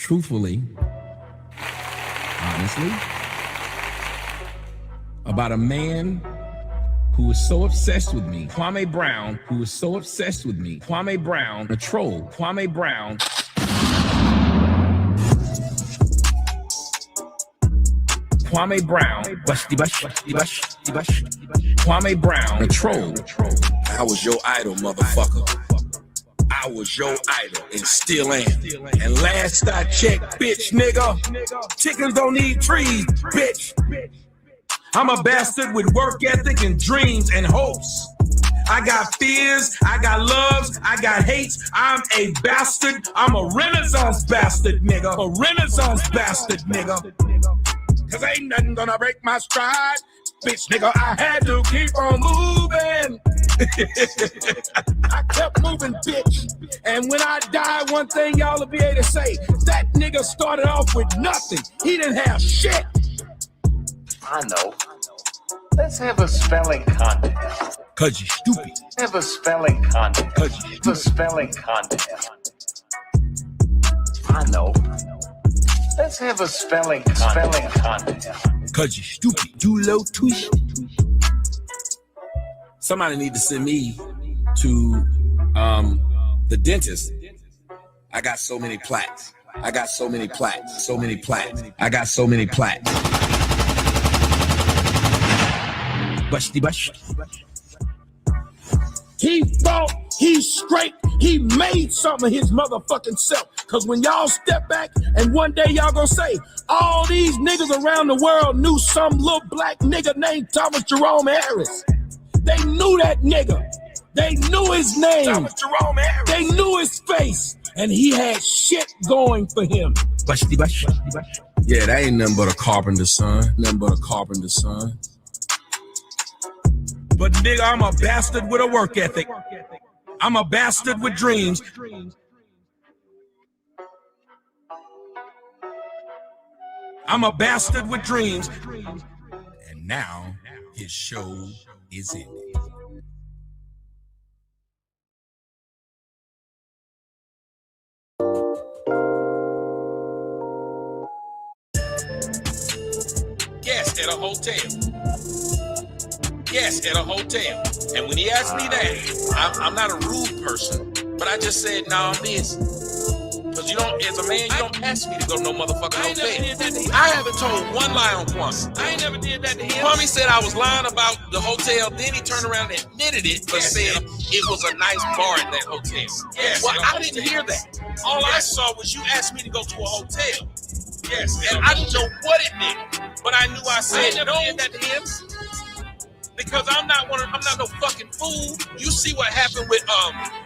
truthfully, honestly, about a man who was so obsessed with me. Kwame Brown, who was so obsessed with me. Kwame Brown, a troll. Kwame Brown. Kwame Brown. Kwame Brown, a troll. I was your idol, motherfucker. I was your idol and still am. And last I checked, bitch, nigga, chickens don't eat trees, bitch. I'm a bastard with work ethic and dreams and hopes. I got fears, I got loves, I got hates. I'm a bastard. I'm a Renaissance bastard, nigga. A Renaissance bastard, nigga. Cause ain't nothing gonna break my stride. Bitch, nigga, I had to keep on moving. I kept moving, bitch. And when I die, one thing y'all will be able to say, that nigga started off with nothing. He didn't have shit. I know. Let's have a spelling contest. Cause you stupid. Have a spelling contest. Cause you stupid. A spelling contest. I know. Let's have a spelling contest. Cause you stupid. Too low, too low. Somebody need to send me to the dentist. I got so many plaques. I got so many plaques. So many plaques. I got so many plaques. Busty bush. He thought he straight. He made something of his motherfucking self. Cause when y'all step back and one day y'all gonna say, all these niggas around the world knew some little black nigga named Thomas Jerome Harris. They knew that nigga. They knew his name. Thomas Jerome Harris. They knew his face. And he had shit going for him. Busty bush. Yeah, that ain't nothing but a carpenter's son. Nothing but a carpenter's son. But nigga, I'm a bastard with a work ethic. I'm a bastard with dreams. I'm a bastard with dreams. And now his show is ending. Yes, at a hotel. Yes, at a hotel. And when he asked me that, I'm not a rude person, but I just said, nah, I'm busy. Because you don't, as a man, you don't ask me to go to no motherfucking hotel. I haven't told one lie on Kwame. I ain't never did that to him. Kwame said I was lying about the hotel, then he turned around and admitted it, but said it was a nice bar at that hotel. Yes, well, I didn't hear that. All I saw was you asked me to go to a hotel. Yes, and I didn't know what it meant, but I knew I said no. Did that to him. Because I'm not no fucking fool. You see what happened with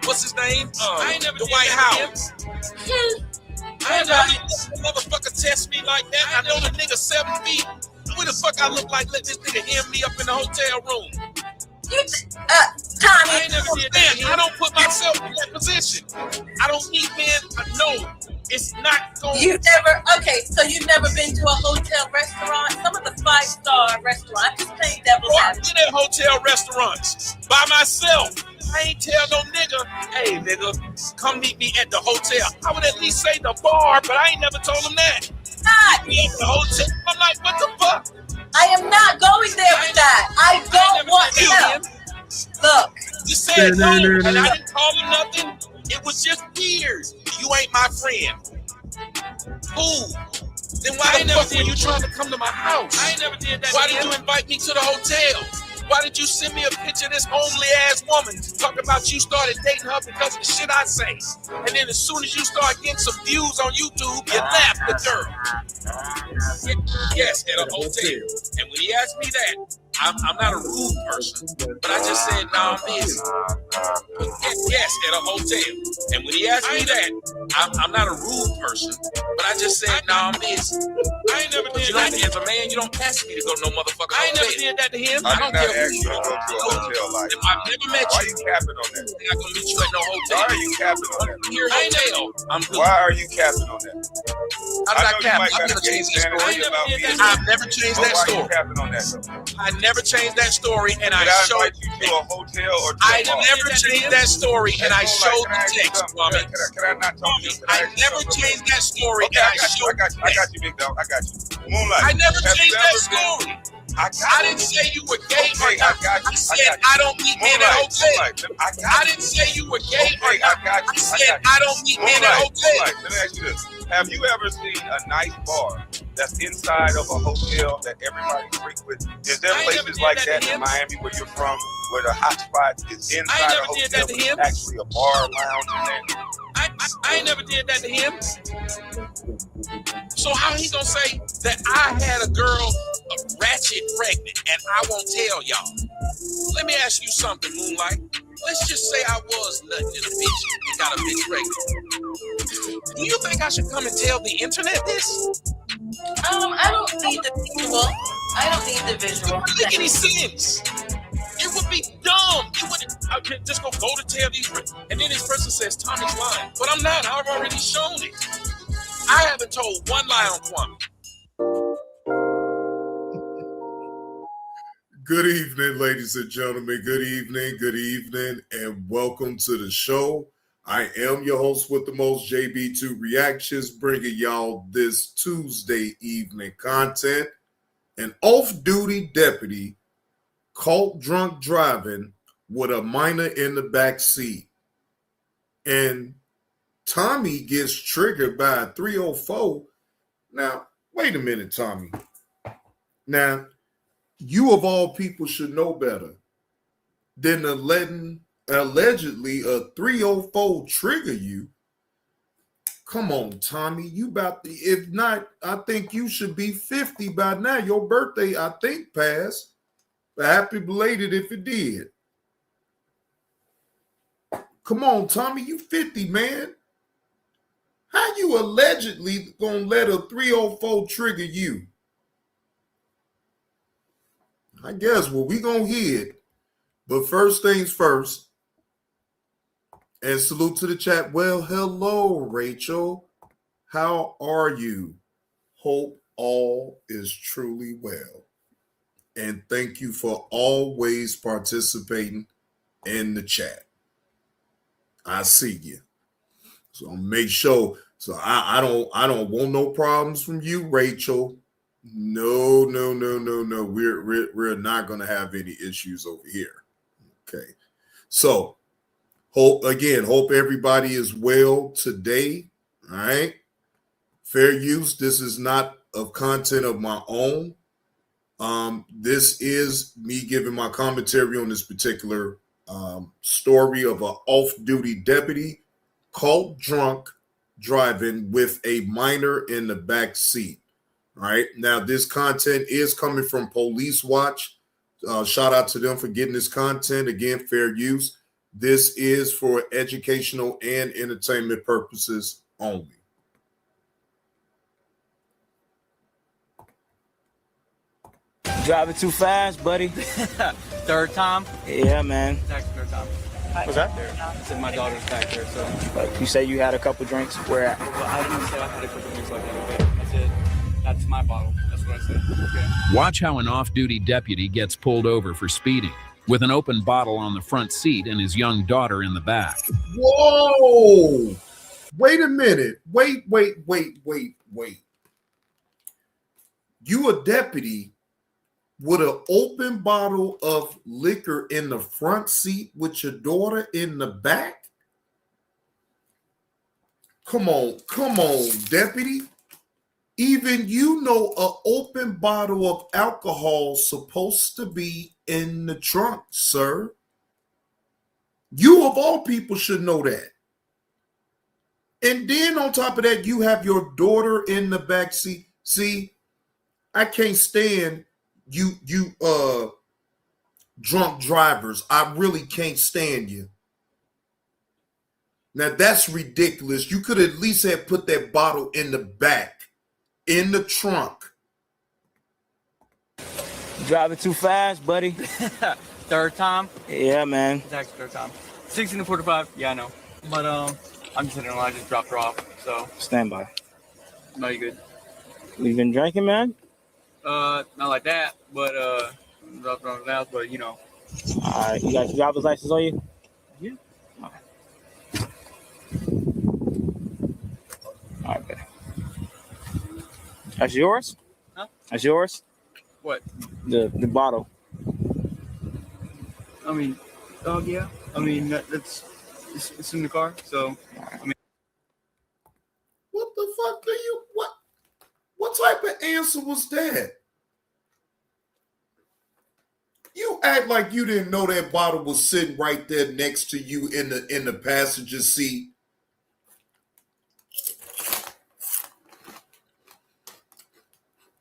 what's his name? The White House. I ain't never motherfucker test me like that. I know the nigga 7 feet. Where the fuck I look like? Let this nigga hem me up in the hotel room. Tommy. I ain't never did that. I don't put myself in that position. I don't need men. No, it's not going. You never. Okay, so you've never been to a hotel restaurant? Some of the 5-star restaurants. Just playing devil's advocate. I've been at hotel restaurants by myself. I ain't tell no nigga, hey nigga, come meet me at the hotel. I would at least say the bar, but I ain't never told him that. Not. Meet me at the hotel. I'm like, what the fuck? I am not going there with that. I don't want to know. Look. You said no, and I didn't call him nothing. It was just weird. You ain't my friend. Who? Then why the fuck were you trying to come to my house? I ain't never did that. Why did you invite me to the hotel? Why did you send me a picture of this homely ass woman talking about you started dating her because of the shit I say? And then as soon as you start getting some views on YouTube, you laugh the girl. Yes, at a hotel. And when he asked me that, I'm not a rude person, but I just said, nah, I'm busy. Yes, at a hotel. And when he asked me that, I'm not a rude person, but I just said, nah, I'm busy. I ain't never did that. As a man, you don't ask me to go to no motherfucker hotel. I ain't never did that to him. I don't care who you are. If I've never met you, why are you capping on that? I'm not going to meet you at no hotel. Why are you capping on that? Here, hotel. I'm good. Why are you capping on that? I'm not capping. I'm going to change that story. I've never changed that story. Why are you capping on that, though? I never changed that story, and I showed you to a hotel or I never changed that story, and I showed the text, Kwame. Can I not talk to you? I never changed changed that story. Okay, I got you, big dog. I got you. Moonlight. I never have changed you that ever been- story. I I didn't say you were gay or Okay, not. I got you. I said I don't meet men at hotels. Moonlight. I didn't say you were gay or Okay, I not. got you. I said I don't meet men at Moonlight. hotels. Let me ask you this. Have you ever seen a nice bar that's inside of a hotel that everybody frequents? Is there I ain't never places did like that that to in him. Miami where you're from, where the hot spot is inside a never did hotel, that to but him. it's actually a bar lounge in there? I ain't never did that to him. So how he gonna say that I had a girl ratchet pregnant and I won't tell y'all? Let me ask you something, Moonlight. Let's just say I was nutting in a bitch and got a bitch pregnant. Do you think I should come and tell the internet this? I don't need the visual. I don't need the It visual. wouldn't make any sense. It would be dumb. It would. I could just go to tell these, and then this person says Tommy's lying, but I'm not. I've already shown it. I haven't told one lie on Kwame. Good evening, ladies and gentlemen. Good evening, and welcome to the show. I am your host with the most, JB2 Reactions, bringing y'all this Tuesday evening content. An off-duty deputy caught drunk driving with a minor in the back seat. And Tommy gets triggered by a 304. Now, wait a minute, Tommy. Now, you of all people should know better than to letting allegedly a 304 trigger you. Come on, Tommy. You about to, if not, I think you should be 50 by now. Your birthday, I think, passed. But happy belated if it did. Come on, Tommy. You 50, man. How you allegedly gonna let a 304 trigger you? I guess what we gonna hear it. But first things first, and salute to the chat. Well, hello, Rachel. How are you? Hope all is truly well. And thank you for always participating in the chat. I see you. So make sure. So I don't want no problems from you, Rachel. No. We're not going to have any issues over here. Okay. So hope everybody is well today. All right. Fair use. This is not of content of my own. This is me giving my commentary on this particular story of an off-duty deputy caught drunk driving with a minor in the back seat. All right. Now, this content is coming from Police Watch. Shout out to them for getting this content. Again, fair use. This is for educational and entertainment purposes only. Driving too fast, buddy. Third time? Yeah, man. Taxi third time. What's that? I said my daughter's back there, so. Like, you say you had a couple drinks. Where at? Well, I didn't say I had a couple drinks like that, but I said, that's my bottle. That's what I said. Okay. Watch how an off-duty deputy gets pulled over for speeding with an open bottle on the front seat and his young daughter in the back. Whoa! Wait a minute. Wait. You a deputy with an open bottle of liquor in the front seat with your daughter in the back? Come on, deputy. Even you know an open bottle of alcohol supposed to be in the trunk, sir. You of all people should know that. And then on top of that, you have your daughter in the back seat. See, I can't stand you drunk drivers. I really can't stand you. Now that's ridiculous. You could at least have put that bottle in the back, in the trunk. Driving too fast, buddy. Third time? Yeah, man. Taxi third time. 16 to 45, yeah, I know. But I'm just sitting in line, I just dropped her off, so. Stand by. No, you good? You been drinking, man? Not like that, but dropped her off the house, but you know. All right, you got your driver's license on you? Yeah. All right, buddy. That's yours? Huh? That's yours? What? The bottle. I mean, yeah. I mean, it's in the car, so I mean. What the fuck do you what type of answer was that? You act like you didn't know that bottle was sitting right there next to you in the passenger seat.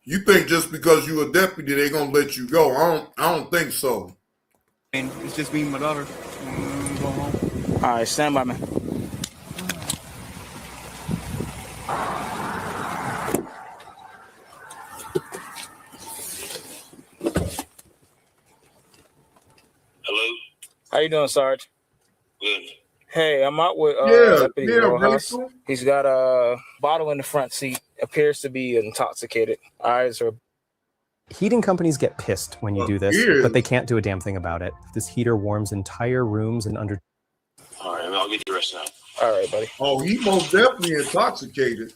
You think just because you a deputy they gonna let you go? I don't think so. And it's just me and my daughter. Go home. All right, stand by, man. Hello? How you doing, Sarge? Good. Hey, I'm out with Deputy Rojas. Rachel. He's got a bottle in the front seat. Appears to be intoxicated. Eyes are. Heating companies get pissed when you do this, but they can't do a damn thing about it. This heater warms entire rooms and under. All right, I'll get the rest now. All right, buddy. Oh, he most definitely intoxicated.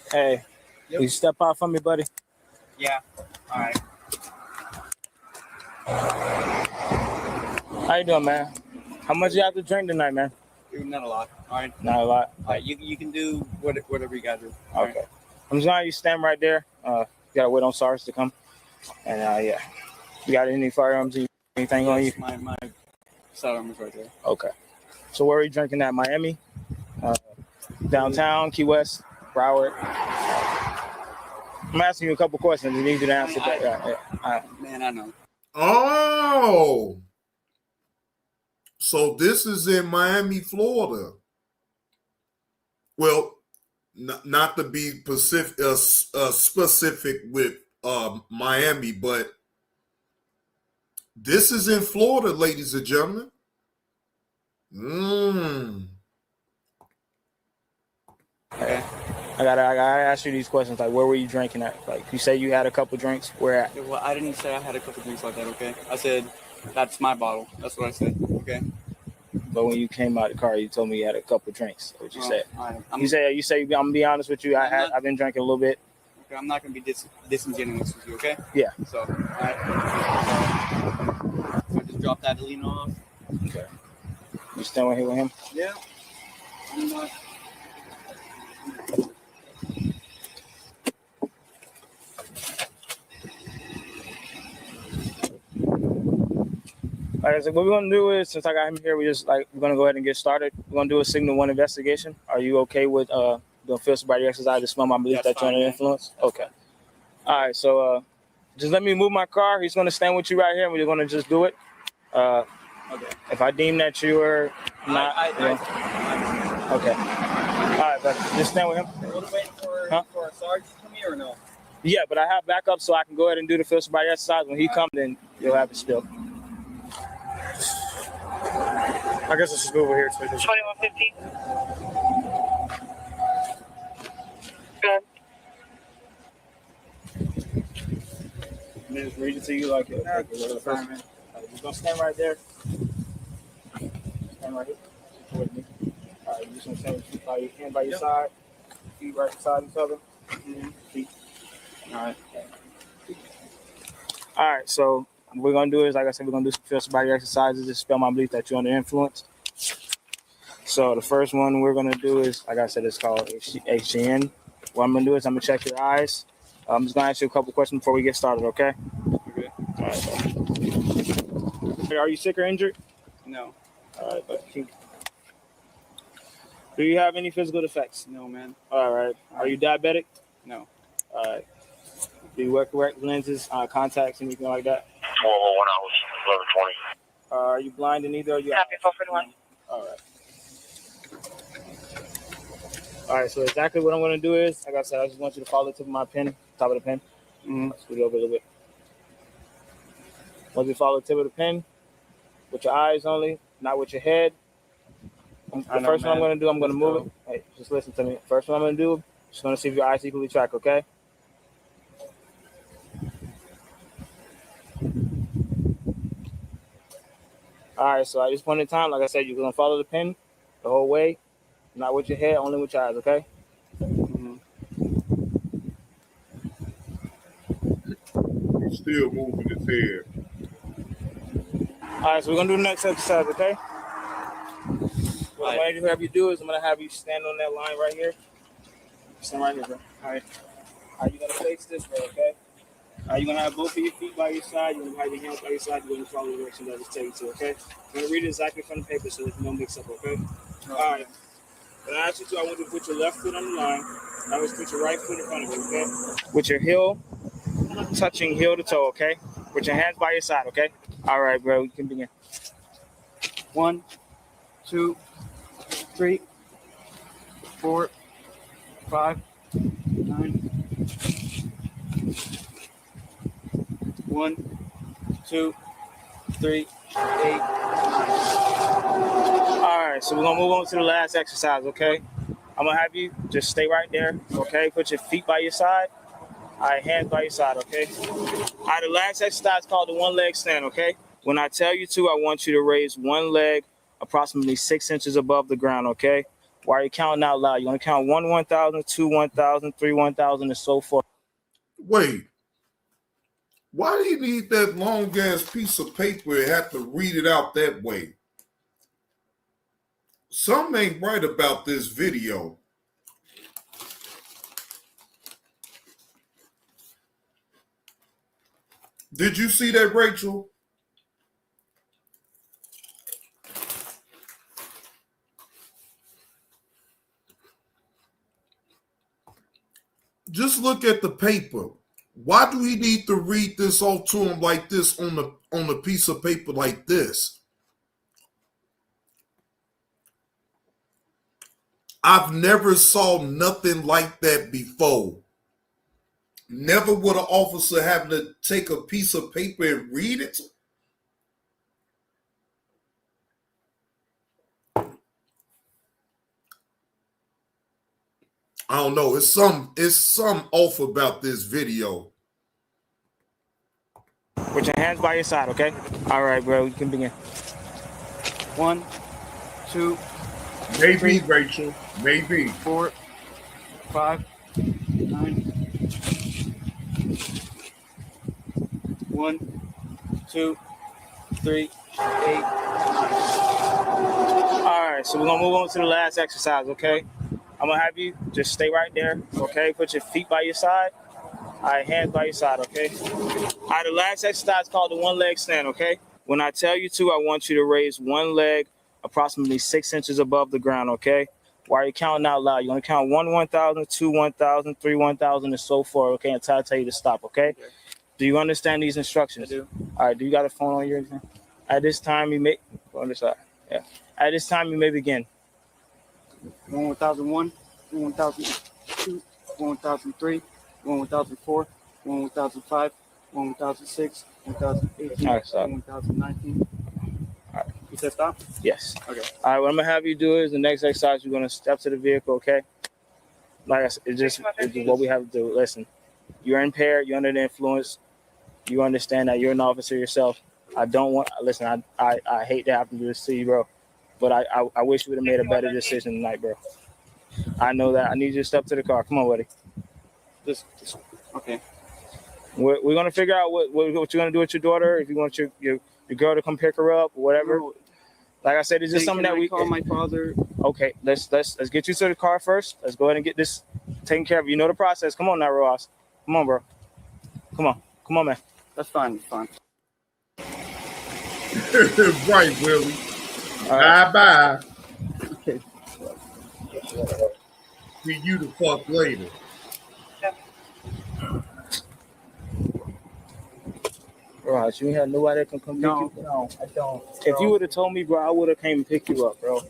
Hey, Yep. you step out from me, buddy. Yeah. All right. How you doing, man? How much you have to drink tonight, man? Dude, not a lot. All right. Not a lot. All right. You can do whatever you got to do. All Okay. I'm just gonna you stand right there. You gotta wait on SARS to come. And yeah, you got any firearms? Anything on you? My sidearm is right there. Okay. So where are you drinking at? Miami, downtown, Key West, Broward. I'm asking you a couple questions. You need you to answer that. Yeah. Man, I know. Oh, so this is in Miami, Florida. Well, not to be specific with Miami, but this is in Florida, ladies and gentlemen. Okay. I gotta ask you these questions. Like, where were you drinking at? Like, you say you had a couple drinks. Where at? Well, I didn't say I had a couple drinks like that. Okay. I said that's my bottle. That's what I said. Okay. But when you came out of the car, you told me you had a couple drinks. What you said? I'm You say I'm gonna be honest with you. I've been drinking a little bit. Okay, I'm not gonna be disingenuous with you. Okay. Yeah. So, all right. So I just dropped that to lean off. Okay. You stand right here with him? Yeah. Like I said, what we're gonna do is, since I got him here, we're gonna go ahead and get started. We're gonna do a Signal 1 investigation. Are you okay with the field sobriety exercise to smell my belief that you're under influence? Okay. All right, so just let me move my car. He's gonna stand with you right here, and we're gonna just do it. Okay. If I deem that you are not, okay. All right, but just stand with him. We're waiting for a sergeant to come here or no? Yeah, but I have backup, so I can go ahead and do the field sobriety exercise. When he comes, then you'll have it still. I guess let's just move over here to 2115. Good. And then just read it to you like it. You're gonna stand right there. Stand right here. Sit with me. All right, you're just gonna stand with your hand by your side. Feet right beside each other. Feet. All right. All right, so what we're gonna do is, like I said, we're gonna do some field sobriety exercises to spell my belief that you're under influence. So the first one we're gonna do is, like I said, it's called HGN. What I'm gonna do is I'm gonna check your eyes. I'm just gonna ask you a couple questions before we get started, okay? Okay. All right. So. Are you sick or injured? No. All right, but do you have any physical defects? No, man. All right. Are you diabetic? No. All right. Do you wear correct lenses, contacts, anything like that? 1201 hours, 1120. Are you blind in either of your Happy 441. All right. All right, so exactly what I'm going to do is, like I said, I just want you to follow the tip of my pen, top of the pen. Scoot it over a little bit. Once you follow the tip of the pen, with your eyes only, not with your head. The first one I'm going to do, I'm going to move it. Hey, just listen to me. First one I'm going to do, just going to see if your eyes equally track, okay? All right, so at this point in time, like I said, you're gonna follow the pin the whole way, not with your head, only with your eyes, okay? He's still moving his head. All right, so we're gonna do the next exercise, okay? What I'm going to have you do is I'm gonna have you stand on that line right here. Stand right here, bro. All right. How you gonna face this way, okay? You're gonna have both of your feet by your side. You're gonna have your hands by your side. You're gonna follow the direction that it's taking to, okay? I'm gonna read it exactly from the paper so there's no mix up, okay? All right. When I ask you to, I want you to put your left foot on the line. Now let's put your right foot in front of you, okay? With your heel touching heel to toe, okay? With your hands by your side, okay? All right, bro. You can begin. 1, 2, 3, 4, 5, 9. 1, 2, 3, 8, 9. All right, so we're gonna move on to the last exercise, okay? I'm gonna have you just stay right there, okay? Put your feet by your side. All right, hands by your side, okay? All right, the last exercise is called the one leg stand, okay? When I tell you to, I want you to raise one leg approximately 6 inches above the ground, okay? While you're counting out loud, you're gonna count 1, 1,000, 2, 1,000, 3, 1,000, and so forth. Wait. Why do you need that long ass piece of paper and have to read it out that way? Something ain't right about this video. Did you see that, Rachel? Just look at the paper. Why do we need to read this all to him like this on a piece of paper like this? I've never saw nothing like that before. Never would an officer have to take a piece of paper and read it. I don't know. It's some off about this video. With your hands by your side, okay? All right, bro. You can begin. 1, 2, Maybe, 3, Rachel. Maybe. 4, 5, 9. 1, 2, 3, 8, 9. All right, so we're gonna move on to the last exercise, okay? I'm gonna have you just stay right there, okay? Put your feet by your side. All right, hands by your side, okay? All right, the last exercise is called the one leg stand, okay? When I tell you to, I want you to raise one leg approximately 6 inches above the ground, okay? While you're counting out loud, you're gonna count 1, 1,000, 2, 1,000, 3, 1,000, and so forth, okay? Until I tell you to stop, okay? Do you understand these instructions? I do. All right, do you got a phone on your exam? At this time, you may, on this side, yeah. At this time, you may begin. 1, 1,001, 1, 1,002, 1, 1,003, 1, 1,004, 1, 1,005, 1, 1,006, 1,018, All right, stop. 1,019. All right. You said stop? Yes. Okay. All right, what I'm gonna have you do is the next exercise, you're gonna step to the vehicle, okay? Like I said, it's just what we have to do. Listen, you're impaired, you're under the influence, you understand that you're an officer yourself. I don't want, listen, I hate to have to do this to you, bro, but I wish we would have made a better decision tonight, bro. I know that. I need you to step to the car. Come on, buddy. Just okay. We're gonna figure out what you're gonna do with your daughter. If you want your girl to come pick her up, or whatever. Like I said, it's just something that we call my father. Okay, let's get you to the car first. Let's go ahead and get this taken care of. You know the process. Come on now, Ross. Come on, bro. Come on, man. That's fine. It's fine. Right, Willie. Right. Bye. Okay. See you the fuck later. Ross, you ain't had nobody that can come pick you up. No, I don't. If you would have told me, bro, I would have came and picked you up, bro.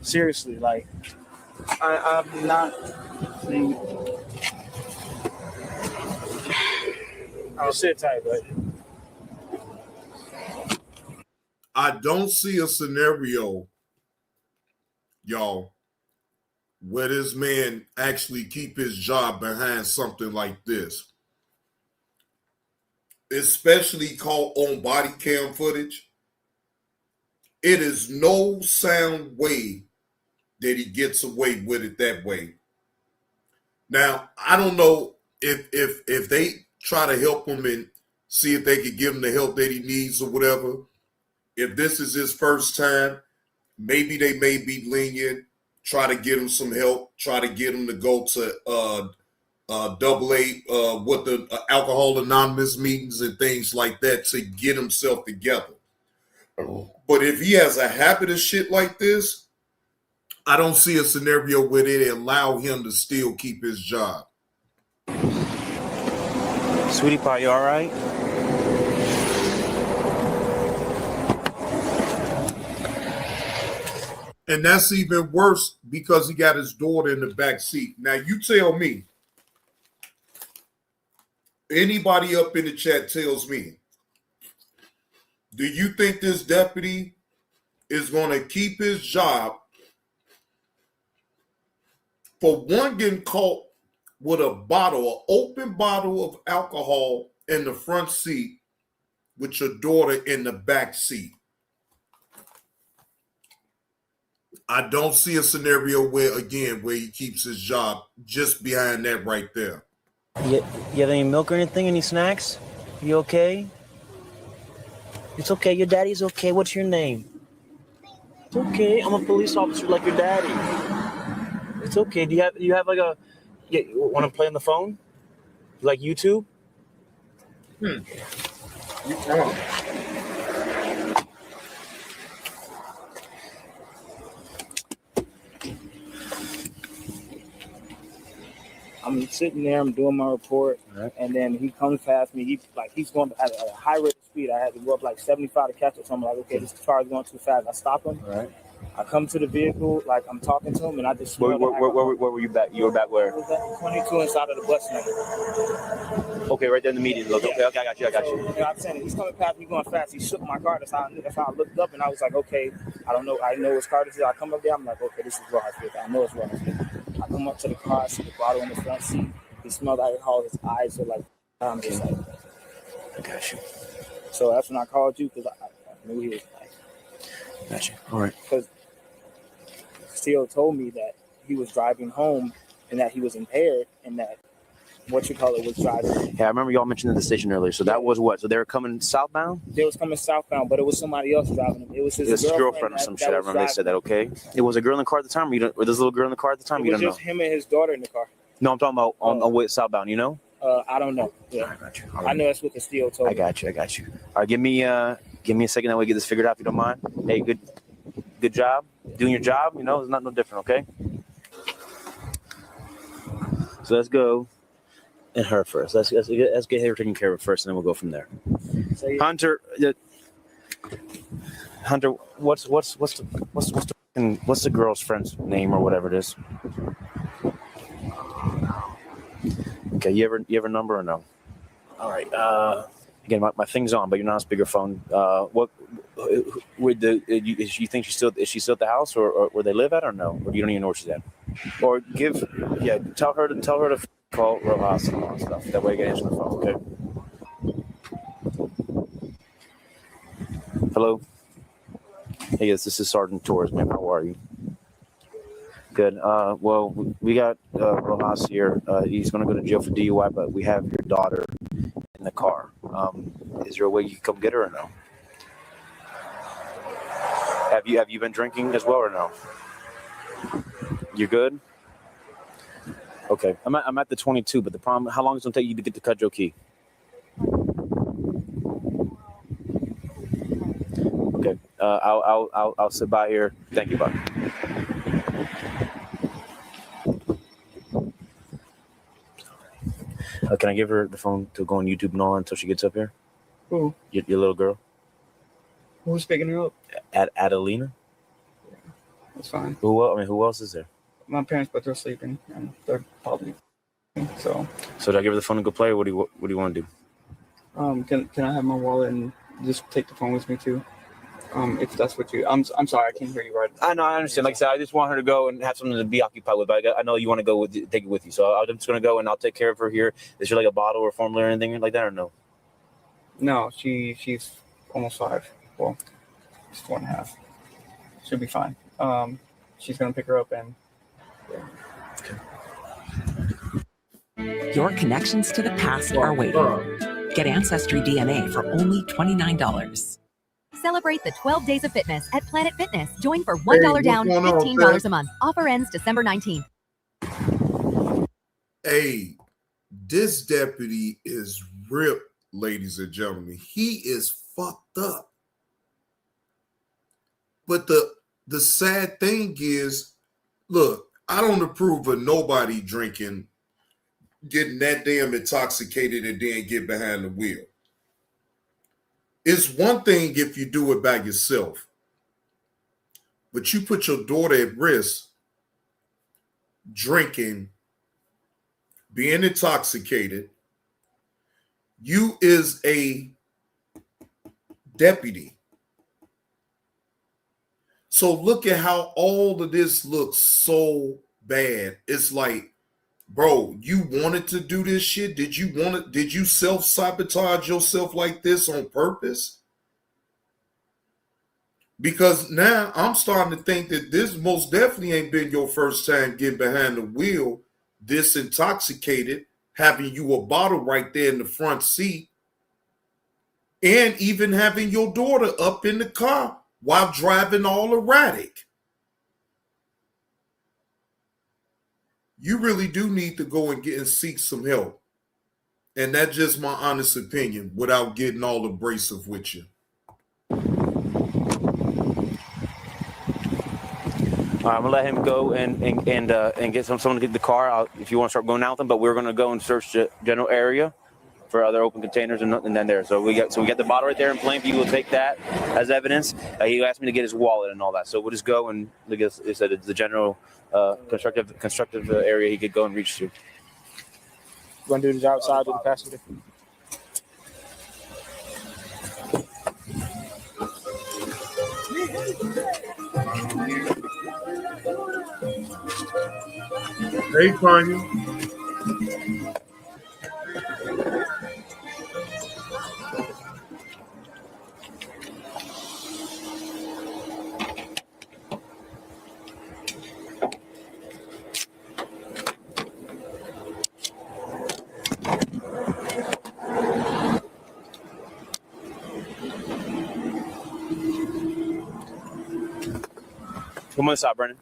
Seriously, like. I'm not saying. Just sit tight, buddy. I don't see a scenario, y'all, where this man actually keep his job behind something like this. Especially caught on body cam footage. It is no sound way that he gets away with it that way. Now, I don't know if they try to help him and see if they could give him the help that he needs or whatever. If this is his first time, maybe they may be lenient, try to get him some help, try to get him to go to AA with the Alcohol Anonymous meetings and things like that to get himself together. But if he has a habit of shit like this, I don't see a scenario where they allow him to still keep his job. Sweetie pie, you all right? And that's even worse because he got his daughter in the back seat. Now, you tell me, anybody up in the chat tells me, do you think this deputy is going to keep his job for one getting caught with a bottle, an open bottle of alcohol in the front seat with your daughter in the back seat? I don't see a scenario where he keeps his job just behind that right there. You have any milk or anything? Any snacks? You okay? It's okay. Your daddy's okay. What's your name? It's okay. I'm a police officer like your daddy. It's okay. Do you have like a... You want to play on the phone? Like YouTube? I'm sitting there, I'm doing my report, and then he comes past me. He's going at a high rate of speed. I had to go up like 75 to catch up. So I'm like, okay, this car is going too fast. I stop him. Right. I come to the vehicle, like I'm talking to him, and I just Where were you back? You were back where? 22 inside of the bus number. Okay, right there in the median. Look, okay, I got you. You know, I'm saying he's coming past me going fast. He shook my car. That's how I looked up, and I was like, okay, I don't know. I know his car is. I come up there. I'm like, okay, this is Rossville. I know it's Rossville. I come up to the car. I see the bottle in the front seat. He smelled alcohol. His eyes are like, I'm just like, I got you. So that's when I called you because I knew he was like, Got you. All right. Because Steele told me that he was driving home and that he was impaired and that was driving. Yeah, I remember y'all mentioned the station earlier. So that was what? So they were coming southbound? They was coming southbound, but it was somebody else driving them. It was his girlfriend or some shit. I remember they said that, okay? It was a girl in the car at the time? Or this little girl in the car at the time? It was just him and his daughter in the car. No, I'm talking about on way southbound, you know? I don't know. Yeah. I got you. I know that's what the Steele told me. I got you. All right, give me a second that we get this figured out if you don't mind. Hey, good job. Doing your job, you know, it's not no different, okay? So let's go and her first. Let's get her taken care of first, and then we'll go from there. So, yeah. Hunter, what's the girl's friend's name or whatever it is? Okay, you have a number or no? All right. Again, my thing's on, but you're not on speakerphone. You think is she still at the house or where they live at or no? Or you don't even know where she's at? Or tell her to call Rojas and stuff. That way you can answer the phone, okay? Hello? Hey, yes, this is Sergeant Torres, man. How are you? Good. Well, we got Rojas here. He's going to go to jail for DUI, but we have your daughter in the car. Is there a way you can come get her or no? Have you been drinking as well or no? You're good? Okay. I'm at the 22, but the problem, how long is it going to take you to get to Cudjoe Key? Okay. I'll sit by here. Thank you, bud. Can I give her the phone to go on YouTube and all until she gets up here? Who? Your little girl? Who's picking her up? Adelina? Yeah, that's fine. Who else is there? My parents, but they're sleeping, and they're probably so. So do I give her the phone and go play, or what do you want to do? Can I have my wallet and just take the phone with me too? If that's what you, I'm sorry, I can't hear you right. I know, I understand. Like I said, I just want her to go and have something to be occupied with. But I know you want to go take it with you, so I'm just gonna go and I'll take care of her here. Is there like a bottle or formula or anything like that, or no? No, she's almost 5. Well, she's 4.5. She'll be fine. She's gonna pick her up and. Your connections to the past are waiting. Get Ancestry DNA for only $29. Celebrate the 12 days of fitness at Planet Fitness. Join for $1 down, $15 a month. Offer ends December 19th. Hey, this deputy is ripped, ladies and gentlemen. He is fucked up. But the sad thing is, look, I don't approve of nobody drinking, getting that damn intoxicated and then get behind the wheel. It's one thing if you do it by yourself, but you put your daughter at risk drinking, being intoxicated. You is a deputy. So look at how all of this looks so bad. It's like, bro, you wanted to do this shit? Did you self-sabotage yourself like this on purpose? Because now I'm starting to think that this most definitely ain't been your first time getting behind the wheel, this intoxicated, having you a bottle right there in the front seat, and even having your daughter up in the car while driving all erratic. You really do need to go and seek some help. And that's just my honest opinion without getting all abrasive with you. All right, I'm gonna let him go and get someone to get the car if you want to start going out with them. But we're gonna go and search the general area for other open containers and then there. So we got the bottle right there in plain view. We'll take that as evidence. He asked me to get his wallet and all that. So we'll just go and look at the general constructive area he could go and reach to. You want to do this outside with the passenger? Hey, Tanya. Come on inside, Brennan.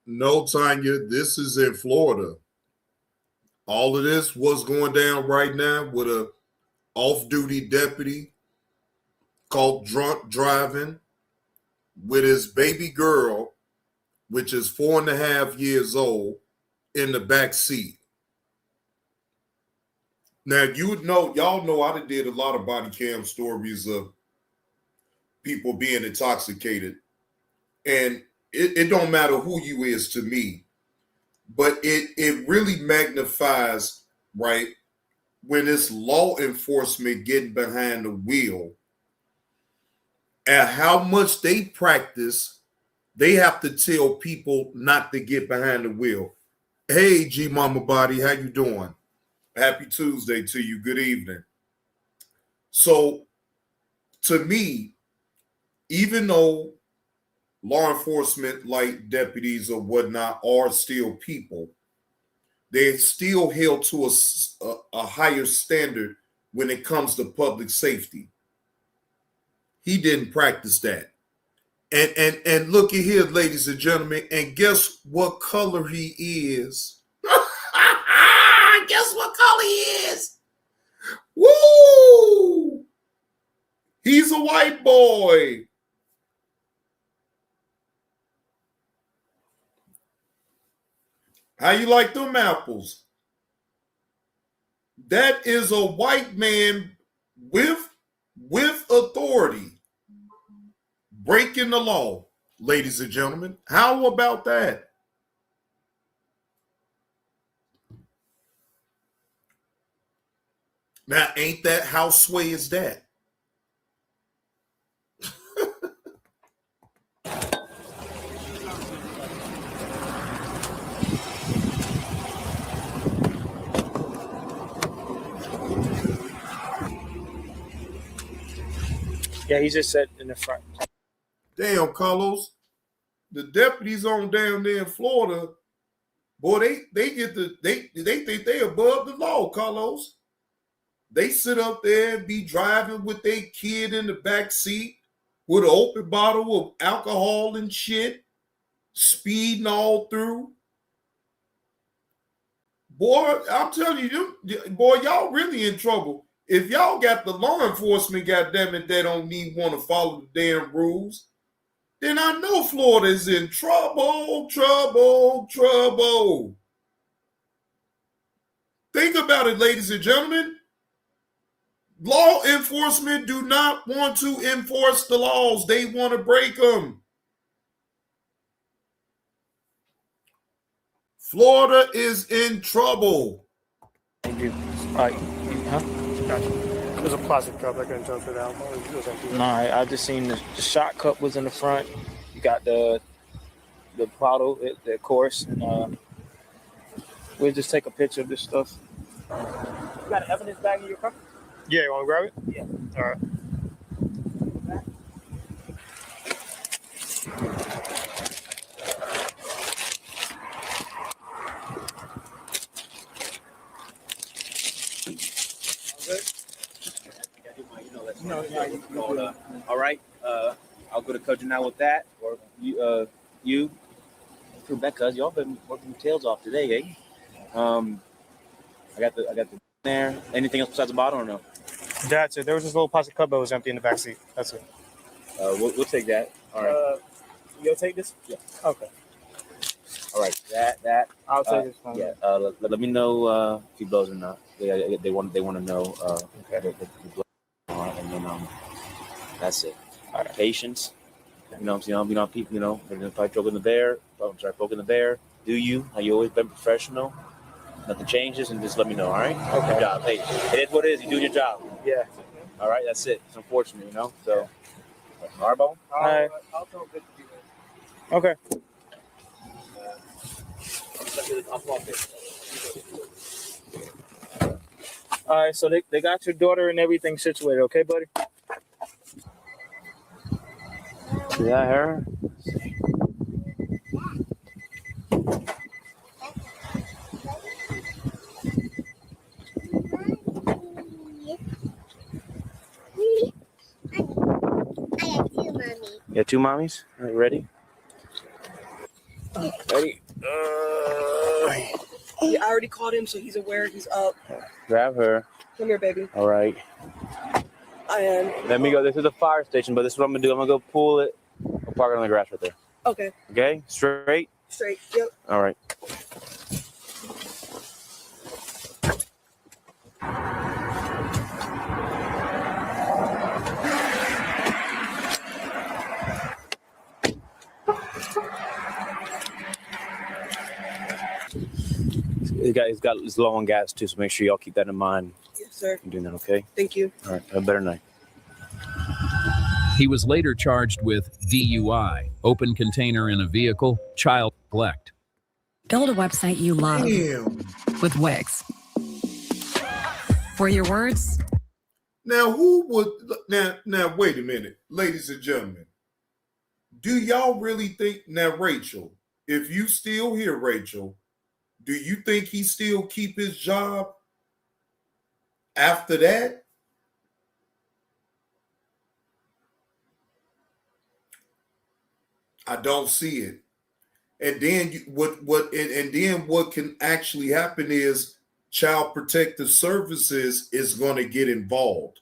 No, Tanya, this is in Florida. All of this was going down right now with a off-duty deputy called drunk driving with his baby girl, which is 4.5 years old, in the back seat. Now, y'all know I did a lot of body cam stories of people being intoxicated. And it don't matter who you is to me, but it really magnifies, right, when it's law enforcement getting behind the wheel and how much they practice, they have to tell people not to get behind the wheel. Hey, G Mama Body, how you doing? Happy Tuesday to you. Good evening. So, to me, even though law enforcement, like deputies or whatnot, are still people, they're still held to a higher standard when it comes to public safety. He didn't practice that. And look at here, ladies and gentlemen, and guess what color he is? Guess what color he is? Woo! He's a white boy. How you like them apples? That is a white man with authority breaking the law, ladies and gentlemen. How about that? Now, ain't that how sway is that? Yeah, he just said in the front. Damn, Carlos. The deputies on down there in Florida, boy, they think they above the law, Carlos. They sit up there and be driving with their kid in the back seat with an open bottle of alcohol and shit, speeding all through. Boy, I'm telling you, boy, y'all really in trouble. If y'all got the law enforcement, goddammit, they don't even want to follow the damn rules, then I know Florida is in trouble. Think about it, ladies and gentlemen. Law enforcement do not want to enforce the laws. They want to break them. Florida is in trouble. Thank you. All right. Huh? Gotcha. There's a plastic cup. I couldn't tell for that. It was empty. No, I just seen the shot cup was in the front. You got the bottle, the course, and we'll just take a picture of this stuff. You got an evidence bag in your car? Yeah, you want to grab it? Yeah. All right. All right. I'll go to coach now with that, or you, Rebecca. Y'all been working your tails off today, eh? I got the there. Anything else besides the bottle or no? That's it. There was this little plastic cup that was empty in the back seat. That's it. We'll take that. All right. You'll take this? Yeah. Okay. All right. That. I'll take this one. Yeah. Let me know if he blows or not. They want to know. Okay. And then that's it. All right. Patience. You know what I'm saying? People. They're gonna probably poking the bear. Poking the bear. Do you? Have you always been professional? Nothing changes, and just let me know. All right. Okay. Good job. Hey, it is what it is. You do your job. Yeah. All right. That's it. It's unfortunate, So. All right, Bo? All right. Okay. All right, so they got your daughter and everything situated, okay, buddy? Yeah, her. You got two mommies? All right, ready? Ready? Yeah, I already called him, so he's aware he's up. Grab her. Come here, baby. All right. I am. Let me go. This is a fire station, but this is what I'm going to do. I'm going to go pull it. I'll park it on the grass right there. Okay. Okay? Straight? Straight. Yep. All right. It's low on gas too, so make sure y'all keep that in mind. Yes, sir. I'm doing that, okay? Thank you. All right. Have a better night. He was later charged with DUI, open container in a vehicle, child neglect. Build a website you love with Wix. For your words. Now, who would now wait a minute, ladies and gentlemen. Do y'all really think now, Rachel, if you still here, Rachel, do you think he still keep his job after that? I don't see it. And then what can actually happen is Child Protective Services is going to get involved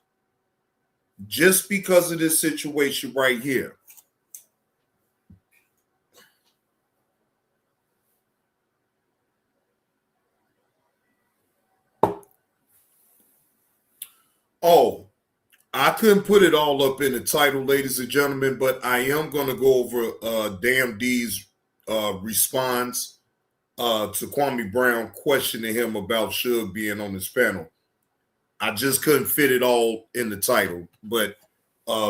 just because of this situation right here. Oh, I couldn't put it all up in the title, ladies and gentlemen, but I am going to go over Damn D's response to Kwame Brown questioning him about Suge being on this panel. I just couldn't fit it all in the title, but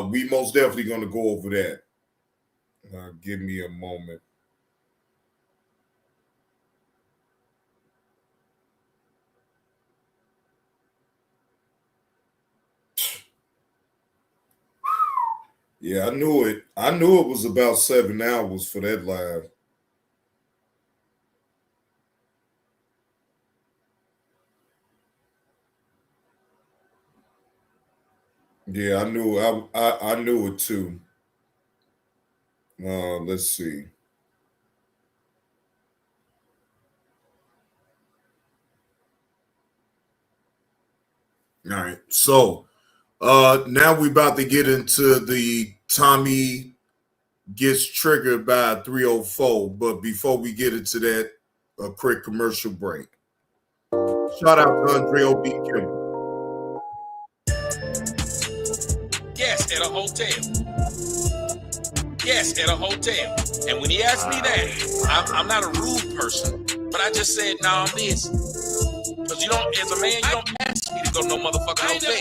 we most definitely going to go over that. Give me a moment. Yeah, I knew it. I knew it was about 7 hours for that live. Yeah, I knew. I knew it too. Let's see. All right. So now we're about to get into the Tommy gets triggered by a 304. But before we get into that, a quick commercial break. Shout out to Andre O.B. Kimball. Yes, at a hotel. Yes, at a hotel. And when he asked me that, I'm not a rude person, but I just said, no, I'm busy. Because you don't, as a man, you don't ask me to go to no motherfucking hotel.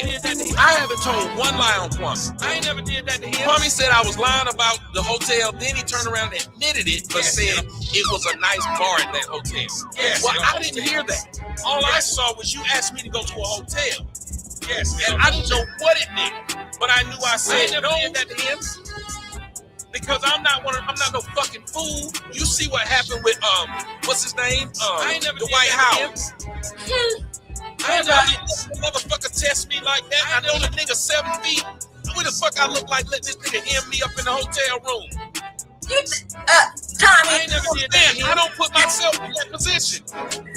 I haven't told one lie on Kwame. I ain't never did that to him. Kwame said I was lying about the hotel, then he turned around and admitted it, but said it was a nice bar at that hotel. Yes, well, I didn't hear that. All I saw was you asked me to go to a hotel. Yes, and I didn't know what it meant, but I knew I said I never did that to him. Because I'm not no fucking fool. You see what happened with what's his name? The White House. I ain't never let motherfucker test me like that. I know the nigga 7 feet. Where the fuck I look like letting this nigga hem me up in the hotel room? Tommy, I ain't never did that. I don't put myself in that position.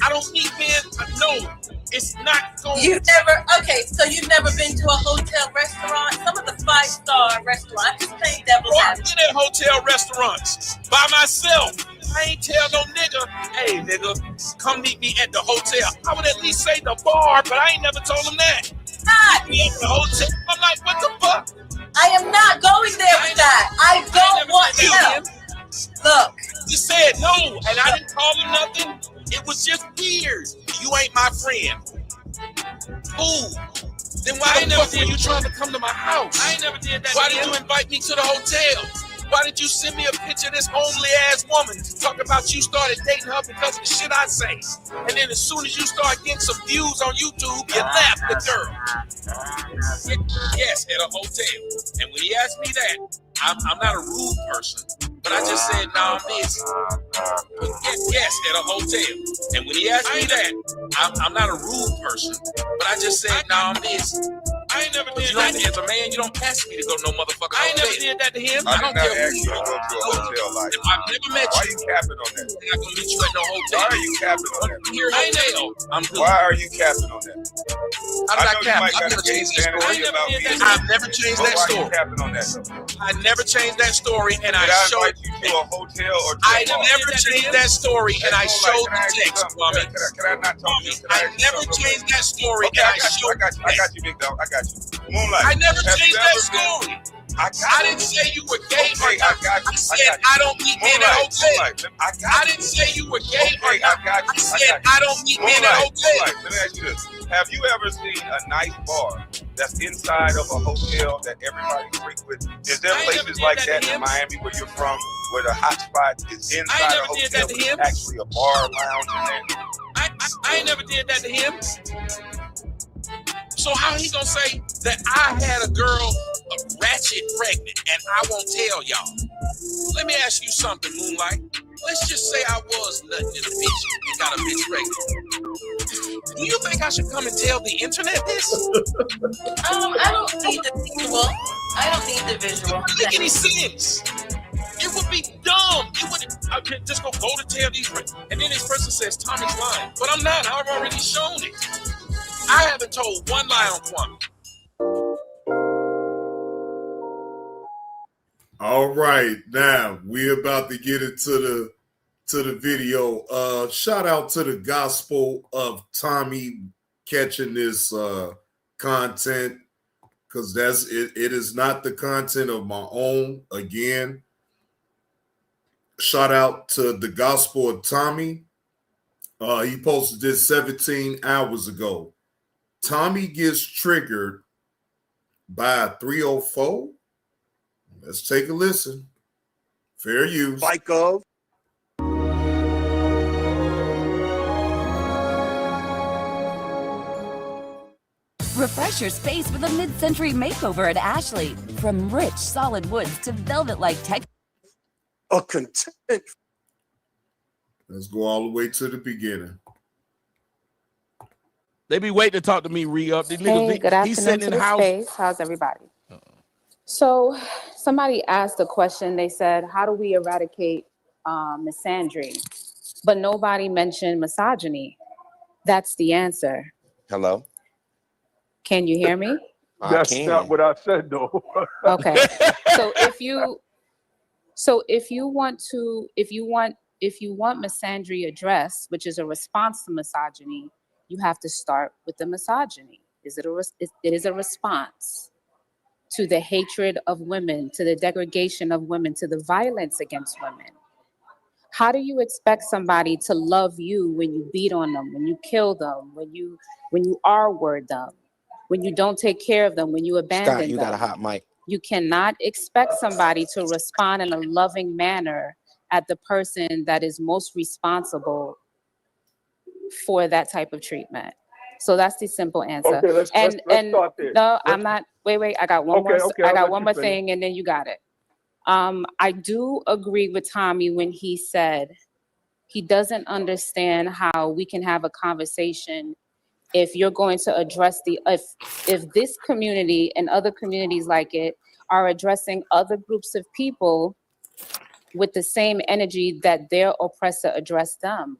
I don't need men. No, it's not going. You never. Okay, so you've never been to a hotel restaurant? Some of the 5-star restaurants. I'm just playing devil's advocate. I've been at hotel restaurants by myself. I ain't tell no nigga, hey nigga, come meet me at the hotel. I would at least say the bar, but I ain't never told him that. Not me at the hotel. I'm like, what the fuck? I am not going there with that. I don't want to know. Look. You said no, and I didn't call him nothing. It was just weird. You ain't my friend. Ooh. Then why the fuck were you trying to come to my house? I ain't never did that. Why did you invite me to the hotel? Why did you send me a picture of this homely ass woman talking about you started dating her because of the shit I say? And then as soon as you start getting some views on YouTube, you left the girl. Yes, at a hotel. And when he asked me that, I'm not a rude person, but I just said, no, I'm busy. Yes, at a hotel. And when he asked me that, I'm not a rude person, but I just said, no, I'm busy. I ain't never did that. As a man, you don't ask me to go to no motherfucker. I ain't never did that to him. I don't care who you go to a hotel like. I've never met you. Why are you capping on that? I'm not gonna meet you at no hotel. Why are you capping on that? Here, hotel. I'm good. Why are you capping on that? I'm not capping. I've never changed that story. I've never changed that story. Capping on that I never changed that story, and I showed you to a hotel or to I never changed that story, and I showed the text, Kwame. Can I not talk to you? I never changed that story, and I showed the text. I got you, big dog. I got you. Moonlight. I never changed that story. I didn't say you were gay or not. I said I don't meet men at hotels. I didn't say you were gay or not. I said I don't meet men at hotels. Let me ask you this. Have you ever seen a nice bar that's inside of a hotel that everybody frequents? Is there places like that in Miami where you're from, where the hot spot is inside a hotel, but it's actually a bar lounge in there? I ain't never did that to him. So how he gonna say that I had a girl ratchet pregnant and I won't tell y'all? Let me ask you something, Moonlight. Let's just say I was nutting in a bitch and got a bitch pregnant. Do you think I should come and tell the internet this? I don't need the visual. I don't need the visual. It wouldn't make any sense. It would be dumb. It would. I could just go to tell these, and then this person says Tommy's lying, but I'm not. I've already shown it. I haven't told one lie on Kwame. All right, now we're about to get into the video. Shout out to the Gospel of Tommy catching this content, because that's it. It is not the content of my own. Again, shout out to the Gospel of Tommy. He posted this 17 hours ago. Tommy gets triggered by a 304. Let's take a listen. Fair use. Psycho. Refresh your space with a mid-century makeover at Ashley. From rich, solid woods to velvet-like texture. A content. Let's go all the way to the beginning. They be waiting to talk to me, re-up. These niggas, Hey, good he's afternoon sitting to in the the house. space. How's everybody? So somebody asked a question. They said, how do we eradicate misandry? But nobody mentioned misogyny. That's the answer. Hello? Can you hear me? That's not what I said, though. Okay. So if you want misandry addressed, which is a response to misogyny, you have to start with the misogyny. It is a response to the hatred of women, to the degradation of women, to the violence against women. How do you expect somebody to love you when you beat on them, when you kill them, when you R-word them, when you don't take care of them, when you abandon them? Scott, you got a hot mic. You cannot expect somebody to respond in a loving manner at the person that is most responsible for that type of treatment. So that's the simple answer. Okay, let's start there. No, I'm not. Wait. I got one more. I got one more finish. thing, and then you got it. I do agree with Tommy when he said he doesn't understand how we can have a conversation if you're going to address if this community and other communities like it are addressing other groups of people with the same energy that their oppressor addressed them.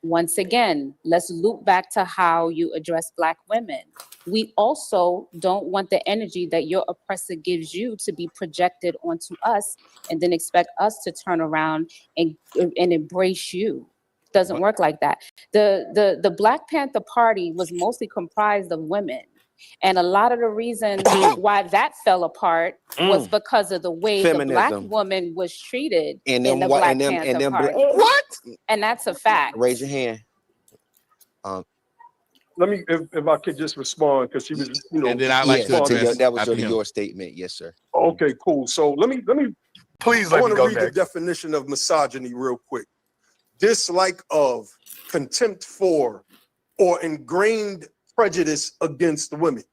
Once again, let's loop back to how you address Black women. We also don't want the energy that your oppressor gives you to be projected onto us and then expect us to turn around and embrace you. Doesn't work like that. The Black Panther Party was mostly comprised of women. And a lot of the reason why that fell apart was because of the way the Black woman was treated in the Black Panther Party. What? And that's a fact. Raise your hand. Let me, if I could just respond, because she was, And then I'd like to address that was after really him. your statement. Yes, sir. Okay, cool. So let me Please I let want me to go read the next. definition of misogyny real quick. Dislike of, contempt for, or ingrained prejudice against women.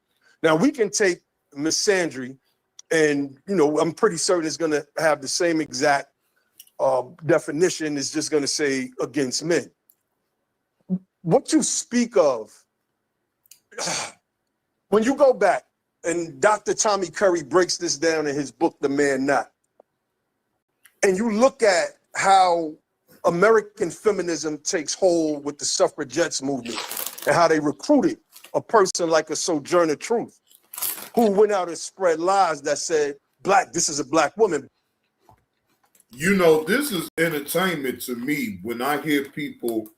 Now we can take misandry, and I'm pretty certain it's going to have the same exact definition. It's just going to say against men. What you speak of, when you go back, and Dr. Tommy Curry breaks this down in his book, The Man Not, and you look at how American feminism takes hold with the suffragettes movement and how they recruited a person like a Sojourner Truth, who went out and spread lies that said, this is a Black woman. This is entertainment to me when I hear people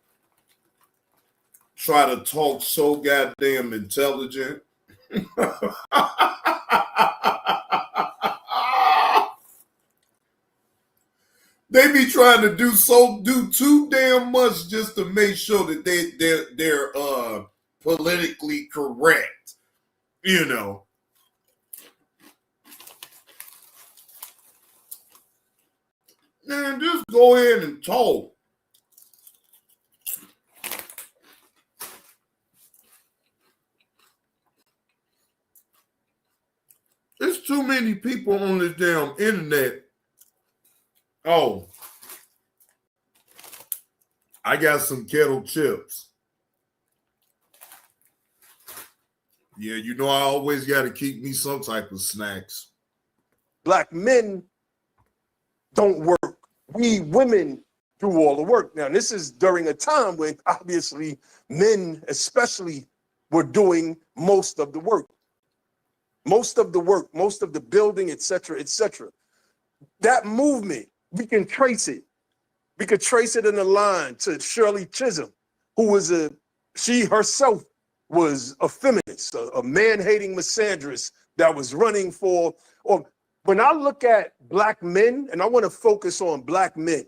try to talk so goddamn intelligent. They be trying to do too damn much just to make sure that they're politically correct. Man, just go ahead and talk. There's too many people on this damn internet. Oh, I got some kettle chips. Yeah, I always got to keep me some type of snacks. Black men don't work. We women do all the work. Now, this is during a time when obviously men especially were doing most of the work. Most of the work, most of the building, et cetera, et cetera. That movement, we can trace it. We could trace it in a line to Shirley Chisholm, who was she herself was a feminist, a man-hating misandrist that was running for, or when I look at Black men, and I want to focus on Black men,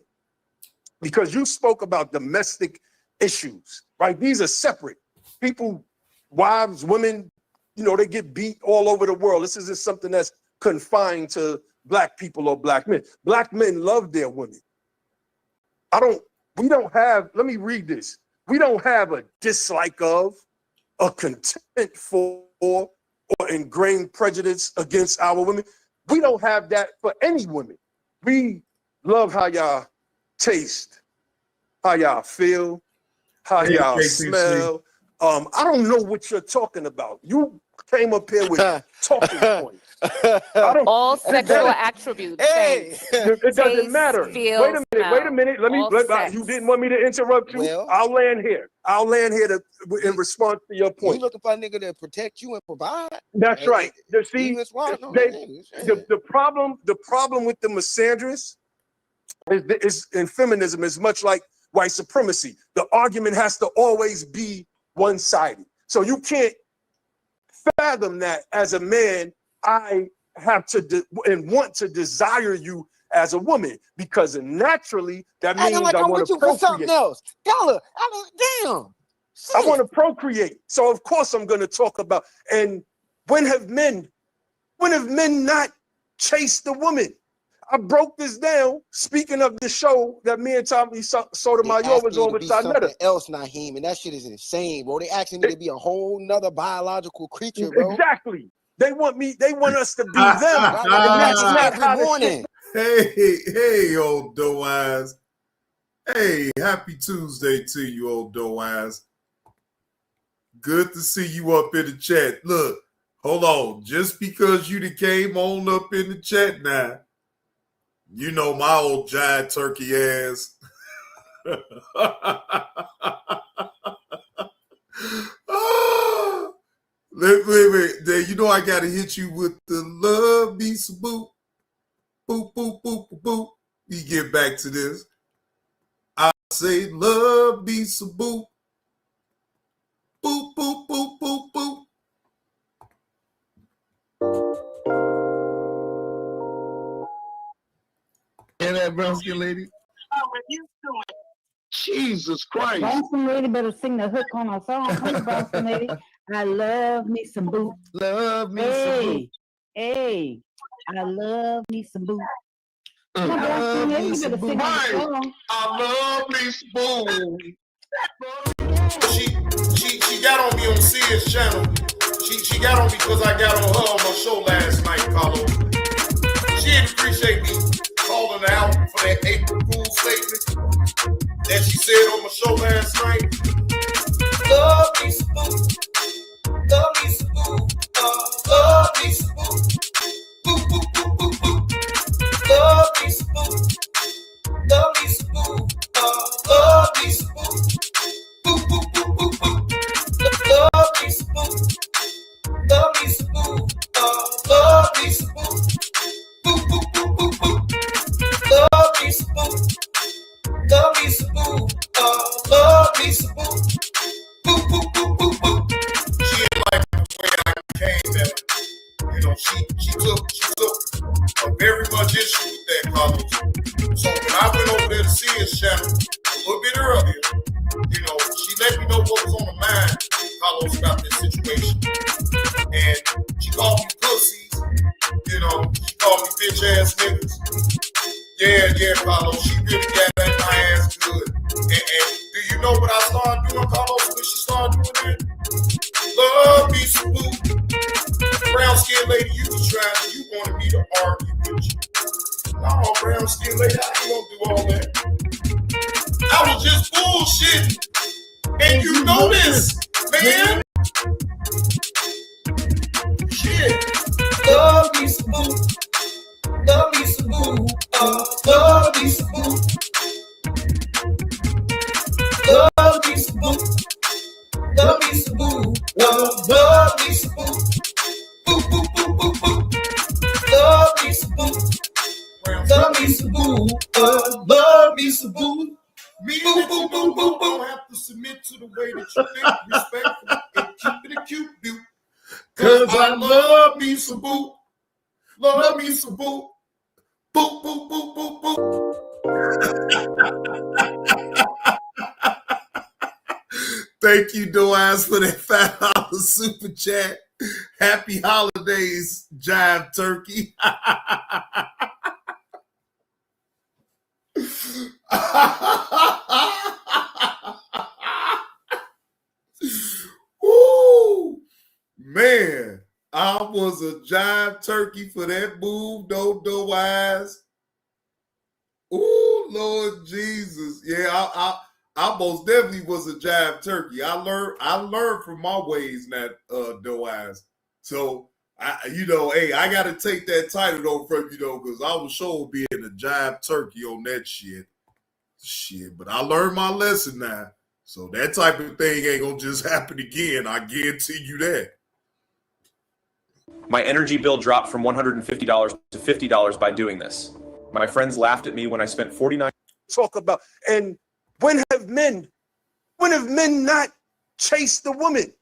because you spoke about domestic issues, right? These are separate. People, wives, women, they get beat all over the world. This isn't something that's confined to Black people or Black men. Black men love their women. Let me read this. We don't have a dislike of. a contempt for or ingrained prejudice against our women. We don't have that for any women. We love how y'all taste, how y'all feel, how y'all smell. I don't know what you're talking about. You came up here with talking points. All sexual attributes. Hey, it doesn't matter. Wait a minute. You didn't want me to interrupt you. Well, I'll land here in response to your point. You looking for a nigga to protect you and provide? That's right. See, the problem with the misandrous is in feminism is much like white supremacy. The argument has to always be one-sided. So you can't fathom that as a man. I have to and want to desire you as a woman because naturally that means I want to procreate. Something else. Damn. I want to procreate. So of course I'm going to talk about. And when have men not chased the woman? I broke this down. Speaking of the show that me and Tommy Sotomayor was on with Sarnetta. Else, Naheem, and that shit is insane, bro. They asking me to be a whole nother biological creature, bro. Exactly. They want us to be them. And that's not how morning. Hey, old doe eyes. Hey, happy Tuesday to you, old doe eyes. Good to see you up in the chat. Look, hold on. Just because you came on up in the chat now, you know my old giant turkey ass. Wait. You know I gotta hit you with the love me some boop. Boop, boop, boop, boop, boop. We get back to this. I say love me some boop. Boop, boop, boop, boop, boop. Hear that, brown skin lady? Jesus Christ. Brown skin lady better sing the hook on our song. Come on, brown skin lady. I love me some boot. Love me some boot. Hey, I love me some boot. I love me some boot. I love me some boot. She got on me on Sears channel. She got on me because I got on her on my show last night, Carlos. She didn't appreciate me calling her out for that April Fool statement that she said on my show last night. Love me some boot. Love me some boo, love me some boo, boo boo boo boo boo. Love me some boo, love me some boo, love me some boo, boo boo boo boo boo. Love me some boo, love me some boo, love me some boo, boo boo boo boo boo. Love me some boo, love me some boo, love me some boo, boo boo boo boo boo. Came at her. You know, she took very much issue with that, Carlos. So when I went over there to see his channel a little bit earlier, you know, she let me know what was on the mind, Carlos, about this situation. And she called me pussies, you know, she called me bitch ass niggas. Yeah, Carlos, she really got that my ass good. And do you know what I started doing, Carlos, when she started doing that? Love me some boo. Brown skin lady, you wanted me to argue with you. No, brown skin lady, I ain't gonna do all that. I was just bullshitting. And you know this, man. Shit. Love me some boo. Love me some boo. Love me some boo. Love me some boo. Love me some boo, love me some boo, boo boo boo boo boo. Love me some boo, love me some boo, love me some boo. Me boo boo boo boo boo. Have to submit to the way that you think, respectful, and keep it a cute dude. Cause I love me some boo, love me some boo, boo boo boo boo boo. Thank you, Doaz, for that $5 super chat. Happy holidays, Jive Turkey. Woo! Man, I was a jive turkey for that move, no eyes. Ooh, Lord Jesus. Yeah, I most definitely was a jive turkey. I learned from my ways, not no eyes. So hey, I gotta take that title though from you though, because I was sure being a jive turkey on that shit. But I learned my lesson now. So that type of thing ain't gonna just happen again. I guarantee you that. My energy bill dropped from $150 to $50 by doing this. My friends laughed at me when I spent $49. Talk about, and when have men not chased the woman?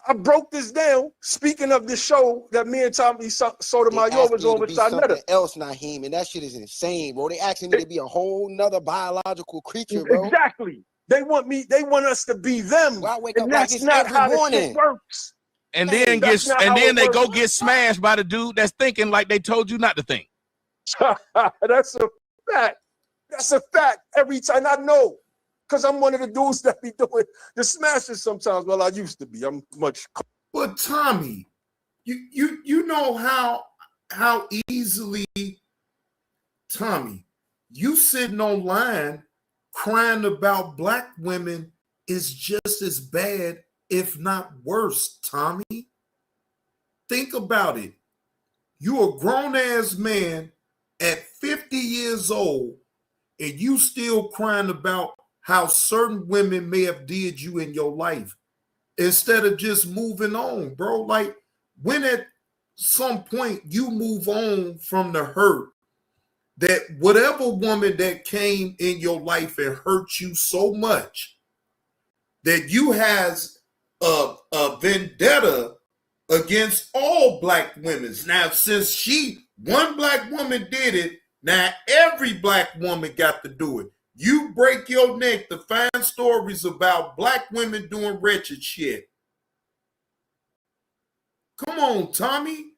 I broke this down. Speaking of the show that me and Tommy Sotomayor was on, which I met her. Else, Naheem, and that shit is insane, bro. They asking me to be a whole nother biological creature, bro. Exactly. They want us to be them. Well, I wake up and like that's this not every how the morning. shit works. And then they go get smashed by the dude that's thinking like they told you not to think. That's a fact. That's a fact. Every time I know, because I'm one of the dudes that be doing the smashes sometimes. Well, I used to be. I'm much. But Tommy, you know how easily, Tommy, you sitting online crying about black women is just as bad, if not worse, Tommy. Think about it. You a grown-ass man at 50 years old, and you still crying about how certain women may have did you in your life instead of just moving on, bro. Like, when at some point you move on from the hurt, that whatever woman that came in your life and hurt you so much that you has a vendetta against all black women. Now, since one black woman did it, now every black woman got to do it. You break your neck to find stories about black women doing wretched shit. Come on, Tommy.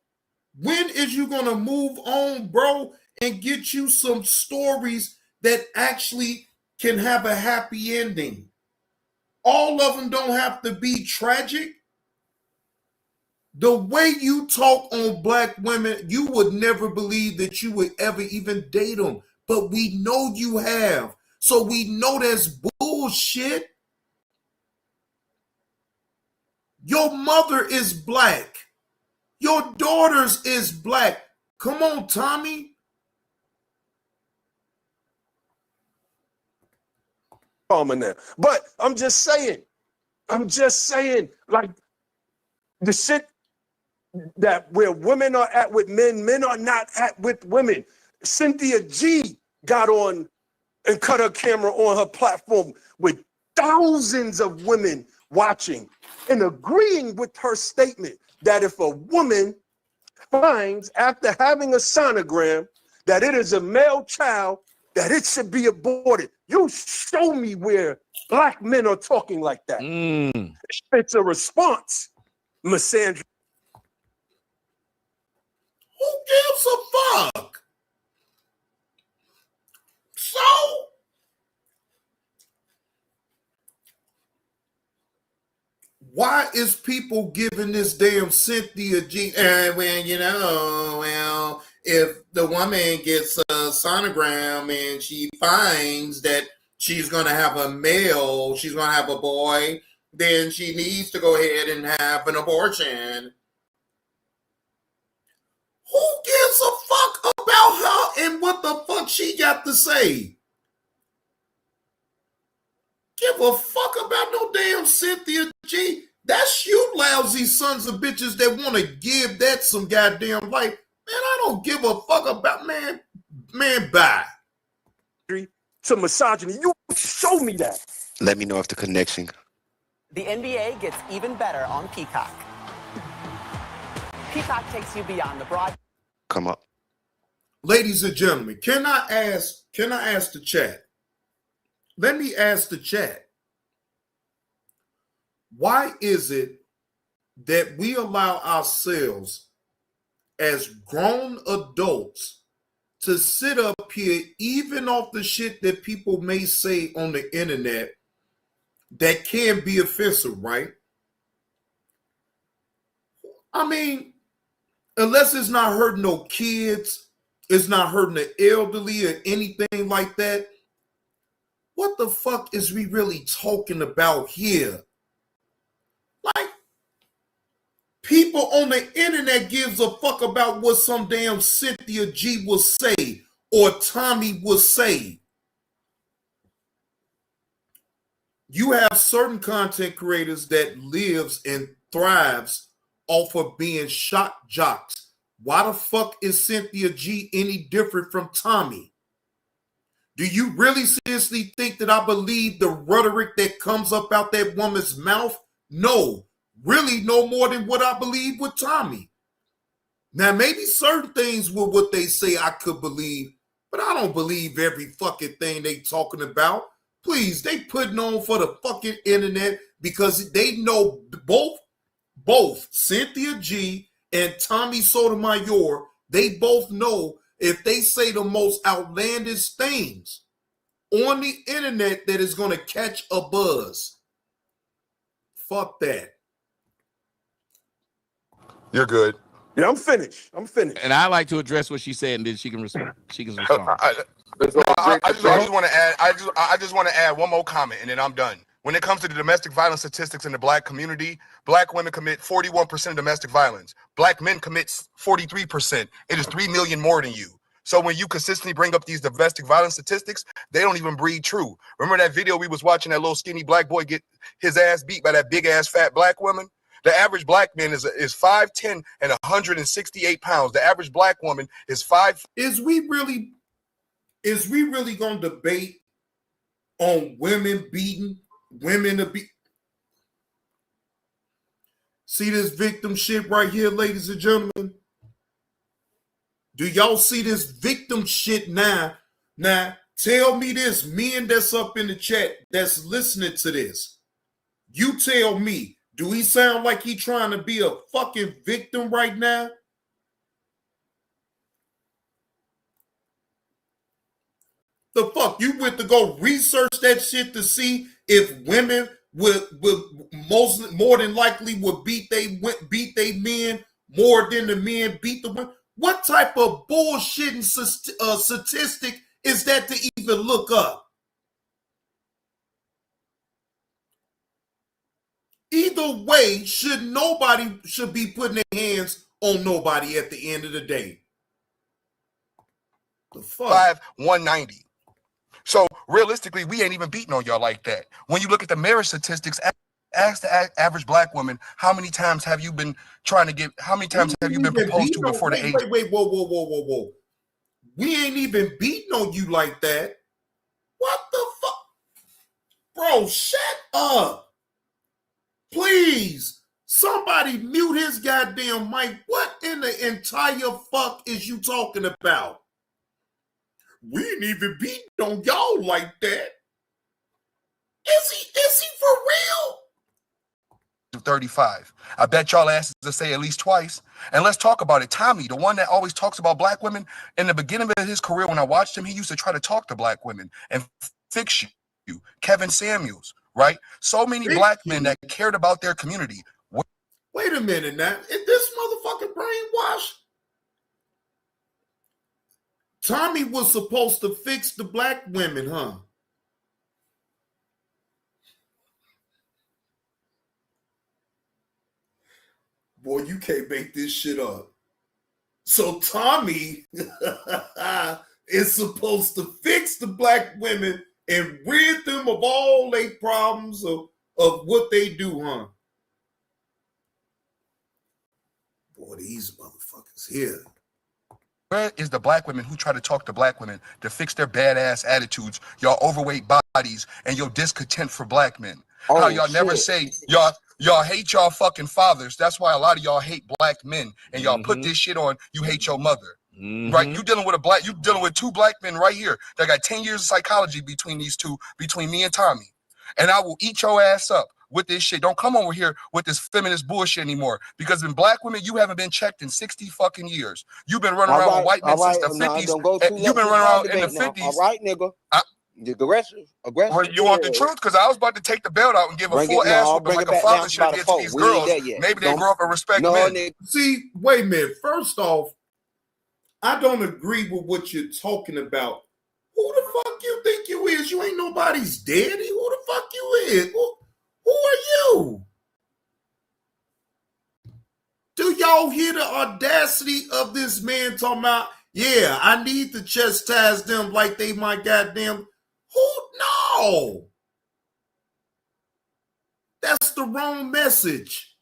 When is you gonna move on, bro, and get you some stories that actually can have a happy ending? All of them don't have to be tragic. The way you talk on black women, you would never believe that you would ever even date them. But we know you have. So we know that's bullshit. Your mother is black. Your daughters is black. Come on, Tommy. But I'm just saying, like, the shit that where women are at with men, men are not at with women. Cynthia G got on and cut her camera on her platform with thousands of women watching and agreeing with her statement that if a woman finds after having a sonogram that it is a male child, that it should be aborted. You show me where black men are talking like that. It's a response, Miss Sandra. Who gives a fuck? So, why is people giving this damn Cynthia G? Well, if the woman gets a sonogram and she finds that she's going to have a male, she's going to have a boy, then she needs to go ahead and have an abortion. Who gives a fuck about her and what the fuck she got to say? Give a fuck about no damn Cynthia G. That's you lousy sons of bitches that want to give that some goddamn life. Man, I don't give a fuck about, man, bye. To misogyny, you show me that. Let me know if the connection. The NBA gets even better on Peacock. Peacock takes you beyond the broad. Come up. Ladies and gentlemen, can I ask the chat? Let me ask the chat. Why is it that we allow ourselves as grown adults to sit up here, even off the shit that people may say on the internet that can be offensive, right? I mean, unless it's not hurting no kids, it's not hurting the elderly or anything like that. What the fuck is we really talking about here? Like, people on the internet gives a fuck about what some damn Cynthia G will say or Tommy will say. You have certain content creators that lives and thrives off of being shock jocks. Why the fuck is Cynthia G any different from Tommy? Do you really seriously think that I believe the rhetoric that comes up out that woman's mouth? No, really no more than what I believe with Tommy. Now, maybe certain things with what they say I could believe, but I don't believe every fucking thing they talking about. Please, they putting on for the fucking internet because they know both Cynthia G and Tommy Sotomayor, they both know if they say the most outlandish things on the internet that is going to catch a buzz. Fuck that. You're good. Yeah, I'm finished. And I like to address what she said, and then she can respond. I just want to add. I just want to add one more comment, and then I'm done. When it comes to the domestic violence statistics in the black community, black women commit 41% of domestic violence. Black men commit 43%. It is 3 million more than you. So when you consistently bring up these domestic violence statistics, they don't even breed true. Remember that video we was watching, that little skinny black boy get his ass beat by that big ass fat black woman? The average black man is 5'10" and 168 pounds. The average black woman is 5. Is we really gonna debate on women beating women to be? See this victim shit right here, ladies and gentlemen? Do y'all see this victim shit now? Now, tell me this, men that's up in the chat that's listening to this. You tell me, do he sound like he trying to be a fucking victim right now? The fuck? You went to go research that shit to see if women would more than likely would beat they men more than the men beat the women? What type of bullshitting statistic is that to even look up? Either way, nobody should be putting their hands on nobody at the end of the day. The fuck? 190. So realistically, we ain't even beating on y'all like that. When you look at the marriage statistics, ask the average black woman, how many times have you been proposed to before the age? Wait, whoa. We ain't even beating on you like that. What the fuck? Bro, shut up. Please, somebody mute his goddamn mic. What in the entire fuck is you talking about? We ain't even beating on y'all like that. Is he for real? 35. I bet y'all asses to say at least twice. And let's talk about it. Tommy, the one that always talks about black women, in the beginning of his career, when I watched him, he used to try to talk to black women and fix you. Kevin Samuels, right? So many black men that cared about their community. Wait a minute now. Is this motherfucking brainwashed? Tommy was supposed to fix the black women, huh? Boy, you can't make this shit up. So Tommy is supposed to fix the black women and rid them of all their problems of what they do, huh? Boy, these motherfuckers here. Where is the black women who try to talk to black women to fix their badass attitudes, y'all overweight bodies, and your discontent for black men? Oh, how y'all never say y'all hate y'all fucking fathers. That's why a lot of y'all hate black men, and y'all put this shit on. You hate your mother, right? You dealing with two black men right here that got 10 years of psychology between these two, between me and Tommy, and I will eat your ass up with this shit. Don't come over here with this feminist bullshit anymore, because in black women, you haven't been checked in 60 fucking years. You've been running around with white men since the 50s. You've been running around in the 50s. All right, nigga. Aggressive. Well, you want the truth? Because I was about to take the belt out and give a Bring full it- no, ass I'll whooping bring like it a back father down should by the give to fold. these We ain't girls. there yet. Maybe they Don't- grow up and respect No, men. nigga. See, wait a minute. First off, I don't agree with what you're talking about. Who the fuck you think you is? You ain't nobody's daddy. Who the fuck you is? Who are you? Do y'all hear the audacity of this man talking about, yeah, I need to chastise them like they my goddamn... Who? No. That's the wrong message.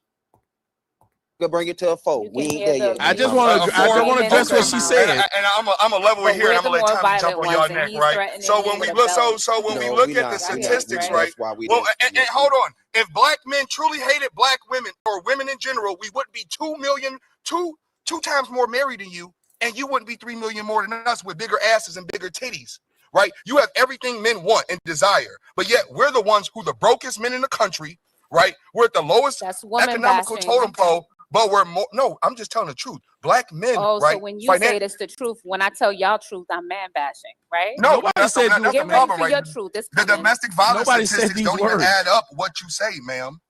Could bring it to a fold. We ain't there yet. I just want to address what she said. And I'm a level But here, and I'm we're gonna the let more Tommy jump on violent y'all ones, and neck, he's right? threatening So me when we with a look, belt. so when we No, look we at not. the We not. statistics, That's right? why we Well, didn't. and hold on. If black men truly hated black women or women in general, we would be 2 million, two times more married than you, and you wouldn't be 3 million more than us with bigger asses and bigger titties. Right? You have everything men want and desire, but yet we're the ones who the brokest men in the country, right? We're at the lowest economical bashing. totem pole, but we're more. No, I'm just telling the truth. Black men, Oh, right? so when you say it's the truth, when I tell y'all truth, I'm man bashing, right? No, that's the Get ready problem, for right? your truth. It's The coming. domestic violence Nobody said statistics these don't even words. add up what you say, ma'am.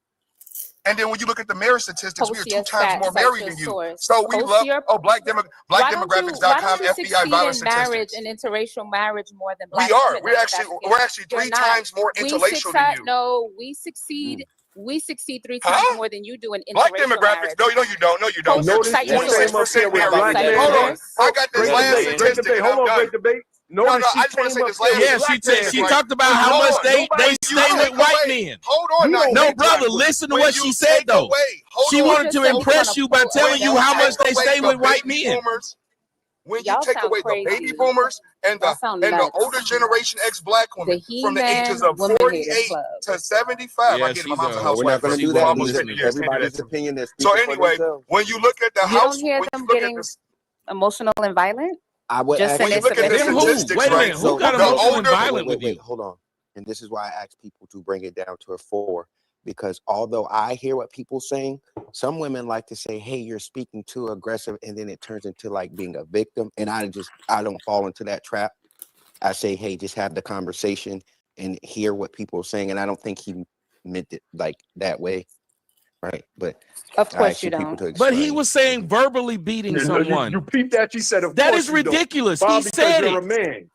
And then when you look at the marriage statistics, we are Post 2 your times stats, more cite married your than you. source. So we Post love your- blackdemographics.com, why don't you FBI succeed violence in marriage statistics. and interracial marriage more than black We are. women? We're actually 3 times more interracial than you. No, we succeed. We succeed 3 Huh? times more than you do in Black interracial demographics. marriage. No, you don't. No, you don't. Post- You're cite your source. 26% Cite married. your Hold on. source. I got this Great last debate. Great statistic. debate. and Hold I'm on, done. great debate. No, Notice I she just want to say came this up there last with Yeah, black she men. talked about When how you- much hold on. they When you stay take with white away- men. Hold on. You now, don't No, hate brother, black women. listen to When what you she said take though. away- hold She on. wanted just to said we're impress gonna you by pull telling you that how back. much they stay with white baby men. boomers, when you Y'all take sound away the baby crazy. boomers and Y'all the sound and the nuts. older generation ex-black women The from the ages He-Man of Women Haters 48 Club. to 75. Yeah, I get it. My she's mom's a No, housewife. we're not going for to do for that almost either. 50 years. Can't do that Everybody's to me. opinion is So speaking for anyway, themselves. when you look at the You house, don't hear when them you look at getting this, emotional and violent? I would Just ask when you sending look at the Them who? statistics, Wait a right? minute. Who got The emotional and older, violent with you? hold on. And this is why I ask people to bring it down to a 4, because although I hear what people saying, some women like to say, hey, you're speaking too aggressive, and then it turns into like being a victim. And I don't fall into that trap. I say, hey, just have the conversation and hear what people are saying. And I don't think he meant it like that way. Right. But Of I course ask you you people don't. to But he explain. was saying verbally beating You someone. peeped that. She said, of That course is you don't. ridiculous. Bob, He because said you're it. a man.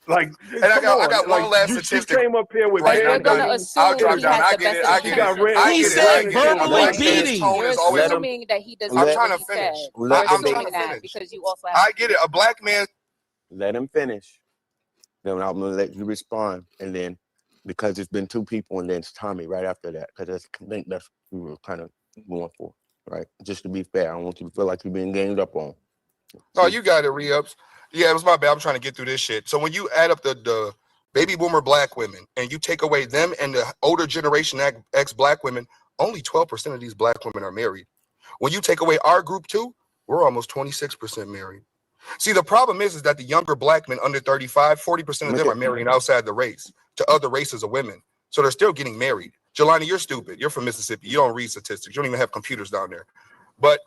Like, and I got one last She statistic. came up here with Right, But you're I'm done. gonna I'll assume drop he down. has I the get best it. I get it. intentions. I He get it. said I get it. verbally Black man's beating. tone You're is always. assuming that he doesn't I'm know trying what to he finish. said. Let You're I'm the trying assuming to that finish. because you also have. I get it. A black man. Let him finish. Then I'm gonna let you respond, and then because it's been 2 people, and then it's Tommy right after that, because I think that's what we were kind of going for, right? Just to be fair, I don't want you to feel like you're being ganged up on. Oh, you got it, re-ups. Yeah, it was my bad. I'm trying to get through this shit. So when you add up the baby boomer black women and you take away them and the older generation ex-black women, only 12% of these black women are married. When you take away our group too, we're almost 26% married. See, the problem is that the younger black men under 35, 40% of them are marrying outside the race to other races of women. So they're still getting married. Jelani, you're stupid. You're from Mississippi. You don't read statistics. You don't even have computers down there. But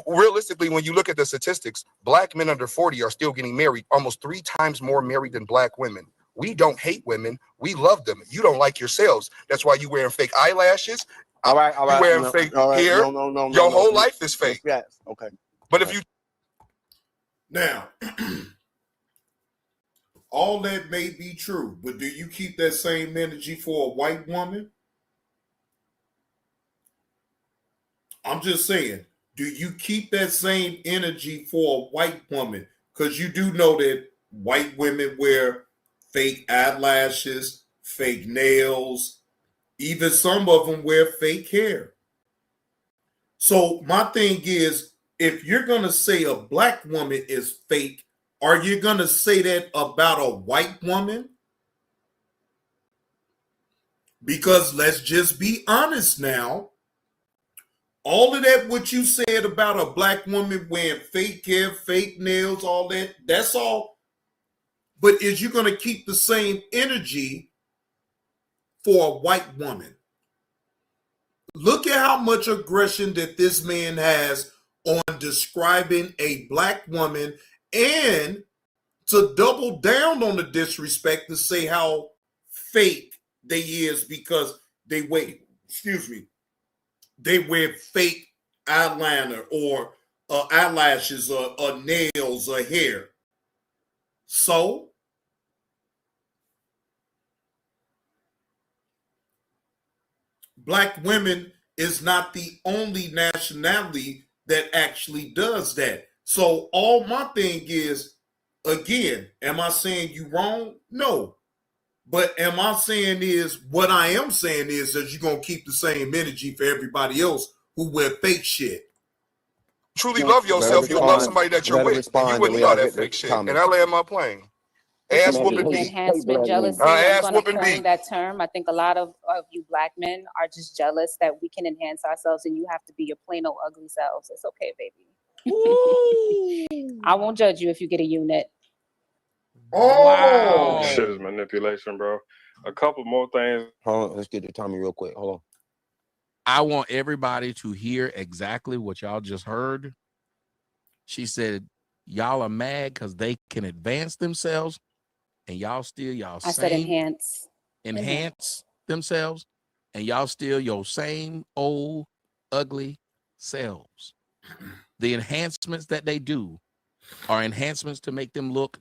realistically, when you look at the statistics, black men under 40 are still getting married, almost 3 times more married than black women. We don't hate women. We love them. You don't like yourselves. That's why you wearing fake eyelashes. All right. You wearing fake hair. Your whole life is fake. Yes. Okay. But if you Now, all that may be true, but do you keep that same energy for a white woman? I'm just saying, do you keep that same energy for a white woman? Because you do know that white women wear fake eyelashes, fake nails, even some of them wear fake hair. So my thing is, if you're going to say a black woman is fake, are you going to say that about a white woman? Because let's just be honest now. All of that, what you said about a black woman wearing fake hair, fake nails, all that, that's all. But is you going to keep the same energy for a white woman? Look at how much aggression that this man has on describing a black woman and to double down on the disrespect, to say how fake they is because they wear, they wear fake eyeliner or eyelashes or nails or hair. So Black women is not the only nationality that actually does that. So all my thing is, again, am I saying you wrong? No. But am I saying is, what I am saying is that you're going to keep the same energy for everybody else who wear fake shit. Truly love yourself, you'll love somebody that you're with. And you wouldn't love that fake shit. And I land my plane. Ass whooping B. Enhancement jealousy. Ass I'm whooping going to coin B. that term. I think a lot of you Black men are just jealous that we can enhance ourselves, and you have to be your plain old ugly selves. It's okay, baby. I won't judge you if you get a unit. Oh, shit is manipulation, bro. A couple more things. Hold on, let's get to Tommy real quick. Hold on. I want everybody to hear exactly what y'all just heard. She said, y'all are mad because they can advance themselves, and y'all still I said enhance. Enhance themselves, and y'all still your same old ugly selves. The enhancements that they do are enhancements to make them look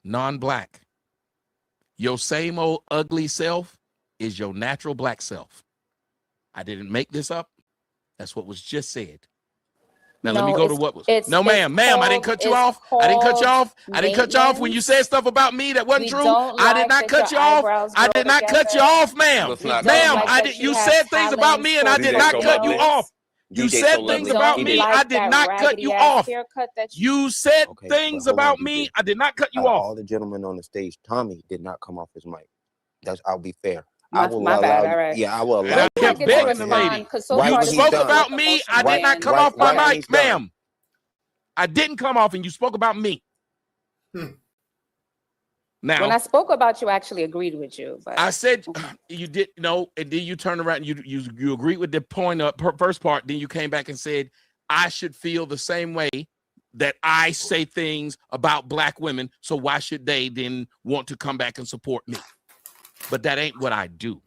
non-Black. Your same old ugly self is your natural Black self. I didn't make this up. That's what was just said. Now let me go to what was. No, ma'am, I didn't cut you off. I didn't cut you off. I didn't cut you off when you said stuff about me that wasn't true. I did not cut you off. I did not cut you off, ma'am. Ma'am, I did. You said things about me, and I did not cut you off. You said things about me. I did not cut you off. You said things about me. I did not cut you off. All the gentlemen on the stage, Tommy did not come off his mic. I'll be fair. My bad, all right. Yeah, I will allow. I kept begging the lady. You spoke about me. I did not come off my mic, ma'am. I didn't come off, and you spoke about me. Now, when I spoke about you, I actually agreed with you. But I said you did no, and then you turned around and you agreed with the point of first part. Then you came back and said I should feel the same way that I say things about Black women. So why should they then want to come back and support me? But that ain't what I do.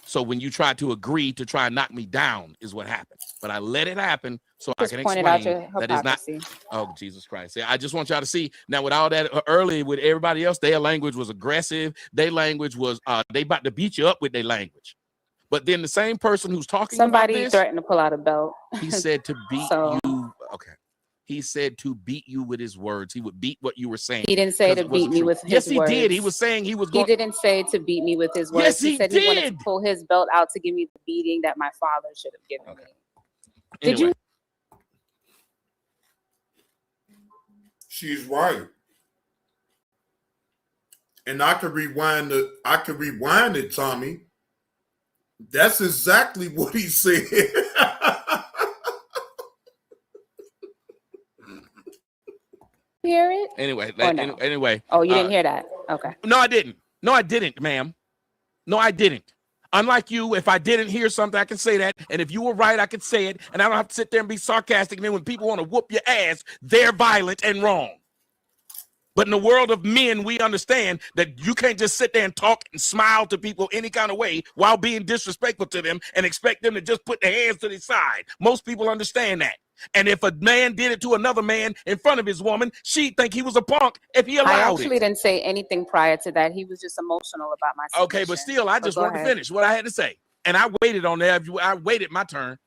So when you try to agree to try and knock me down is what happened. But I let it happen so I can explain that it's not. Oh, Jesus Christ. I just want y'all to see. Now, with all that early with everybody else, their language was aggressive. Their language was, they about to beat you up with their language. But then the same person who's talking somebody about this, threatened to pull out a belt. He said to beat you. Okay. He said to beat you with his words. He would beat what you were saying. He didn't say to beat me with his words. Yes, he did. He was saying he was going. He didn't say to beat me with his words. Yes, he said he wanted to pull his belt out to give me the beating that my father should have given me. Did you? She's right. And I could rewind it, Tommy. That's exactly what he said. Hear it? Anyway, no? Anyway. Oh, you didn't hear that? Okay. No, I didn't. No, I didn't, ma'am. No, I didn't. Unlike you, if I didn't hear something, I can say that. And if you were right, I could say it. And I don't have to sit there and be sarcastic. And then when people want to whoop your ass, they're violent and wrong. But in the world of men, we understand that you can't just sit there and talk and smile to people any kind of way while being disrespectful to them and expect them to just put their hands to the side. Most people understand that. And if a man did it to another man in front of his woman, she'd think he was a punk if he allowed it. I actually didn't say anything prior to that. He was just emotional about my submission. Okay, but still, I just wanted to finish what I had to say. And I waited on that. I waited my turn.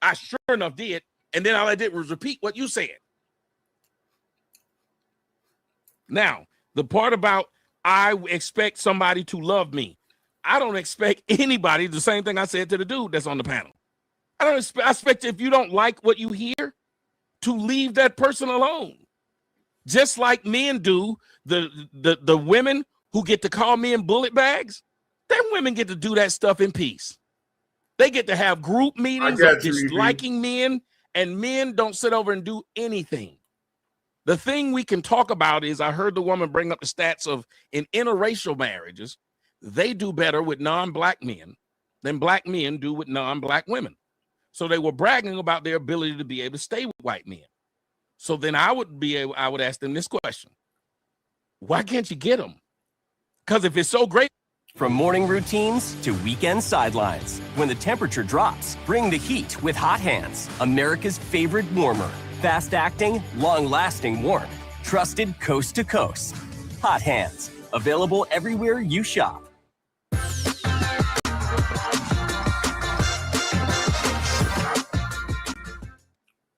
I sure enough did. And then all I did was repeat what you said. Now, the part about I expect somebody to love me. I don't expect anybody, the same thing I said to the dude that's on the panel. I expect if you don't like what you hear, to leave that person alone. Just like men do, the women who get to call men bullet bags, them women get to do that stuff in peace. They get to have group meetings of disliking men, and men don't sit over and do anything. The thing we can talk about is, I heard the woman bring up the stats of in interracial marriages, they do better with non-Black men than Black men do with non-Black women. So they were bragging about their ability to be able to stay with white men. So then I would ask them this question. Why can't you get them? Because if it's so great. From morning routines to weekend sidelines, when the temperature drops, bring the heat with Hot Hands, America's favorite warmer. Fast-acting, long-lasting warmth. Trusted coast to coast. Hot Hands, available everywhere you shop.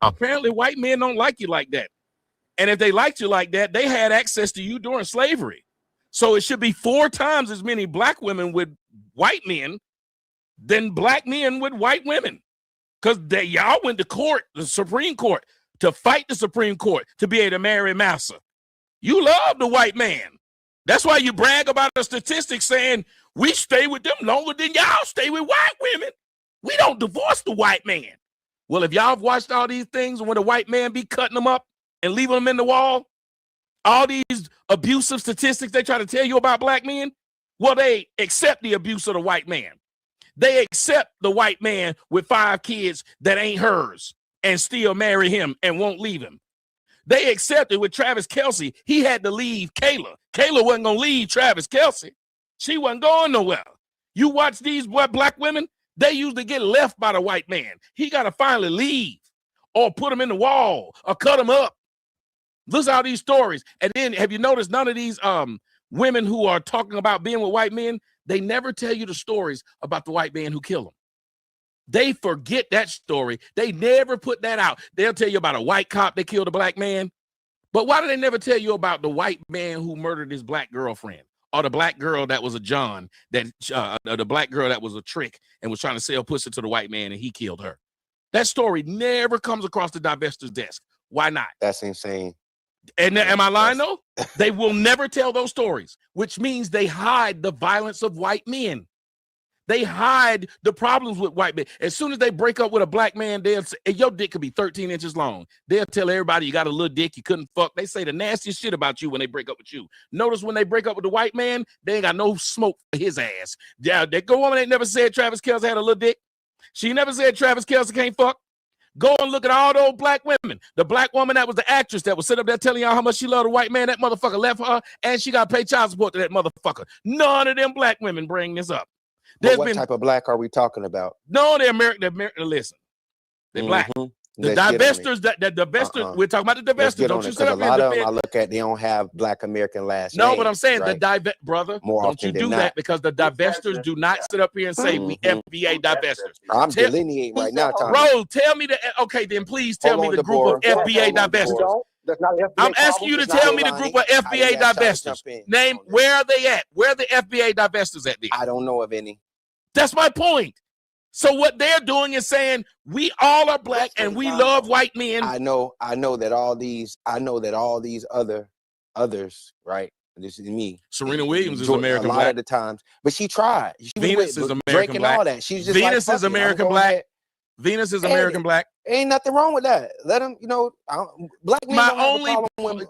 Apparently, white men don't like you like that. And if they liked you like that, they had access to you during slavery. So it should be 4 times as many black women with white men than black men with white women. Because y'all went to court, the Supreme Court, to fight the Supreme Court to be able to marry Massa. You love the white man. That's why you brag about the statistics saying we stay with them longer than y'all stay with white women. We don't divorce the white man. Well, if y'all have watched all these things when the white man be cutting them up and leaving them in the wall, all these abusive statistics they try to tell you about black men, well, they accept the abuse of the white man. They accept the white man with 5 kids that ain't hers and still marry him and won't leave him. They accepted with Travis Kelce. He had to leave Kayla. Kayla wasn't going to leave Travis Kelce. She wasn't going nowhere. You watch these black women, they usually get left by the white man. He got to finally leave or put them in the wall or cut them up. Listen to all these stories. And then have you noticed none of these women who are talking about being with white men, they never tell you the stories about the white man who killed them. They forget that story. They never put that out. They'll tell you about a white cop that killed a black man. But why do they never tell you about the white man who murdered his black girlfriend? Or the black girl that was a John, that the black girl that was a trick and was trying to sell pussy to the white man and he killed her. That story never comes across the divestor's desk. Why not? That's insane. And am I lying though? They will never tell those stories, which means they hide the violence of white men. They hide the problems with white men. As soon as they break up with a black man, they'll say, hey, your dick could be 13 inches long. They'll tell everybody you got a little dick, you couldn't fuck. They say the nastiest shit about you when they break up with you. Notice when they break up with the white man, they ain't got no smoke for his ass. Yeah, that go woman ain't never said Travis Kelce had a little dick. She never said Travis Kelce can't fuck. Go and look at all those black women. The black woman that was the actress that was sitting up there telling y'all how much she loved the white man, that motherfucker left her, and she got to pay child support to that motherfucker. None of them black women bring this up. But what type of black are we talking about? No, they're American. Listen, they're black. The divestors, we're talking about the divestors. Don't you sit up here and defend. I look at, they don't have black American last No, names, but I'm saying right? brother, More don't you often do than that not. because the divestors do not sit up here and say we FBA divestors. I'm delineating right now, Tommy. Bro, tell me okay, then please tell me the group of FBA divestors. I'm asking you to tell me the group of FBA divestors. Name, where are they at? Where are the FBA divestors at? I don't know of any. That's my point. So what they're doing is saying we all are black and we love white men. I know that all these others, right? This is me. Serena Williams is American black. A lot of the times, but she tried. She Venus is American black. All that. She's just Venus is American black. Venus is American black. Ain't nothing wrong with that. Let them, black men don't have a problem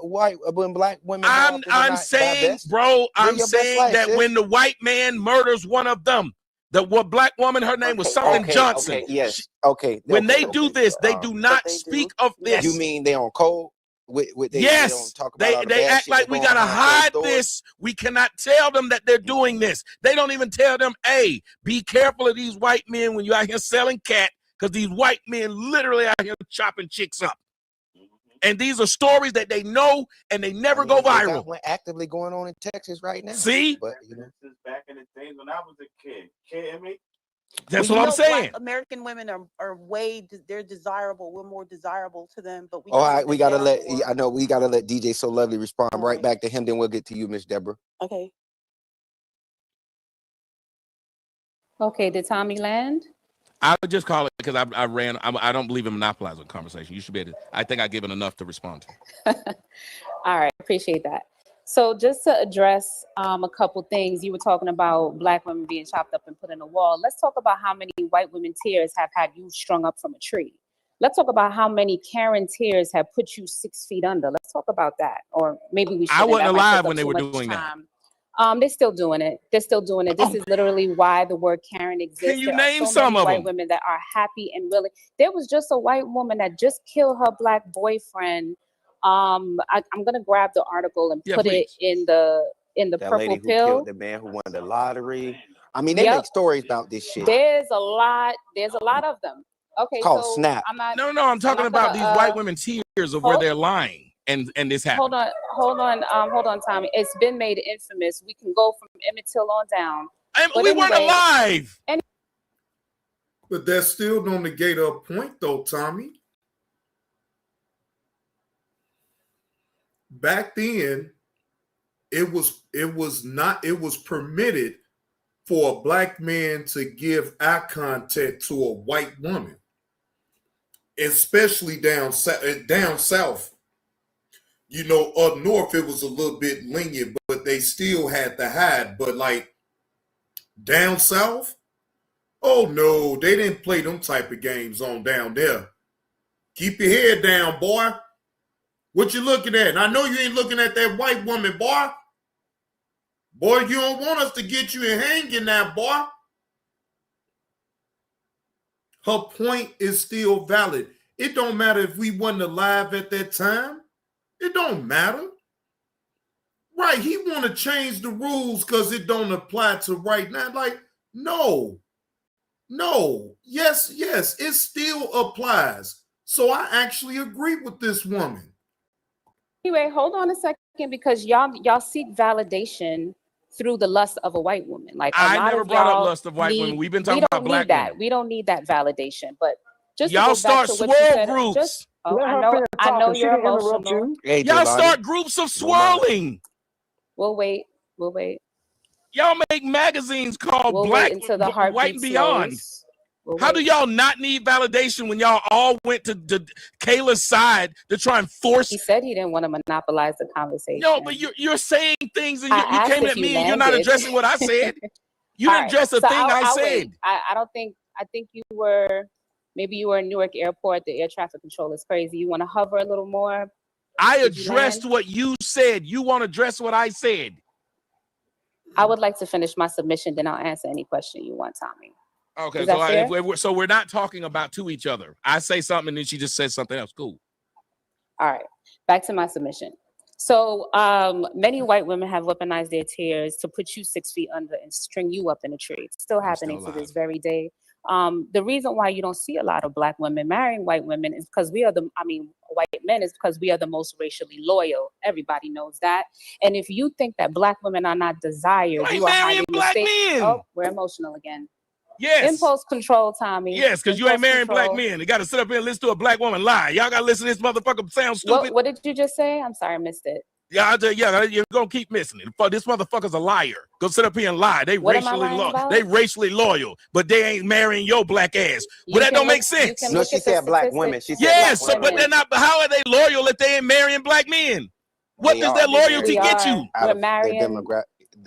when black women. I'm saying, bro, I'm saying that when the white man murders one of them, the black woman, her name was something Johnson. Okay, yes. Okay. When they do this, they do not speak of this. You mean they on code? Yes, they act like we gotta hide this. We cannot tell them that they're doing this. They don't even tell them, hey, be careful of these white men when you're out here selling cat, because these white men literally out here chopping chicks up. And these are stories that they know and they never go viral. Got actively going on in Texas right now. See? But, This is back in the days when I was a kid. Kidding me? That's what I'm saying. American women are they're desirable. We're more desirable to them, but we gotta let DJ So Lovely respond right back to him. Then we'll get to you, Miss Deborah. Okay. Okay, did Tommy land? I would just call it because I don't believe in monopolizing the conversation. You should be able to, I think I've given enough to respond to. All right, appreciate that. So just to address a couple things, you were talking about black women being chopped up and put in a wall. Let's talk about how many white women tears have had you strung up from a tree. Let's talk about how many Karen tears have put you 6 feet under. Let's talk about that. Or maybe we should. I wasn't alive when they were doing that. They're still doing it. They're still doing it. This is literally why the word Karen exists. Can you name some of them? White women that are happy and willing. There was just a white woman that just killed her black boyfriend I'm gonna grab the article and put it in the That purple lady who pill. killed the man who won the lottery. I mean, they Yep. make stories about this shit. There's a lot of them. Okay, It's called so Snap. I'm not. No, I'm talking about these white women tears of where they're lying and this happened. Hold on, Tommy. It's been made infamous. We can go from Emmett Till on down. We weren't alive. But that still don't negate a point, though, Tommy. Back then, it was permitted for a black man to give eye contact to a white woman, especially down south. You know, up north it was a little bit lenient, but they still had to hide. But like down south, oh no, they didn't play them type of games on down there. Keep your head down, boy. What you looking at? And I know you ain't looking at that white woman, boy. Boy, you don't want us to get you in hanging now, boy. Her point is still valid. It don't matter if we wasn't alive at that time. It don't matter. Right, he want to change the rules because it don't apply to right now. Like, no. Yes, it still applies. So I actually agree with this woman. Anyway, hold on a second, because y'all seek validation through the lust of a white woman. Like, I never brought up lust of white women. We've been talking about black women. We don't need that validation. But just y'all start swirl groups. I know you're emotional. Y'all start groups of swirling. We'll wait. Y'all make magazines called Black until the White and Beyond. How do y'all not need validation when y'all all went to Kayla's side to try and force? He said he didn't want to monopolize the conversation. No, but you're saying things and you came at me and you're not addressing what I said. You didn't address a thing I said. I think you were, maybe you were in Newark Airport. The air traffic control is crazy. You want to hover a little more? I addressed what you said. You want to address what I said. I would like to finish my submission, then I'll answer any question you want, Tommy. Okay, so we're not talking about to each other. I say something and then she just says something else. Cool. All right, back to my submission. So many white women have weaponized their tears to put you 6 feet under and string you up in a tree. It's still happening to this very day. The reason why you don't see a lot of black women marrying white women is because white men is because we are the most racially loyal. Everybody knows that. And if you think that black women are not desired, you are highly mistaken. Oh, we're emotional again. Yes. Impulse control, Tommy. Yes, because you ain't marrying black men. You got to sit up here and listen to a black woman lie. Y'all got to listen to this motherfucker sound stupid. What did you just say? I'm sorry, I missed it. Yeah, you're going to keep missing it. This motherfucker's a liar. Go sit up here and lie. They racially loyal, but they ain't marrying your black ass. Well, that don't make sense. No, she said black women. She said yes, black but they're not. How are they loyal if they ain't marrying black men? What does their loyalty get you? We're marrying.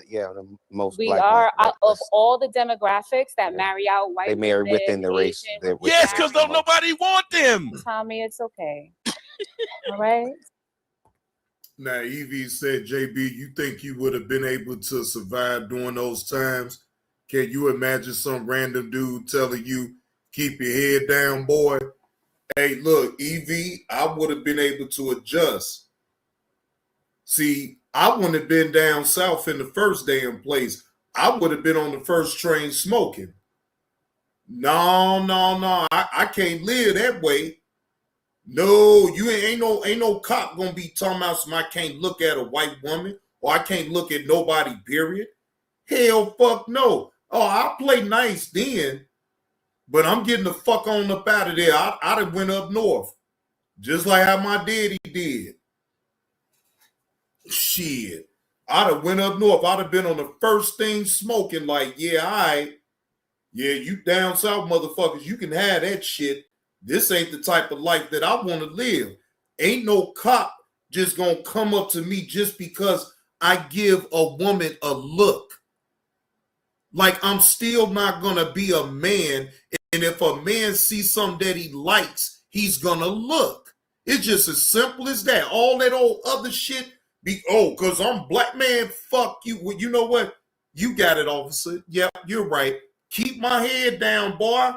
The most. We are out of all the demographics that marry out white. They marry within the race. Yes, because don't nobody want them. Tommy, it's okay. All right. Now, Evie said, JB, you think you would have been able to survive during those times? Can you imagine some random dude telling you, keep your head down, boy? Hey, look, Evie, I would have been able to adjust. See, I wouldn't have been down south in the first damn place. I would have been on the first train smoking. No. I can't live that way. No, you ain't no cop gonna be talking about something. I can't look at a white woman or I can't look at nobody, period. Hell, fuck no. Oh, I'll play nice then, but I'm getting the fuck on up out of there. I'd have went up north, just like how my daddy did. Shit, I'd have went up north. I'd have been on the first thing smoking like, yeah, all right. Yeah, you down south motherfuckers, you can have that shit. This ain't the type of life that I want to live. Ain't no cop just gonna come up to me just because I give a woman a look. Like, I'm still not gonna be a man. And if a man sees something that he likes, he's gonna look. It's just as simple as that. All that old other shit because I'm black, man, fuck you. Well, you know what? You got it, officer. Yep, you're right. Keep my head down, boy.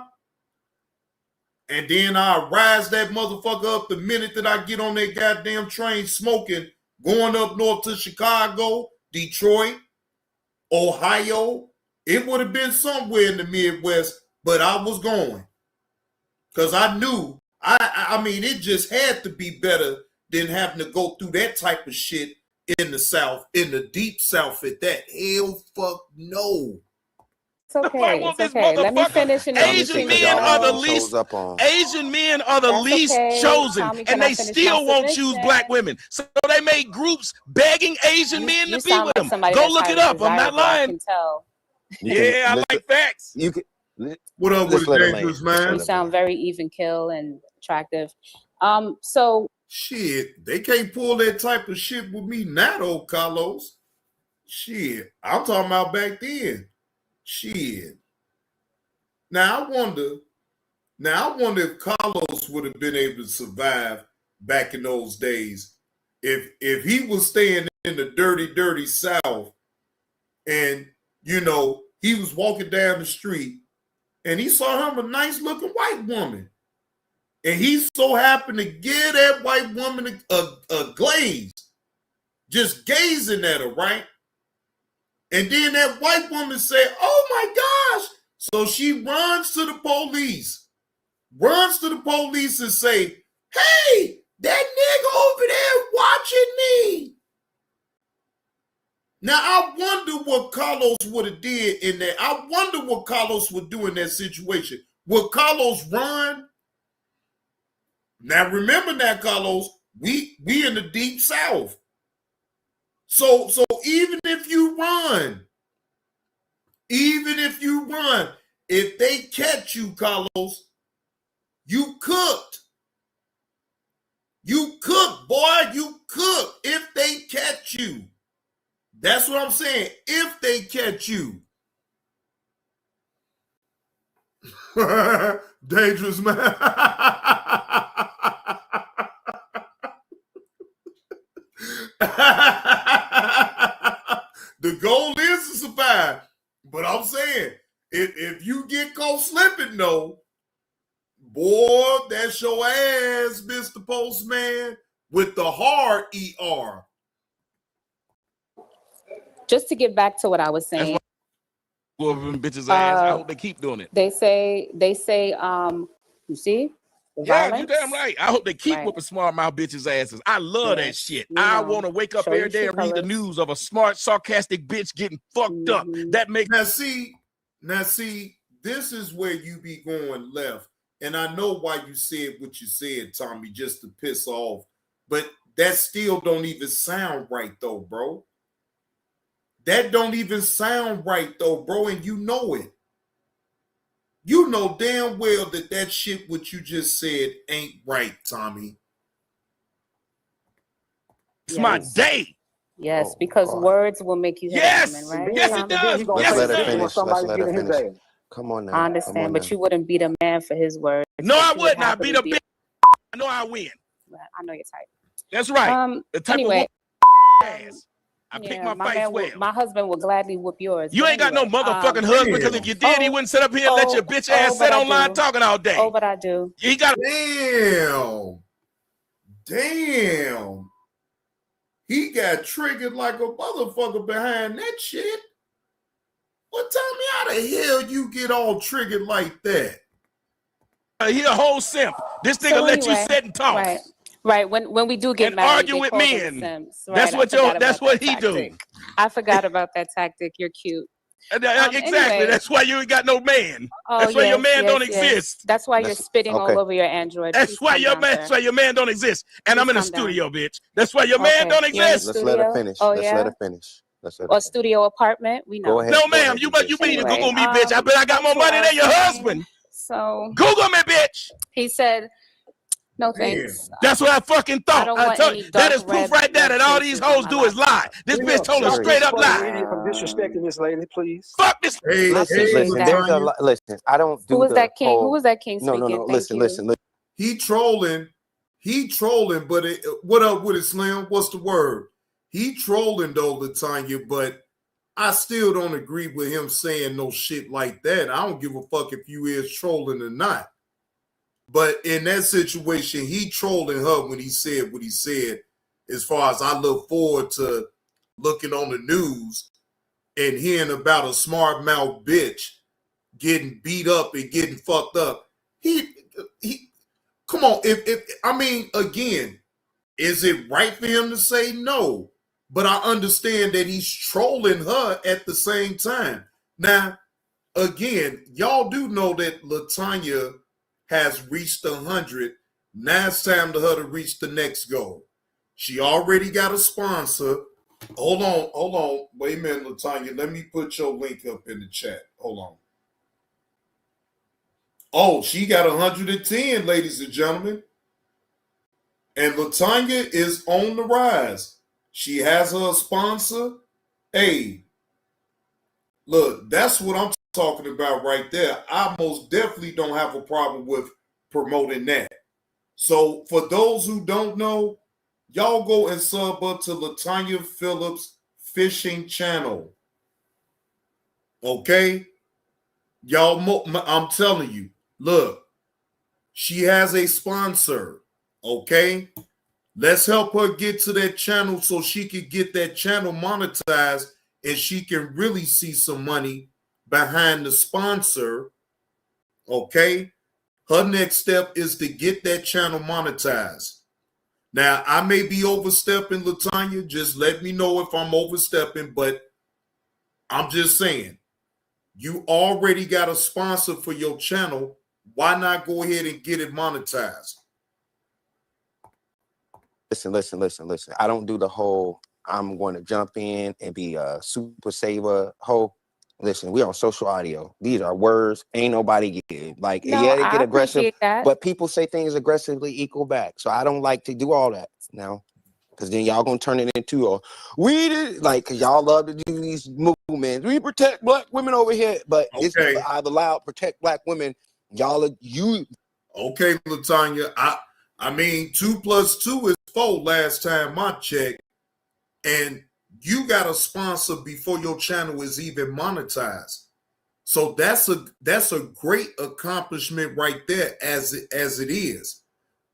and then I rise that motherfucker up the minute that I get on that goddamn train smoking, going up north to Chicago, Detroit, Ohio. It would have been somewhere in the Midwest, but I was going. Because I knew, I mean, it just had to be better than having to go through that type of shit in the South, in the deep South at that. Hell fuck no. It's okay. It's okay. Let me finish. And Asian men are the least. Asian men are the least chosen, Tommy, can and I they finish still my won't choose submission? black women. So they made groups begging Asian men to You be sound with like them. somebody Go that's look it highly up. I'm not desirable, I lying. can tell. Yeah, I like facts. You can. What up with the dangerous man? You sound very even kill and attractive. So shit, they can't pull that type of shit with me now, though, Carlos. Shit, I'm talking about back then. Shit. Now I wonder if Carlos would have been able to survive back in those days if he was staying in the dirty South, and you know he was walking down the street and he saw him a nice looking white woman, and he so happened to give that white woman a glaze, just gazing at her, right? And then that white woman said, "Oh my gosh." So she runs to the police and say, "Hey, that nigga over there watching me." Now, I wonder what Carlos would have did in that. I wonder what Carlos would do in that situation. Would Carlos run? Now, remember that, Carlos, we in the deep South. So even if you run, if they catch you, Carlos, you cooked. You cooked, boy. You cooked if they catch you. That's what I'm saying. If they catch you. Dangerous man. The goal is to survive. But I'm saying, if you get caught slipping, though, boy, that's your ass, Mr. Postman, with the hard ER. just to get back to what I was saying. Whooping bitches ass. I hope they keep doing it. They say, you see? The Yeah, you violence? damn right. I hope they keep whooping smart mouth bitches' asses. I love that shit. I want to wake up Show every your day true and read the colors. news of a smart, sarcastic bitch getting fucked up. That makes Now see, this is where you be going left. And I know why you said what you said, Tommy, just to piss off. But that still don't even sound right though, bro. That don't even sound right though, bro, and you know it. You know damn well that shit what you just said ain't right, Tommy. It's my day. Yes, because words will make you Yes! human, right? Yes, it Tommy? does. Let's let her finish. Let's let her finish. Come on now. I understand, but you wouldn't beat a man for his words. No, I You would wouldn't. I happily beat a beat- bitch. I know I win. I know your type. That's right. The type Anyway, of ass. I pick yeah, my my fights man well. would, my husband would gladly whoop yours. You but ain't got no anyway, motherfucking husband, because if you did, he wouldn't sit up here and let your bitch ass sit but I online do. talking all day. Oh, but I do. He got Damn. He got triggered like a motherfucker behind that shit. Well, tell me how the hell you get all triggered like that? He a whole simp. This nigga So let you anyway, sit and talk. Right. When we do get And married, argue they with call men. them simps. That's Right, I what forgot that's about what that he do. tactic. I forgot about that tactic. You're cute. Exactly. Anyway. That's why you ain't got no man. Oh, That's why your yes, man yes, don't yes. exist. That's why you're spitting all over your Android. That's Please why calm your down, man. sir. That's why your man don't exist. And I'm in the Please calm down. studio, bitch. That's why your man don't Okay, you're in the exist. Let's let her studio? finish. Oh, Let's yeah? let her finish. Let's let her Or finish. studio apartment? We know. Go ahead. No, Go ma'am. ahead, You DJ. need to Anyway, Google me, bitch. I bet I got more back to money what than your I was saying. husband. So Google me, bitch. he said, no thanks. That's what I fucking I thought. don't I want told any you. That dark is proof red- right there red that all these faces on hoes my do is lie. This bitch told a straight up lie. From disrespecting this lady, please. Fuck this. Hey, Listen, there's a lot. Listen, I don't do Who was the that king? whole- Who was that king No, speaking? no. Thank Listen, you. listen. He trolling, but what up with it, Slim? What's the word? He trolling though, Latanya, but I still don't agree with him saying no shit like that. I don't give a fuck if you is trolling or not. But in that situation, he trolling her when he said what he said. As far as I look forward to looking on the news and hearing about a smart mouth bitch getting beat up and getting fucked up. He come on. If I mean, again, is it right for him to say no? But I understand that he's trolling her at the same time. Now, again, y'all do know that LaTanya has reached 100. Now it's time for her to reach the next goal. She already got a sponsor. Hold on. Wait a minute, LaTanya. Let me put your link up in the chat. Hold on. Oh, she got 110, ladies and gentlemen. And LaTanya is on the rise. She has her sponsor. Hey, look, that's what I'm talking about right there. I most definitely don't have a problem with promoting that. So for those who don't know, y'all go and sub up to LaTanya Phillips Fishing Channel. Okay? Y'all, I'm telling you, look, she has a sponsor. Okay? Let's help her get to that channel so she can get that channel monetized and she can really see some money behind the sponsor. Okay? Her next step is to get that channel monetized. Now, I may be overstepping, LaTanya. Just let me know if I'm overstepping, but I'm just saying, you already got a sponsor for your channel. Why not go ahead and get it monetized? Listen. I don't do the whole I'm going to jump in and be a super saver whole. Listen, we on social audio. These are words. Ain't nobody get like, No, yeah, they get I aggressive, appreciate that. but people say things aggressively equal back. So I don't like to do all that now, because then y'all gonna turn it into a we did like, because y'all love to do these movements. We protect black women over here, but it's either loud protect black women. Y'all are you. Okay, LaTanya. I mean, 2 + 2 is 4 last time I checked. And you got a sponsor before your channel is even monetized. So that's a great accomplishment right there as it is.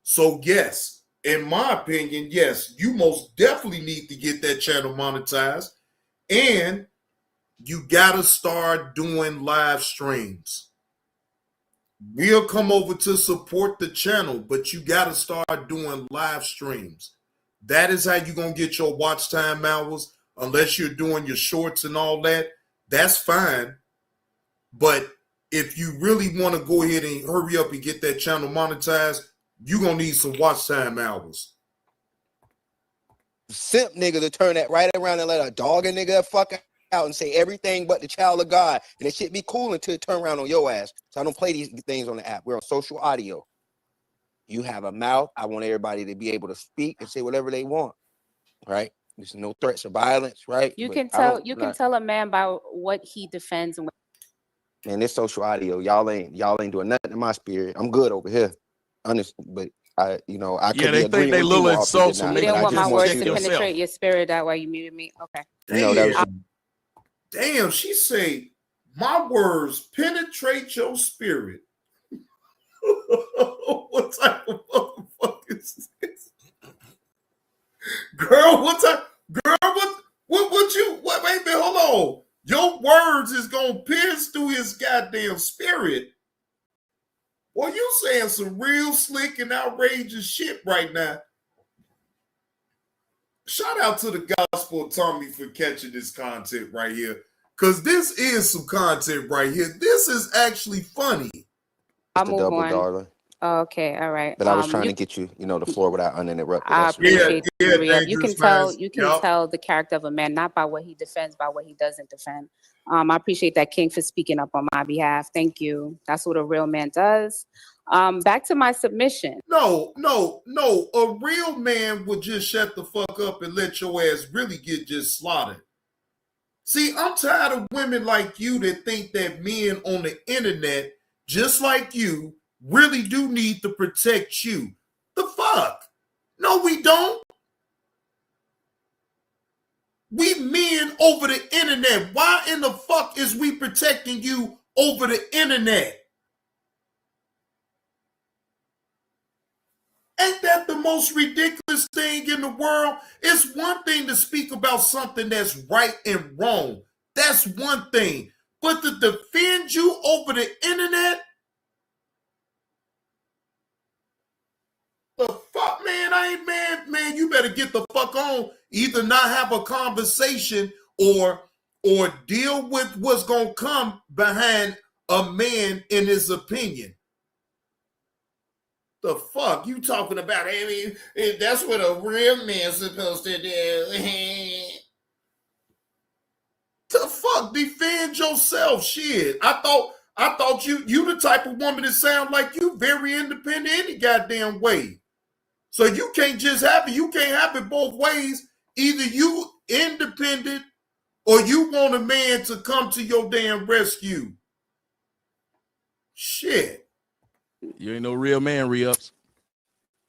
So yes, in my opinion, yes, you most definitely need to get that channel monetized. And you got to start doing live streams. We'll come over to support the channel, but you got to start doing live streams. That is how you're going to get your watch time hours, unless you're doing your shorts and all that. That's fine. But if you really want to go ahead and hurry up and get that channel monetized, you're going to need some watch time hours. Simp nigga to turn that right around and let a dog and nigga fuck out and say everything but the child of God. And it should be cool until it turn around on your ass. So I don't play these things on the app. We're on social audio. You have a mouth. I want everybody to be able to speak and say whatever they want. Right? There's no threats of violence, right? You But can I tell don't- tell a man by what he defends and what Man, this social audio, y'all ain't doing nothing in my spirit. I'm good over here. Honest, but I could Yeah, be they think agreeing they with little you more often insults than will not, you make but didn't I want just my want words you to to penetrate your spirit. That why you muted me. Okay. know that was Damn, she say, my words penetrate your spirit. What type of motherfucker is this? Girl, what you, wait a minute, hold on. Your words is going to pierce through his goddamn spirit. Well, you saying some real slick and outrageous shit right now. Shout out to the Gospel Tommy for catching this content right here. Because this is some content right here. This is actually funny. I'll the move double, on. darling. Okay, all right. But I was trying to get you, the floor without uninterrupted. I That's appreciate yeah, you, Rhea. You can tell Yup. tell the character of a man not by what he defends, by what he doesn't defend. I appreciate that, King, for speaking up on my behalf. Thank you. That's what a real man does. Back to my submission. No. A real man would just shut the fuck up and let your ass really get just slaughtered. See, I'm tired of women like you that think that men on the internet, just like you, really do need to protect you. The fuck? No, we don't. We men over the internet. Why in the fuck is we protecting you over the internet? most ridiculous thing in the world? It's one thing to speak about something that's right and wrong. That's one thing. But to defend you over the internet? The fuck, man? I ain't man. You better get the fuck on. Either not have a conversation or deal with what's gonna come behind a man in his opinion. The fuck you talking about? I mean, that's what a real man's supposed to do. The fuck, defend yourself, shit. I thought you the type of woman that sound like you very independent any goddamn way. So you can't just have it. You can't have it both ways. Either you independent or you want a man to come to your damn rescue. Shit. You ain't no real man, Re-Ups.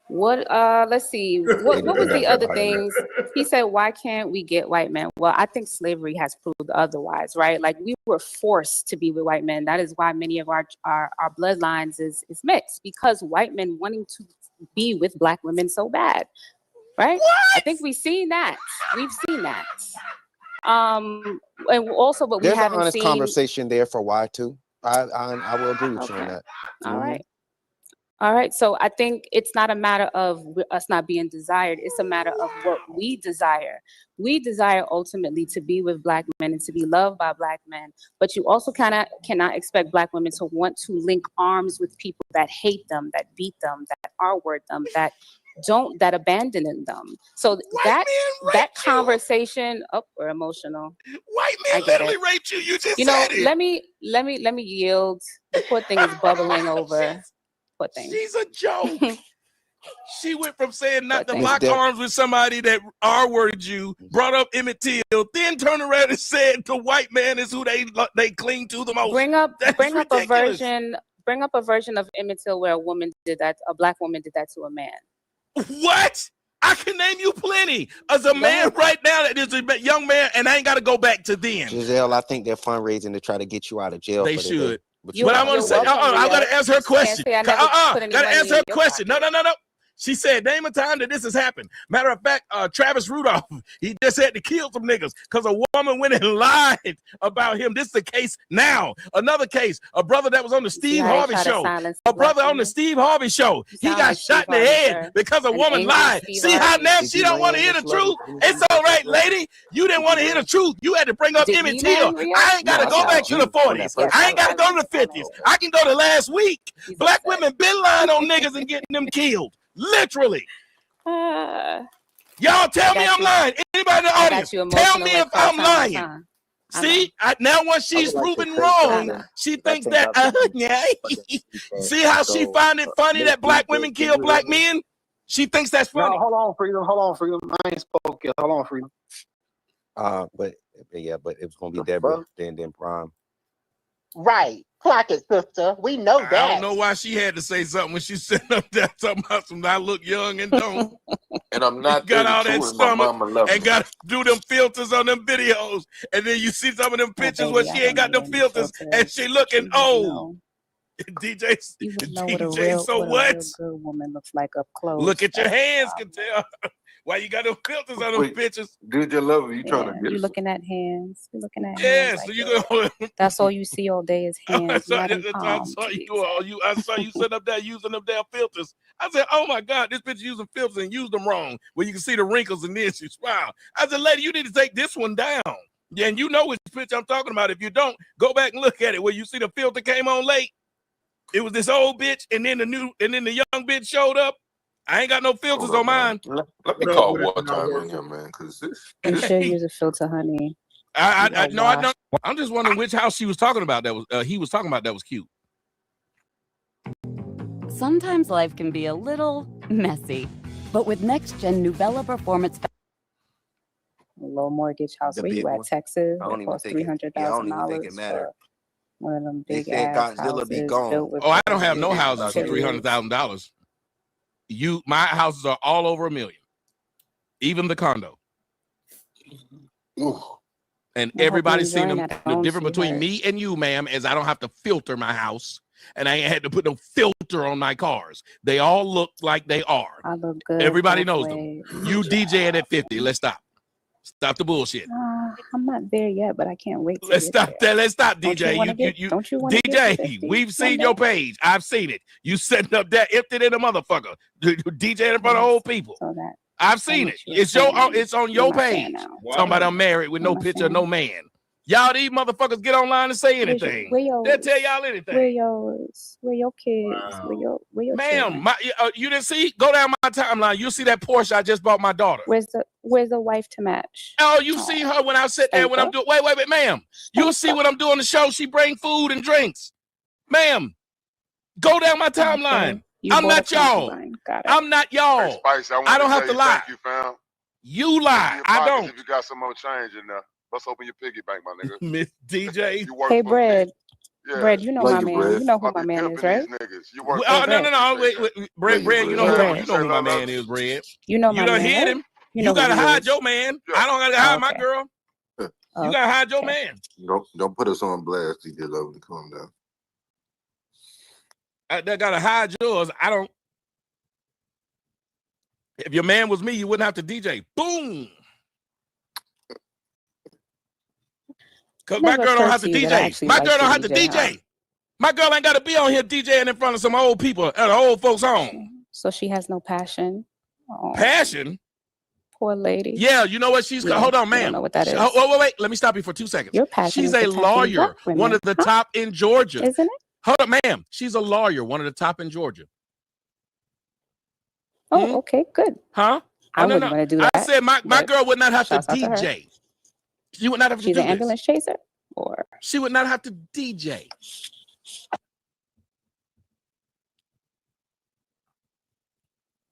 What let's see. What was the other things? He said, why can't we get white men? Well, I think slavery has proved otherwise, right? Like we were forced to be with white men. That is why many of our bloodlines is mixed, because white men wanting to be with black women so bad. Right? What? I think we've seen that. We've seen that. And also, but we There's haven't an honest seen conversation there for why too. I will agree with you on that. All right. All right. So I think it's not a matter of us not being desired. It's a matter of what we desire. We desire ultimately to be with black men and to be loved by black men. But you also cannot expect black women to want to link arms with people that hate them, that beat them, that R-word them, that abandon them. So that conversation, we're emotional. White man literally raped you. You just said it. Let me yield. The poor thing is bubbling over. Poor thing. She's a joke. She went from saying not to lock arms with somebody that R-worded you, brought up Emmett Till, then turned around and said the white man is who they cling to the most. Bring up a version of Emmett Till where a black woman did that to a man. What? I can name you plenty. As a man right now that is a young man, and I ain't got to go back to then. Giselle, I think they're fundraising to try to get you out of jail. They for the should. day. But I want to say, I got to answer her question. Got to answer her question. No. She said, name a time that this has happened. Matter of fact, Travis Rudolph, he just had to kill some niggas because a woman went and lied about him. This is the case now. Another case, a brother that was on the Steve Harvey show. A brother on the Steve Harvey show. He got shot in the head because a woman lied. See how now she don't want to hear the truth? It's all right, lady. You didn't want to hear the truth. You had to bring up Emmett Till. I ain't got to go back to the 40s. I ain't got to go to the 50s. I can go to last week. Black women been lying on niggas and getting them killed. Literally. Y'all tell me I'm lying. Anybody in the audience, tell me if I'm lying. See, now once she's proven wrong, she thinks that, see how she find it funny that black women kill black men? She thinks that's funny. No, hold on, Freedom. I ain't spoke yet. Hold on, Freedom. But it was going to be Deborah, then Prime. Right. Clock it, sister. We know that. I don't know why she had to say something when she said up there talking about some I look young and don't. And I'm not got all that stomach and me. got to do them filters on them videos. And then you see some of them pictures where she ain't got them filters and she looking old. DJ, so what? A good woman looks like up close. Look at your hands, can tell. Why you got them filters on them pictures? Dude, you love it. You trying to get you looking at hands. You looking at hands. Like So you go. That's all you see all day is hands. I saw you sitting up there using them damn filters. I said, oh my God, this bitch using filters and used them wrong. Where you can see the wrinkles and then she smiled. I said, lady, you need to take this one down. Yeah, and you know which picture I'm talking about. If you don't, go back and look at it. Where you see the filter came on late. It was this old bitch, and then the young bitch showed up. I ain't got no filters on mine. Let me call one time in here, man, because this. You should use a filter, honey. I don't. I'm just wondering which house she was talking about. That was he was talking about. That was cute. Sometimes life can be a little messy, but with next-gen Nuvella Performance. Low mortgage house. Where you at, Texas? It costs $300,000. I don't even think it matters. One of them big ass houses. I don't have no houses for $300,000. My houses are all over $1 million, even the condo. And everybody's seen them. The difference between me and you, ma'am, is I don't have to filter my house. and I ain't had to put no filter on my cars. They all look like they are. I look good. Everybody both knows ways. them. You DJing at 50. Let's stop. Stop the bullshit. I'm not there yet, but I can't wait. To Let's get stop there. that. Let's stop, Don't DJ. you wanna get- don't you wanna get to DJ, 50 we've seen one your day? page. I've seen it. You setting up that empty in the motherfucker. DJ in front of old people. So that I've seen it. It's on your page. Talking about I'm married with no picture of no man. Y'all these motherfuckers get online and say anything. They'll tell y'all anything. Where your kids? Where your Ma'am, children? you didn't see? Go down my timeline. You'll see that Porsche I just bought my daughter. Where's the wife to match? Oh, you see her when I sit there when I'm doing. Wait, ma'am. You'll see what I'm doing the show. She bring food and drinks, ma'am. Go down my timeline. You I'm bought not a y'all. concubine. Got it. I'm not y'all. Hey, Spice, I don't have to lie. Thank you, fam. You lie. I don't. If you got some more change in there, let's open your piggy bank, my nigga. Miss DJ. You work Hey, for Bread. Yeah. Bread, you know Love my you, man. Bread. You know who I'll my be man pimping Oh, is, right? these niggas. You work no. Bread, you know who my man is, Bread. You know You my done man. hit right? him. You know You gotta who he hide is. your man. I don't gotta hide my girl. You gotta hide your man. Don't put us on blast, DJ Lovely. Calm down. They gotta hide yours. I don't. If your man was me, you wouldn't have to DJ. Boom. Cause my Never girl don't have occurred to to you that I DJ. actually My like girl to don't have to DJ, DJ. huh? My girl ain't gotta be on here DJing in front of some old people at an old folks home. So she has no passion. Oh, Passion. poor lady. Yeah, you know what she's Yeah, hold on, you ma'am. don't know what that is. Wait. Let me stop you for 2 seconds. Your passion She's is a attacking lawyer, black women, one of the top in Georgia. Isn't it? Hold up, ma'am. She's a lawyer, one of the top in Georgia. Oh, okay, good. Huh? I wouldn't want to do that. I said my but girl would not have to shouts out to her. DJ. She would not have to She's do an this. ambulance chaser, or She would not have to DJ.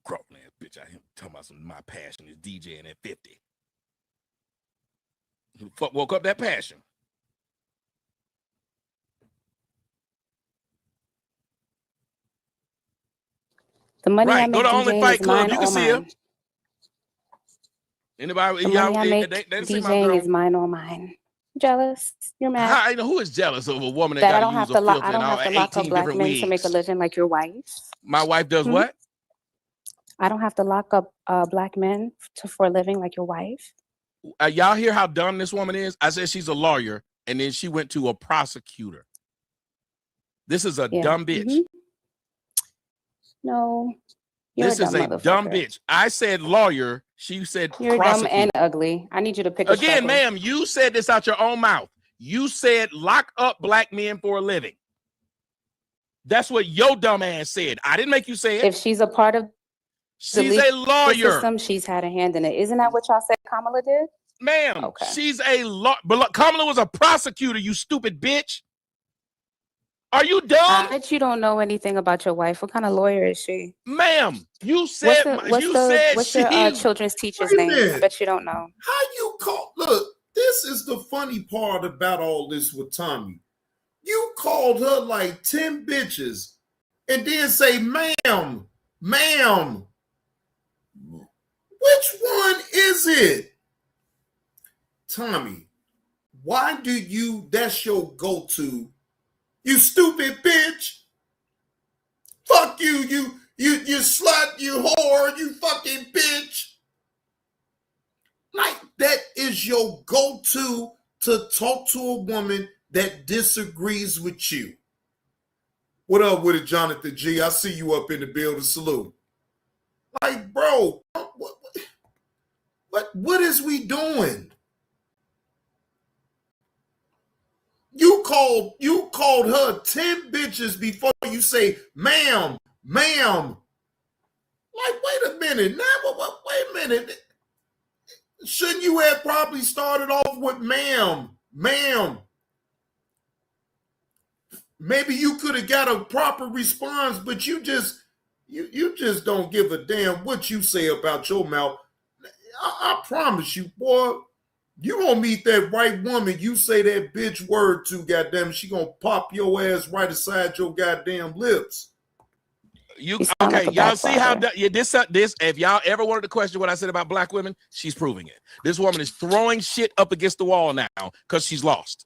Grown ass bitch out here talking about my passion is DJing at 50. Who woke up that passion? the money I Right. Go make to Only DJing Fight is Club. mine You can or see her. mine. Anybody? The y'all, money I make they see my girl. DJing is mine or mine. Jealous? You're mad? How, who is jealous of a woman that, That I got don't to have use to a lock. filter I don't and all have to lock up 18 black different men wigs? to make a living like your wife. My wife does Hmm? what? I don't have to lock up black men for a living like your wife. Y'all hear how dumb this woman is? I said she's a lawyer, and then she went to a prosecutor. This is a Yeah. dumb bitch. Mhm. No, you're This a is dumb a motherfucker. dumb bitch. I said lawyer. She said You're dumb prosecutor. and ugly. I need you to pick a Again, struggle. ma'am, you said this out your own mouth. You said lock up black men for a living. That's what your dumb ass said. I didn't make you say it. If she's a part of the She's a legal lawyer. system, she's had a hand in it. Isn't that what y'all said Kamala did? Ma'am, Okay. she's a law. But look, Kamala was a prosecutor, you stupid bitch. Are you dumb? I bet you don't know anything about your wife. What kind of lawyer is she? Ma'am, you said What's your children's teacher's Wait a name? I minute. bet you don't know. How you call? Look, this is the funny part about all this with Tommy. You called her like 10 bitches and then say, ma'am. Which one is it? Tommy, why do that's your go-to? You stupid bitch. Fuck you, you slut, you whore, you fucking bitch. Like that is your go-to to talk to a woman that disagrees with you. What up with it, Jonathan G? I see you up in the building. Salute. Like, bro, what is we doing? You called her 10 bitches before you say, ma'am. Like, wait a minute. Now, wait a minute. Shouldn't you have probably started off with ma'am? Maybe you could have got a proper response, but you just don't give a damn what you say about your mouth. I promise you, boy, you gonna meet that right woman, you say that bitch word to, goddamn, she gonna pop your ass right aside your goddamn lips. Okay, y'all see how this if y'all ever wanted to question what I said about black women, she's proving it. This woman is throwing shit up against the wall now because she's lost.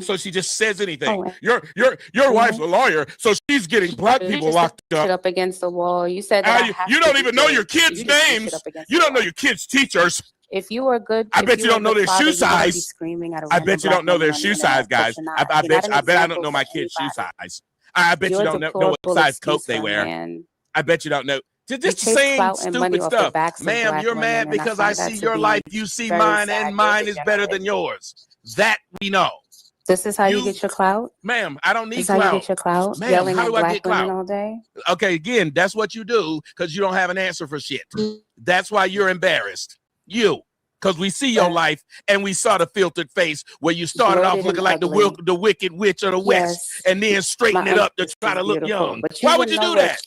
So she just says anything. Oh, Your wife's a lawyer, so she's getting black You people just locked put up. up against the wall. You said that You don't even know your kids' You just push it names. up against You the don't know wall. your kids' teachers. If you were good, I if bet you were a don't know good their father, shoe you wouldn't be size. screaming at a I bet random you don't black know woman their on the shoe internet, size, but guys. you're I not. You're not an bet I don't example know my for kids' shoe anybody. size. I bet you You're a don't know what deplorable size coat excuse they for a wear. man. I bet you don't know. You Just chase saying clout and money stupid off the stuff. backs of Ma'am, black you're women, mad and I because I find that see to your be life. You see very mine, sad. and You're mine is better than degenerate. yours. That we know. This is how you get your clout? Ma'am, I don't This need is how you clout. get your clout? Ma'am, Yelling how at do I black get women clout? all day? Okay, again, that's what you do because you don't have an answer for shit. That's why you're embarrassed. Because we see your life and we saw the filtered face where you started off Bloated looking and like ugly. the wicked witch of the West Yes. and then straighten My it up to uncles try is to look beautiful, young. but you Why would wouldn't you know do what that?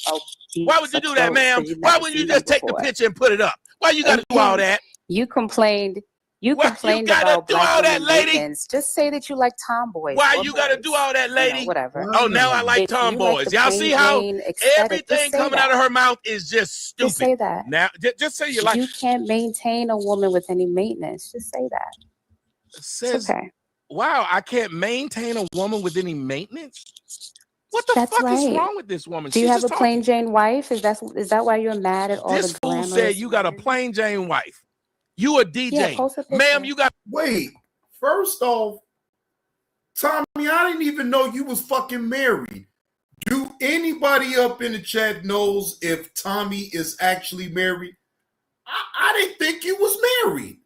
deep Why would you do that, throats ma'am? 'cause you've Why never wouldn't you seen them just take the before. picture and put it up? Why you got to do all that? You complained. You Why you complained gotta about do black all that, women lady? maintenance. Just say that you like tomboys. Why or you got to boys. do all that, You know, lady? whatever. Oh, now I like If you like tomboys. the Y'all plain see how Jane aesthetic, everything just say coming out that. of her mouth is just stupid. Just say that. Now, just say you like. You can't maintain a woman with any maintenance. Just say that. Says, It's okay. wow, I can't maintain a woman with any maintenance? What the That's fuck is right. wrong with this woman? Do you She's have a just plain talking. Jane wife? Is that why you're mad at all This the fool said glamorous you got a men? plain Jane wife. You a DJ. Yeah, post a Ma'am, picture. you got. Wait, first off, Tommy, I didn't even know you was fucking married. Do anybody up in the chat knows if Tommy is actually married? I didn't think you was married.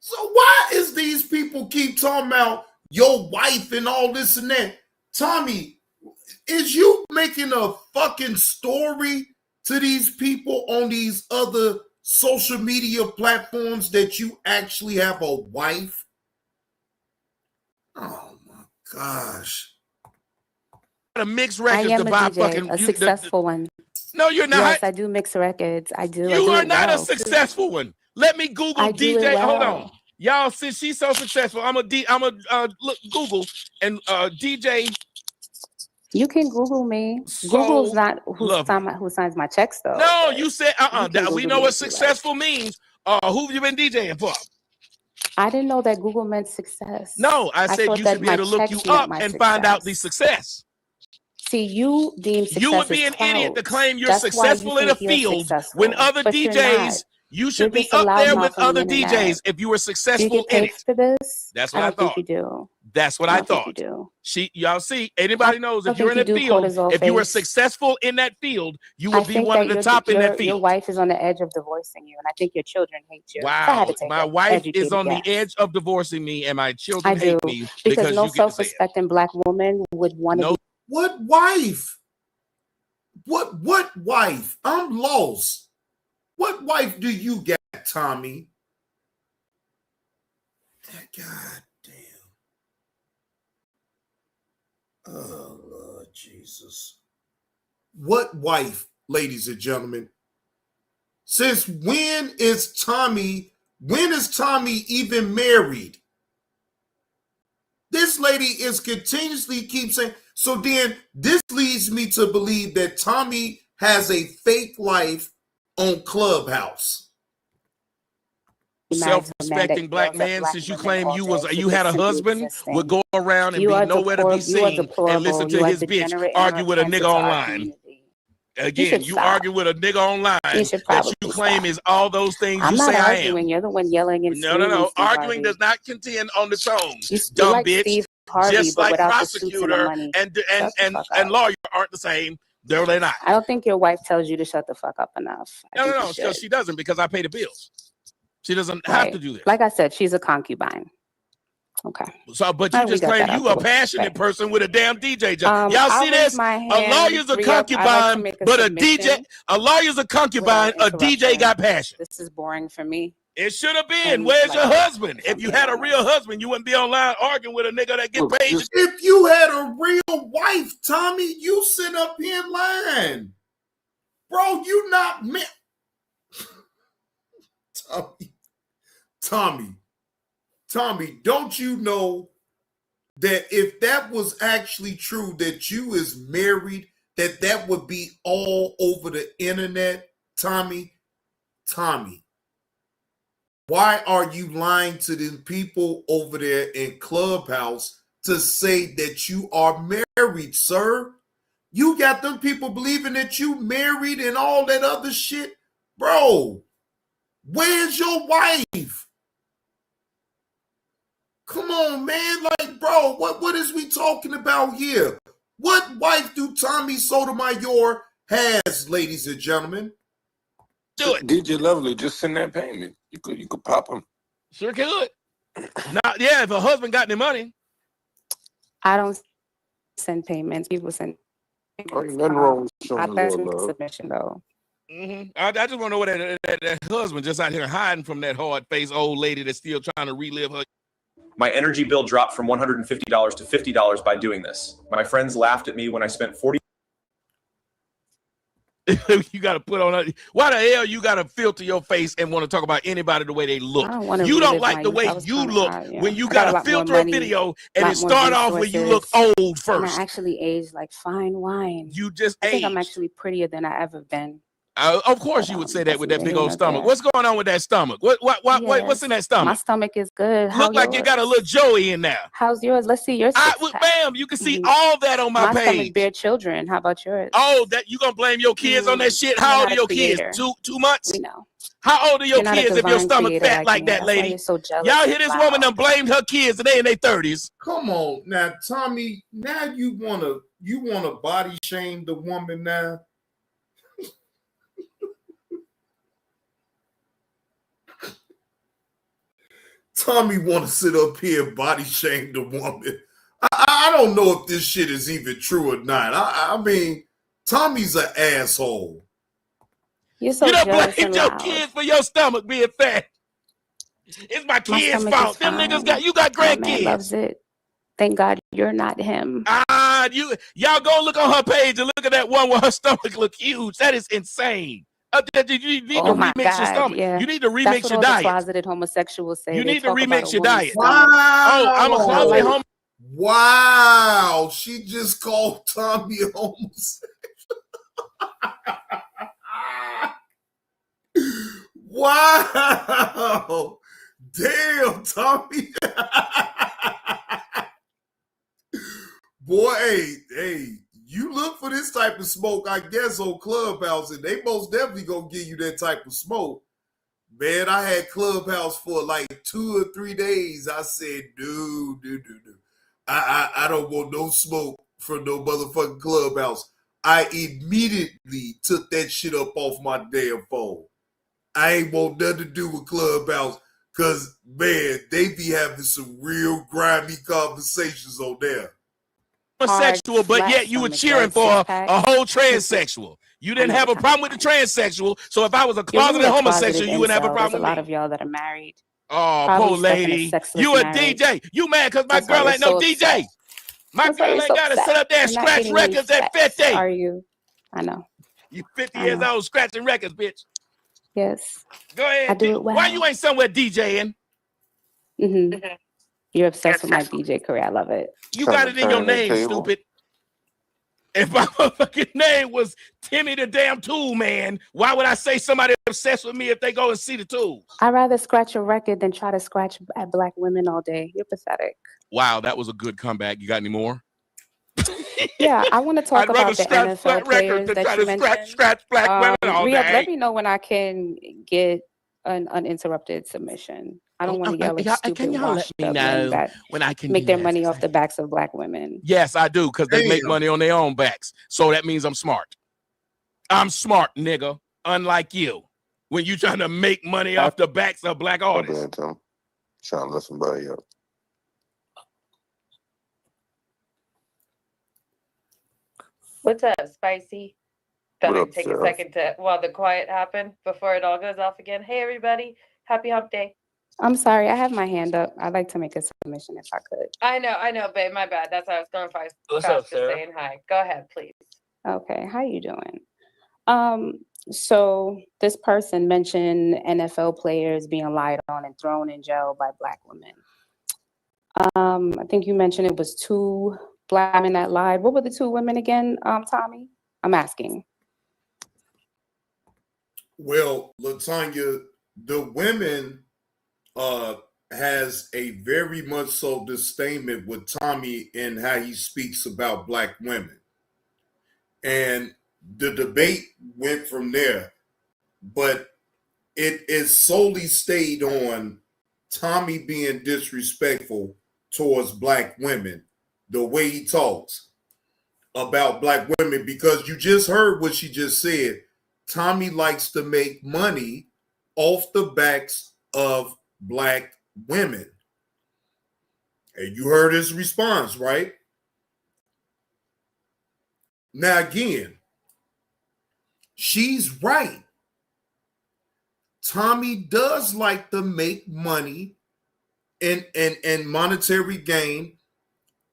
So why is these people keep talking about your wife and all this and that? Tommy, is you making a fucking story to these people on these other social media platforms that you actually have a wife? Oh my gosh. A mixed I records am to a buy DJ, fucking. a successful one. No, you're not. Yes, I do mix records. I do. I You do are it not a well, too. successful one. Let me Google I do it DJ. Hold on, well. y'all. Since she's so successful, I'm a look Google and DJ. You can Google me. So Google's not who lovely. signs my checks, though. No, but you said you can we Google know me what if you like. successful means. Who have you been DJing for? I didn't know that Google meant success. No, I said thought you that should be my able to look checks you meant up my and find out the success. success. See, you deem success You would be as an idiot to clout. claim you're That's why you successful in a think you're field when successful, other but you're not. DJs. You You're should be just a up there loudmouth with on the other internet. DJs if you were Do you successful get in paid it. for this? That's I what I don't think thought. you do. That's what I I don't think thought. you do. Y'all see, anybody knows I if don't you're in think a you do, field, cortisol if you were face. successful in that field, you I would be think one of that the top in that your field. wife is on the edge of divorcing you, and I think your children hate you. If I had Wow, to take my an wife is educated on the guess. edge of divorcing me, and my I children do, hate me because because no you get to say it. self-respecting black woman would want to No, be. What wife? What wife? I'm lost. What wife do you get, Tommy? God damn. Oh, Lord Jesus. What wife, ladies and gentlemen? Since when is Tommy even married? This lady is continuously keep saying, so then this leads me to believe that Tommy has a fake life on Clubhouse. self-respecting black man, since you claim you had a husband, would go around and You be are nowhere to be you are seen and deplorable. listen You to are his bitch degenerate argue with a and nigga offensive to our online. community. You Again, should you stop. argue with a nigga online You should that probably you claim stop. is all those things I'm you not say I am. arguing. You're the one yelling and No, screaming. no. Steve Arguing Harvey. does not contend on the tone. You're Dumb like bitch. Steve Harvey, Just but like without the suits and the prosecutor money. and Shut the fuck and up. lawyer aren't the same. No, they're not. I don't think your wife tells you to shut the fuck up enough. I think you No. should. She doesn't because I pay the bills. She doesn't have Right. to do this. Like I said, she's a concubine. Okay. So, but All you right, we just got claim that out you the a way. passionate Right. person with a damn DJ job. Y'all I'll see raise this? my A hand, lawyer's a re-up. I like to concubine, make a but a submission a lawyer's a concubine, without a DJ interruption. got passion. This is boring for me. It should have been. And Where's like your husband? I'm If you being had a real honest. husband, you wouldn't be online arguing with a nigga that get paid. If you had a real wife, Tommy, you sit up here in line. Bro, you not man. Tommy, don't you know that if that was actually true, that you is married, that would be all over the internet, Tommy? Why are you lying to the people over there in Clubhouse to say that you are married, sir? You got them people believing that you married and all that other shit. Bro, where's your wife? Come on, man. Like, bro, what is we talking about here? What wife do Tommy Sotomayor has, ladies and gentlemen? Do it. DJ Lovely, just send that payment. You could pop them. Sure could. Now, yeah, if a husband got the money. I don't send payments. People send payments. Ain't nothing wrong with showing I a little that's love. submission though. I just want to know what that husband just out here hiding from that hard-faced old lady that's still trying to relive her. My energy bill dropped from $150 to $50 by doing this. My friends laughed at me when I spent $40. You got to put on why the hell you got to filter your face and want to talk about anybody the way they look? You don't like the way you look when you got to filter a video and it start off when you look old first. And I actually aged like fine wine. You just I think I'm aged. actually prettier than I ever been. Of course you would say that with that big old stomach. What's going on with that stomach? What's in that My stomach? stomach is good. How Look like you yours? got a little Joey in there. How's yours? Let's see yours. Bam, you can see all that on my stomach page. bear children. How about yours? Oh, that you gonna blame your kids on that shit? How old are your kids? Two months? We know. How old are your You're not a kids if your divine stomach creator fat like me. that, That's why lady? you're so jealous. Y'all hear this Wow. woman done blamed her kids and they in their 30s. Come on now, Tommy. Now you wanna body shame the woman now. Tommy want to sit up here and body shame the woman. I don't know if this shit is even true or not. I mean, Tommy's an asshole. You're so You don't jealous blame and your loud. kids for your stomach being fat. It's my kids' stomach fault. is Them fine. niggas you got My man grandkids. loves it. Thank God you're not him. Y'all go look on her page and look at that one where her stomach look huge. That is insane. You need to Oh my remix God, your stomach. yeah. You need to That's remix what your all the diet. closeted homosexuals say. You They need to talk about remix a your woman's diet. stomach. Oh, I'm a closet homo. Wow, she just called Tommy a homosexual. Wow. Damn, Tommy. Boy, hey, you look for this type of smoke, I guess, on Clubhouse, and they most definitely gonna give you that type of smoke. Man, I had Clubhouse for like 2 or 3 days. I said, dude. I don't want no smoke from no motherfucking Clubhouse. I immediately took that shit up off my damn phone. I ain't want nothing to do with Clubhouse because, man, they be having some real grimy conversations on there. Homosexual, but yet you were cheering for a whole transsexual. You didn't have a problem with the transsexual. So if I was a closeted homosexual, you wouldn't have a problem There's with a lot me. of y'all that are married. Oh, Probably poor stuck in a lady. sexless You a marriage. DJ. You mad because my That's why girl you're ain't no so DJ. upset. My That's why girl you're ain't so got to upset. sit up there and You're not scratch getting any records at sex, 50. Are you? I know. You 50 I years know. old scratching records, bitch. Yes. Go ahead. I do it well. Why you ain't somewhere DJing? You're obsessed with my DJ career. I love it. You got it in your name, stupid. If my fucking name was Timmy the Damn Tool Man, why would I say somebody obsessed with me if they go and see the tools? I'd rather scratch a record than try to scratch at black women all day. You're pathetic. Wow, that was a good comeback. You got any more? Yeah, I want to talk I'd rather about the scratch NFL flat players records than that try you to mentioned. scratch black women all Riyadh, day. let me know when I can get an uninterrupted submission. I don't want to yell at stupid can y'all let washed me up know men that when I can make do their that? money off the backs of black women. Yes, I do, because they make Damn. money on their own backs. So that means I'm smart. I'm smart, nigga. Unlike you. When you trying to make money off the backs of black artists. Trying to let somebody up. What's up, Spicy? Thought What I'd up, take Sarah? a second to while the quiet happened before it all goes off again. Hey, everybody. Happy hump day. I'm sorry, I have my hand up. I'd like to make a submission if I could. I know, babe. My bad. That's why I was going for. What's Scott up, just Sarah? saying hi. Go ahead, please. Okay, how you doing? So this person mentioned NFL players being lied on and thrown in jail by black women. I think you mentioned it was 2 black women that lied. What were the 2 women again, Tommy? I'm asking. Well, Latanya, the women has a very much so disdainment with Tommy and how he speaks about black women. And the debate went from there, but it is solely stayed on Tommy being disrespectful towards black women, the way he talks about black women, because you just heard what she just said. Tommy likes to make money off the backs of black women. And you heard his response, right? Now, again, she's right. Tommy does like to make money and monetary gain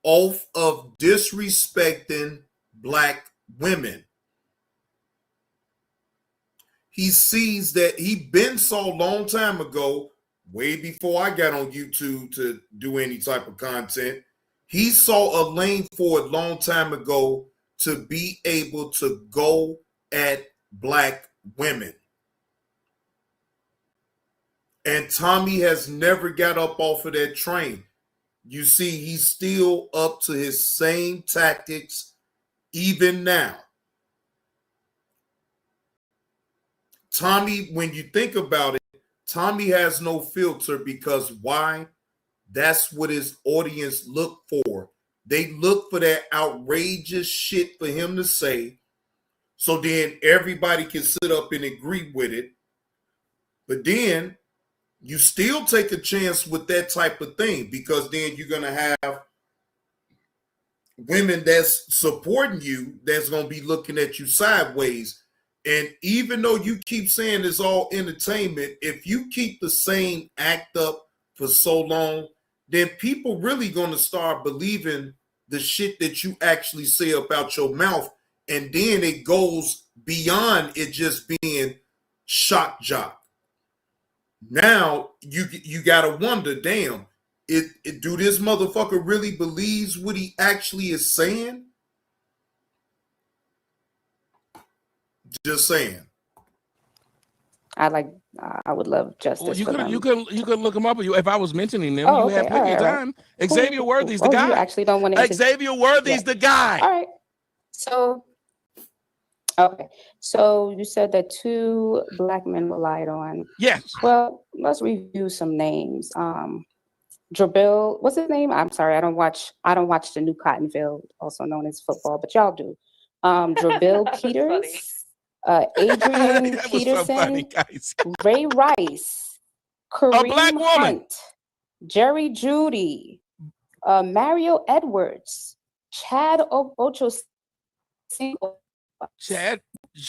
off of disrespecting black women. He sees that he been saw a long time ago, way before I got on YouTube to do any type of content. He saw a lane for a long time ago to be able to go at black women. And Tommy has never got up off of that train. You see, he's still up to his same tactics even now. Tommy, when you think about it, Tommy has no filter, because why? That's what his audience look for. They look for that outrageous shit for him to say, so then everybody can sit up and agree with it. But then you still take a chance with that type of thing, because then you're going to have women that's supporting you that's going to be looking at you sideways. And even though you keep saying it's all entertainment, if you keep the same act up for so long, then people really going to start believing the shit that you actually say about your mouth. And then it goes beyond it just being shock jock. Now you gotta wonder, damn, do this motherfucker really believes what he actually is saying? Just saying. I would love justice. Well, you for could them. you could look them up if I was mentioning them. Oh, You had okay. plenty of All right. time. Xavier Worthy's the Oh, guy. you actually don't want to Xavier Worthy's the guy. All right. So, okay. So you said that 2 black men were lied on. Yes. Well, let's review some names. Jabril, what's his name? I'm sorry, I don't watch the new Cotton Field, also known as football, but y'all do. Jabril Peters, Adrian That was so funny, Peterson, guys. Ray Rice, Kareem black woman. Hunt, Jerry Judy, Mario Edwards, Chad Ocho. Chad,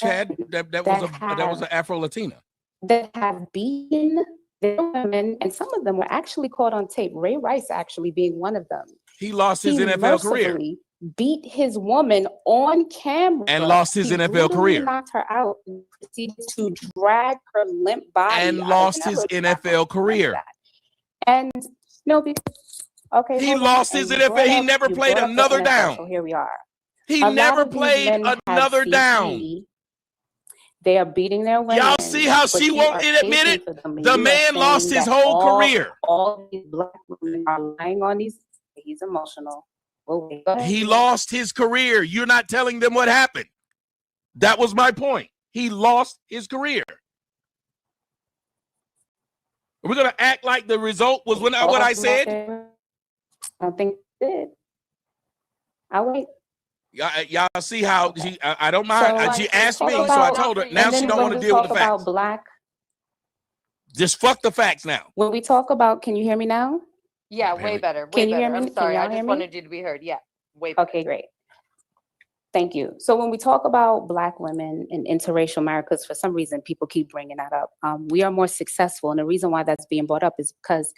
that was an Afro Latina. That have beaten their women, and some of them were actually caught on tape. Ray Rice actually being one of them. He lost his NFL career. mercifully beat his woman on camera And lost his He NFL brutally career. knocked her out and proceeded to drag her limp body And out of lost his network NFL career. And no, okay, He hold on. lost his And you NFL. brought He up- never you played brought up the another NFL, down. So here we are. He A lot never of these played men have another down. CTE. They are beating their women. Y'all see how but she you won't are admit paying it? for them, and The you are man lost saying his that whole career. All these black women are lying on these. He's emotional. Well, go ahead. He lost his career. You're not telling them what happened. That was my point. He lost his career. We're going to act like the result was what I said. I don't think it did. I'll wait. Y'all see how she, I don't mind. She asked me, so I told her. Now she don't want to deal with the facts. About black, Just fuck the facts now. when we talk about, can you hear me now? Yeah, way better. Can Way you hear better. me? I'm Can sorry. I y'all hear just me? wanted you to be heard. Yeah, way better. Okay, great. Thank you. So when we talk about black women and interracial marriage, because for some reason people keep bringing that up, we are more successful. And the reason why that's being brought up is because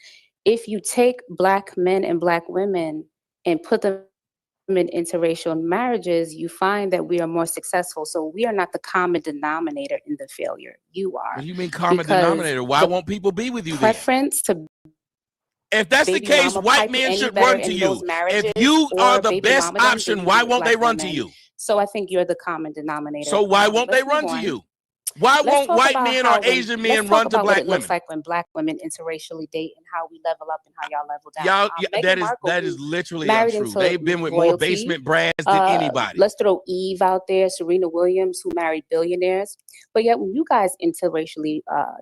if you take black men and black women and put them in interracial marriages, you find that we are more successful. So we are not the common denominator in the failure. You are. What do you mean common Because denominator? Why the won't people be with you then? preference to If that's the baby case, mama white pipe men any should better run to in you. those marriages If you or are the baby best mama them option, than why you won't they black run to women. you? So I think you're the common denominator. So why won't they Let's run move to on. you? Why Let's won't talk white about men how or when, Asian let's men talk run to about what black it looks women? like when black women interracially date and how we level up and how y'all level down. Y'all, Meghan that Markle, is who's literally married untrue. into They've been with more royalty. basement brass than anybody. Let's throw Eve out there, Serena Williams, who married billionaires. But yet, when you guys interracially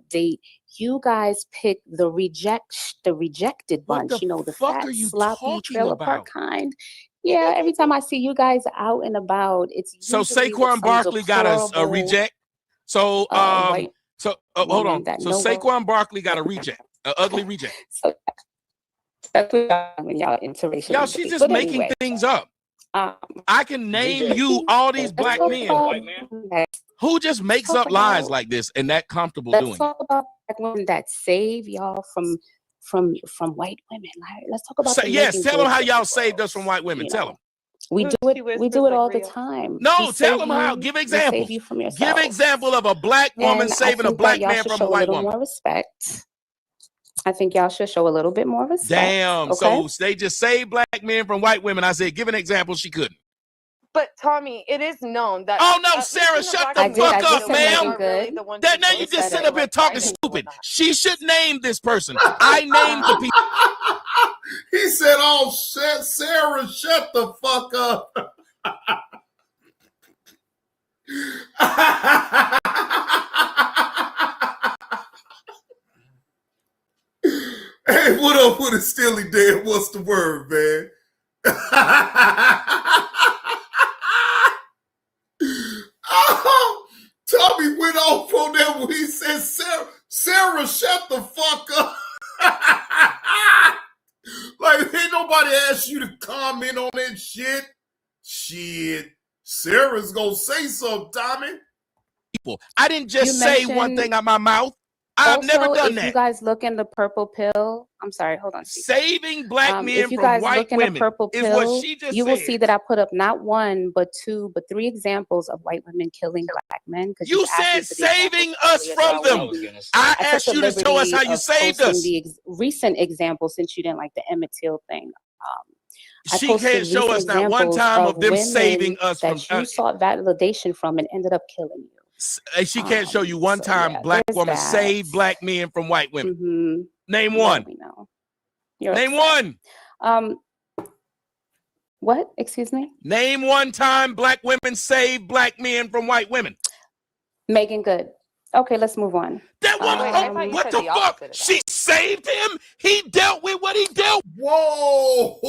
date, you guys pick the rejected What bunch. the You know, the fuck fat, are you sloppy, talking trailer park about? kind. Yeah, every time I see you guys out and about, it's So usually with Saquon some Barkley got a deplorable reject. So white so hold on. woman that So no one. Saquon Barkley got a reject, an ugly reject. So that's what y'all when y'all interracially Y'all, she's date. just But making anyway, things up. um, I can name Reject. you all these let's black talk men about who just makes talk up lies about like this and that comfortable let's doing it. talk about black women that save y'all from white women. Like, let's talk about So, the yes, Megan tell them how Goods y'all of the saved world. us from white women. You Tell know, them. we do it. We do it all the time. No, We tell save them how. you. Give We save examples. you from Give yourself. example of a black woman And I saving a think that black y'all man should from a show a white little woman. more respect. I think y'all should show a little bit more respect. Damn. Okay. So they just saved black men from white women. I said, give an example. She couldn't. But Tommy, it is known that. Oh no, at least Sarah, in the shut black the community, fuck up, the women ma'am. are really the ones That who now go you to just sit say, up here like, talking fighting and stupid. whatnot. She should name this person. I named the people. He said, "Oh shit, Sarah, shut the fuck up." Hey, what up with a Steely Dan? What's the word, man? Oh, Tommy went off on that when he said, Sarah, shut the fuck up. Like, ain't nobody asked you to comment on that shit. Shit. Sarah's gonna say something, Tommy. I didn't just You say one mentioned- thing out my mouth. I've Also, never done if that. you guys look in the purple pill, I'm sorry, hold on. Saving black men if you from guys white look in the women purple is pill, what she just you will said. see that I put up not one, but two, but three examples of white women killing black men. You you've asked me said for the examples saving us earlier, from so them. took I asked the you to show us how liberty you of saved posting us. the recent examples since you didn't like the Emmett Till thing. I She posted can't show recent us not one examples time of them women saving us that from. you sought validation from and ended up killing you. She can't show you one time black there's woman that. saved black men from white women. Mm-hmm. Name one. We know. You're Name upset. one. What? Excuse me? Name one time black women saved black men from white women. Megan Good. Okay, let's move on. That woman, I thought you what said the the fuck? opposite of that. She saved him. He dealt with what he dealt. Whoa!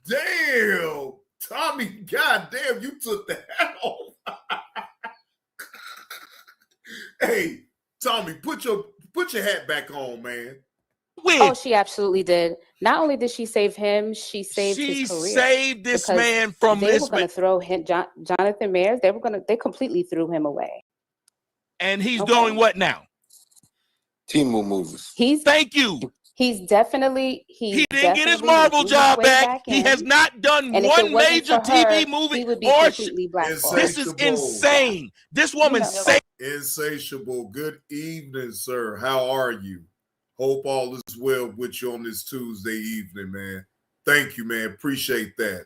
Damn, Tommy! Goddamn, you took the hat off. Hey, Tommy, put your hat back on, man. Oh, she absolutely did. Not only did she save him, she saved She his career. saved this Because man from they this were going man. to throw him, Jonathan Mayers. They completely threw him away. And he's Okay. doing what now? Timu movies. Thank you. He didn't get his Marvel job back. He has not done And if one it wasn't major for her, TV movie he would be or completely blackballed. This is insane. This woman saved. Insatiable. Good evening, sir. How are you? Hope all is well with you on this Tuesday evening, man. Thank you, man. Appreciate that.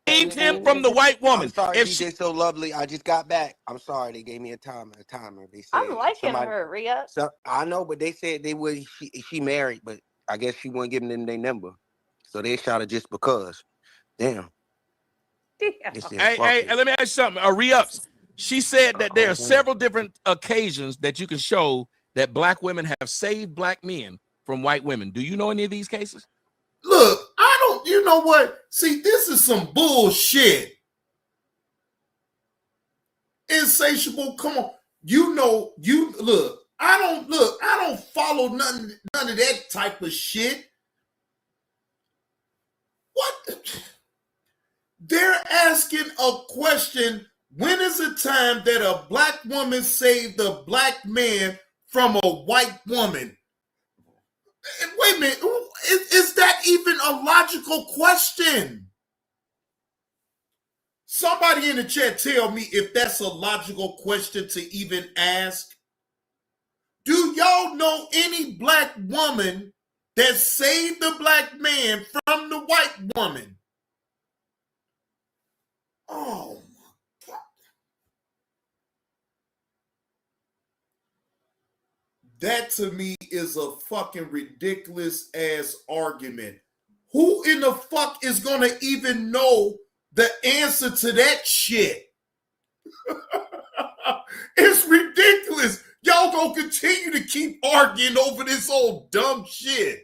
him from the white woman. I'm sorry, If DJ So Lovely. I just got back. I'm sorry. They gave me a timer. They said I'm liking her, Rhea. So I know, but they said they would. She married, but I guess she wasn't giving them their number, so they shot her just because. Damn. Hey, let me ask you something. Re-ups. She said that there are several different occasions that you can show that black women have saved black men from white women. Do you know any of these cases? Look, I don't, you know what? See, this is some bullshit. Insatiable, come on. I don't follow none of that type of shit. What? They're asking a question. When is a time that a black woman saved a black man from a white woman? Wait a minute. Is that even a logical question? Somebody in the chat tell me if that's a logical question to even ask. Do y'all know any black woman that saved the black man from the white woman? Oh my God. That to me is a fucking ridiculous ass argument. Who in the fuck is gonna even know the answer to that shit? It's ridiculous. Y'all gonna continue to keep arguing over this old dumb shit.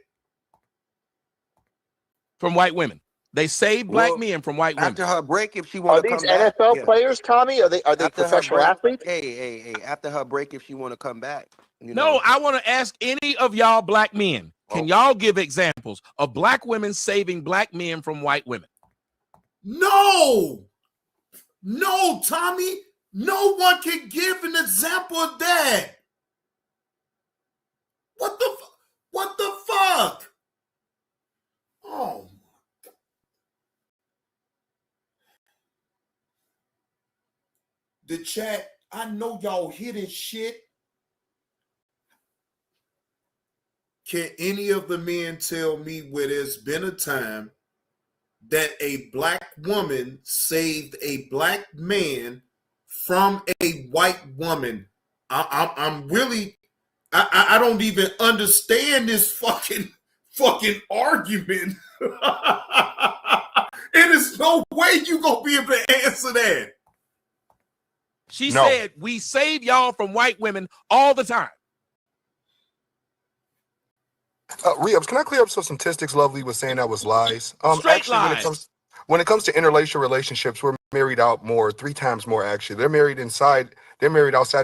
From white women. They save black men from white women. After her break, if she Are want to these come back, NFL yeah. players, Tommy? Are they After her professional break- athletes? Hey, after her break, if she want to come back, you No, know. I want to ask any of y'all black men. Can y'all give examples of black women saving black men from white women? No, Tommy. No one can give an example of that. What the fuck? Oh. The chat, I know y'all hear this shit. Can any of the men tell me where there's been a time that a black woman saved a black man from a white woman? I'm really, I don't even understand this fucking argument. It is no way you gonna be able to answer that. She No. said, we save y'all from white women all the time. Reebs, can I clear up some statistics Lovely was saying that was lies? Straight Actually, lies. when it comes to interracial relationships, we're married out more, 3 times more actually. They're married outside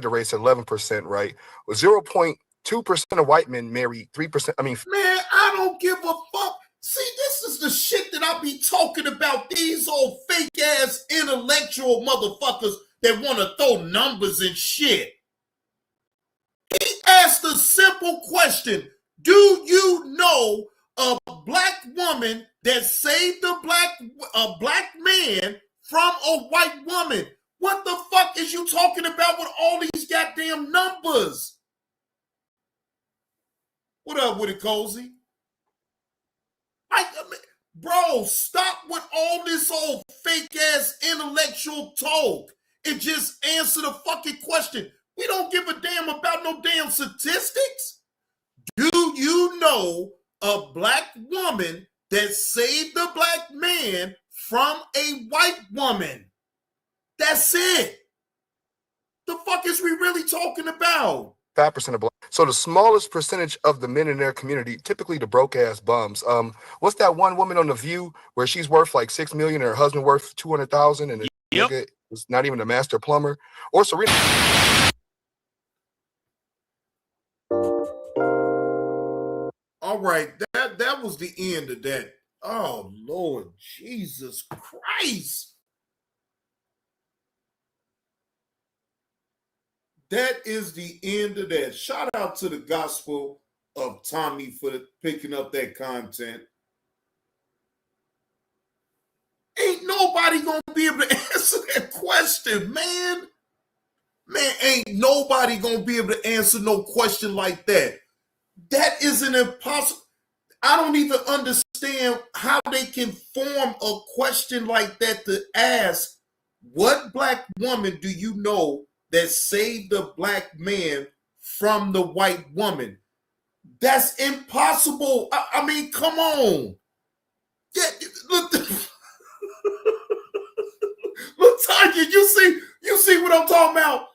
the race at 11%, right? 0.2% of white men marry 3%. I mean, Man, I don't give a fuck. See, this is the shit that I be talking about. These old fake ass intellectual motherfuckers that want to throw numbers and shit. He asked a simple question. Do you know a black woman that saved a black man from a white woman? What the fuck is you talking about with all these goddamn numbers? What up with it, Cozy? Bro, stop with all this old fake ass intellectual talk and just answer the fucking question. We don't give a damn about no damn statistics. Do you know a black woman that saved a black man from a white woman? That's it. The fuck is we really talking about? 5% of black. So the smallest percentage of the men in their community, typically the broke ass bums. What's that one woman on The View where she's worth like $6 million and her husband worth 200,000 and the nigga is not even a master plumber? Or Serena. All right, that was the end of that. Oh Lord Jesus Christ. That is the end of that. Shout out to the Gospel of Tommy for picking up that content. Ain't nobody gonna be able to answer that question, man. Man, ain't nobody gonna be able to answer no question like that. That is an impossible. I don't even understand how they can form a question like that to ask, what black woman do you know that saved a black man from the white woman? That's impossible. I mean, come on. Yeah, look, look, Tanya, you see what I'm talking about?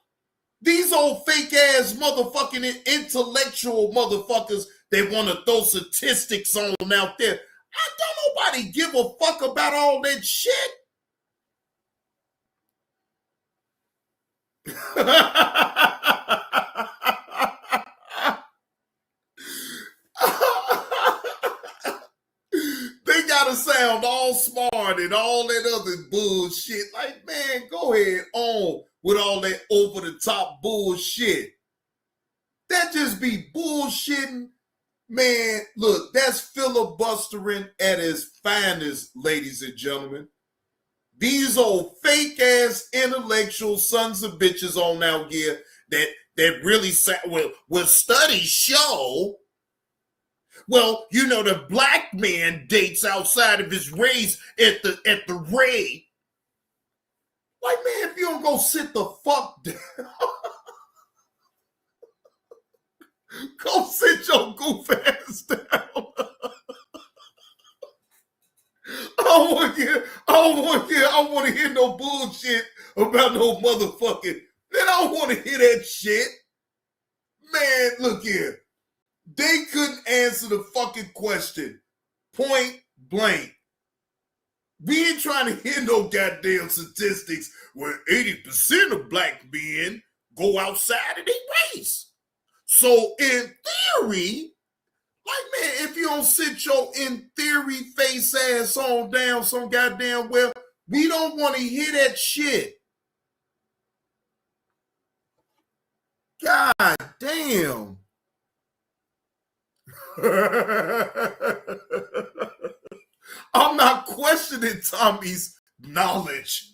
These old fake ass motherfucking intellectual motherfuckers that want to throw statistics on out there. Don't nobody give a fuck about all that shit. They gotta sound all smart and all that other bullshit. Like, man, go ahead on with all that over the top bullshit. That just be bullshitting. Man, look, that's filibustering at its finest, ladies and gentlemen. These old fake ass intellectual sons of bitches on out here that really say, well, studies show. Well, you know, the black man dates outside of his race at the rate. Like, man, if you don't go sit the fuck down. Go sit your goof ass down. I don't want to hear no bullshit about no motherfucking. Man, I don't want to hear that shit. Man, look here. They couldn't answer the fucking question. Point blank. We ain't trying to hear no goddamn statistics where 80% of black men go outside of their race. So in theory, like, man, if you don't sit your in theory face ass on down some goddamn well, we don't want to hear that shit. God damn. I'm not questioning Tommy's knowledge.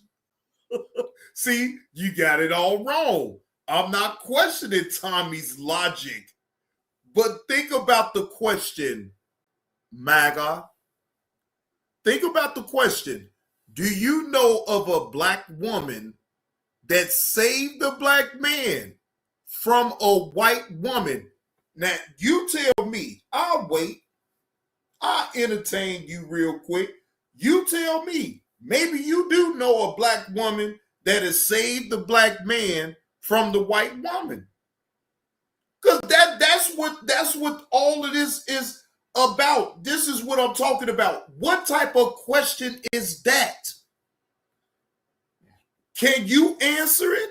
See, you got it all wrong. I'm not questioning Tommy's logic. But think about the question, MAGA. Think about the question. Do you know of a black woman that saved a black man from a white woman? Now, you tell me. I'll wait. I'll entertain you real quick. You tell me. Maybe you do know a black woman that has saved the black man from the white woman. Because that's what all of this is about. This is what I'm talking about. What type of question is that? Can you answer it?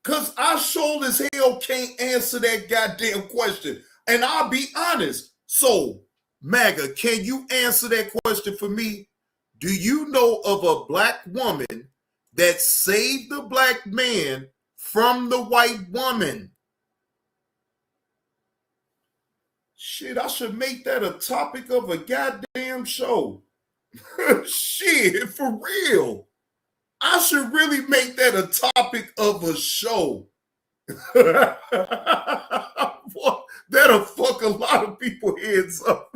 Because I sure as hell can't answer that goddamn question. And I'll be honest. So, MAGA, can you answer that question for me? Do you know of a black woman that saved the black man from the white woman? Shit, I should make that a topic of a goddamn show. Shit, for real. I should really make that a topic of a show. That'll fuck a lot of people heads up.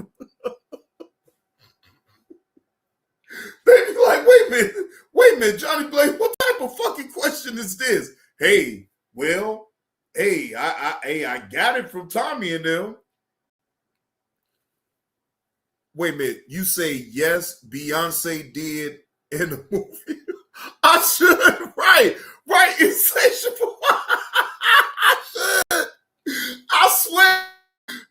They be like, wait a minute, Johnny Blake, what type of fucking question is this? Hey, well, I got it from Tommy and them. Wait a minute, you say yes, Beyonce did in the movie? I should, right, insatiable. I should. I swear,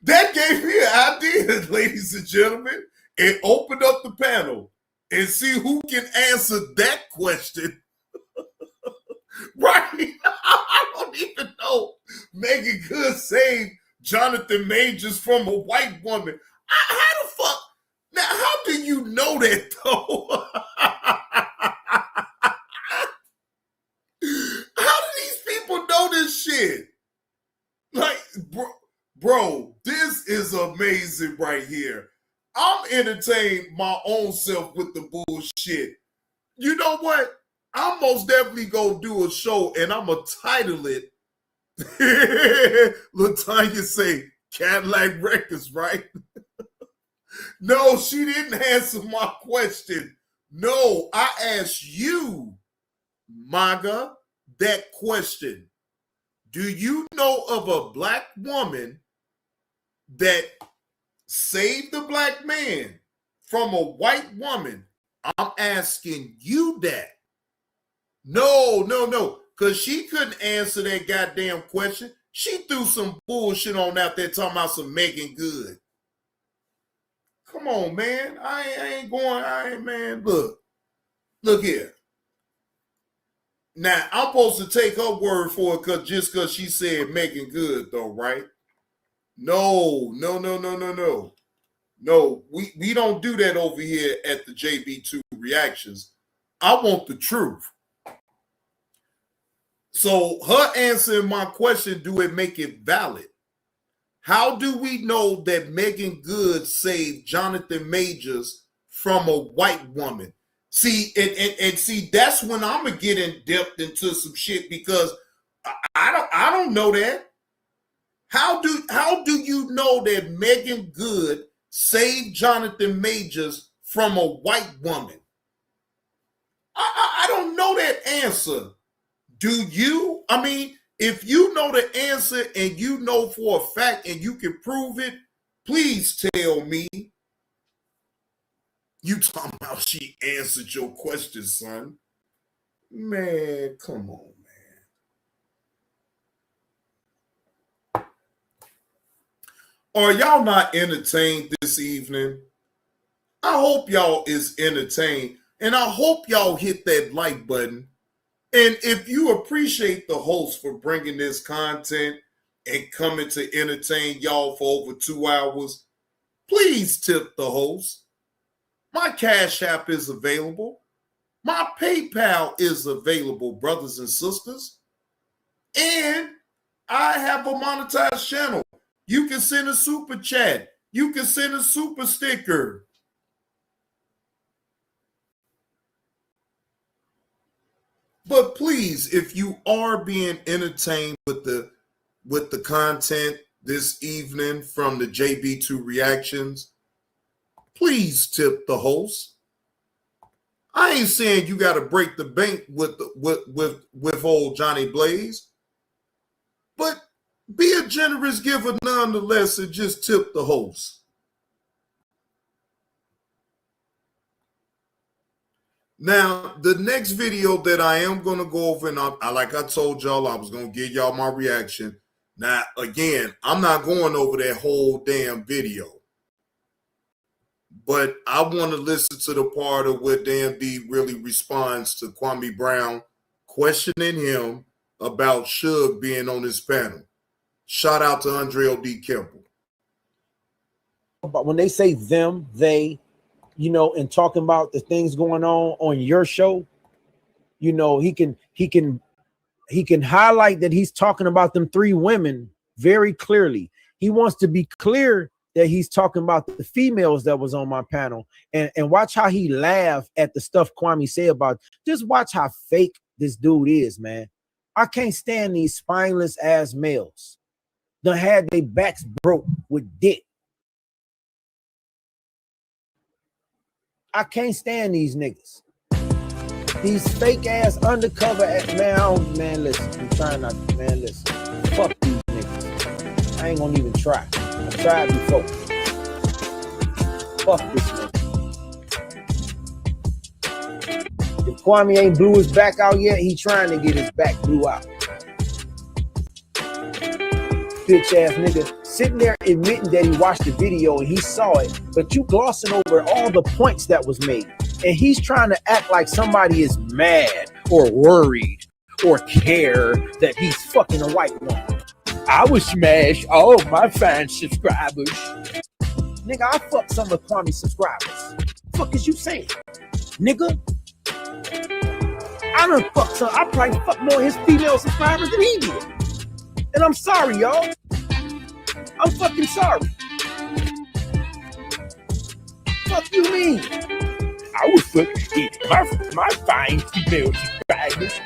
that gave me an idea, ladies and gentlemen, and open up the panel and see who can answer that question. Right? I don't even know. Megan Good saved Jonathan Majors from a white woman. How the fuck? Now, how do you know that, though? How do these people know this shit? Like, bro, this is amazing right here. I'm entertaining my own self with the bullshit. You know what? I'm most definitely gonna do a show and I'm gonna title it. LaTanya say Cadillac Records, right? No, she didn't answer my question. No, I asked you, MAGA, that question. Do you know of a black woman that saved the black man from a white woman? I'm asking you that. No, because she couldn't answer that goddamn question. She threw some bullshit on out there talking about some Megan Good. Come on, man. I ain't going, man. Look here. Now, I'm supposed to take her word for it just because she said Megan Good, though, right? No. No, we don't do that over here at the JB2 Reactions. I want the truth. So her answering my question, do it make it valid? How do we know that Megan Good saved Jonathan Majors from a white woman? See, and see, that's when I'm gonna get in depth into some shit because I don't know that. How do you know that Megan Good saved Jonathan Majors from a white woman? I don't know that answer. Do you? I mean, If you know the answer and you know for a fact and you can prove it, please tell me. You talking about she answered your question, son. Man, come on, man. Are y'all not entertained this evening? I hope y'all is entertained. And I hope y'all hit that like button. And if you appreciate the host for bringing this content and coming to entertain y'all for over 2 hours, please tip the host. My Cash App is available. My PayPal is available, brothers and sisters. And I have a monetized channel. You can send a super chat. You can send a super sticker. But please, if you are being entertained with the content this evening from the JB2 reactions, please tip the host. I ain't saying you got to break the bank with old Johnny Blaze, but be a generous giver nonetheless and just tip the host. Now, the next video that I am going to go over, and like I told y'all, I was going to give y'all my reaction. Now, again, I'm not going over that whole damn video. But I want to listen to the part of where Dan D really responds to Kwame Brown questioning him about Suge being on his panel. Shout out to Andre O.D. Kimball. But when they say them, they, you know, and talking about the things going on your show, you know, he can highlight that he's talking about them 3 women very clearly. He wants to be clear that he's talking about the females that was on my panel, and watch how he laughed at the stuff Kwame said about. Just watch how fake this dude is, man. I can't stand these spineless ass males. Done had their backs broke with dick. I can't stand these niggas. These fake ass undercover man, listen. I'm trying not to, man, listen. Fuck these niggas. I ain't gonna even try. I tried before. Fuck this nigga. If Kwame ain't blew his back out yet, he trying to get his back blew out. Bitch ass nigga sitting there admitting that he watched the video and he saw it, but you glossing over all the points that was made. And he's trying to act like somebody is mad or worried or care that he's fucking a white woman. I would smash all my fan subscribers. Nigga, I fuck some of Kwame's subscribers. Fuck is you saying? Nigga? I done fuck some. I probably fuck more of his female subscribers than he did. And I'm sorry, y'all. I'm fucking sorry. Fuck you mean? I would fuck my fine female subscribers.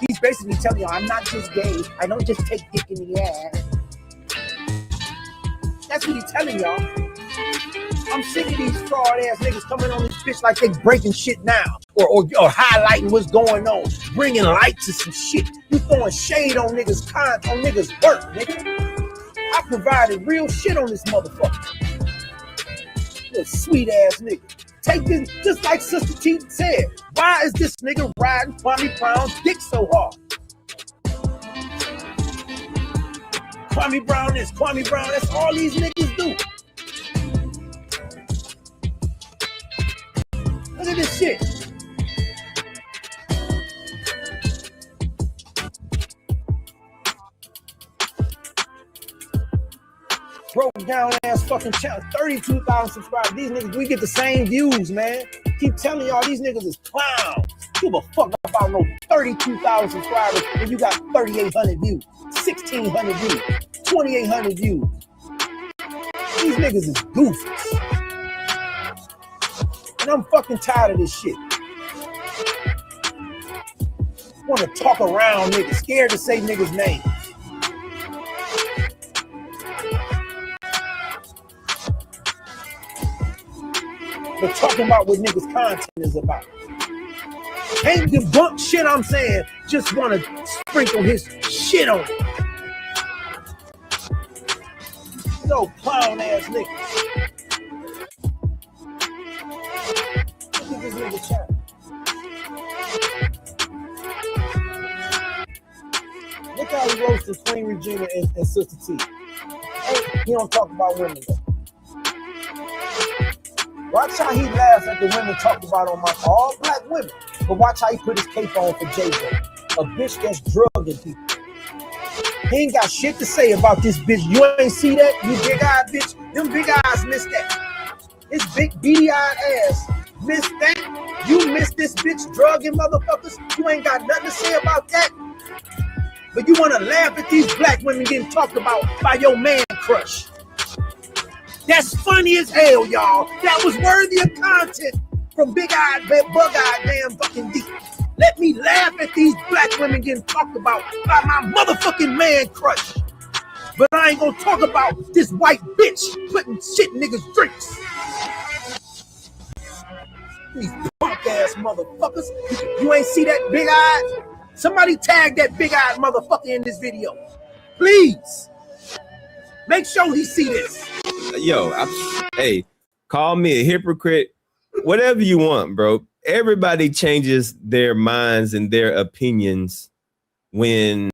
He's basically telling y'all, I'm not just gay. I don't just take dick in the ass. That's what he's telling y'all. I'm sick of these fraud ass niggas coming on this bitch like they breaking shit now or highlighting what's going on, bringing light to some shit. You throwing shade on niggas' on niggas' work, nigga. I provided real shit on this motherfucker. This sweet ass nigga. Take this, just like Sister T said. Why is this nigga riding Kwame Brown's dick so hard? Kwame Brown is Kwame Brown. That's all these niggas do. Look at this shit. Broke down ass fucking channel, 32,000 subscribers. These niggas, we get the same views, man. Keep telling y'all these niggas is clowns. Give a fuck about no 32,000 subscribers when you got 3,800 views, 1,600 views, 2,800 views. These niggas is goofies. And I'm fucking tired of this shit. Want to talk around niggas, scared to say niggas' names. But talking about what niggas' content is about. Can't debunk shit I'm saying. Just want to sprinkle his shit on it. No clown ass niggas. Look at this nigga chat. Look how he roasted Queen Regina and Sister T. Hey, he don't talk about women though. Watch how he laughs at the women talked about on my all black women. But watch how he put his cape on for J-Bo, a bitch that's drugging people. He ain't got shit to say about this bitch. You ain't see that? You big-eyed bitch. Them big eyes missed that. His big beady-eyed ass missed that. You missed this bitch drugging motherfuckers. You ain't got nothing to say about that. But you want to laugh at these black women getting talked about by your man crush. That's funny as hell, y'all. That was worthy of content from big-eyed, bug-eyed damn fucking deep. Let me laugh at these black women getting talked about by my motherfucking man crush. But I ain't gonna talk about this white bitch putting shit in niggas' drinks. These punk-ass motherfuckers. You ain't see that big-eyed? Somebody tag that big-eyed motherfucker in this video. Please. Make sure he see this. Yo, hey, call me a hypocrite. Whatever you want, bro. Everybody changes their minds and their opinions when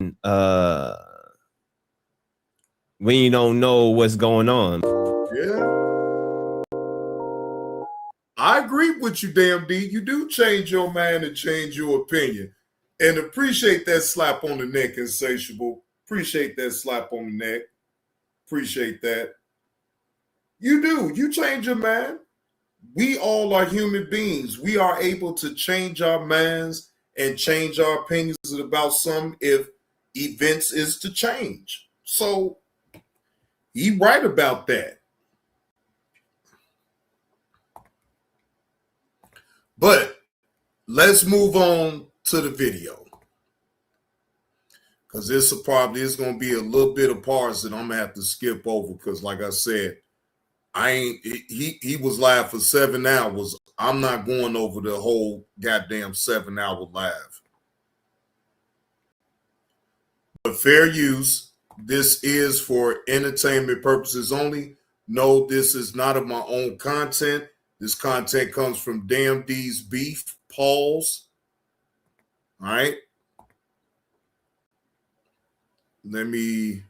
you don't know what's going on. Yeah. I agree with you, damn D. You do change your mind and change your opinion. And appreciate that slap on the neck, Insatiable. Appreciate that slap on the neck. Appreciate that. You do. You change your mind. We all are human beings. We are able to change our minds and change our opinions about something if events is to change. So he right about that. But let's move on to the video. Because this probably is going to be a little bit of parts that I'm going to have to skip over because like I said, he was live for 7 hours. I'm not going over the whole goddamn 7-hour live. But fair use, this is for entertainment purposes only. No, this is not of my own content. This content comes from Damn D's Beef, Pause. All right. Let me...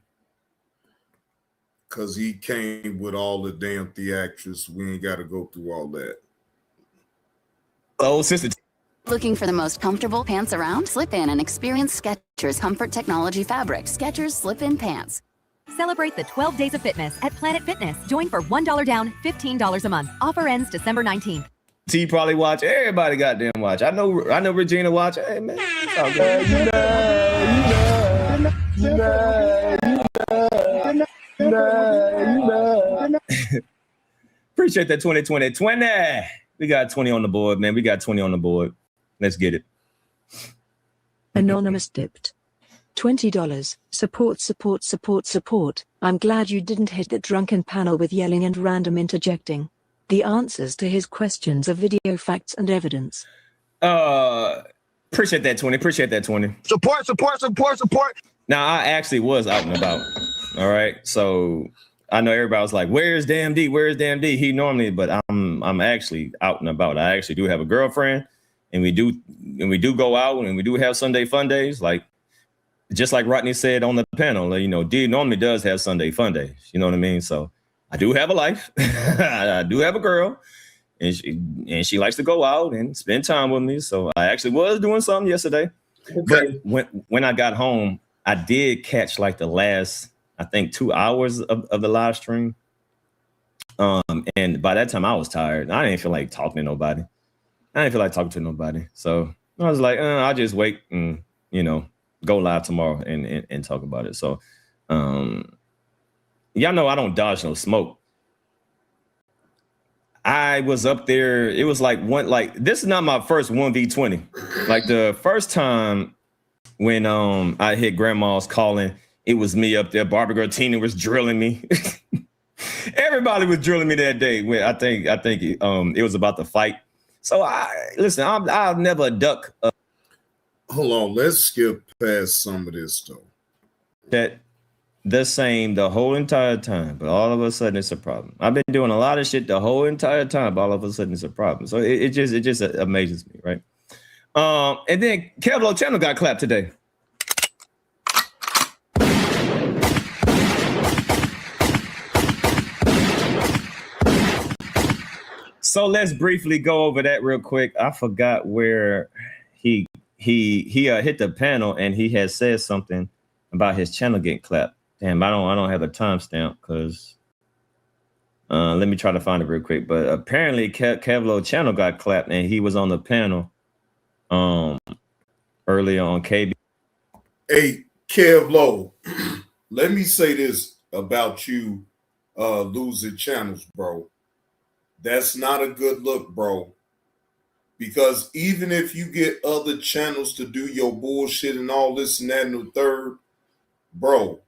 because he came with all the damn theatrics. We ain't got to go through all that. Oh, sister. Looking for the most comfortable pants around? Slip in and experience Skechers Comfort Technology Fabric. Skechers Slip-In Pants. Celebrate the 12 days of fitness at Planet Fitness. Join for $1 down, $15 a month. Offer ends December 19th. T probably watch. Everybody goddamn watch. I know Regina watch. Hey man, it's all good. Appreciate that 20. We got 20 on the board, man. We got 20 on the board. Let's get it. Anonymous dipped. $20. Support. I'm glad you didn't hit the drunken panel with yelling and random interjecting. The answers to his questions are video facts and evidence. Appreciate that 20. Support. Now, I actually was out and about. All right. So I know everybody was like, where's Damn D? He normally, but I'm actually out and about. I actually do have a girlfriend and we do go out and we do have Sunday fun days. Like, just like Rodney said on the panel, you know, D normally does have Sunday fun days. You know what I mean? So I do have a life. I do have a girl and she likes to go out and spend time with me. So I actually was doing something yesterday. Okay. But when I got home, I did catch like the last, I think 2 hours of the live stream. And by that time I was tired. I didn't feel like talking to nobody. So I was like, I'll just wait and, you know, go live tomorrow and talk about it. So y'all know I don't dodge no smoke. I was up there. It was like this is not my first 1v20. Like the first time when I hit grandma's calling, it was me up there. Barbara Girl Tina was drilling me. Everybody was drilling me that day. I think it was about the fight. So I'll never duck. Hold on, let's skip past some of this though. That the same the whole entire time, but all of a sudden it's a problem. I've been doing a lot of shit the whole entire time, but all of a sudden it's a problem. So it just amazes me, right? And then Kevlo channel got clapped today. So let's briefly go over that real quick. I forgot where he hit the panel and he had said something about his channel getting clapped. Damn, I don't have a timestamp because let me try to find it real quick. But apparently Kevlo channel got clapped and he was on the panel earlier on KB. Hey, Kevlo, let me say this about you losing channels, bro. That's not a good look, bro. Because even if you get other channels to do your bullshit and all this and that and the third, bro,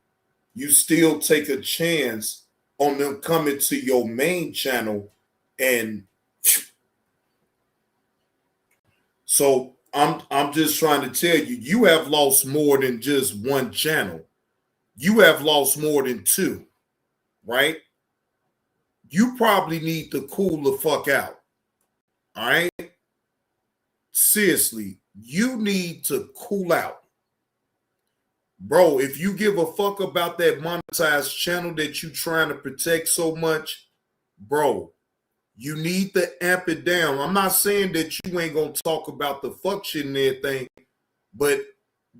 you still take a chance on them coming to your main channel. And so I'm just trying to tell you, you have lost more than just one channel. You have lost more than two, right? You probably need to cool the fuck out. All right? Seriously, you need to cool out. Bro, if you give a fuck about that monetized channel that you trying to protect so much, bro, you need to amp it down. I'm not saying that you ain't gonna talk about the fuck shit and everything, but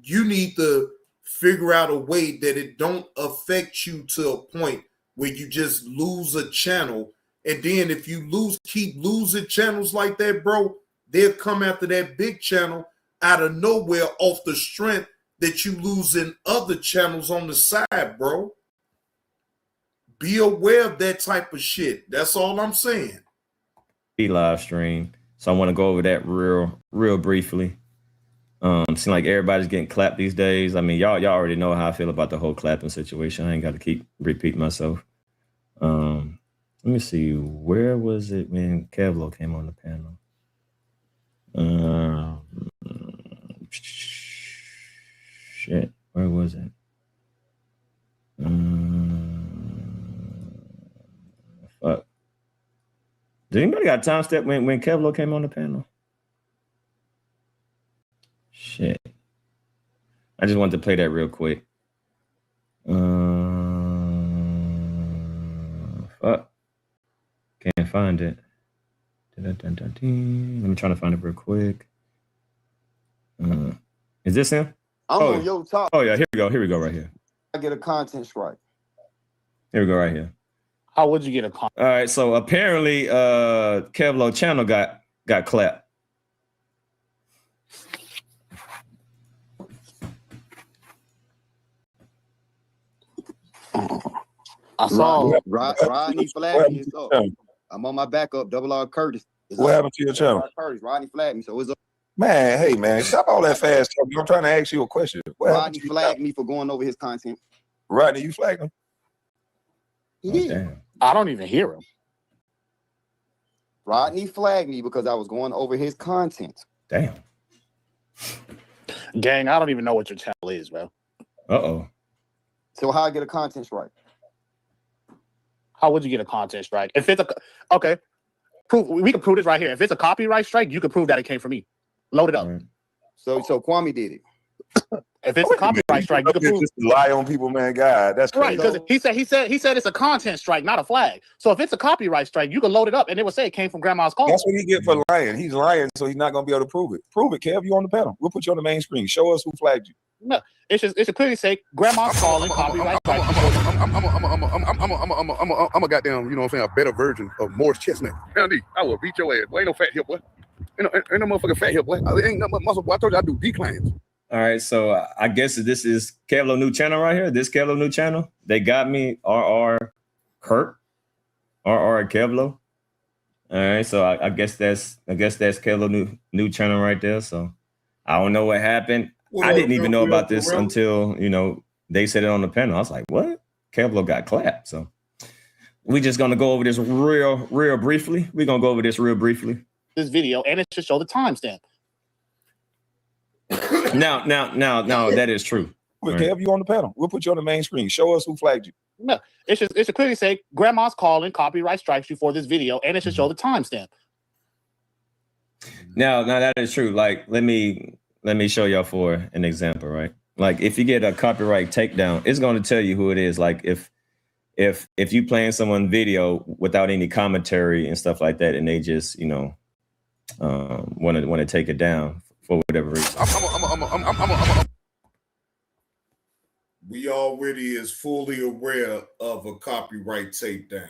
you need to figure out a way that it don't affect you to a point where you just lose a channel. And then if you keep losing channels like that, bro, they'll come after that big channel out of nowhere off the strength that you losing other channels on the side, bro. Be aware of that type of shit. That's all I'm saying. Live stream. So I want to go over that real briefly. Seems like everybody's getting clapped these days. I mean, y'all already know how I feel about the whole clapping situation. I ain't got to keep repeating myself. Let me see. Where was it when Kevlo came on the panel? Shit. Where was it? Fuck. Did anybody got a time step when Kevlo came on the panel? Shit. I just wanted to play that real quick. Fuck. Can't find it. Let me try to find it real quick. Is this him? I'm on your top. Oh yeah, here we go right here. I get a content strike. Here we go right here. How would you get a content? All right, so apparently Kevlo channel got clapped. I saw Rodney flagged me. So I'm on my backup, Double R Curtis. What happened to your channel? Curtis, Rodney flagged me, so it's up. Man, hey man, stop all that fast talk. I'm trying to ask you a question. Rodney flagged me for going over his content. Rodney, you flagged him? He did. I don't even hear him. Rodney flagged me because I was going over his content. Damn. Gang, I don't even know what your channel is, bro. Uh-oh. So how I get a content strike? How would you get a content strike? If it's okay, we can prove this right here. If it's a copyright strike, you can prove that it came from me. Load it up. So Kwame did it. If it's a copyright strike, you can prove. Just lie on people, man. God, that's right. crazy. Because he said it's a content strike, not a flag. So if it's a copyright strike, you can load it up, and it will say it came from Grandma's car. That's what he get for lying. He's lying, so he's not gonna be able to prove it. Prove it, Kev. You on the panel? We'll put you on the main screen. Show us who flagged you. No, it should clearly say Grandma's calling copyright strike. I'm a goddamn, you know what I'm saying, a better version of Morris Chestnut. Andy, I will beat your ass. Boy, ain't no fat here, boy. Ain't no motherfucking fat here, boy. Ain't no muscle, boy. I told you I do declines. All right, so I guess this is Kevlo new channel right here. This Kevlo new channel. They got me RR Kurt, RR Kevlo. All right, so I guess that's Kevlo new channel right there. So I don't know what happened. I didn't even know about this until they said it on the panel. I was like, what? Kevlo got clapped. So we just gonna go over this real briefly. We're gonna go over this real briefly. this video, and it should show the timestamp. Now, that is true. We'll have you on the panel. We'll put you on the main screen. Show us who flagged you. No, it should clearly say grandma's calling, copyright strikes you for this video, and it should show the timestamp. Now that is true. Like, let me show y'all for an example, right? Like, if you get a copyright takedown, it's going to tell you who it is. Like, if you playing someone video without any commentary and stuff like that, and they just want to take it down for whatever reason. We already is fully aware of a copyright takedown.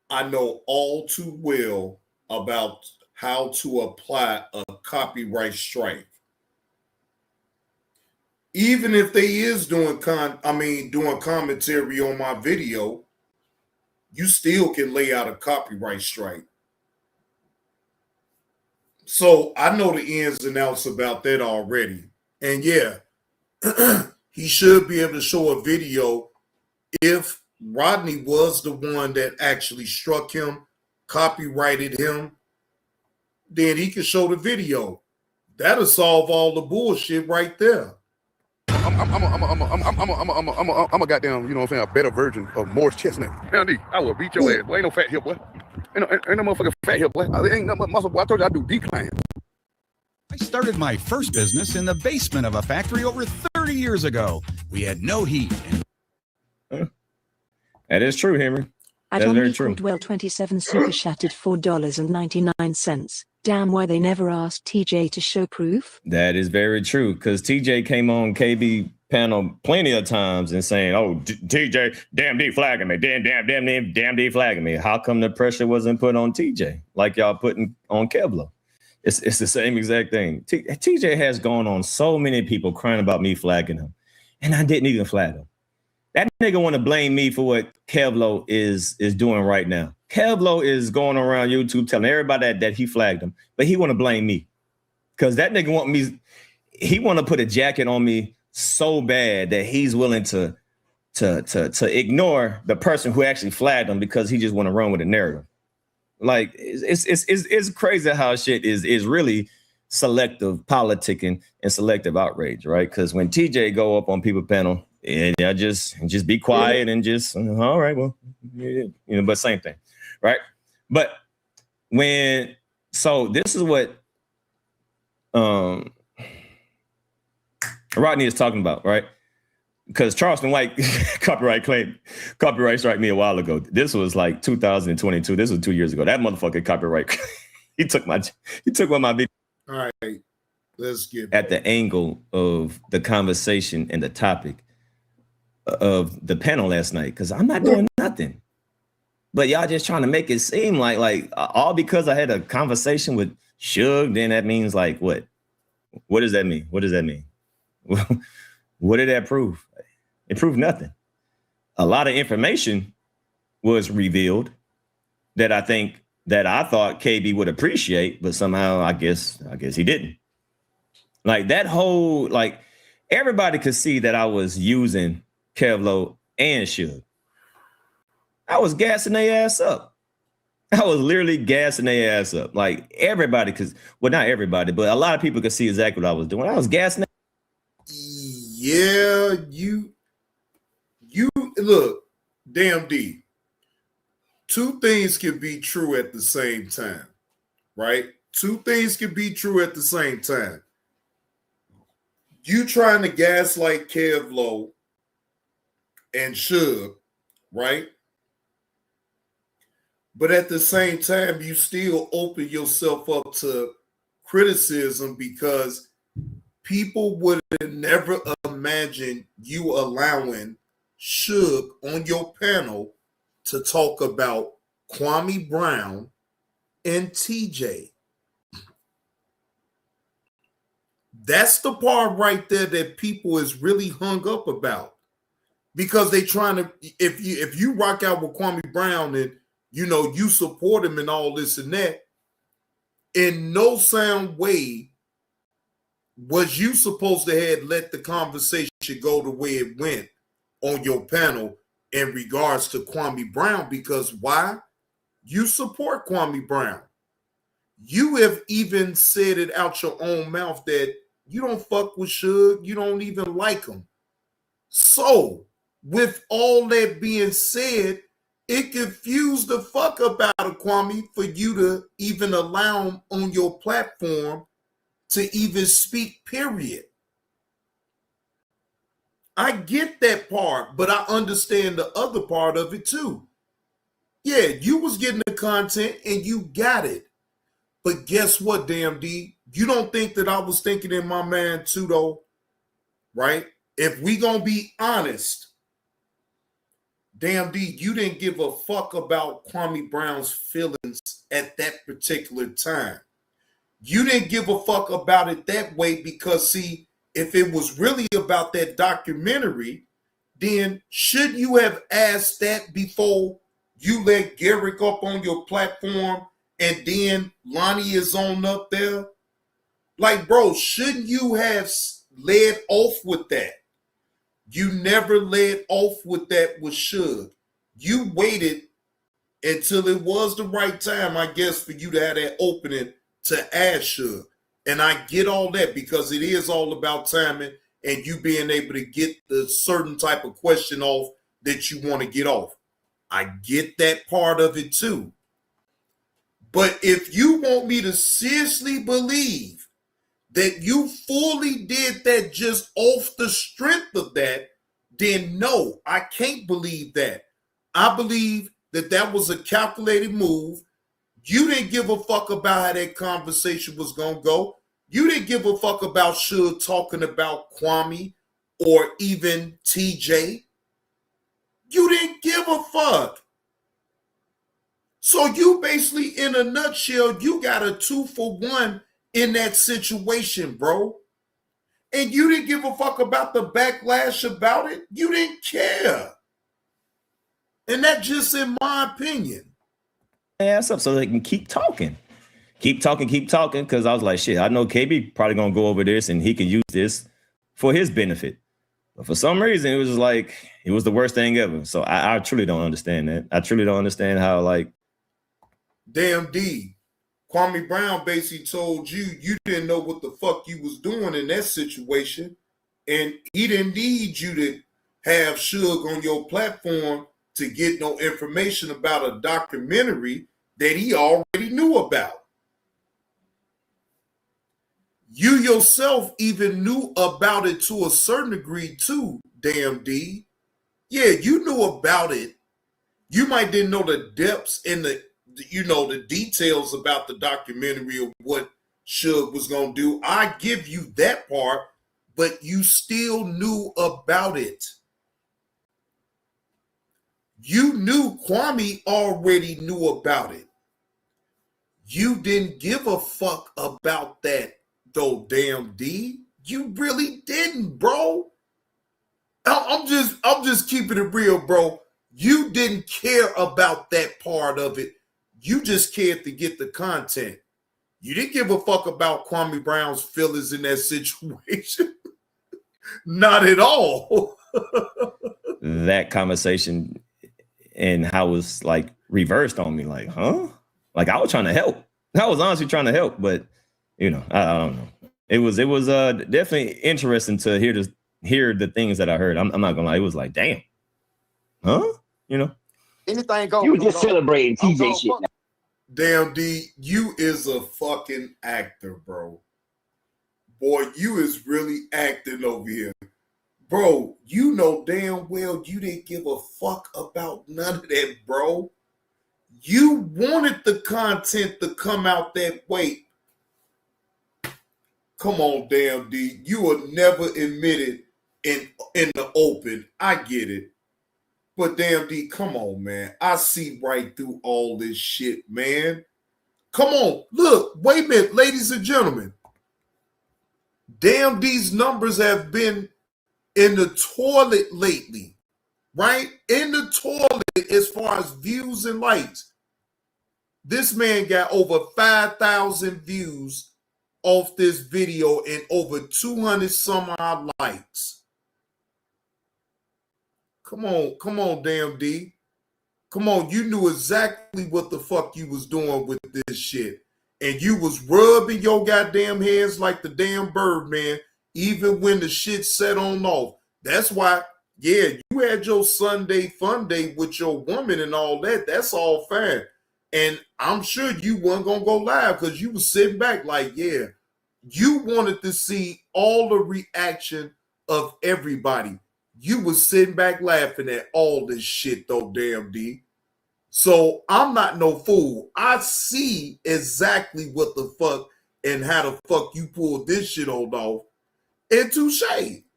I know all too well about how to apply a copyright strike. Even if they is doing commentary on my video, you still can lay out a copyright strike. So I know the ins and outs about that already. And yeah, he should be able to show a video if Rodney was the one that actually struck him, copyrighted him, then he can show the video. That'll solve all the bullshit right there. I'm a goddamn, you know what I'm saying, a better version of Morris Chestnut. Andy, I will beat your ass. Boy, ain't no fat here, boy. Ain't no motherfucking fat here, boy. Ain't no muscle, boy. I told you I do decline. I started my first business in the basement of a factory over 30 years ago. We had no heat. That is true, Henry. That's Adam very true. Caldwell 27 super chatted $4.99. Damn, why they never asked TJ to show proof? That is very true, because TJ came on KB panel plenty of times and saying, "Oh, TJ, damn D flagging me, damn D flagging me." How come the pressure wasn't put on TJ like y'all putting on Kevlo? It's the same exact thing. TJ has gone on so many people crying about me flagging him, and I didn't even flag him. That nigga want to blame me for what Kevlo is doing right now. Kevlo is going around YouTube telling everybody that he flagged him, but he want to blame me because that nigga want me. He want to put a jacket on me so bad that he's willing to ignore the person who actually flagged him because he just want to run with the narrative. Like it's crazy how shit is really selective politicking and selective outrage, right? Because when TJ go up on people panel, and I just be quiet and just all right, well, but same thing, right? But so this is what Rodney is talking about, right? Because Charleston White copyright strike me a while ago. This was like 2022. This was 2 years ago. That motherfucker copyright. he took one of my videos. All right, let's get at the angle of the conversation and the topic of the panel last night, because I'm not doing nothing. But y'all just trying to make it seem like all because I had a conversation with Suge, then that means like what? What does that mean? What does that mean? What did that prove? It proved nothing. A lot of information was revealed that I thought KB would appreciate, but somehow I guess he didn't. Like that whole, like everybody could see that I was using Kevlo and Suge. I was gassing their ass up. I was literally gassing their ass up. Like everybody could, well, not everybody, but a lot of people could see exactly what I was doing. I was gassing. Yeah, you look, damn D. Two things can be true at the same time, right? Two things can be true at the same time. You trying to gaslight Kevlo and Suge, right? But at the same time, you still open yourself up to criticism because people would have never imagined you allowing Suge on your panel to talk about Kwame Brown and TJ. That's the part right there that people is really hung up about, because they trying to, if you rock out with Kwame Brown and you support him and all this and that, in no sound way was you supposed to have let the conversation go the way it went on your panel in regards to Kwame Brown. Because why? You support Kwame Brown. You have even said it out your own mouth that you don't fuck with Suge. You don't even like him. So, with all that being said, it confused the fuck up out of Kwame for you to even allow him on your platform to even speak, period. I get that part, but I understand the other part of it too. Yeah, you was getting the content and you got it. But guess what, damn D? You don't think that I was thinking in my mind too, though, right? If we gonna be honest, damn D, you didn't give a fuck about Kwame Brown's feelings at that particular time. You didn't give a fuck about it that way because, see, if it was really about that documentary, then should you have asked that before you let Garrick up on your platform and then Lonnie is on up there? Like, bro, shouldn't you have led off with that? You never led off with that with Suge. You waited until it was the right time, I guess, for you to have that opening to ask Suge. And I get all that because it is all about timing and you being able to get the certain type of question off that you want to get off. I get that part of it too. But if you want me to seriously believe that you fully did that just off the strength of that, then no, I can't believe that. I believe that that was a calculated move. You didn't give a fuck about how that conversation was going to go. You didn't give a fuck about Suge talking about Kwame or even TJ. You didn't give a fuck. So you basically, in a nutshell, you got a 2-for-1 in that situation, bro. And you didn't give a fuck about the backlash about it. You didn't care. And that's just in my opinion. Ass up so they can keep talking. Keep talking. Because I was like, shit, I know KB probably going to go over this and he can use this for his benefit. But for some reason, it was just like, it was the worst thing ever. So I truly don't understand that. I truly don't understand how, like. Damn D, Kwame Brown basically told you you didn't know what the fuck you was doing in that situation. And he didn't need you to have Suge on your platform to get no information about a documentary that he already knew about. You yourself even knew about it to a certain degree too, damn D. Yeah, you knew about it. You might didn't know the depths and the details about the documentary of what Suge was going to do. I give you that part, but you still knew about it. You knew Kwame already knew about it. You didn't give a fuck about that, though, damn D. You really didn't, bro. I'm just keeping it real, bro. You didn't care about that part of it. You just cared to get the content. You didn't give a fuck about Kwame Brown's feelings in that situation. Not at all. That conversation and how it was like reversed on me, like, huh? Like I was trying to help. I was honestly trying to help, but I don't know. It was definitely interesting to hear the things that I heard. I'm not gonna lie. It was like, damn, huh? Anything goes. You were just celebrating TJ shit. Now. Damn D, you is a fucking actor, bro. Boy, you is really acting over here. Bro, you know damn well you didn't give a fuck about none of that, bro. You wanted the content to come out that way. Come on, damn D. You will never admit it in the open. I get it. But damn D, come on, man. I see right through all this shit, man. Come on. Look, wait a minute, ladies and gentlemen. Damn D's numbers have been in the toilet lately, right? In the toilet as far as views and likes. This man got over 5,000 views off this video and over 200 some odd likes. Come on, damn D. Come on, you knew exactly what the fuck you was doing with this shit. And you was rubbing your goddamn hands like the damn Birdman, even when the shit set on off. That's why, yeah, you had your Sunday fun day with your woman and all that. That's all fine. And I'm sure you weren't going to go live because you was sitting back like, yeah, you wanted to see all the reaction of everybody. You was sitting back laughing at all this shit though, damn D. So I'm not no fool. I see exactly what the fuck and how the fuck you pulled this shit off. And touche.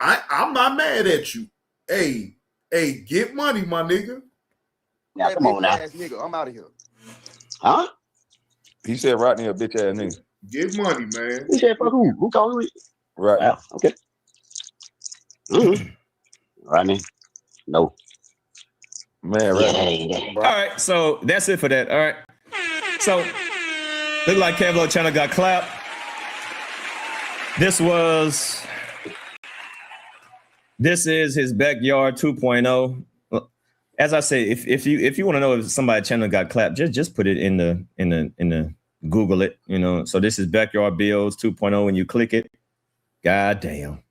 I'm not mad at you. Hey, get money, my nigga. Now, come on now. Nigga, I'm out of here. Huh? He said Rodney a bitch ass nigga. Get money, man. He said, fuck who? Who called me? Right. Wow, okay. Rodney, no. Man, right. All right, so that's it for that. All right. So, look like Kevlo channel got clapped. This is his backyard 2.0. As I say, if you want to know if somebody's channel got clapped, just put it in the Google it, you know. So this is Backyard Bills 2.0. When you click it, god damn.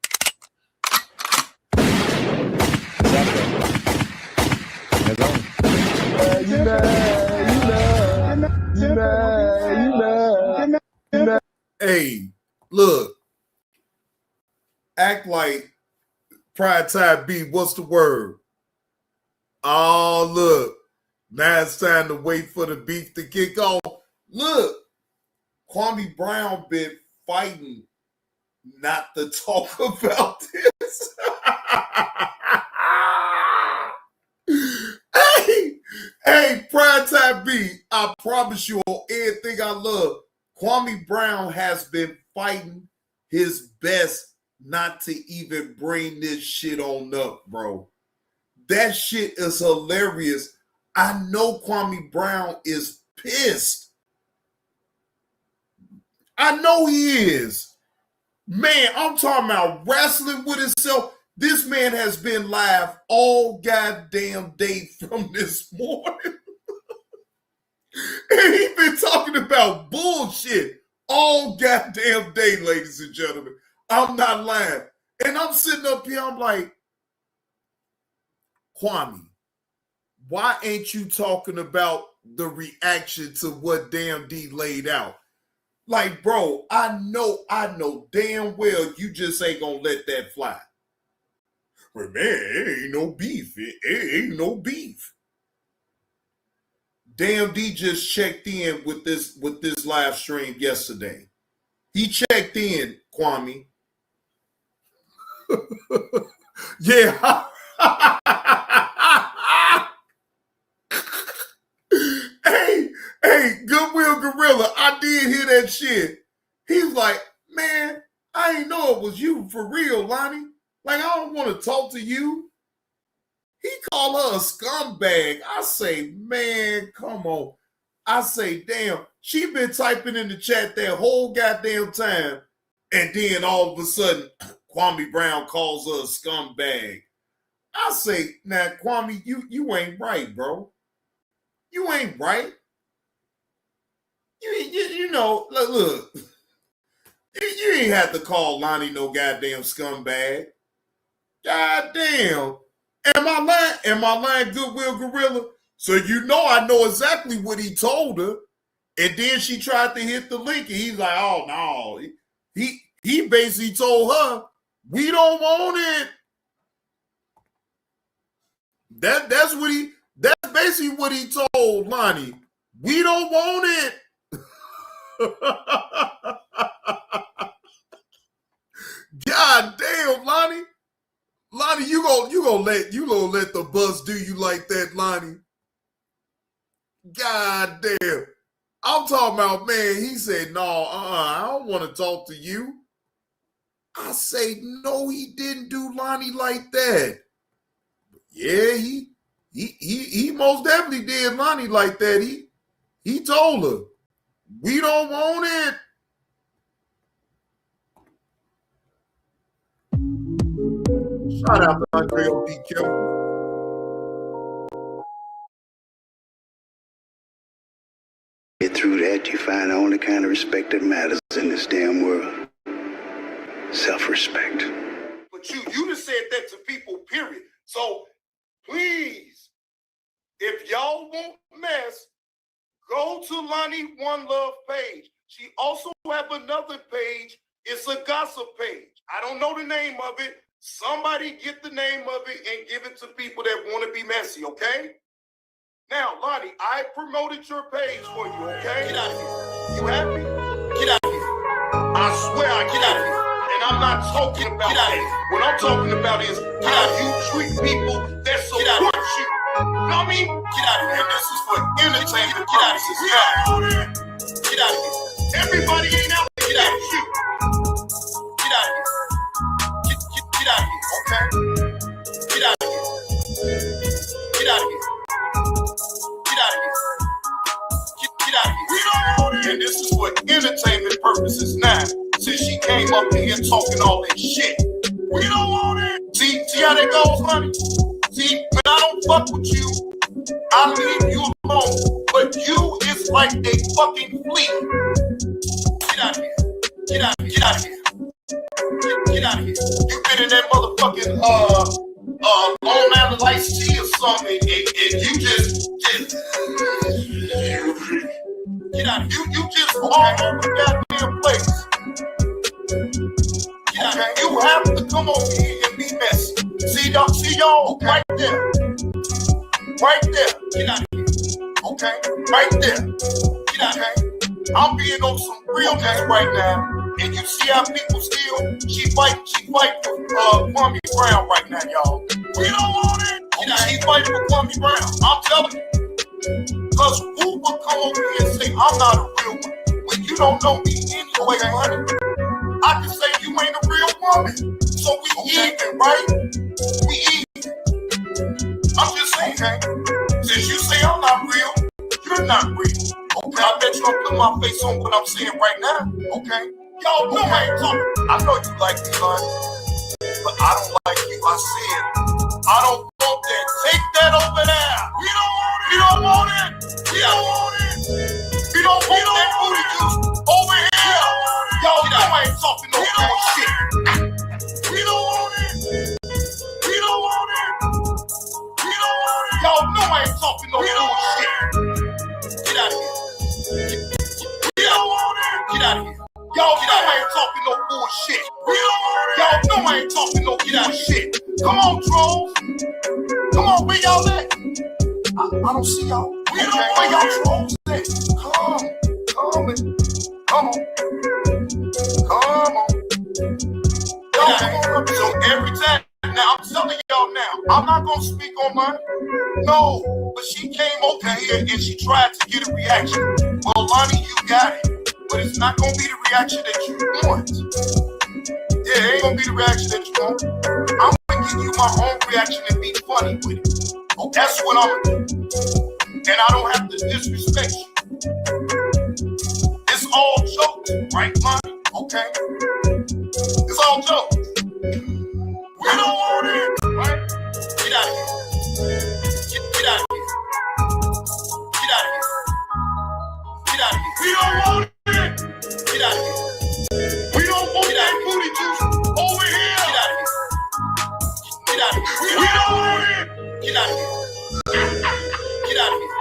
Hey, look. Act like Pride Time B. What's the word? Oh, look. Now it's time to wait for the beef to kick off. Look. Kwame Brown been fighting not to talk about this. Hey, Pride Time B, I promise you on everything I love, Kwame Brown has been fighting his best not to even bring this shit on up, bro. That shit is hilarious. I know Kwame Brown is pissed. I know he is. Man, I'm talking about wrestling with himself. This man has been live all goddamn day from this morning. And he's been talking about bullshit all goddamn day, ladies and gentlemen. I'm not lying. And I'm sitting up here, I'm like, Kwame, why ain't you talking about the reaction to what damn D laid out? Like, bro, I know damn well you just ain't gonna let that fly. But man, it ain't no beef. It ain't no beef. Damn D just checked in with this live stream yesterday. He checked in, Kwame. Yeah. Hey, Goodwill Gorilla, I did hear that shit. He's like, man, I ain't know it was you for real, Lonnie. Like, I don't want to talk to you. He called her a scumbag. I say, man, come on. I say, damn, she been typing in the chat that whole goddamn time. And then all of a sudden, Kwame Brown calls her a scumbag. I say, now, Kwame, you ain't right, bro. You ain't right. You know, look. You ain't have to call Lonnie no goddamn scumbag. Goddamn. Am I lying, Goodwill Gorilla? So you know I know exactly what he told her. And then she tried to hit the link and he's like, oh no. He basically told her, we don't want it. That's basically what he told Lonnie. We don't want it. God damn, Lonnie. Lonnie, you gonna let the buzz do you like that, Lonnie? God damn. I'm talking about, man, he said, no, I don't want to talk to you. I say, no, he didn't do Lonnie like that. Yeah, he most definitely did Lonnie like that. He told her, we don't want it. Shout out to Andre ODQ. that, you find the only kind of respect that matters in this damn world. Self-respect. But you just said that to people, period. So please, if y'all won't mess, go to Lonnie One Love page. She also have another page. It's a gossip page. I don't know the name of it. Somebody get the name of it and give it to people that want to be messy, okay? Now, Lonnie, I promoted your page for you, okay? Get out of here. You happy? Get out of here. I swear I get out of here. And I'm not talking about that. What I'm talking about is how you treat people that support you. You know what I mean? Get out of here. And this is for entertainment purposes. Get out of here. Everybody ain't out there. Get out of here. Get out of here. Get out of here, okay? Get out of here. Get out of here. Get out of here. Get out of here. We don't want it. And this is for entertainment purposes now. Since she came up in here talking all that shit. We don't want it. See how that goes, honey? See, when I don't fuck with you, I leave you alone. But you is like a fucking flea. Get out of here. Get out of here. Get out of here. Get out of here. You been in that motherfucking Long Island iced tea or something, and you just get out of here. You just all over the goddamn place. Get out of here. You have to come over here and be messy. See y'all right there. Right there. Get out of here. Okay? Right there. Get out of here. I'm being on some real shit right now. And you see how people still, she fight for Kwame Brown right now, y'all. We don't want it. She fighting for Kwame Brown. I'm telling you. Because who will come over here and say, I'm not a real one? When you don't know me anyway, honey. I can say you ain't a real woman. So we even, right? We even. I'm just saying, okay? Since you say I'm not real, you're not real. Okay, I bet you I'll put my face on what I'm saying right now. Okay? Y'all know I ain't talking. I know you like me, honey. But I don't like you. I said, I don't want that. Take that over there. We don't want it. We don't want it. We don't want it. We don't want that booty juice over here. Y'all know I ain't talking no bullshit. We don't want it. We don't want it. We don't want it. Y'all know I ain't talking no bullshit. Get out of here. We don't want it. Get out of here. Y'all know I ain't talking no bullshit. Y'all know I ain't talking no bullshit. Come on, trolls. Come on, where y'all at? I don't see y'all. Where y'all trolls at? Come on. So every time, now I'm telling y'all now, I'm not gonna speak on mine. No, but she came over here and she tried to get a reaction. Well, Lonnie, you got it. But it's not going to be the reaction that you want. Yeah, it ain't going to be the reaction that you want. I'm going to give you my own reaction and be funny with it. Oh, that's what I'm going to do. And I don't have to disrespect you. It's all jokes, right, Lonnie? Okay? It's all jokes. We don't want it, right? Get out of here. Get out of here. Get out of here. Get out of here. We don't want it. Get out of here. We don't want that booty juice over here. Get out of here. Get out of here. We don't want it. Get out of here. Get out of here.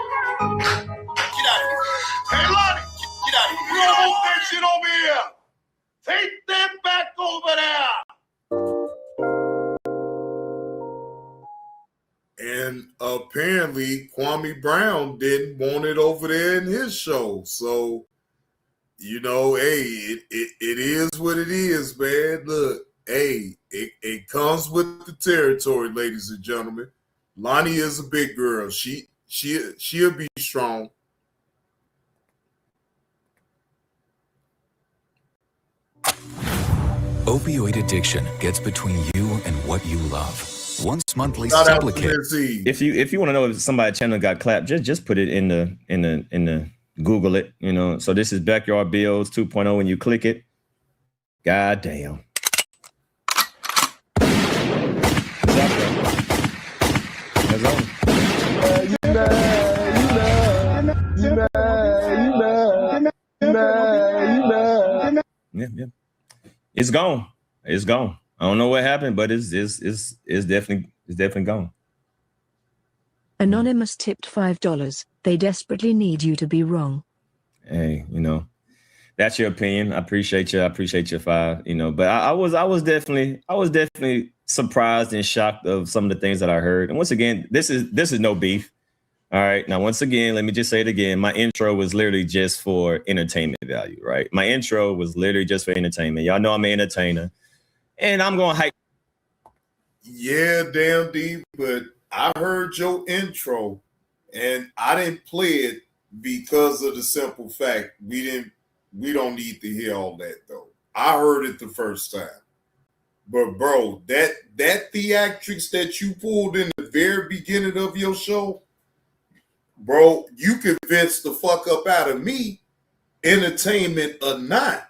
Get out of here. Hey, Lonnie, get out of here. We don't want that shit over here. Take that back over there. And apparently Kwame Brown didn't want it over there in his show. So, you know, hey, it is what it is, man. Look, hey, it comes with the territory, ladies and gentlemen. Lonnie is a big girl. She'll be strong. Opioid addiction gets between you and what you love. Once monthly Simplicare. If you want to know if somebody's channel got clapped, just put it in the Google it, you know. So this is Backyard Bills 2.0. When you click it, god damn. It's gone. It's gone. I don't know what happened, but it's definitely gone. Anonymous tipped $5. They desperately need you to be wrong. Hey, that's your opinion. I appreciate you. I appreciate your $5. But I was definitely surprised and shocked of some of the things that I heard. And once again, this is no beef. All right. Now, once again, let me just say it again. My intro was literally just for entertainment value, right? My intro was literally just for entertainment. Y'all know I'm an entertainer, and I'm going to hype. Yeah, damn D, but I heard your intro, and I didn't play it because of the simple fact we don't need to hear all that though. I heard it the first time. But bro, that theatrics that you pulled in the very beginning of your show, bro, you convinced the fuck up out of me, entertainment or not.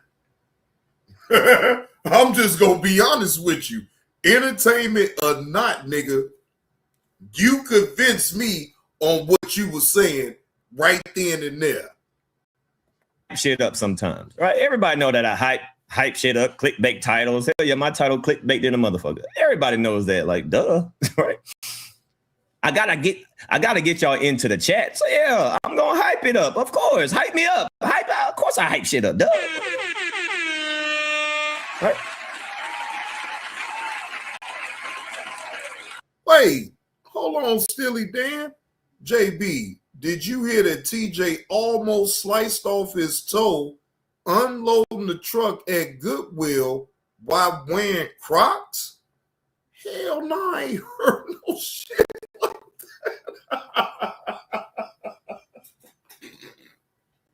I'm just gonna be honest with you. Entertainment or not, nigga, you convinced me on what you were saying right then and there. Shit up sometimes, right? Everybody know that I hype shit up, clickbait titles. Hell yeah, my title clickbait than a motherfucker. Everybody knows that, like, duh, right? I gotta get y'all into the chat. So yeah, I'm gonna hype it up. Of course, hype me up. Of course I hype shit up. Duh. Right. Wait, hold on, Steely Dan. JB, did you hear that TJ almost sliced off his toe unloading the truck at Goodwill while wearing Crocs? Hell no, I ain't heard no shit like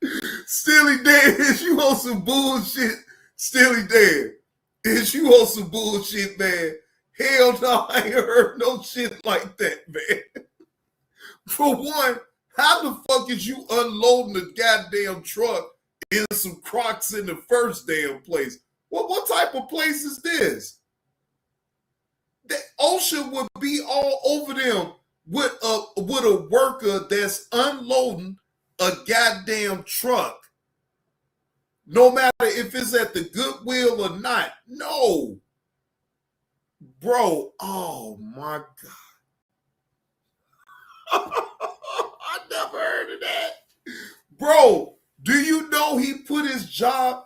that. Steely Dan, is you on some bullshit? Steely Dan, is you on some bullshit, man? Hell no, I ain't heard no shit like that, man. For one, how the fuck is you unloading the goddamn truck in some Crocs in the first damn place? What type of place is this? The OSHA would be all over them with a worker that's unloading a goddamn truck. No matter if it's at the Goodwill or not. No. Bro, oh my God. I never heard of that. Bro, do you know he put his job?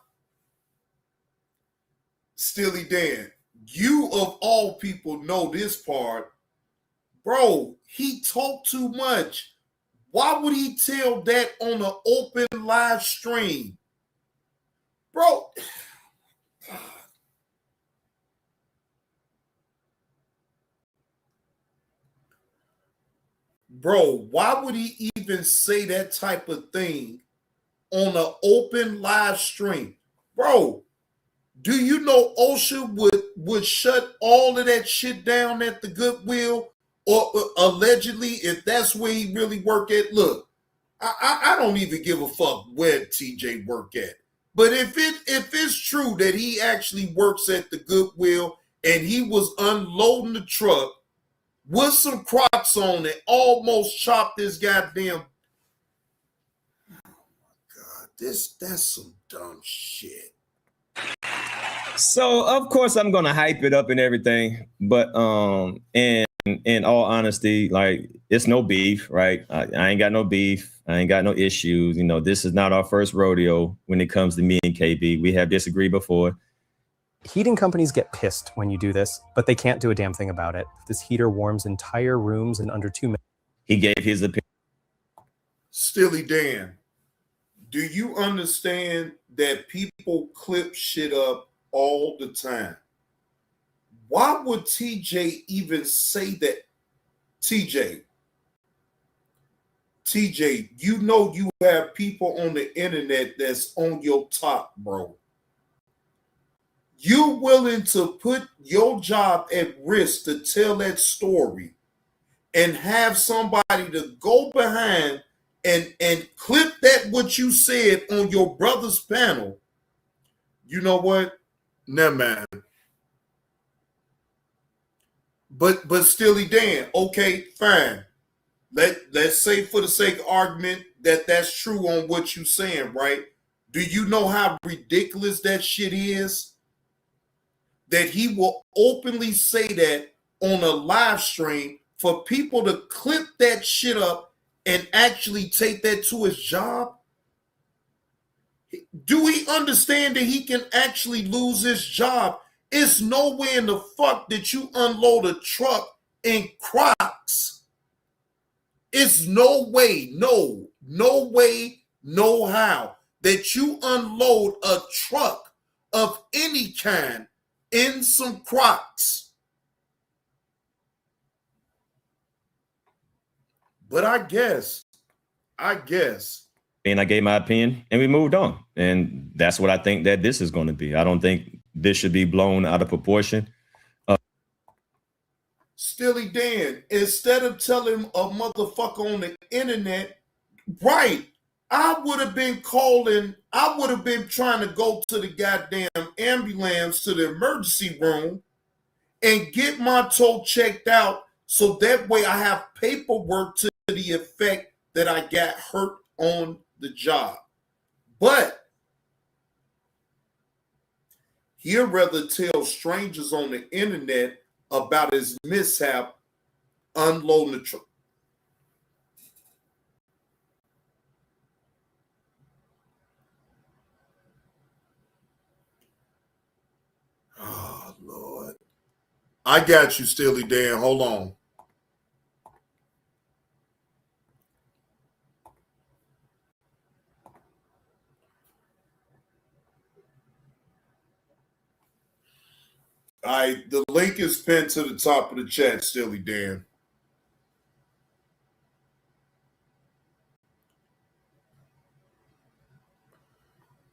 Steely Dan, you of all people know this part. Bro, he talked too much. Why would he tell that on an open live stream? Bro. Bro, why would he even say that type of thing on an open live stream? Bro, do you know OSHA would shut all of that shit down at the Goodwill, or allegedly, if that's where he really work at? Look, I don't even give a fuck where TJ work at. But if it's true that he actually works at the Goodwill and he was unloading the truck with some Crocs on it, almost chopped this goddamn. Oh my God, that's some dumb shit. So of course I'm gonna hype it up and everything, but in all honesty, like, it's no beef, right? I ain't got no beef. I ain't got no issues. This is not our first rodeo when it comes to me and KB. We have disagreed before. Heating companies get pissed when you do this, but they can't do a damn thing about it. This heater warms entire rooms in under 2 minutes. He gave his opinion. Steely Dan, do you understand that people clip shit up all the time? Why would TJ even say that? TJ, you know you have people on the internet that's on your top, bro. You willing to put your job at risk to tell that story and have somebody to go behind and clip that what you said on your brother's panel? You know what? Never mind. But Steely Dan, okay, fine. Let's say for the sake of argument that that's true on what you're saying, right? Do you know how ridiculous that shit is? that he will openly say that on a live stream for people to clip that shit up and actually take that to his job? Do he understand that he can actually lose his job? It's nowhere in the fuck that you unload a truck in Crocs. It's no way, no way, no how that you unload a truck of any kind in some Crocs. But I guess. And I gave my opinion and we moved on. And that's what I think that this is going to be. I don't think this should be blown out of proportion. Steely Dan, instead of telling a motherfucker on the internet, right, I would have been trying to go to the goddamn ambulance, to the emergency room and get my toe checked out so that way I have paperwork to the effect that I got hurt on the job. But he'd rather tell strangers on the internet about his mishap unloading the truck. Oh, Lord. I got you, Steely Dan. Hold on. All right, the link is pinned to the top of the chat, Steely Dan.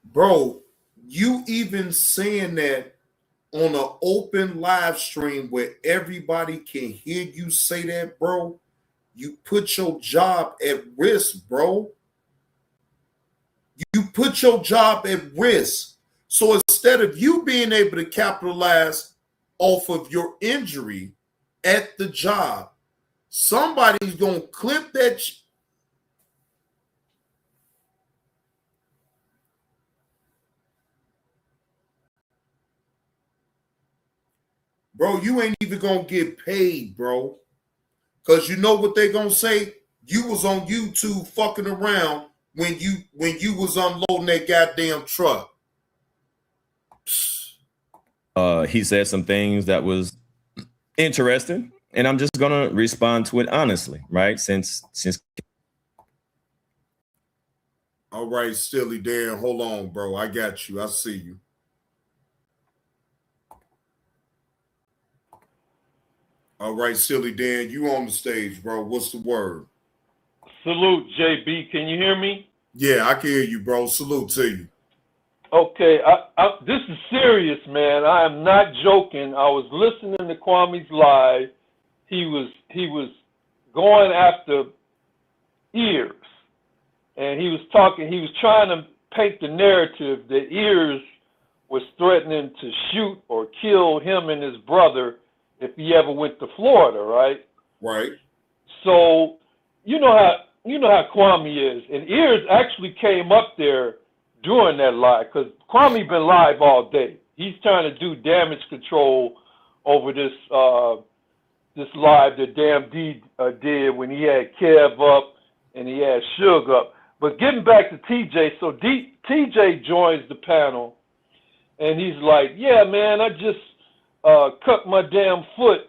Bro, you even saying that on an open live stream where everybody can hear you say that, bro, you put your job at risk, bro. You put your job at risk. So instead of you being able to capitalize off of your injury at the job, somebody's going to clip that. Bro, you ain't even going to get paid, bro. Because you know what they're going to say? You was on YouTube fucking around when you was unloading that goddamn truck. He said some things that was interesting, and I'm just gonna respond to it honestly, right? Since all right, Steely Dan, hold on, bro. I got you. I see you. All right, Steely Dan, you on the stage, bro. What's the word? Salute, JB. Can you hear me? Yeah, I can hear you, bro. Salute to you. Okay, this is serious, man. I am not joking. I was listening to Kwame's live. He was going after Ears, and he was trying to paint the narrative that Ears was threatening to shoot or kill him and his brother if he ever went to Florida, right? Right. So you know how Kwame is, and Ears actually came up there during that live, because Kwame been live all day. He's trying to do damage control over this this live that Damn D did when he had Kev up and he had Suge up. But getting back to TJ, so TJ joins the panel, and he's like, yeah, man, I just cut my damn foot.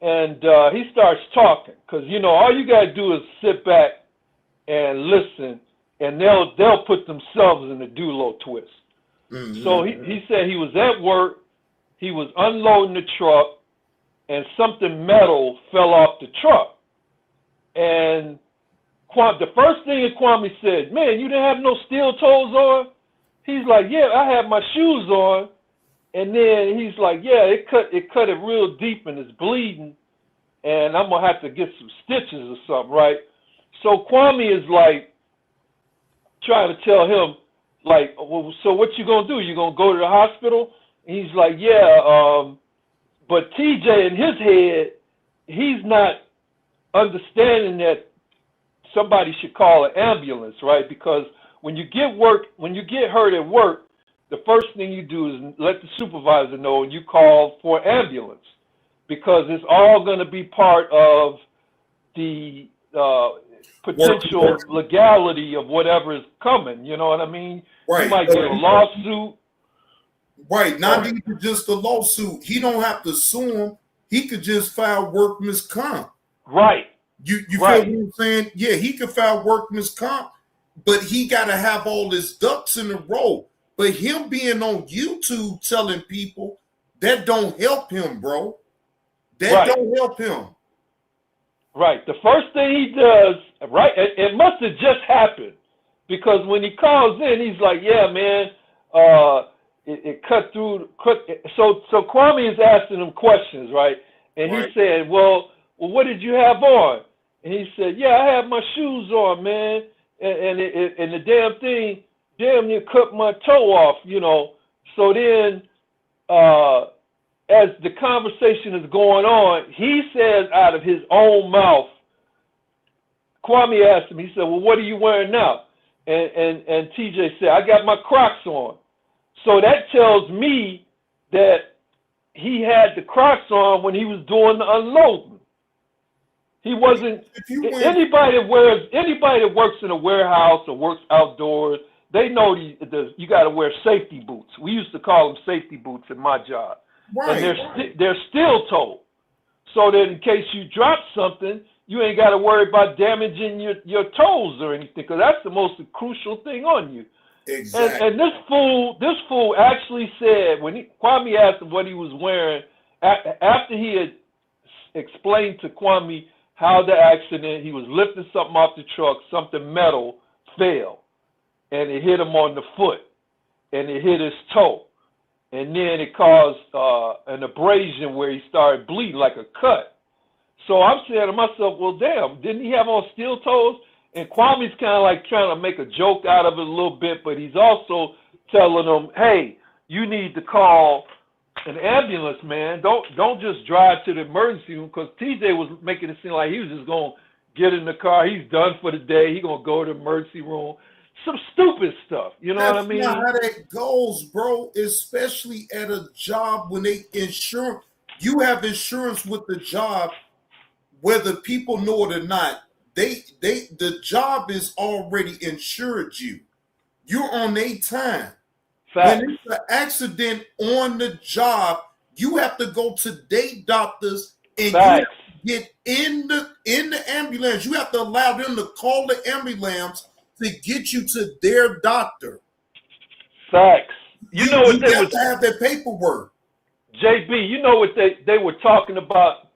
And he starts talking, because, you know, all you got to do is sit back and listen, and they'll put themselves in the Dulo twist. Mm-hmm. So he said he was at work, he was unloading the truck, and something metal fell off the truck. And the first thing that Kwame said, man, you didn't have no steel toes on? He's like, yeah, I had my shoes on. And then he's like, yeah, it cut it real deep and it's bleeding, and I'm going to have to get some stitches or something, right? So Kwame is like, trying to tell him, like, well, so what you gonna do? You gonna go to the hospital? And he's like, yeah, but TJ in his head, he's not understanding that somebody should call an ambulance, right? Because when you get hurt at work, the first thing you do is let the supervisor know and you call for ambulance, because it's all going to be part of the potential legality of whatever is coming. You know what I mean? Right. You might get a lawsuit. Right. Not even just a lawsuit. He don't have to sue him. He could just file workman's comp. Right. You feel what I'm saying? Yeah, he could file workman's comp, but he got to have all his ducks in a row. But him being on YouTube telling people, that don't help him, bro. That don't help him. Right. The first thing he does, right, it must have just happened, because when he calls in, he's like, yeah, man, it cut through. So Kwame is asking him questions, right? And he said, well, what did you have on? And he said, yeah, I had my shoes on, man. And the damn thing damn near cut my toe off, you know. So then, as the conversation is going on, he says out of his own mouth, Kwame asked him, he said, well, what are you wearing now? And TJ said, I got my Crocs on. So that tells me that he had the Crocs on when he was doing the unloading. He wasn't, anybody that works in a warehouse or works outdoors, they know you got to wear safety boots. We used to call them safety boots in my job. Right. And they're steel toe, so that in case you drop something, you ain't got to worry about damaging your toes or anything, because that's the most crucial thing on you. Exactly. And this fool actually said, when Kwame asked him what he was wearing, after he had explained to Kwame how the accident, he was lifting something off the truck, something metal fell, and it hit him on the foot, and it hit his toe. And then it caused an abrasion where he started bleeding like a cut. So I'm saying to myself, well, damn, didn't he have on steel toes? And Kwame's kind of like trying to make a joke out of it a little bit, but he's also telling them, hey, you need to call an ambulance, man. Don't just drive to the emergency room, because TJ was making it seem like he was just going to get in the car. He's done for the day. He's going to go to the emergency room. Some stupid stuff, you know what I mean? That's not how that goes, bro. Especially at a job when they insure, you have insurance with the job, whether people know it or not. The job is already insured you. You're on their time. Fact. When it's an accident on the job, you have to go to their doctors and you have to get in the ambulance. You have to allow them to call the ambulance to get you to their doctor. Facts. You know what they have to have their paperwork. JB, you know what they were talking about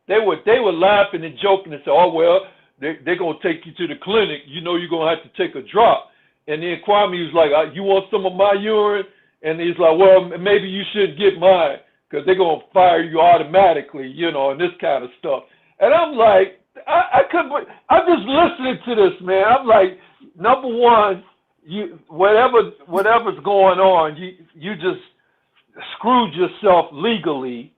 they were laughing and joking and said, oh well, they're gonna take you to the clinic. You know you're gonna have to take a drop. And then Kwame was like, you want some of my urine? And he's like, well, maybe you should get mine, because they're gonna fire you automatically, you know, and this kind of stuff. And I'm like, I couldn't. I'm just listening to this, man. I'm like, number one, whatever's going on, you just screwed yourself legally.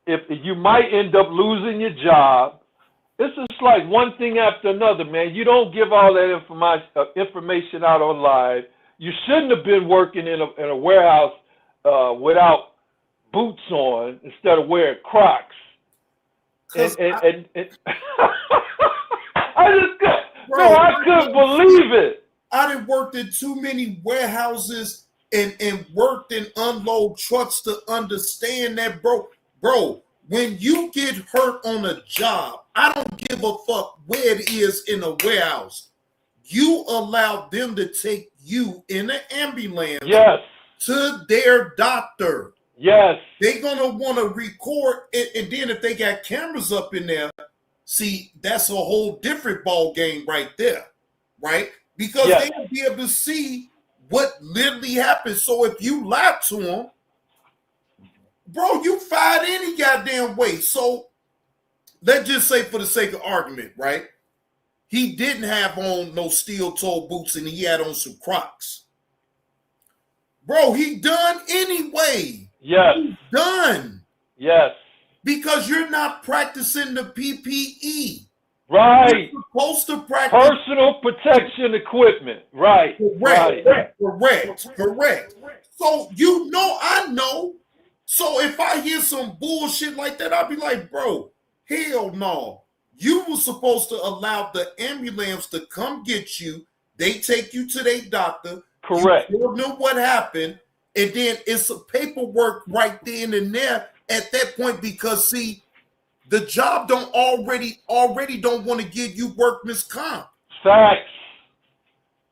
If you might end up losing your job, it's just like one thing after another, man. You don't give all that information out online. You shouldn't have been working in a warehouse without boots on instead of wearing Crocs. And I couldn't believe it. I done worked in too many warehouses and worked in unload trucks to understand that, bro. Bro, when you get hurt on a job, I don't give a fuck where it is in a warehouse. You allow them to take you in an ambulance to their doctor. Yes. They're going to want to record it, and then if they got cameras up in there, see, that's a whole different ball game right there, right? Because they'll be able to see what literally happened. So if you lie to them, bro, you fired any goddamn way. So let's just say, for the sake of argument, right? He didn't have on no steel-toe boots and he had on some Crocs. Bro, he done anyway. Yes. He's done. Yes. Because you're not practicing the PPE. Right. You're supposed to practice personal protection equipment. Right. Correct. So I know. So if I hear some bullshit like that, I'll be like, bro, hell no. You were supposed to allow the ambulance to come get you. They take you to their doctor. Correct. You don't know what happened. And then it's a paperwork right then and there at that point, because see, the job already don't want to give you workman's comp. Facts.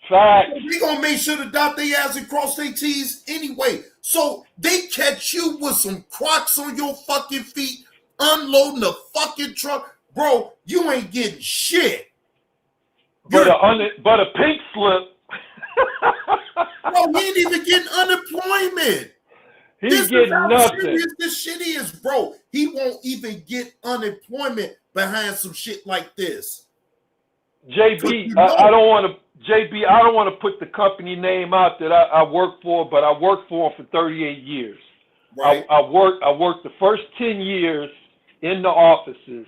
We're gonna make sure to dot their I's and cross their T's anyway. So they catch you with some Crocs on your fucking feet, unloading the fucking truck. Bro, you ain't getting shit. But a pink slip. Bro, he ain't even getting unemployment. He's getting nothing. Serious this shit is, bro. He won't even get unemployment behind some shit like this. JB, I don't want to put the company name out that I work for, but I worked for him for 38 years. Right. I worked the first 10 years in the offices,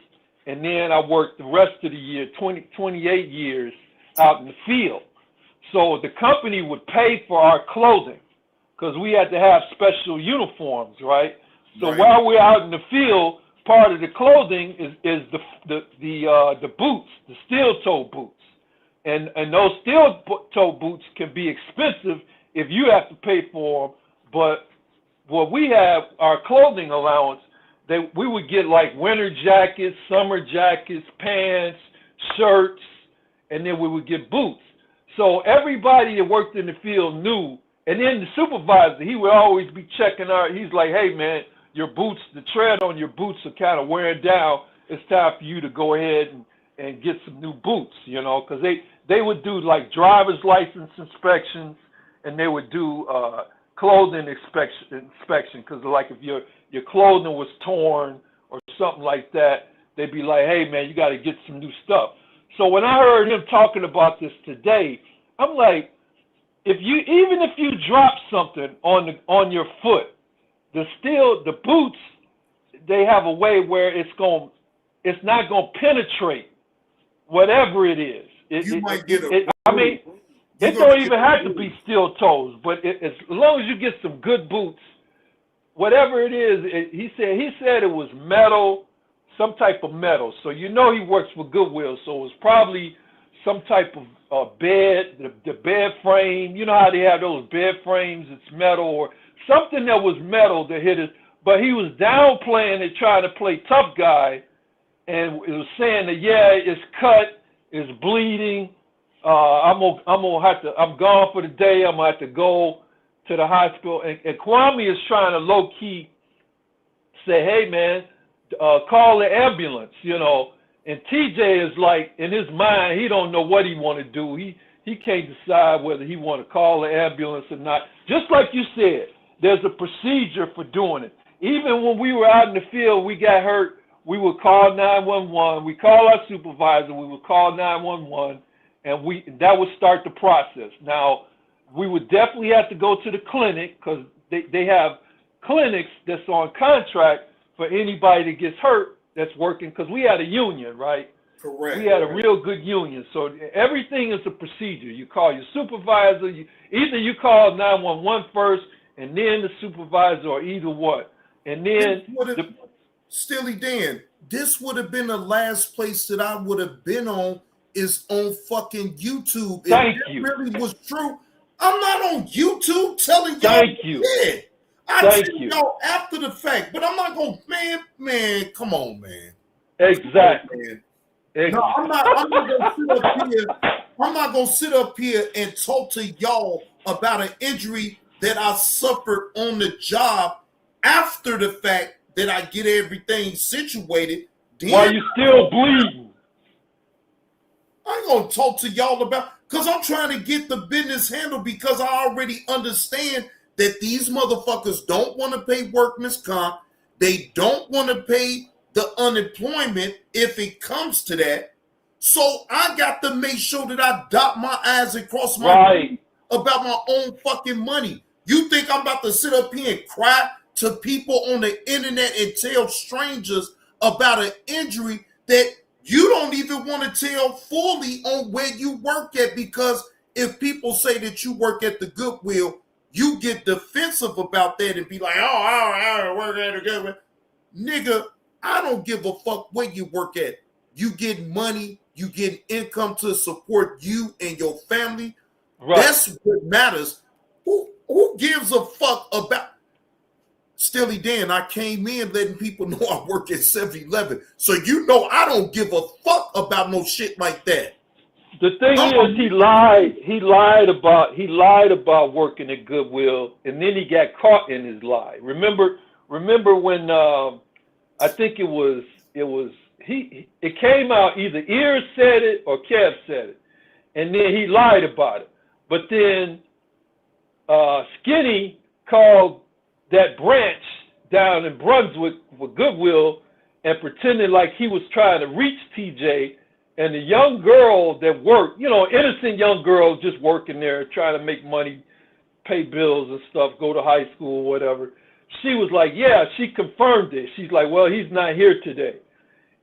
and then I worked the rest of the year, 28 years out in the field. So the company would pay for our clothing because we had to have special uniforms, right? So while we're out in the field, part of the clothing is the boots, the steel toe boots. And those steel toe boots can be expensive if you have to pay for them. But what we have, our clothing allowance, we would get like winter jackets, summer jackets, pants, shirts, and then we would get boots. So everybody that worked in the field knew. And then the supervisor, he would always be checking out. He's like, hey, man, your boots, the tread on your boots are kind of wearing down. It's time for you to go ahead and get some new boots, because they would do like driver's license inspections, and they would do clothing inspection because like if your clothing was torn or something like that, they'd be like, hey, man, you got to get some new stuff. So when I heard him talking about this today, I'm like, even if you drop something on your foot, the boots, they have a way where it's not gonna penetrate whatever it is. It don't even have to be steel toes, but as long as you get some good boots, whatever it is, he said it was metal, some type of metal. So he works for Goodwill, so it was probably some type of bed, the bed frame. You know how they have those bed frames, it's metal, or something that was metal that hit it. But he was downplaying it, trying to play tough guy, and it was saying that, yeah, it's cut, it's bleeding. I'm gone for the day. I'm gonna have to go to the hospital. And Kwame is trying to low key say, hey man, call the ambulance, And TJ is like, in his mind, he don't know what he want to do. He can't decide whether he want to call the ambulance or not. Just like you said, there's a procedure for doing it. Even when we were out in the field, we got hurt, we would call 911. We call our supervisor. We would call 911, and that would start the process. Now, we would definitely have to go to the clinic because they have clinics that's on contract for anybody that gets hurt that's working, because we had a union, right? Correct. We had a real good union. So everything is a procedure. You call your supervisor. Either you call 911 first and then the supervisor, or either what. And then Steely Dan, this would have been the last place that I would have been on, is on fucking YouTube. Thank if you. It really was true. I'm not on YouTube telling y'all. Thank you. Shit. I Thank tell you. y'all after the fact, but I'm not gonna, man, come on, man. Exactly. No, I'm not gonna sit up here and talk to y'all about an injury that I suffered on the job after the fact that I get everything situated. While you still bleeding. I ain't gonna talk to y'all about, because I'm trying to get the business handled, because I already understand that these motherfuckers don't want to pay workman's comp. They don't want to pay the unemployment if it comes to that. So I got to make sure that I dot my I's and cross my T's about my own fucking money. You think I'm about to sit up here and cry to people on the internet and tell strangers about an injury that You don't even want to tell fully on where you work at, because if people say that you work at the Goodwill, you get defensive about that and be like, oh, I don't work at the Goodwill. Nigga, I don't give a fuck where you work at. You get money, you get income to support you and your family. Right. That's what matters. Who gives a fuck about Steely Dan? I came in letting people know I work at 7-Eleven. So you know I don't give a fuck about no shit like that. The thing is, he lied. He lied about working at Goodwill, and then he got caught in his lie. Remember when I think it came out, either Ears said it or Kev said it, and then he lied about it. But then Skinny called that branch down in Brunswick for Goodwill and pretended like he was trying to reach TJ, and the young girl that worked, innocent young girl just working there, trying to make money, pay bills and stuff, go to high school, whatever. She was like, yeah, she confirmed it. She's like, well, he's not here today.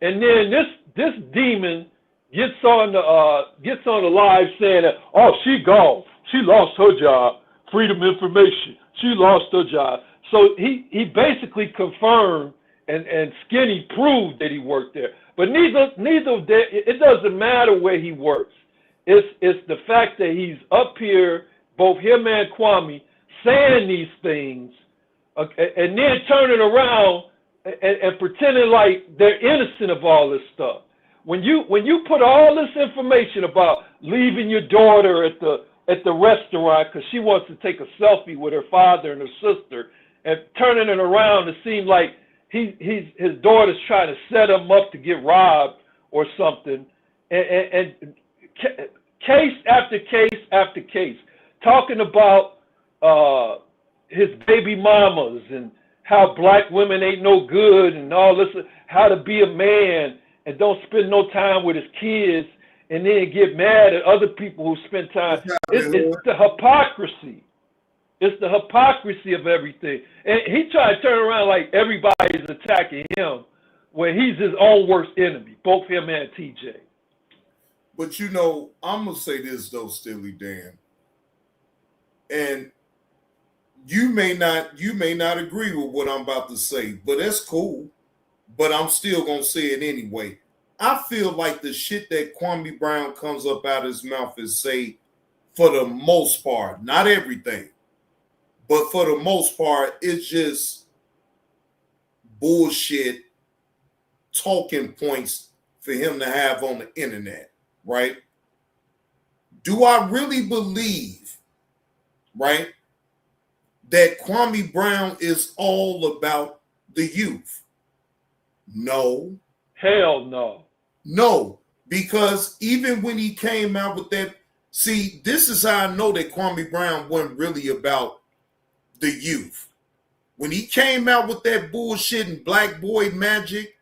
And then this demon gets on the live saying that, oh, she gone. She lost her job. Freedom Information. She lost her job. So he basically confirmed, and Skinny proved that he worked there. But neither of them, it doesn't matter where he works. It's the fact that he's up here, both him and Kwame, saying these things, and then turning around and pretending like they're innocent of all this stuff. When you put all this information about leaving your daughter at the restaurant because she wants to take a selfie with her father and her sister, and turning it around to seem like his daughter's trying to set him up to get robbed or something, and case after case after case, talking about his baby mamas and how black women ain't no good and all this, how to be a man and don't spend no time with his kids, and then get mad at other people who spend time. It's the hypocrisy. It's the hypocrisy of everything. And he tried to turn around like everybody's attacking him when he's his own worst enemy, both him and TJ. But I'm going to say this though, Steely Dan. And you may not agree with what I'm about to say, but that's cool. But I'm still going to say it anyway. I feel like the shit that Kwame Brown comes up out of his mouth is say, for the most part, not everything, but for the most part, it's just bullshit talking points for him to have on the internet, right? Do I really believe, right, that Kwame Brown is all about the youth? No. Hell no. No, because even when he came out with that, see, this is how I know that Kwame Brown wasn't really about the youth. When he came out with that bullshit and Black Boy Magic,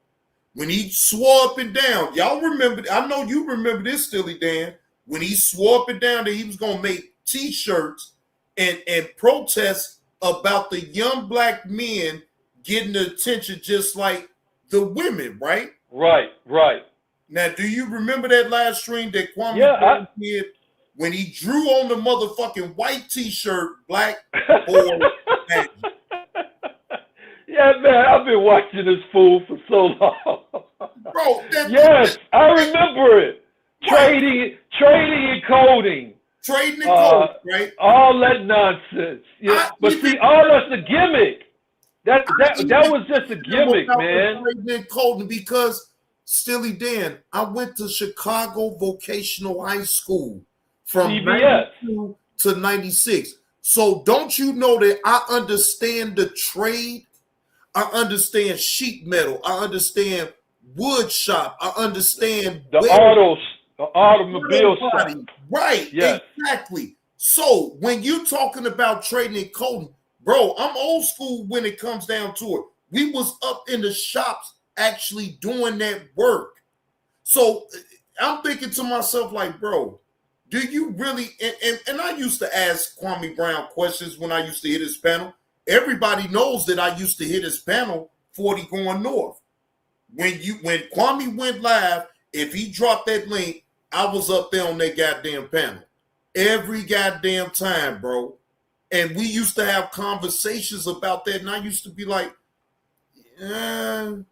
when he swore up and down, y'all remember, I know you remember this, Steely Dan, when he swore up and down that he was going to make T-shirts and protest about the young black men getting the attention just like the women, right? Right. Now, do you remember that live stream that Kwame Brown did when he drew on the motherfucking white T-shirt, Black Boy Magic? Yeah, man, I've been watching this fool for so long. Bro, yes, I remember it. Trading and coding. Trading and coding, right? All that nonsense. Yeah, but see, all that's a gimmick. That was just a gimmick, man. Trading and coding because, Steely Dan, I went to Chicago Vocational High School from CBS. 92 to 96. So don't you know that I understand the trade? I understand sheet metal. I understand wood shop. I understand the automobile shop. Right, yes. Exactly. So when you're talking about trading and coding, bro, I'm old school when it comes down to it. We was up in the shops actually doing that work. So I'm thinking to myself like, bro, do you really, and I used to ask Kwame Brown questions when I used to hit his panel. Everybody knows that I used to hit his panel 40 going north. When Kwame went live if he dropped that link, I was up there on that goddamn panel every goddamn time, bro. And we used to have conversations about that, and I used to be like, I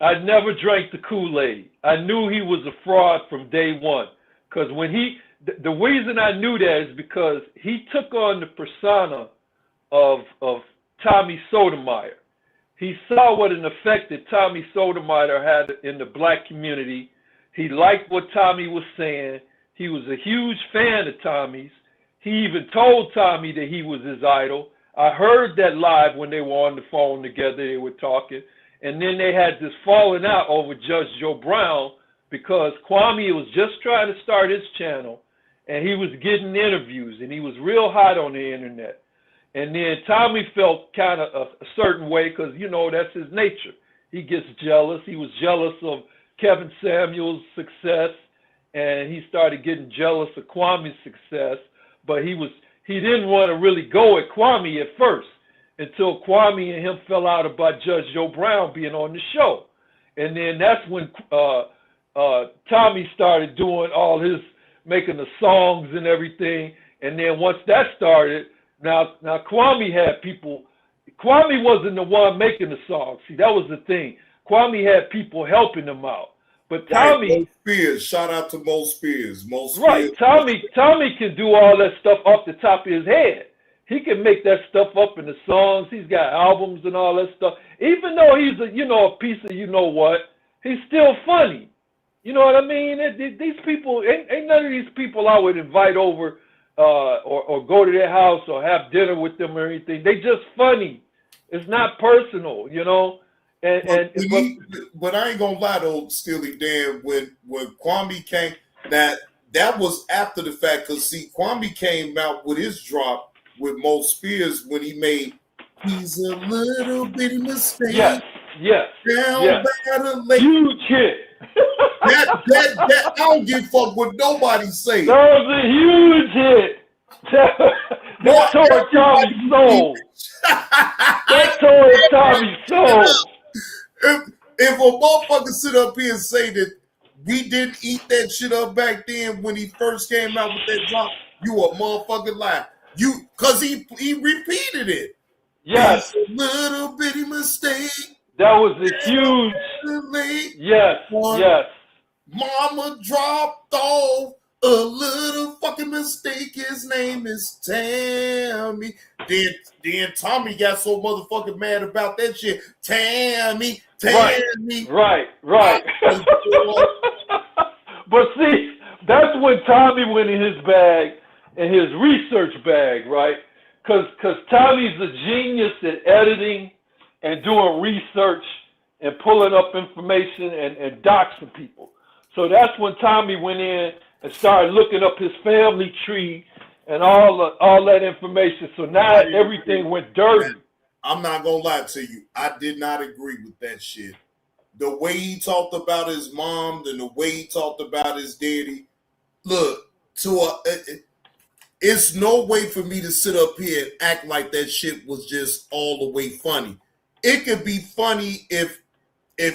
never drank the Kool-Aid. I knew he was a fraud from day one. Because when the reason I knew that is because he took on the persona of Tommy Sotomayor. He saw what an effect that Tommy Sotomayor had in the black community. He liked what Tommy was saying. He was a huge fan of Tommy's. He even told Tommy that he was his idol. I heard that live when they were on the phone together. They were talking. And then they had this falling out over Judge Joe Brown because Kwame was just trying to start his channel, and he was getting interviews, and he was real hot on the internet. And then Tommy felt kind of a certain way because, you know, that's his nature. He gets jealous. He was jealous of Kevin Samuel's success, and he started getting jealous of Kwame's success. But he didn't want to really go at Kwame at first until Kwame and him fell out about Judge Joe Brown being on the show. And then that's when Tommy started doing all his, making the songs and everything. And then once that started, now Kwame had people. Kwame wasn't the one making the songs. See, that was the thing. Kwame had people helping him out. But Tommy, Mo Spears, shout out to Mo Spears. Mo Spears. Right, Tommy can do all that stuff off the top of his head. He can make that stuff up in the songs. He's got albums and all that stuff. Even though he's a piece of what, he's still funny. You know what I mean? These people ain't none of these people I would invite over or go to their house or have dinner with them or anything. They just funny. It's not personal, you know. But I ain't gonna lie though, Steely Dan, when Kwame came, that was after the fact, because see, Kwame came out with his drop with Mo Spears when he made "He's a Little Bitty Mistake." Yes. Down by the lake. Huge hit. that I don't give a fuck what nobody say. That was a huge hit. That tore Tommy's soul. That tore Tommy's soul. If a motherfucker sit up here and say that we didn't eat that shit up back then when he first came out with that drop, you a motherfucking lie. Cause he repeated it. Yes. It's a little bitty mistake. That was a huge. Yes. Mama dropped off a little fucking mistake. His name is Tammy. Then Tommy got so motherfucking mad about that shit. Tammy. Right. But see, that's when Tommy went in his bag, in his research bag, right? Because Tommy's a genius at editing and doing research and pulling up information and doxing people. So that's when Tommy went in and started looking up his family tree and all that information. So now everything went dirty. I'm not gonna lie to you. I did not agree with that shit. The way he talked about his mom and the way he talked about his daddy. Look, it's no way for me to sit up here and act like that shit was just all the way funny. It could be funny if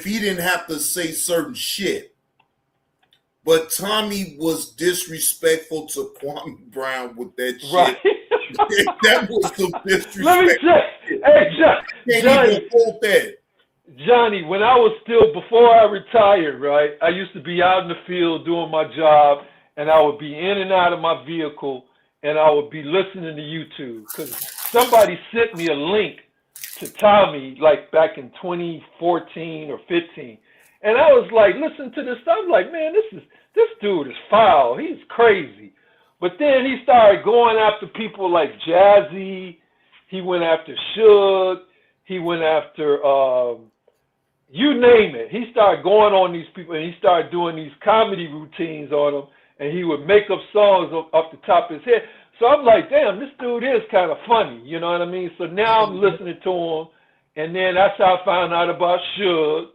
he didn't have to say certain shit. But Tommy was disrespectful to Kwame Brown with that shit. Right. That was some disrespect. Let me say, Johnny, when I was before I retired, right, I used to be out in the field doing my job, and I would be in and out of my vehicle, and I would be listening to YouTube, because somebody sent me a link to Tommy, like back in 2014 or 15. And I was like, listen to this stuff. I'm like, man, this dude is foul. He's crazy. But then he started going after people like Jazzy. He went after Suge. He went after, you name it. He started going on these people, and he started doing these comedy routines on them, and he would make up songs off the top of his head. So I'm like, damn, this dude is kind of funny. You know what I mean? So now I'm listening to him, and then that's how I found out about Suge.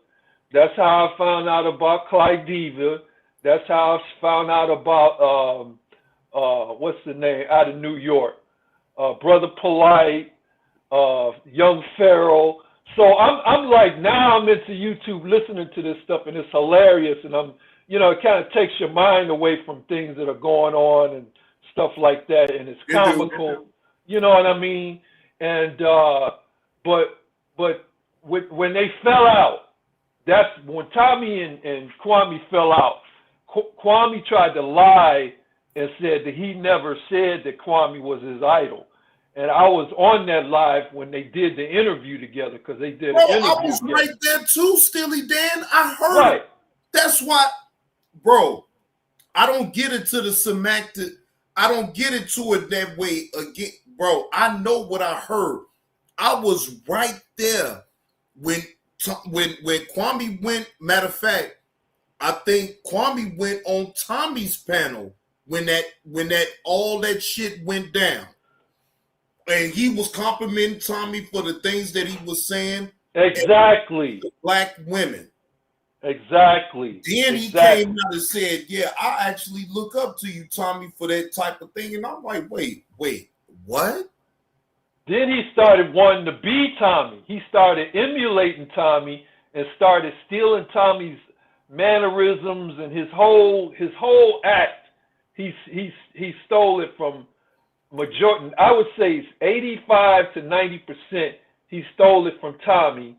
That's how I found out about Clyde Diva. That's how I found out about, what's the name, out of New York, Brother Polite, Young Pharaoh. So I'm like, now I'm into YouTube listening to this stuff, and it's hilarious, and I'm, you know, it kind of takes your mind away from things that are going on and stuff like that, and it's comical, you know what I mean? And but when they fell out, that's when Tommy and Kwame fell out. Kwame tried to lie and said that he never said that Kwame was his idol. And I was on that live when they did the interview together, because they did an interview. I was together. right there too, Steely Dan. I heard Right. it. That's why, bro, I don't get into the semantic. I don't get into it that way again, bro. I know what I heard. I was right there when Kwame went. Matter of fact, I think Kwame went on Tommy's panel when that all that shit went down. And he was complimenting Tommy for the things that he was saying. Exactly. Black women. Exactly. Then he came out and said, yeah, I actually look up to you, Tommy, for that type of thing. And I'm like, wait, what? Then he started wanting to be Tommy. He started emulating Tommy and started stealing Tommy's mannerisms and his whole act. He stole it from majority. I would say 85 to 90%. He stole it from Tommy.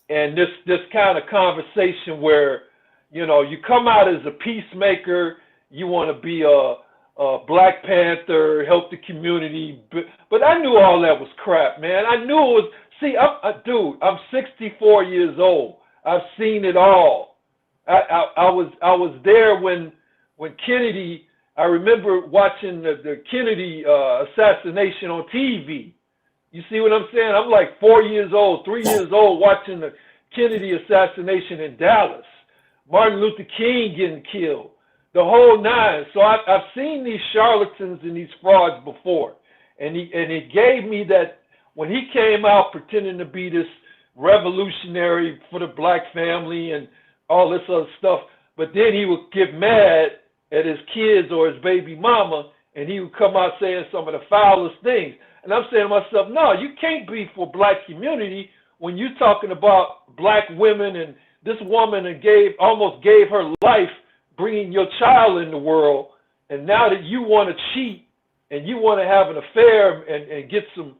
And this kind of conversation where, you know, you come out as a peacemaker, you want to be a Black Panther, help the community, but I knew all that was crap, man. I knew it was. See, dude, I'm 64 years old. I've seen it all. I was there when Kennedy. I remember watching the Kennedy assassination on TV. You see what I'm saying? I'm like 4 years old, 3 years old, watching the Kennedy assassination in Dallas. Martin Luther King getting killed, the whole nine. So I've seen these charlatans and these frauds before, and it gave me that when he came out pretending to be this revolutionary for the black family and all this other stuff, but then he would get mad at his kids or his baby mama, and he would come out saying some of the foulest things. And I'm saying to myself, no, you can't be for black community when you're talking about black women, and this woman almost gave her life bringing your child in the world, and now that you want to cheat and you want to have an affair and get some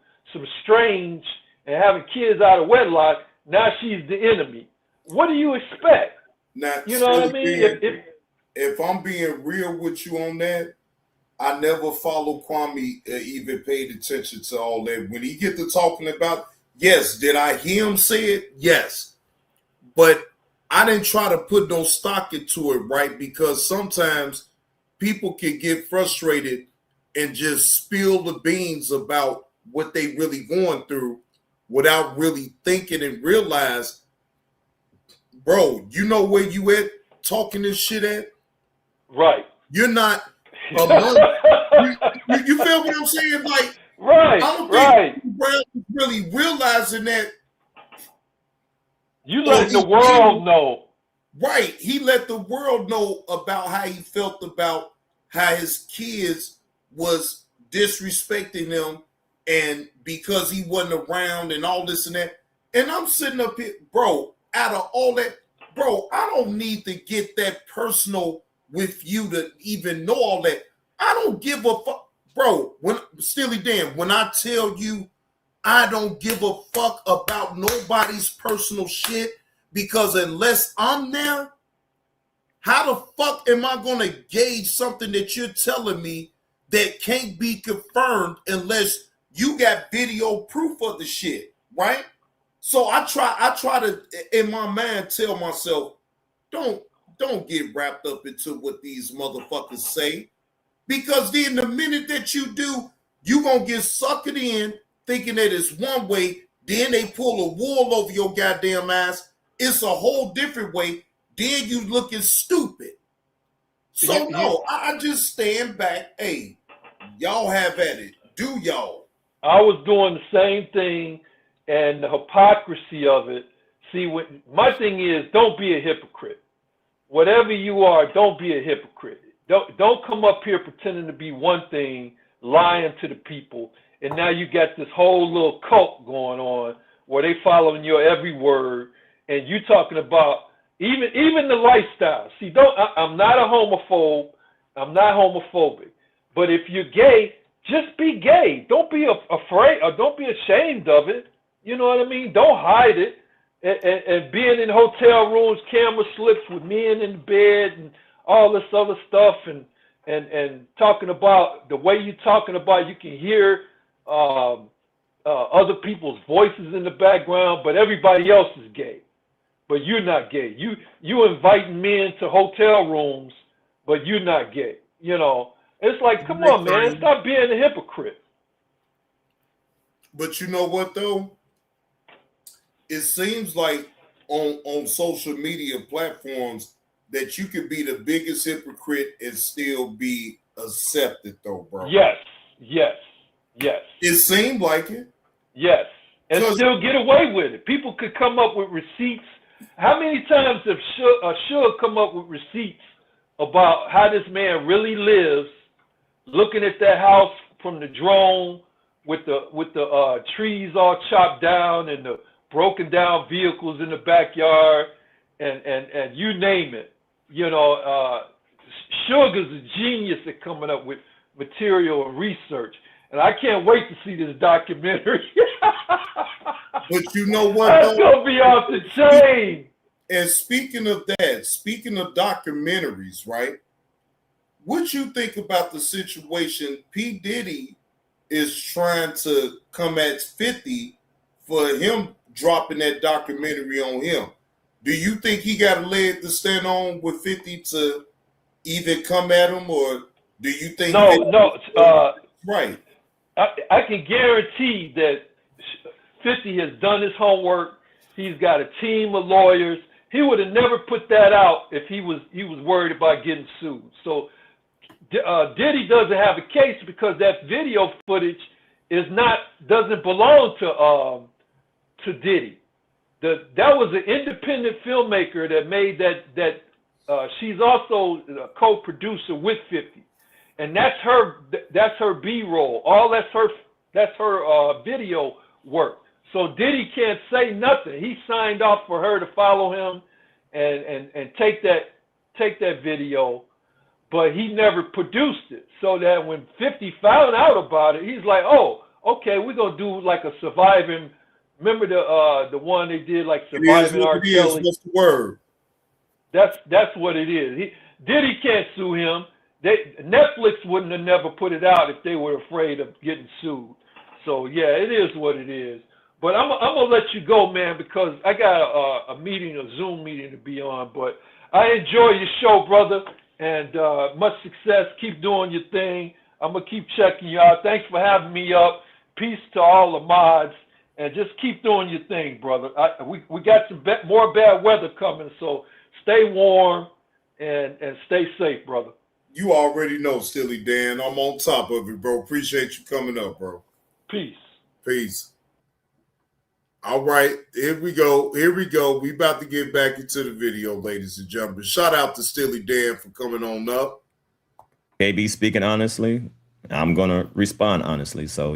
strange and having kids out of wedlock, now she's the enemy. What do you expect? Now, you know what I mean? If I'm being real with you on that, I never followed Kwame, even paid attention to all that. When he get to talking about, yes, did I hear him say it? Yes. But I didn't try to put no stock into it, right? Because sometimes people can get frustrated and just spill the beans about what they really going through without really thinking and realize, bro, you know where you at talking this shit at? Right. You're not you feel what I'm saying? Like, right, I don't think Brown is really realizing that. You let the world know. Right. He let the world know about how he felt about how his kids was disrespecting him, and because he wasn't around and all this and that. And I'm sitting up here, bro, out of all that, bro, I don't need to get that personal with you to even know all that. I don't give a fuck, bro. When Steely Dan, when I tell you I don't give a fuck about nobody's personal shit, because unless I'm there, how the fuck am I gonna gauge something that you're telling me that can't be confirmed unless you got video proof of the shit, right? So I try to in my mind tell myself, don't get wrapped up into what these motherfuckers say, because then the minute that you do, you gonna get suckered in thinking that it's one way, then they pull a wool over your goddamn ass, it's a whole different way, then you looking stupid. So no, I just stand back. Hey, y'all have at it. Do y'all. I was doing the same thing, and the hypocrisy of it. See, my thing is, don't be a hypocrite. Whatever you are, don't be a hypocrite. Don't come up here pretending to be one thing, lying to the people, and now you got this whole little cult going on where they following your every word, and you talking about even the lifestyle. See, I'm not a homophobe. I'm not homophobic. But if you're gay, just be gay. Don't be afraid or don't be ashamed of it. You know what I mean? Don't hide it. And being in hotel rooms, camera slips with men in bed and all this other stuff, and talking about the way you're talking about, you can hear other people's voices in the background, but everybody else is gay. But you're not gay. You inviting men to hotel rooms, but you're not gay. You know, it's like, come on, man, stop being a hypocrite. But you know what though? It seems like on social media platforms that you could be the biggest hypocrite and still be accepted though, bro. Yes. It seemed like it. Yes. And still get away with it. People could come up with receipts. How many times have Suge come up with receipts about how this man really lives, looking at that house from the drone with the trees all chopped down and the broken down vehicles in the backyard and you name it. You know, Suge is a genius at coming up with material and research. And I can't wait to see this documentary. But you know what? That's going to be off the chain. And speaking of that, speaking of documentaries, right? What you think about the situation P. Diddy is trying to come at 50 for him dropping that documentary on him? Do you think he got a leg to stand on with 50 to either come at him, or do you think right? I can guarantee that 50 has done his homework. He's got a team of lawyers. He would have never put that out if he was worried about getting sued. So Diddy doesn't have a case because that video footage doesn't belong to Diddy. That was an independent filmmaker that made that. She's also a co-producer with 50. And that's her B-roll. All that's her video work. So Diddy can't say nothing. He signed off for her to follow him and take that video, but he never produced it. So that when 50 found out about it, he's like, oh, okay, we're gonna do like a surviving. Remember the one they did, like surviving R. Kelly. What's the word? That's what it is. Diddy can't sue him. Netflix wouldn't have never put it out if they were afraid of getting sued. So yeah, it is what it is. But I'm gonna let you go, man, because I got a Zoom meeting to be on. But I enjoy your show, brother, and much success. Keep doing your thing. I'm gonna keep checking you out. Thanks for having me up. Peace to all the mods, and just keep doing your thing, brother. We got some more bad weather coming, so stay warm and stay safe, brother. You already know, Steely Dan. I'm on top of it, bro. Appreciate you coming up, bro. Peace. All right, here we go. We about to get back into the video, ladies and gentlemen. Shout out to Steely Dan for coming on up. KB speaking honestly, I'm going to respond honestly. So,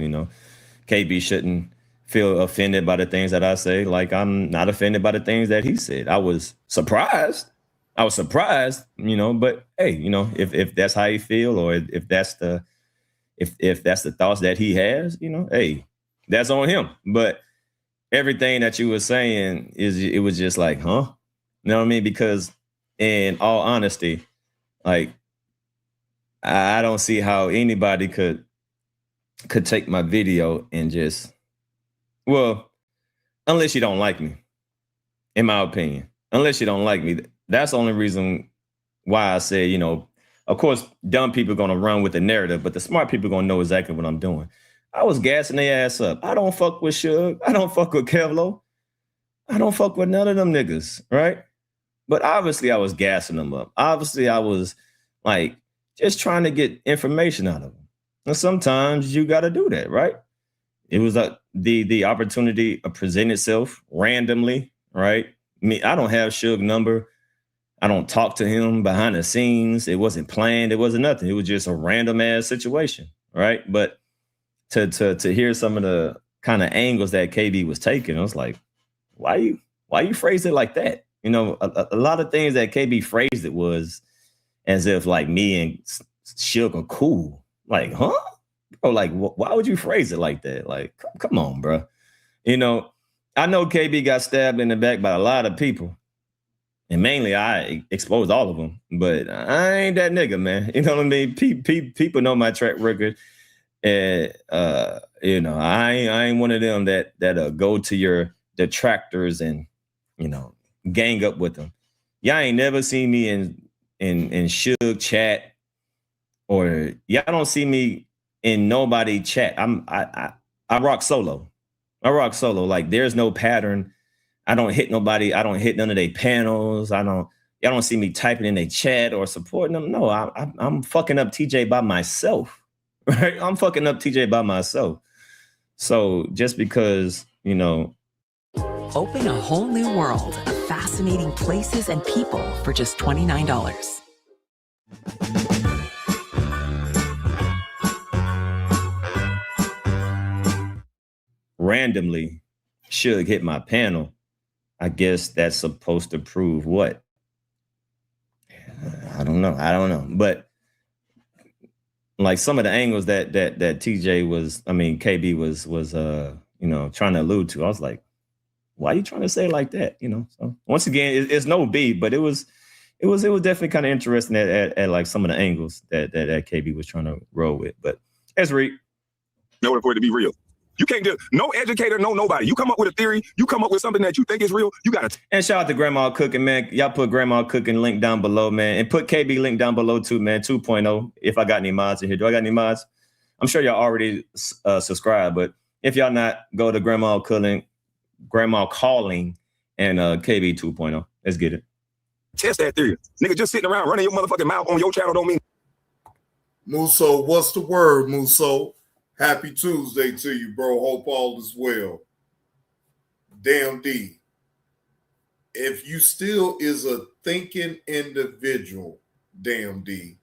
KB shouldn't feel offended by the things that I say. Like, I'm not offended by the things that he said. I was surprised, but hey, if that's how you feel, or if that's the thoughts that he has, hey, that's on him. But everything that you were saying it was just like, huh? You know what I mean? Because in all honesty, like, I don't see how anybody could take my video and just, well, unless you don't like me, in my opinion, unless you don't like me. That's the only reason why I say, of course, dumb people are going to run with the narrative, but the smart people are going to know exactly what I'm doing. I was gassing their ass up. I don't fuck with Suge. I don't fuck with Kevlo. I don't fuck with none of them niggas, right? But obviously I was gassing them up. Obviously I was like just trying to get information out of them. And sometimes you got to do that, right? It was the opportunity presented itself randomly, right? I don't have Suge number. I don't talk to him behind the scenes. It wasn't planned. It wasn't nothing. It was just a random ass situation, right? But to hear some of kind of angles that KB was taking. I was like, why you phrase it like that? You know, a lot of things that KB phrased it was as if like me and Suge are cool. Like, huh? Bro, like, why would you phrase it like that? Like, come on, bro. You know, I know KB got stabbed in the back by a lot of people. And mainly I exposed all of them. But I ain't that nigga, man. You know what I mean? People know my track record. And, you know, I ain't one of them that go to your detractors and, you know, gang up with them. Y'all ain't never seen me in Suge chat, or y'all don't see me in nobody chat. I rock solo. I rock solo. Like, there's no pattern. I don't hit nobody. I don't hit none of their panels. Y'all don't see me typing in their chat or supporting them. No, I'm fucking up TJ by myself. Right? I'm fucking up TJ by myself. So just because, you know. Open a whole new world of fascinating places and people for just $29. Randomly, Suge hit my panel. I guess that's supposed to prove what? I don't know. But like some of the angles that TJ was, I mean, KB was you know, trying to allude to, I was like, why are you trying to say it like that? You know, so once again, it's no beat, but it was definitely kind of interesting at like some of the angles that KB was trying to roll with. But as Reed, in order for it to be real, you can't do no educator, no nobody. You come up with a theory, you come up with something that you think is real. You got to. And shout out to Grandma Cooking, man. Y'all put Grandma Cooking link down below, man, and put KB link down below too, man. 2.0. If I got any mods in here, do I got any mods? I'm sure y'all already subscribed, but if y'all not, go to Grandma Calling, and KB 2.0. Let's get it. Test that theory. Nigga just sitting around running your motherfucking mouth on your channel don't mean. Muso, what's the word, Muso? Happy Tuesday to you, bro. Hope all is well. Damn D. If you still is a thinking individual, Damn D,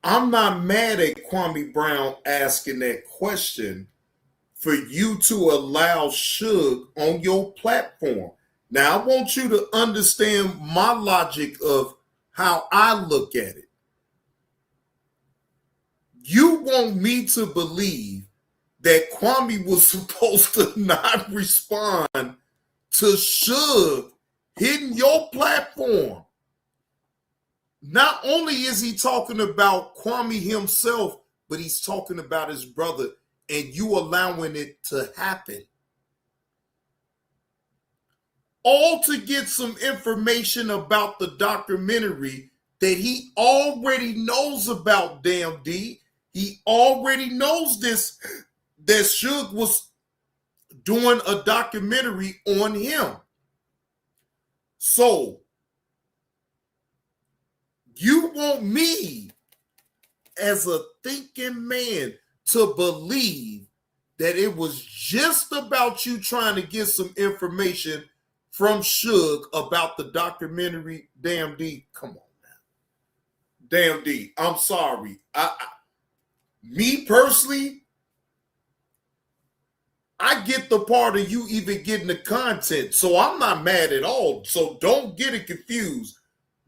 I'm not mad at Kwame Brown asking that question for you to allow Suge on your platform. Now, I want you to understand my logic of how I look at it. You want me to believe that Kwame was supposed to not respond to Suge hitting your platform. Not only is he talking about Kwame himself, but he's talking about his brother, and you allowing it to happen. All to get some information about the documentary that he already knows about, Damn D. He already knows this, that Suge was doing a documentary on him. So, you want me as a thinking man to believe that it was just about you trying to get some information from Suge about the documentary? Damn D, come on, man. Damn D, I'm sorry. Me personally, I get the part of you even getting the content, so I'm not mad at all. So don't get it confused.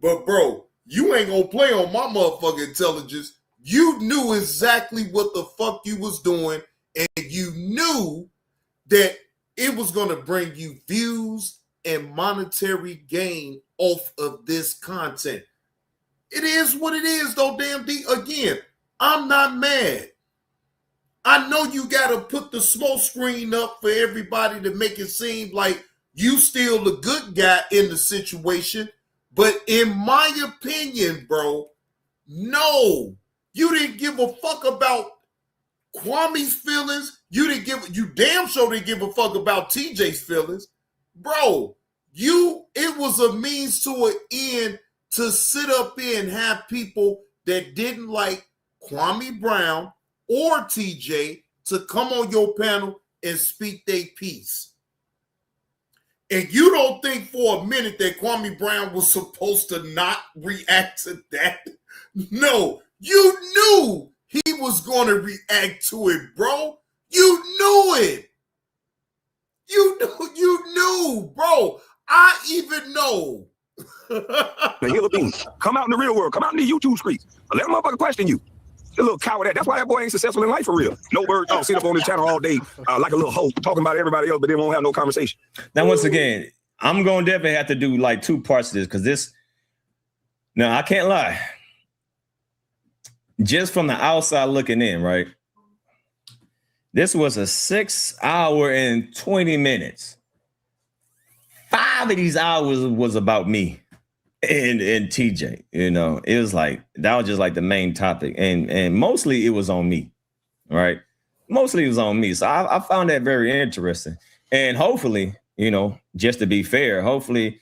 But bro, you ain't gonna play on my motherfucking intelligence. You knew exactly what the fuck you was doing, and you knew that it was gonna bring you views and monetary gain off of this content. It is what it is, though, Damn D. Again, I'm not mad. I know you got to put the smoke screen up for everybody to make it seem like you still the good guy in the situation. But in my opinion, bro, no, you didn't give a fuck about Kwame's feelings. You damn sure didn't give a fuck about TJ's feelings. Bro, it was a means to an end to sit up here and have people that didn't like Kwame Brown or TJ to come on your panel and speak their piece. And you don't think for a minute that Kwame Brown was supposed to not react to that? No, you knew he was going to react to it, bro. You knew it. You knew, bro. I even know. Now, here's the thing. Come out in the real world. Come out in the YouTube streets. Let a motherfucker question you. A little coward. That's why that boy ain't successful in life for real. No bird dog sit up on this channel all day like a little hoe talking about everybody else, but they won't have no conversation. Now, once again, I'm going to definitely have to do like two parts of this because this, now I can't lie. Just from the outside looking in, right? This was a 6 hour and 20 minutes. 5 of these hours was about me and TJ. You know, it was like, that was just like the main topic. And mostly it was on me, right? Mostly it was on me. So I found that very interesting. And hopefully, you know, just to be fair, hopefully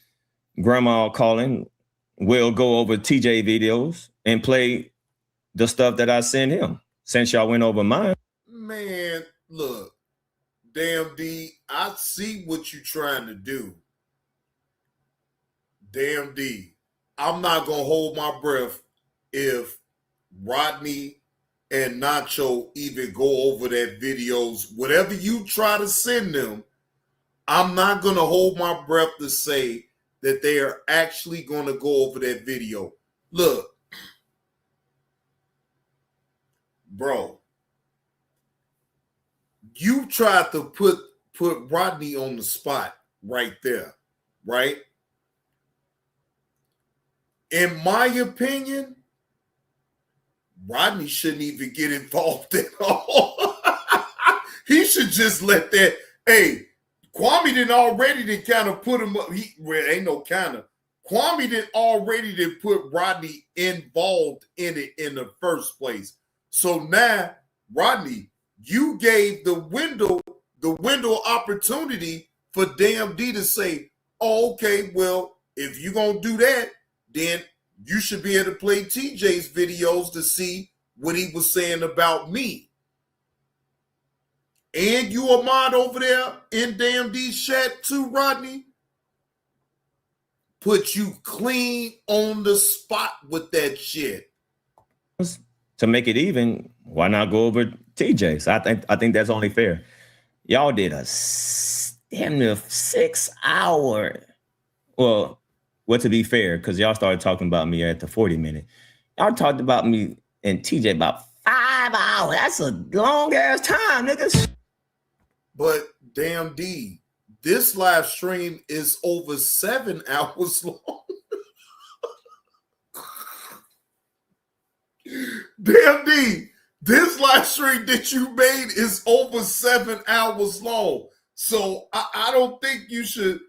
Grandma Calling will go over TJ videos and play the stuff that I sent him since y'all went over mine. Man, look, Damn D, I see what you're trying to do. Damn D, I'm not going to hold my breath if Rodney and Nacho even go over that videos. Whatever you try to send them, I'm not going to hold my breath to say that they are actually going to go over that video. Look, bro, you tried to put Rodney on the spot right there, right? In my opinion, Rodney shouldn't even get involved at all. He should just let that. Hey, Kwame didn't already kind of put him up. Well, ain't no kind of. Kwame didn't already put Rodney involved in it in the first place. So now, Rodney, you gave the window opportunity for Damn D to say, oh, okay, well, if you're going to do that, then you should be able to play TJ's videos to see what he was saying about me. And you are mod over there in Damn D's chat too, Rodney. Put you clean on the spot with that shit. To make it even, why not go over TJ's? I think that's only fair. Y'all did a damn near 6 hour. Well, to be fair, because y'all started talking about me at the 40 minute. Y'all talked about me and TJ about 5 hours. That's a long ass time, niggas. But Damn D, this live stream is over 7 hours long. Damn D, this live stream that you made is over 7 hours long. So I don't think you should.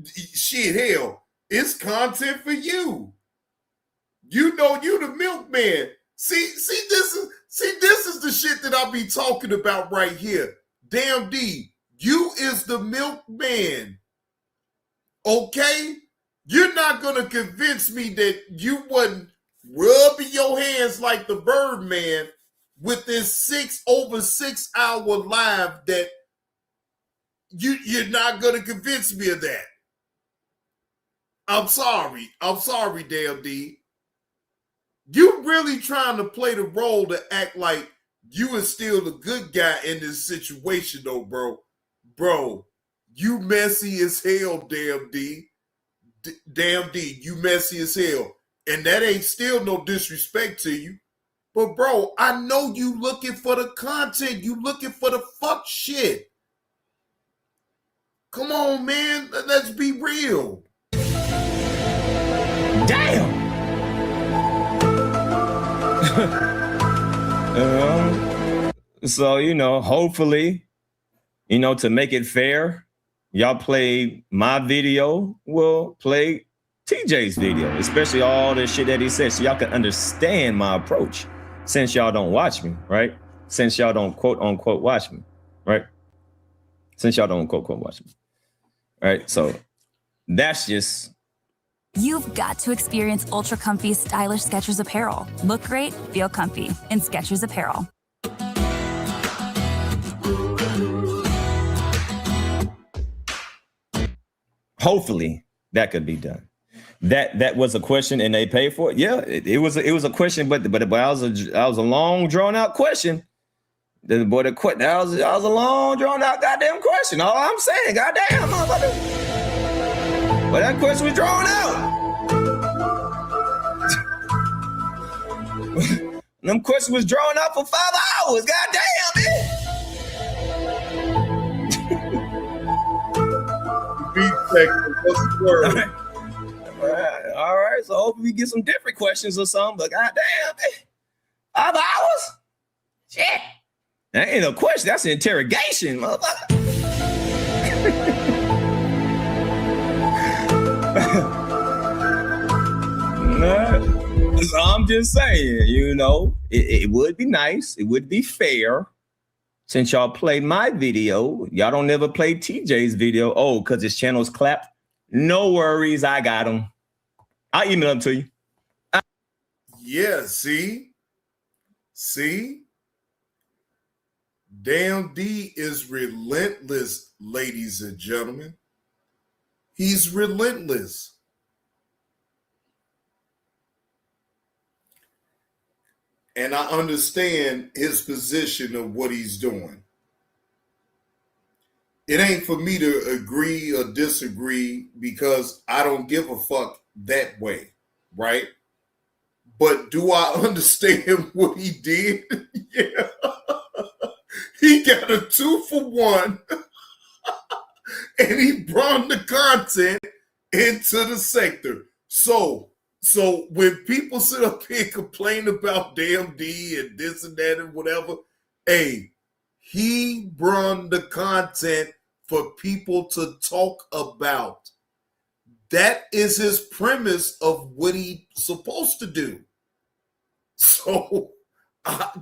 Shit, hell, it's content for you. You know you the milkman. See, this is the shit that I be talking about right here. Damn D, you is the milkman. Okay? You're not gonna convince me that you wasn't rubbing your hands like the Birdman with this over 6 hour live that you're not gonna convince me of that. I'm sorry, Damn D. You really trying to play the role to act like you is still the good guy in this situation, though, bro. Bro, you messy as hell, Damn D. Damn D, you messy as hell. And that ain't still no disrespect to you. But, bro, I know you looking for the content. You looking for the fuck shit. Come on, man. Let's be real. Damn. So, you know, hopefully, you know, to make it fair, y'all play my video, we'll play TJ's video, especially all the shit that he said, so y'all can understand my approach since y'all don't watch me, right? Since y'all don't quote unquote watch me, right? Since y'all don't quote unquote watch me, right? So that's just. You've got to experience ultra comfy, stylish Skechers apparel. Look great, feel comfy in Skechers apparel. Hopefully that could be done. That was a question and they paid for it. Yeah, it was a question, but I was a long drawn out question. The boy that quit. That was a long drawn out goddamn question. All I'm saying, goddamn motherfucker. But that question was drawn out. Them questions was drawn out for 5 hours. Goddamn, man. What's the word? All right. So hopefully we get some different questions or something. But goddamn, man. 5 hours? Shit. That ain't no question. That's an interrogation, motherfucker. So I'm just saying, you know, it would be nice. It would be fair. Since y'all played my video, y'all don't never play TJ's video. Oh, because his channel's clapped. No worries. I got him. I'll email them to you. Yeah, see? Damn D is relentless, ladies and gentlemen. He's relentless. And I understand his position of what he's doing. It ain't for me to agree or disagree because I don't give a fuck that way, right? But do I understand what he did? Yeah. He got a 2-for-1 and he brought the content into the sector. So when people sit up here and complain about Damn D and this and that and whatever, hey, he brought the content for people to talk about. That is his premise of what he's supposed to do. So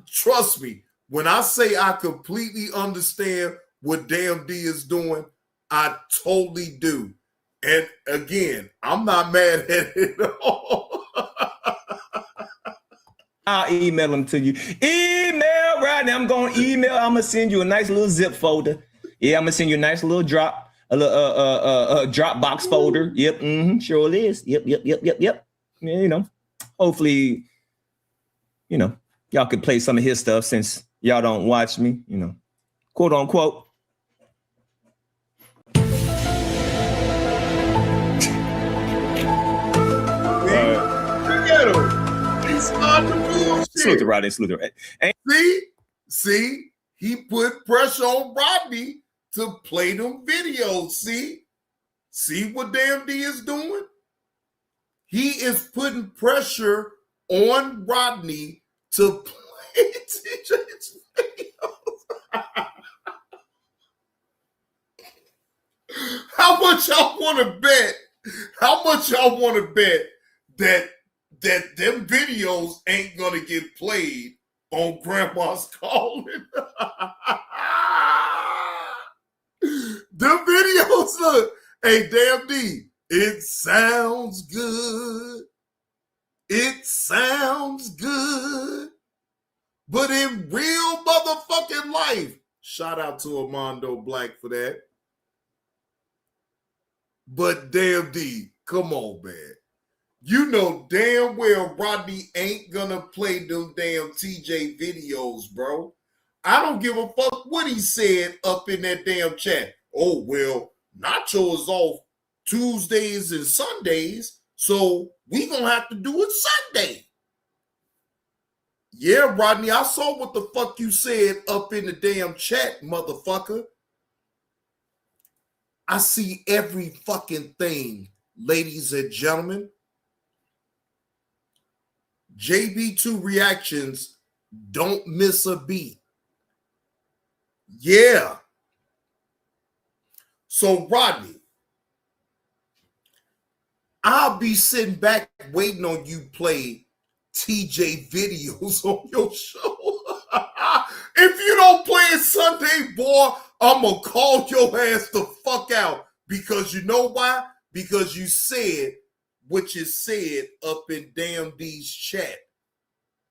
trust me, when I say I completely understand what Damn D is doing, I totally do. And again, I'm not mad at it at all. I'll email them to you. Email right now. I'm going to email. I'm going to send you a nice little zip folder. Yeah, I'm going to send you a nice little Dropbox folder. Yep, sure it is. Yep. Yeah, you know, hopefully, you know, y'all could play some of his stuff since y'all don't watch me, you know, quote unquote. He's on the bullshit. Salute to Rodney, salute to See, he put pressure on Rodney to play them videos. See what Damn D is doing? He is putting pressure on Rodney to play TJ's videos. How much y'all want to bet? How much y'all want to bet that them videos ain't gonna get played on Grandma's Calling? Them videos, look, hey, Damn D, it sounds good. It sounds good. But in real motherfucking life, shout out to Armando Black for that. But Damn D, come on, man. You know damn well Rodney ain't gonna play them damn TJ videos, bro. I don't give a fuck what he said up in that damn chat. Oh, well, Nacho is off Tuesdays and Sundays, so we gonna have to do it Sunday. Yeah, Rodney, I saw what the fuck you said up in the damn chat, motherfucker. I see every fucking thing, ladies and gentlemen. JB2 reactions don't miss a beat. Yeah. So, Rodney, I'll be sitting back waiting on you play TJ videos on your show. If you don't play it Sunday, boy, I'm going to call your ass the fuck out. Because you know why? Because you said what you said up in Damn D's chat.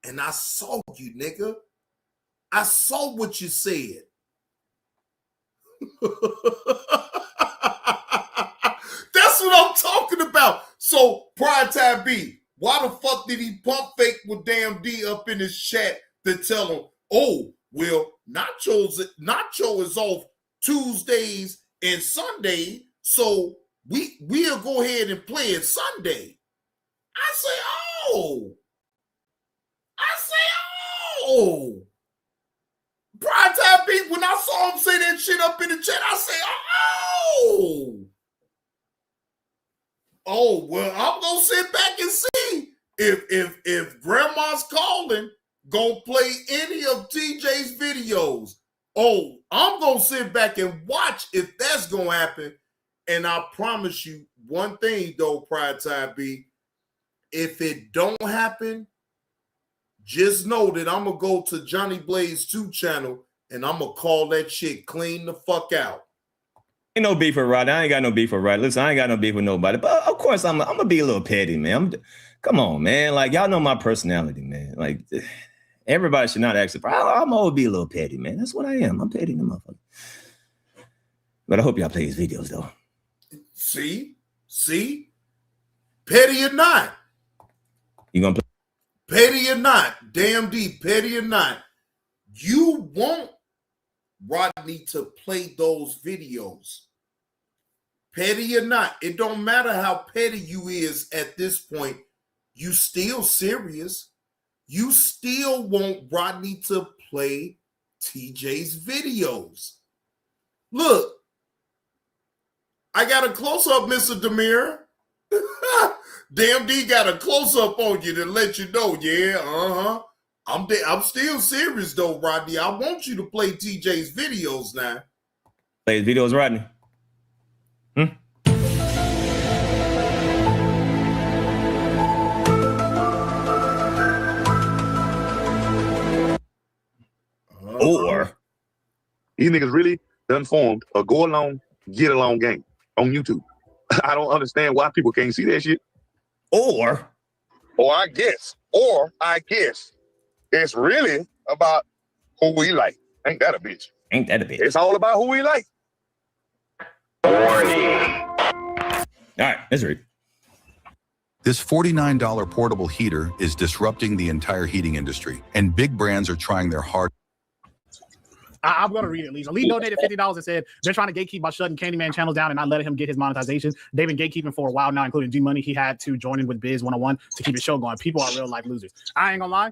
And I saw you, nigga. I saw what you said. That's what I'm talking about. So, Prime Time B, why the fuck did he pump fake with Damn D up in his chat to tell him, oh, well, Nacho is off Tuesdays and Sunday, so we'll go ahead and play it Sunday. I say, Prime Time Beat, when I saw him say that shit up in the chat, I say, well, I'm gonna sit back and see if Grandma's Calling gonna play any of TJ's videos. I'm gonna sit back and watch if that's gonna happen. And I promise you one thing though, Prime Time Beat, if it don't happen, just know that I'm going to go to Johnny Blaze 2 channel and I'm going to call that shit clean the fuck out. Ain't no beef with Rodney. I ain't got no beef with Rodney. Listen, I ain't got no beef with nobody. But of course, I'm going to be a little petty, man. Come on, man. Like, y'all know my personality, man. Like, everybody should not act surprised. I'm always be a little petty, man. That's what I am. I'm petty, the motherfucker. But I hope y'all play his videos, though. See? Petty or not. You going to play? Petty or not, Damn D, petty or not, you want Rodney to play those videos. Petty or not, it don't matter how petty you is at this point, you still serious. You still want Rodney to play TJ's videos. Look, I got a close-up, Mr. Demir. Damn D got a close-up on you to let you know, I'm still serious though, Rodney. I want you to play TJ's videos now. Play his videos, Rodney. Or these niggas really done formed a go along, get along game on YouTube. I don't understand why people can't see that shit. Or I guess it's really about who we like. Ain't that a bitch? It's all about who we like. All right, let's read. This $49 portable heater is disrupting the entire heating industry, and big brands are trying their hardest. I'm going to read it, Lee. Lee donated $50 and said, they're trying to gatekeep by shutting Candyman channels down and not letting him get his monetization. They've been gatekeeping for a while now, including G-Money. He had to join in with Biz 101 to keep his show going. People are real life losers. I ain't going to lie.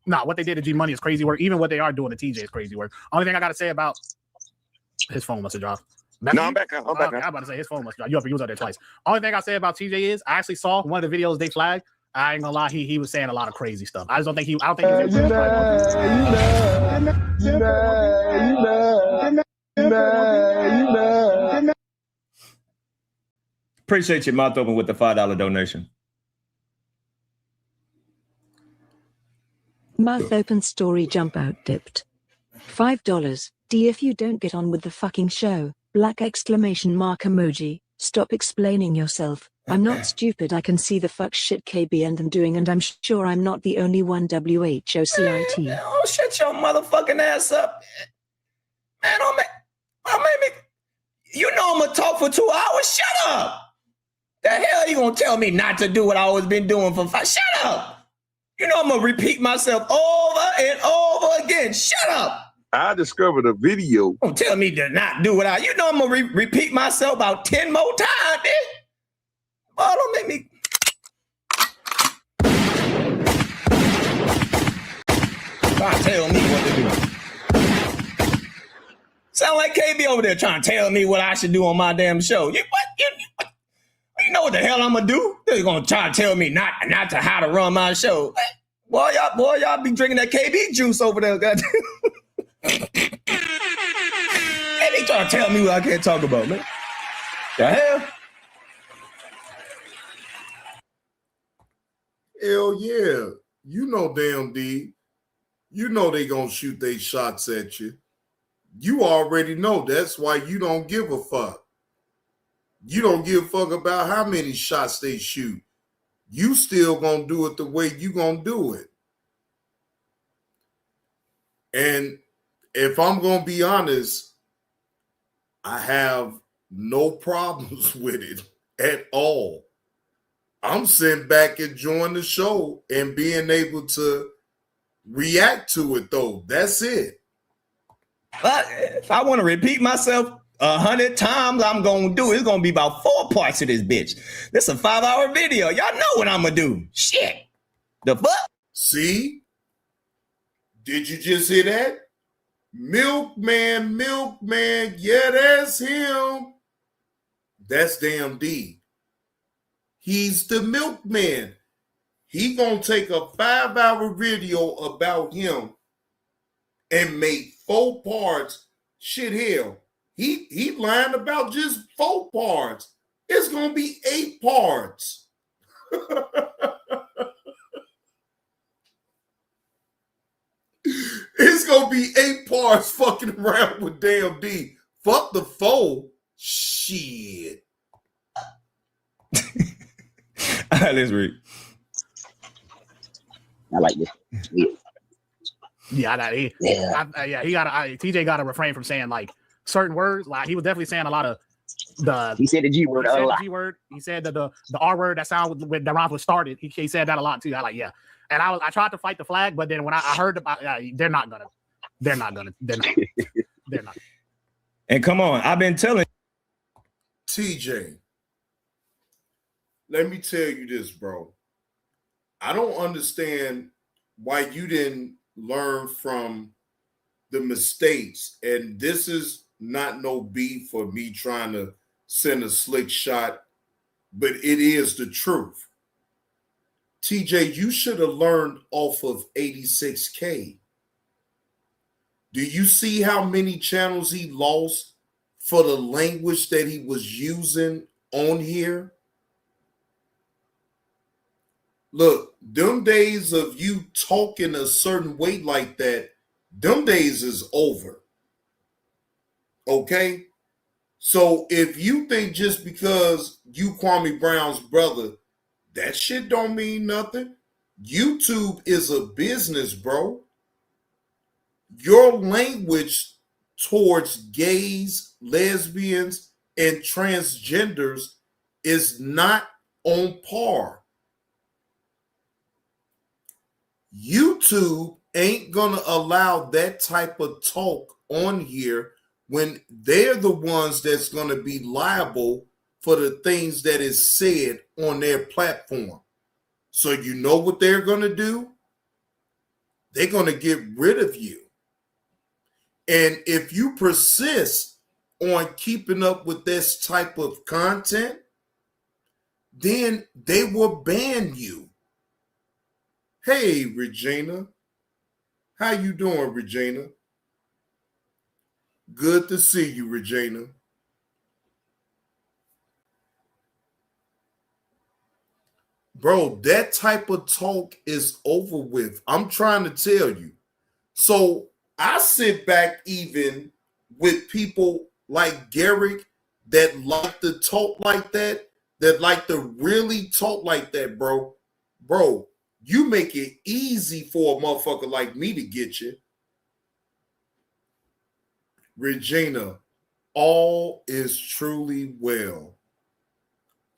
Nah, what they did to G-Money is crazy work. Even what they are doing to TJ is crazy work. Only thing I got to say about his phone must have dropped. I'm back now. I'm about to say his phone must have dropped. You was out there twice. Only thing I say about TJ is I actually saw one of the videos they flagged. I ain't gonna lie, he was saying a lot of crazy stuff. I just don't think he. I don't think he's. Appreciate your mouth open with the $5 donation. Mouth open story jump out dipped. $5. D if you don't get on with the fucking show. Black exclamation mark emoji. Stop explaining yourself. I'm not stupid. I can see the fuck shit KB and them doing, and I'm sure I'm not the only one. WHOCIT. Oh, shut your motherfucking ass up. Man, don't make me. You know I'm gonna talk for 2 hours. Shut up. The hell you gonna tell me not to do what I always been doing for 5? Shut up. You know I'm gonna repeat myself over and over again. Shut up. I discovered a video. Don't tell me to not do what you know I'm gonna repeat myself about 10 more times, bitch. Oh, don't make me. Try to tell me what to do. Sound like KB over there trying to tell me what I should do on my damn show. You know what the hell I'm gonna do? They're gonna try to tell me not to how to run my show. Boy, y'all be drinking that KB juice over there, goddamn. And they trying to tell me what I can't talk about, man. The hell? Hell yeah. You know, damn D. You know they gonna shoot their shots at you. You already know. That's why you don't give a fuck. You don't give a fuck about how many shots they shoot. You still gonna do it the way you gonna do it. And if I'm gonna be honest, I have no problems with it at all. I'm sitting back enjoying the show and being able to react to it, though. That's it. But if I want to repeat myself 100 times, I'm gonna do it. It's gonna be about 4 parts of this bitch. This is a 5-hour video. Y'all know what I'm gonna do. Shit. The fuck? See? Did you just hear that? Milkman, yeah, that's him. That's Damn D. He's the milkman. He gonna take a 5-hour video about him and make 4 parts. Shit, hell, he lying about just 4 parts. It's gonna be 8 parts. It's gonna be 8 parts fucking around with Damn D. Fuck the 4. Shit. All right, let's read. I like this. Yeah, he got TJ got to refrain from saying like certain words. Like he was definitely saying a lot of the. He said the G word. He said the G word. He said the R word that sound with that rhymes with started. He said that a lot too. I like and I tried to fight the flag, but then when I heard about they're not gonna. And come on, I've been telling TJ. Let me tell you this, bro. I don't understand why you didn't learn from the mistakes. And this is not no beef for me trying to send a slick shot, but it is the truth. TJ, you should have learned off of 86K. Do you see how many channels he lost for the language that he was using on here? Look, them days of you talking a certain way like that, them days is over. Okay? So if you think just because you Kwame Brown's brother, that shit don't mean nothing. YouTube is a business, bro. Your language towards gays, lesbians, and transgenders is not on par. YouTube ain't gonna allow that type of talk on here when they're the ones that's gonna be liable for the things that is said on their platform. So you know what they're gonna do? They're gonna get rid of you. And if you persist on keeping up with this type of content, then they will ban you. Hey, Regina. How you doing, Regina? Good to see you, Regina. Bro, that type of talk is over with. I'm trying to tell you. So I sit back even with people like Garrick that like to talk like that like to really talk like that, bro. Bro, you make it easy for a motherfucker like me to get you. Regina, all is truly well.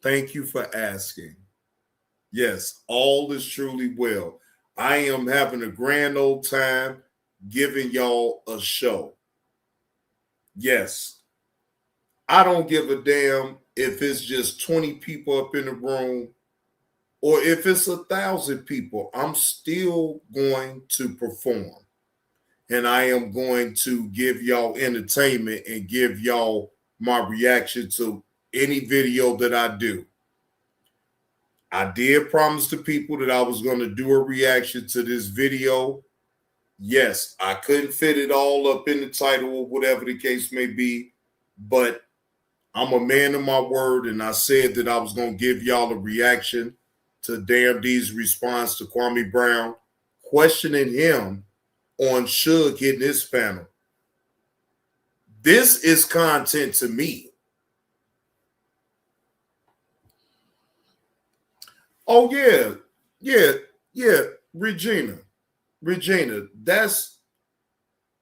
Thank you for asking. Yes, all is truly well. I am having a grand old time giving y'all a show. Yes, I don't give a damn if it's just 20 people up in the room or if it's 1,000 people. I'm still going to perform. And I am going to give y'all entertainment and give y'all my reaction to any video that I do. I did promise the people that I was going to do a reaction to this video. Yes, I couldn't fit it all up in the title or whatever the case may be, but I'm a man of my word, and I said that I was going to give y'all a reaction to Damn D's response to Kwame Brown, questioning him on Suge hitting his panel. This is content to me. Oh, yeah, Regina, that's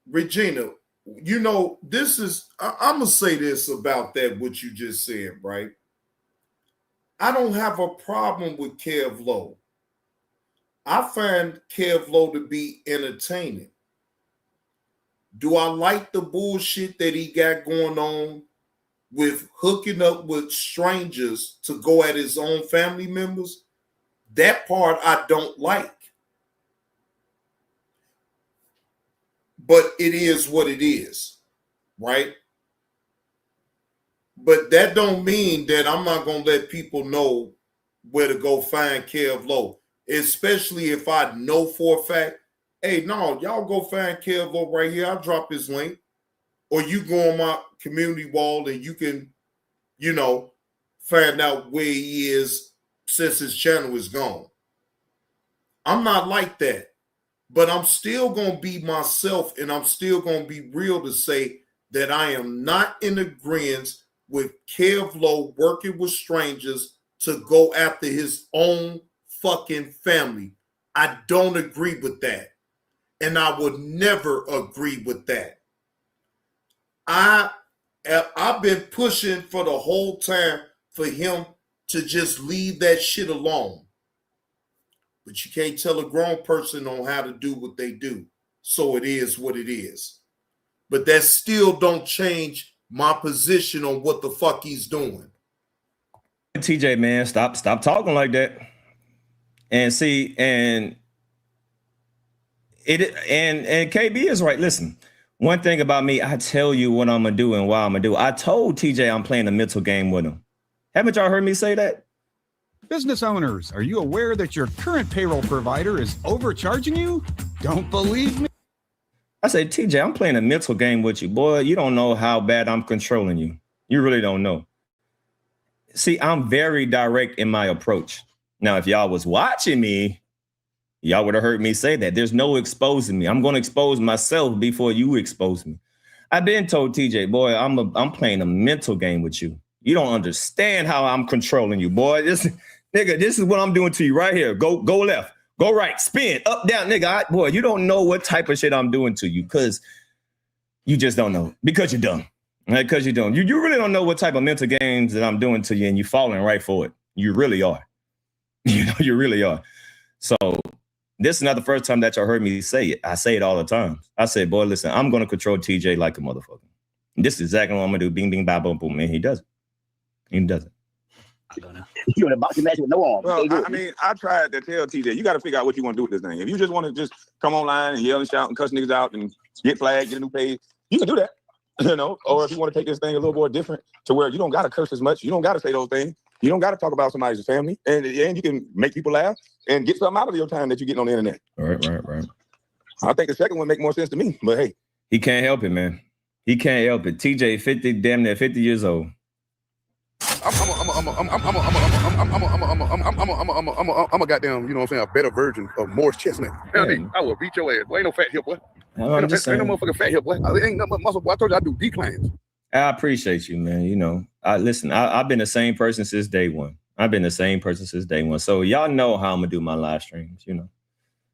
Regina. You know, this is, I'm going to say this about that, what you just said, right? I don't have a problem with Kev Lowe. I find Kev Lowe to be entertaining. Do I like the bullshit that he got going on with hooking up with strangers to go at his own family members? That part I don't like. But it is what it is, right? But that don't mean that I'm not going to let people know where to go find Kev Lowe, especially if I know for a fact, hey, no, y'all go find Kev Lowe right here. I'll drop his link. Or you go on my community wall and you can, you know, find out where he is since his channel is gone. I'm not like that. But I'm still going to be myself, and I'm still going to be real to say that I am not in agreement with Kev Lowe working with strangers to go after his own fucking family. I don't agree with that. And I would never agree with that. I've been pushing for the whole time for him to just leave that shit alone. But you can't tell a grown person on how to do what they do. So it is what it is. But that still don't change my position on what the fuck he's doing. TJ, man, stop talking like that. And see, and KB is right. Listen, one thing about me, I tell you what I'm gonna do and why I'm gonna do. I told TJ I'm playing a mental game with him. Haven't y'all heard me say that? Business owners, are you aware that your current payroll provider is overcharging you? Don't believe me? I say, TJ, I'm playing a mental game with you, boy. You don't know how bad I'm controlling you. You really don't know. See, I'm very direct in my approach. Now, if y'all was watching me, y'all would have heard me say that. There's no exposing me. I'm going to expose myself before you expose me. I've been told, TJ, boy, I'm playing a mental game with you. You don't understand how I'm controlling you, boy. This is what I'm doing to you right here. Go left, go right, spin, up, down, nigga. Boy, you don't know what type of shit I'm doing to you because you just don't know. Because you're dumb. Right? Because you don't. You really don't know what type of mental games that I'm doing to you, and you're falling right for it. You really are. You know, you really are. So this is not the first time that y'all heard me say it. I say it all the time. I say, boy, listen, I'm going to control TJ like a motherfucker. This is exactly what I'm going to do. Bing, bing, bang, boom, boom. Man, he does it. He doesn't. I don't know. You in a boxing match with no arm. Well, I mean, I tried to tell TJ, you got to figure out what you want to do with this thing. If you just want to just come online and yell and shout and cuss niggas out and get flagged, get a new page, you can do that. You know, or if you want to take this thing a little more different to where you don't got to curse as much, you don't got to say those things, you don't got to talk about somebody's family, and you can make people laugh and get something out of your time that you're getting on the internet. Right. I think the second one make more sense to me, but hey. He can't help it, man. He can't help it. TJ, damn near 50 years old. I'm a goddamn, you know what I'm saying, a better version of Morris Chestnut. Yeah. I will beat your ass. Boy, ain't no fat here, boy. I'm Ain't just no saying. motherfucking fat here, boy. Ain't no muscle, boy. I told you I do declines. I appreciate you, man. You know, I've been the same person since day one. So y'all know how I'm gonna do my live streams, you know.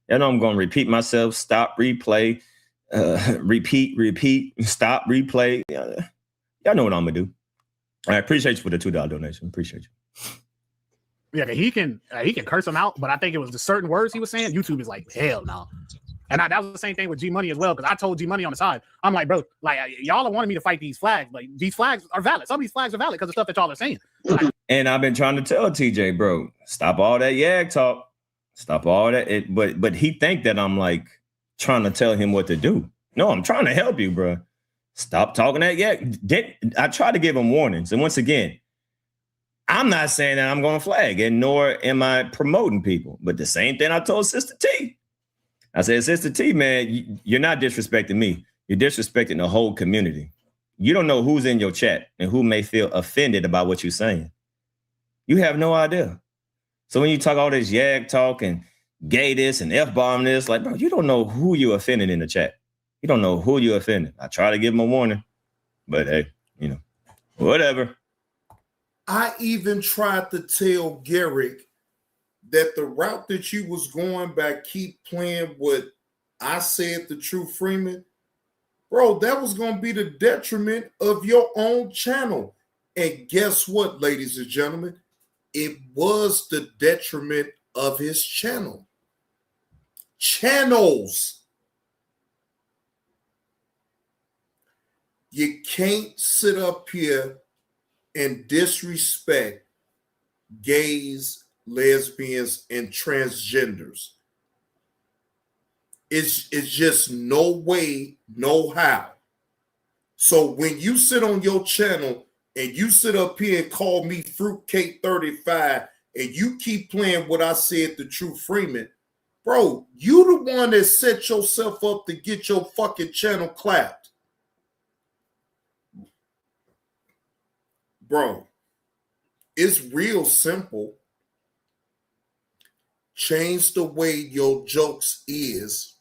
Y'all know I'm gonna repeat myself, stop, replay, repeat, stop, replay. Y'all know what I'm gonna do. I appreciate you for the $2 donation. Appreciate you. Yeah, he can curse him out, but I think it was the certain words he was saying. YouTube is like, hell no. And that was the same thing with G Money as well, because I told G Money on the side, I'm like, bro, like y'all are wanting me to fight these flags, but these flags are valid. Some of these flags are valid because of stuff that y'all are saying. Like, And I've been trying to tell TJ, bro, stop all that yag talk, stop all that. But he think that I'm like trying to tell him what to do. No, I'm trying to help you, bro. Stop talking that yag. I try to give him warnings, and once again, I'm not saying that I'm going to flag, and nor am I promoting people. But the same thing I told Sister T. I said, Sister T, man, you're not disrespecting me. You're disrespecting the whole community. You don't know who's in your chat and who may feel offended about what you're saying. You have no idea. So when you talk all this yag talk and gay this and F-bomb this, like, bro, you don't know who you offended in the chat. You don't know who you offended. I try to give him a warning, but hey, you know, whatever. I even tried to tell Garrick that the route that you was going back, keep playing what I said to True Freeman, bro, that was going to be the detriment of your own channel. And guess what, ladies and gentlemen? It was the detriment of his channel. Channels. You can't sit up here and disrespect gays, lesbians, and transgenders. It's just no way, no how. So when you sit on your channel and you sit up here and call me Fruitcake 35 and you keep playing what I said to True Freeman, bro, you the one that set yourself up to get your fucking channel clapped. Bro, it's real simple. Change the way your jokes is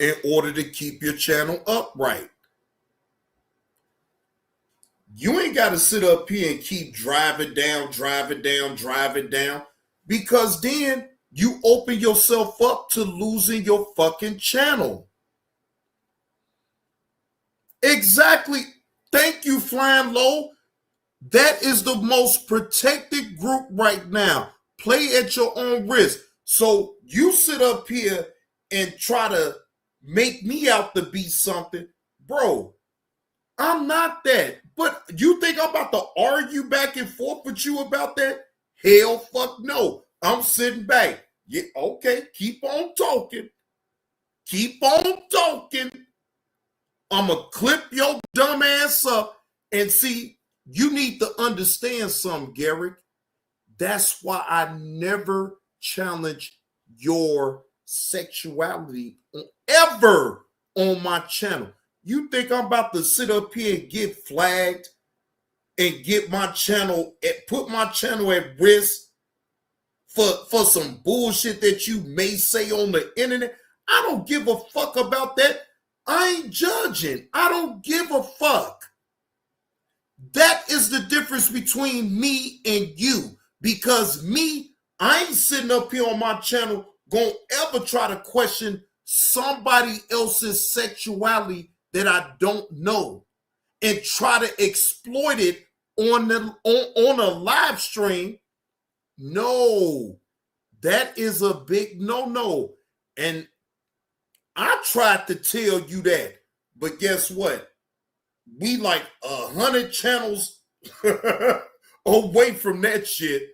in order to keep your channel upright. You ain't got to sit up here and keep driving down, because then you open yourself up to losing your fucking channel. Exactly. Thank you, Flying Low. That is the most protected group right now. Play at your own risk. So you sit up here and try to make me out to be something. Bro, I'm not that. But you think I'm about to argue back and forth with you about that? Hell fuck no. I'm sitting back. Yeah, okay, keep on talking. Keep on talking. I'm going to clip your dumb ass up and see, you need to understand something, Garrick. That's why I never challenge your sexuality ever on my channel. You think I'm about to sit up here and get flagged and get my channel, put my channel at risk for some bullshit that you may say on the internet? I don't give a fuck about that. I ain't judging. I don't give a fuck. That is the difference between me and you. Because me, I ain't sitting up here on my channel gonna ever try to question somebody else's sexuality that I don't know and try to exploit it on a live stream. No, that is a big no. And I tried to tell you that, but guess what? We like 100 channels away from that shit.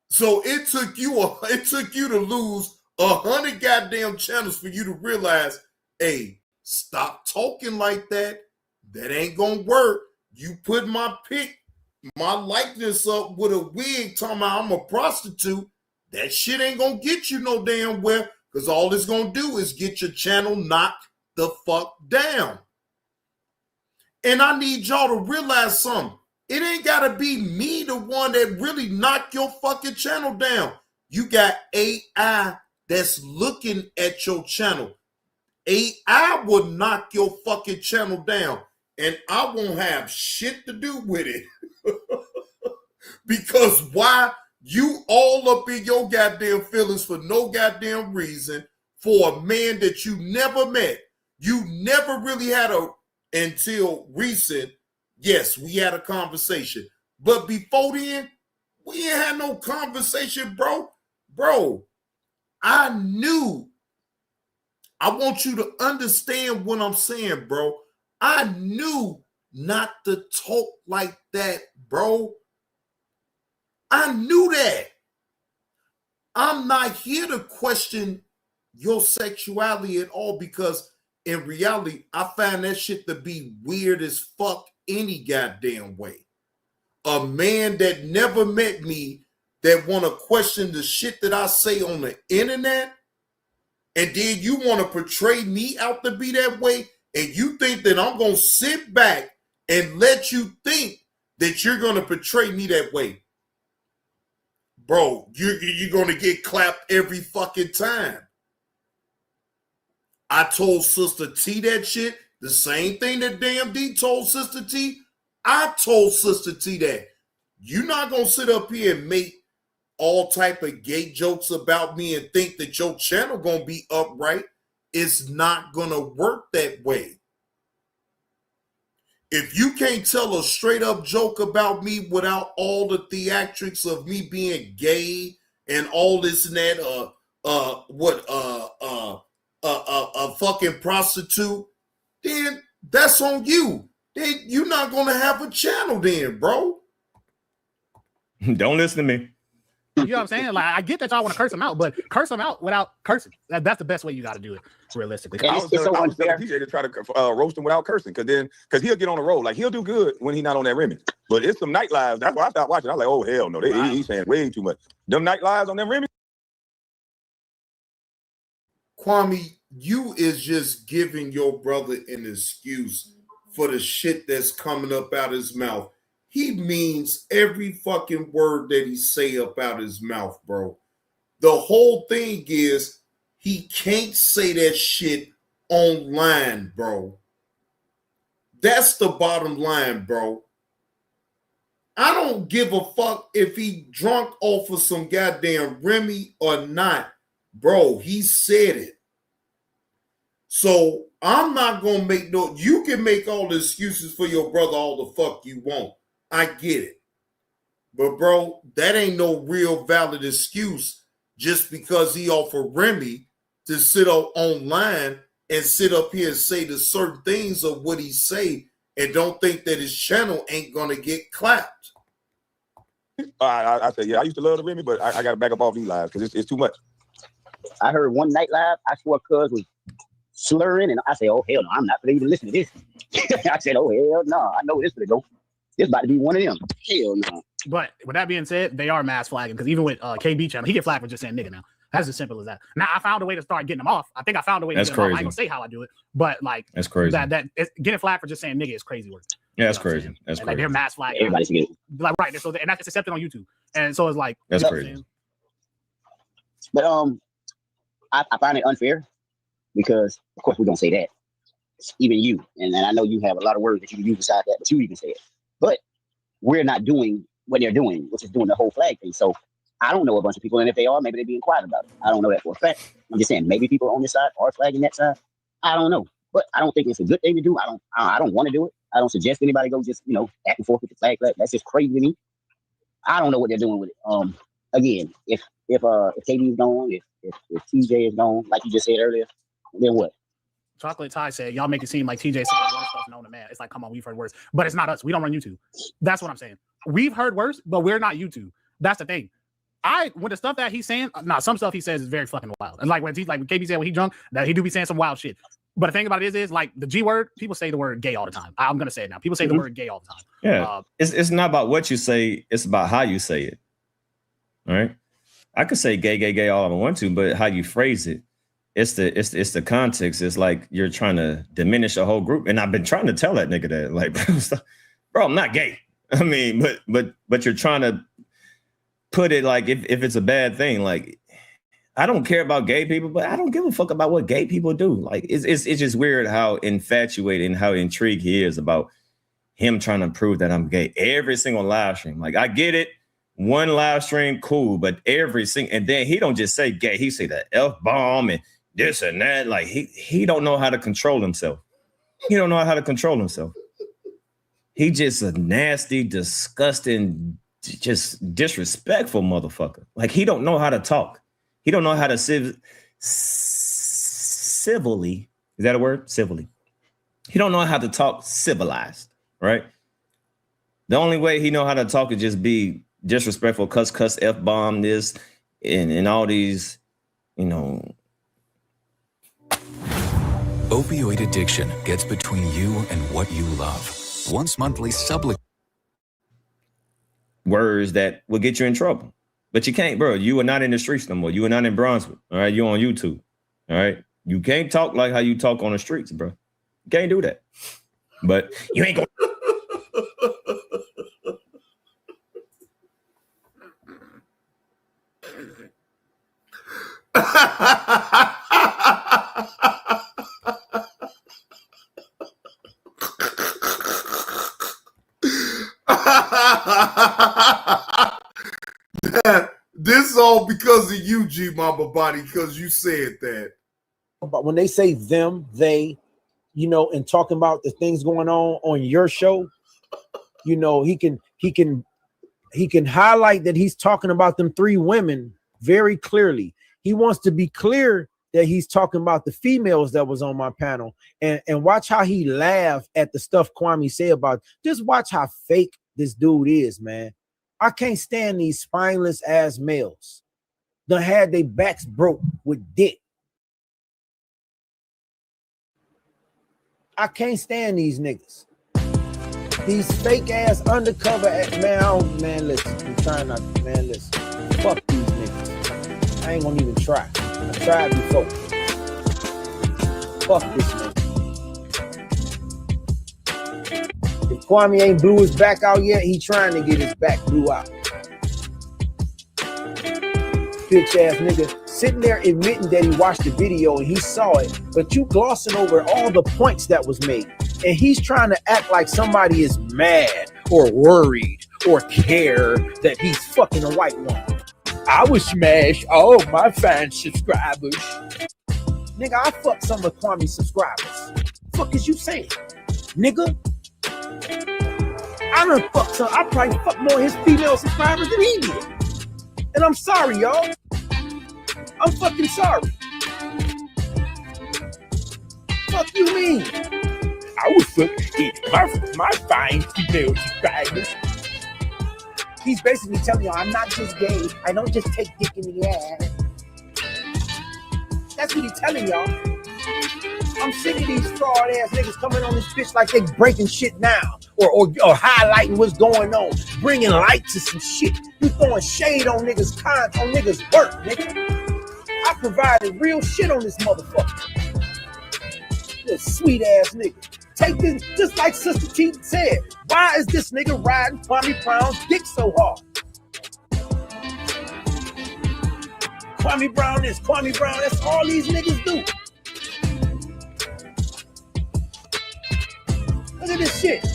So it took you to lose 100 goddamn channels for you to realize, hey, stop talking like that. That ain't gonna work. You put my likeness up with a wig talking about I'm a prostitute. That shit ain't gonna get you no damn where, because all it's gonna do is get your channel knocked the fuck down. And I need y'all to realize something. It ain't gotta be me the one that really knocked your fucking channel down. You got AI that's looking at your channel. AI will knock your fucking channel down, and I won't have shit to do with it. Because why? You all up in your goddamn feelings for no goddamn reason for a man that you never met. You never really had until recent. Yes, we had a conversation. But before then, we ain't had no conversation, bro. Bro, I knew. I want you to understand what I'm saying, bro. I knew not to talk like that, bro. I knew that. I'm not here to question your sexuality at all, because in reality, I find that shit to be weird as fuck any goddamn way. A man that never met me that want to question the shit that I say on the internet, and then you want to portray me out to be that way, and you think that I'm going to sit back and let you think that you're going to portray me that way. Bro, you're going to get clapped every fucking time. I told Sister T that shit. The same thing that Damn D told Sister T. I told Sister T that. You're not going to sit up here and make all type of gay jokes about me and think that your channel going to be upright. It's not going to work that way. If you can't tell a straight up joke about me without all the theatrics of me being gay and all this and that, a fucking prostitute, then that's on you. Then you're not gonna have a channel then, bro. Don't listen to me. You know what I'm saying? Like, I get that y'all want to curse him out, but curse him out without cursing. That's the best way you got to do it, realistically. I was telling PJ to try to roast him without cursing, because he'll get on the road. Like, he'll do good when he's not on that Remy. But it's some night lives. That's why I stopped watching. I was like, oh, hell no. He's saying way too much. Them night lives on them Remy. Kwame, you is just giving your brother an excuse for the shit that's coming up out his mouth. He means every fucking word that he say up out his mouth, bro. The whole thing is he can't say that shit online, bro. That's the bottom line, bro. I don't give a fuck if he drunk off of some goddamn Remy or not. Bro, he said it. So I'm not going to make no... You can make all the excuses for your brother all the fuck you want. I get it. But, bro, that ain't no real valid excuse just because he offered Remy to sit up online and sit up here and say the certain things of what he say and don't think that his channel ain't going to get clapped. I said, yeah, I used to love the Remy, but I got to back up off these lives because it's too much. I heard one night live, I swear cuz was slurring, and I said, oh, hell no, I'm not going to even listen to this. I said, oh, hell no, I know this going to go. It's about to be one of them. Hell no. But with that being said, they are mass flagging because even with KB channel, he get flagged for just saying nigga now. That's as simple as that. Now I found a way to start getting them off. I think I found a way to get them off. I ain't gonna say how I do it, but like that's crazy. That getting flagged for just saying nigga is crazy work. Yeah, that's crazy. That's crazy. Like they're mass flagging. Everybody's getting like right. So and that's accepted on YouTube. And so it's like that's crazy. But I find it unfair because of course we don't say that. Even you, and I know you have a lot of words that you can use besides that, but you even say it. But we're not doing what they're doing, which is doing the whole flag thing. So I don't know a bunch of people, and if they are, maybe they're being quiet about it. I don't know that for a fact. I'm just saying maybe people on this side are flagging that side. I don't know, but I don't think it's a good thing to do. I don't want to do it. I don't suggest anybody go just back and forth with the flag. That's just crazy to me. I don't know what they're doing with it. Again, if KD is gone, if TJ is gone, like you just said earlier, then what? Chocolate Ty said, y'all make it seem like TJ said worse stuff known to man. It's like, come on, we've heard worse. But it's not us. We don't run YouTube. That's what I'm saying. We've heard worse, but we're not YouTube. That's the thing. When the stuff that he's saying, some stuff he says is very fucking wild. And like when KB said when he drunk, that he do be saying some wild shit. But the thing about it is like the G word, people say the word gay all the time. I'm gonna say it now. People say the word gay all the time. Yeah. It's not about what you say, it's about how you say it. All right. I could say gay all I want to, but how you phrase it. It's the context. It's like you're trying to diminish a whole group. And I've been trying to tell that nigga that, like, bro, I'm not gay. I mean, but you're trying to put it like if it's a bad thing. Like, I don't care about gay people, but I don't give a fuck about what gay people do. Like, it's just weird how infatuated and how intrigued he is about him trying to prove that I'm gay. Every single live stream. Like, I get it. One live stream, cool, but every single, and then he don't just say gay. He say the F-bomb and this and that. Like he don't know how to control himself. He don't know how to control himself. He just a nasty, disgusting, just disrespectful motherfucker. Like he don't know how to talk. He don't know how to civilly. Is that a word? Civilly. He don't know how to talk civilized, right? The only way he know how to talk is just be disrespectful, cuss, F-bomb this, and all these, Opioid addiction gets between you and what you love. Once monthly words that will get you in trouble. But you can't, bro. You are not in the streets no more. You are not in Brunswick. All right. You're on YouTube. All right. You can't talk like how you talk on the streets, bro. You can't do that. But you ain't going This is all because of you, G Mama Body, because you said that. But when they say them, they, and talking about the things going on your show, he can highlight that he's talking about them three women very clearly. He wants to be clear that he's talking about the females that was on my panel, and watch how he laughed at the stuff Kwame said about. Just watch how fake this dude is, man. I can't stand these spineless ass males. Done had their backs broke with dick. I can't stand these niggas. These fake ass undercover man, listen. I'm trying not to, man, listen. Fuck these niggas. I ain't gonna even try. I tried before. Fuck this nigga. If Kwame ain't blew his back out yet, he trying to get his back blew out. Bitch ass nigga sitting there admitting that he watched the video and he saw it, but you glossing over all the points that was made. And he's trying to act like somebody is mad or worried or care that he's fucking a white woman. I would smash all my fan subscribers. Nigga, I fuck some of Kwame's subscribers. Fuck is you saying? Nigga? I done fuck some. I probably fuck more of his female subscribers than he did. And I'm sorry, y'all. I'm fucking sorry. Fuck you mean? I would fuck my fine female subscribers. He's basically telling y'all, I'm not just gay. I don't just take dick in the ass. That's what he's telling y'all. I'm sick of these fraud ass niggas coming on this bitch like they breaking shit now or highlighting what's going on, bringing light to some shit. You throwing shade on niggas' on niggas' work, nigga. I provided real shit on this motherfucker. This sweet ass nigga. Take this, just like Sister T said. Why is this nigga riding Kwame Brown's dick so hard? Kwame Brown this, Kwame Brown, that's all these niggas do. Look at this shit.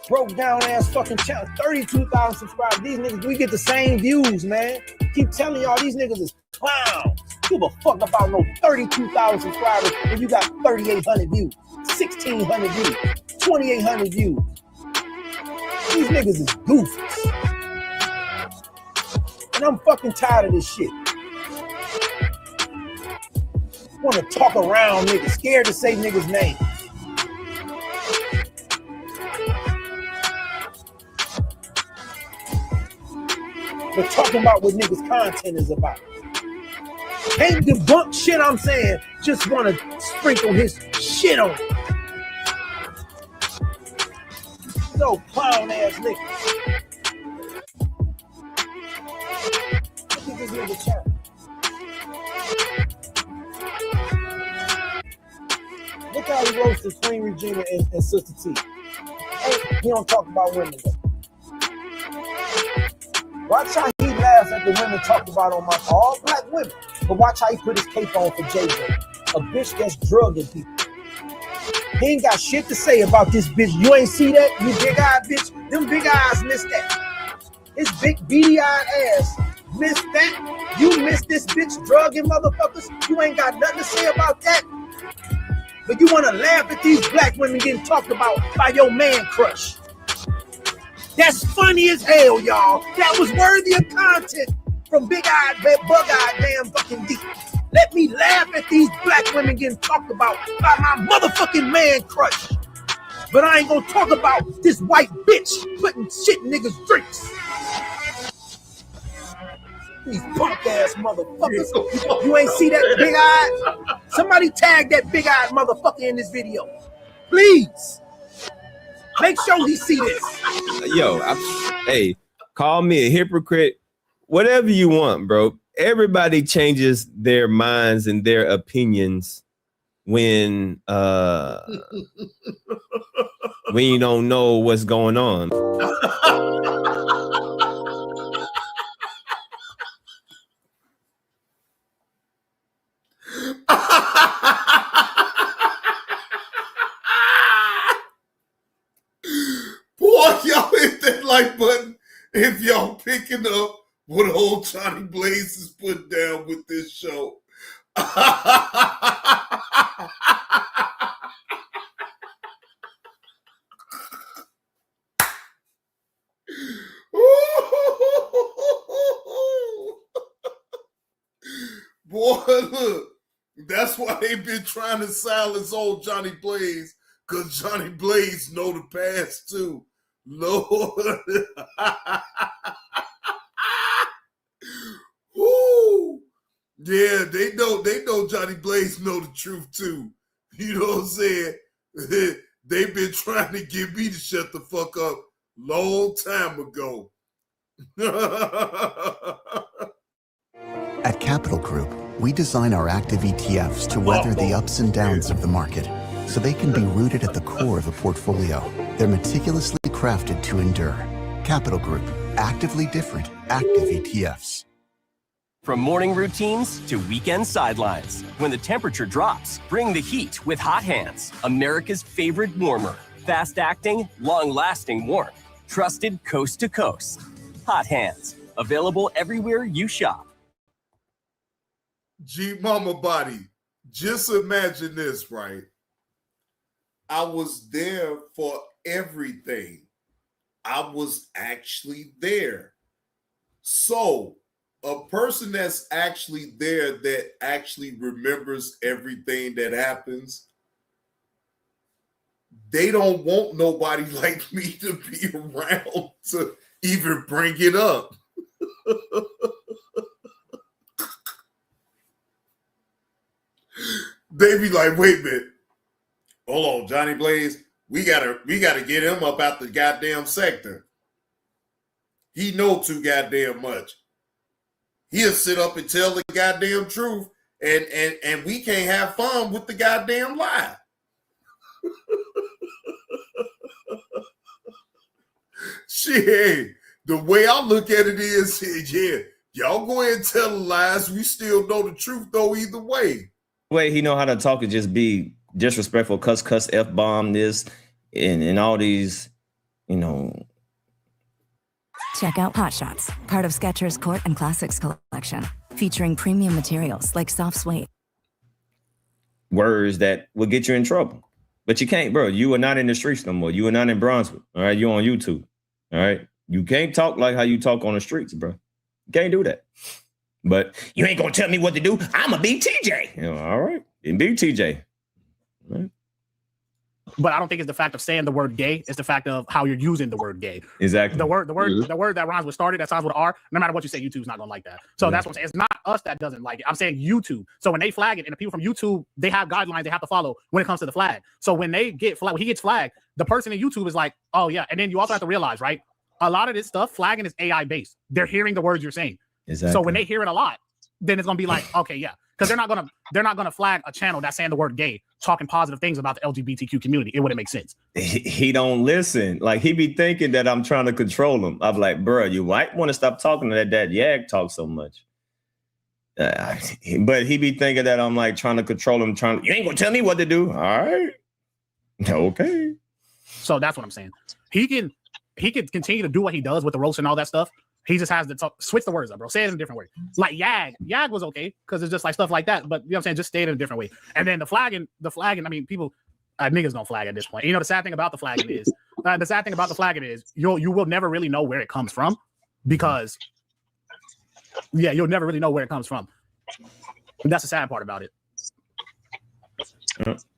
Broke down ass fucking channel, 32,000 subscribers. These niggas, we get the same views, man. Keep telling y'all these niggas is clowns. Give a fuck about no 32,000 subscribers if you got 3,800 views, 1,600 views, 2,800 views. These niggas is goofies. And I'm fucking tired of this shit. Want to talk around niggas, scared to say niggas' names. But talking about what niggas' content is about. Can't debunk shit I'm saying, just want to sprinkle his shit on it. No clown ass niggas. Look at this nigga chat. Look how he roasted Queen Regina and Sister T. Hey, he don't talk about women though. Watch how he laughs at the women talked about on my all black women. But watch how he put his cape on for JJ, a bitch that's drugging people. He ain't got shit to say about this bitch. You ain't see that? You big-eyed bitch? Them big eyes missed that. His big beady-eyed ass missed that. You missed this bitch drugging motherfuckers. You ain't got nothing to say about that. But you want to laugh at these black women getting talked about by your man crush. That's funny as hell, y'all. That was worthy of content from big-eyed, bug-eyed damn fucking D. Let me laugh at these black women getting talked about by my motherfucking man crush. But I ain't gonna talk about this white bitch putting shit in niggas' drinks. These punk-ass motherfuckers. You ain't see that big-eyed? Somebody tag that big-eyed motherfucker in this video. Please. Make sure he see this. Yo, hey, call me a hypocrite, whatever you want, bro. Everybody changes their minds and their opinions when you don't know what's going on. Boy, y'all hit that like button if y'all picking up what old Johnny Blaze is putting down with this show. Look, that's why they've been trying to silence old Johnny Blaze, because Johnny Blaze know the past too. Lord. Woo. Yeah, they know Johnny Blaze know the truth too. You know what I'm saying? They've been trying to get me to shut the fuck up long time ago. At Capital Group, we design our active ETFs to weather the ups and downs of the market, so they can be rooted at the core of a portfolio. They're meticulously crafted to endure. Capital Group, actively different, active ETFs. From morning routines to weekend sidelines, when the temperature drops, bring the heat with Hot Hands, America's favorite warmer. Fast-acting, long-lasting warmth. Trusted coast to coast. Hot Hands, available everywhere you shop. G Mama Body, just imagine this, right? I was there for everything. I was actually there. So, a person that's actually there, that actually remembers everything that happens, they don't want nobody like me to be around to even bring it up. They be like, wait a minute. Hold on, Johnny Blaze. We gotta get him up out the goddamn sector. He know too goddamn much. He'll sit up and tell the goddamn truth, and we can't have fun with the goddamn lie. Shit, the way I look at it is, yeah, y'all go ahead and tell the lies. We still know the truth though either way. Way he know how to talk and just be disrespectful, cuss, F-bomb this, and all these, you know. Check out Pot Shots, part of Skechers Court and Classics collection, featuring premium materials like soft suede. Words that will get you in trouble. But you can't, bro. You are not in the streets no more. You are not in Brunswick. All right. You're on YouTube. All right. You can't talk like how you talk on the streets, bro. You can't do that. But you ain't gonna tell me what to do. I'm a BTJ. You know, all right. And BTJ. Right. But I don't think it's the fact of saying the word gay. It's the fact of how you're using the word gay. Exactly. The word that rhymes with started, that sounds with R. No matter what you say, YouTube's not gonna like that. So that's what I'm saying. It's not us that doesn't like it. I'm saying YouTube. So when they flag it, and the people from YouTube, they have guidelines they have to follow when it comes to the flag. So when they get flagged, when he gets flagged, the person in YouTube is like, oh yeah. And then you also have to realize, right? A lot of this stuff, flagging is AI based. They're hearing the words you're saying. Exactly. So when they hear it a lot, then it's gonna be like, okay, yeah. Because they're not gonna flag a channel that's saying the word gay, talking positive things about the LGBTQ community. It wouldn't make sense. He don't listen. Like he be thinking that I'm trying to control him. I'm like, bro, you might want to stop talking to that Yag talk so much. But he be thinking that I'm like trying to control him. You ain't gonna tell me what to do. All right. Okay. So that's what I'm saying. He can continue to do what he does with the roast and all that stuff. He just has to switch the words up, bro. Say it in a different way. Like Yag was okay because it's just like stuff like that. But you know what I'm saying? Just say it in a different way. And then the flagging. I mean, people, niggas don't flag at this point. You know, the sad thing about the flagging is, you will never really know where it comes from because, yeah, you'll never really know where it comes from. And that's the sad part about it.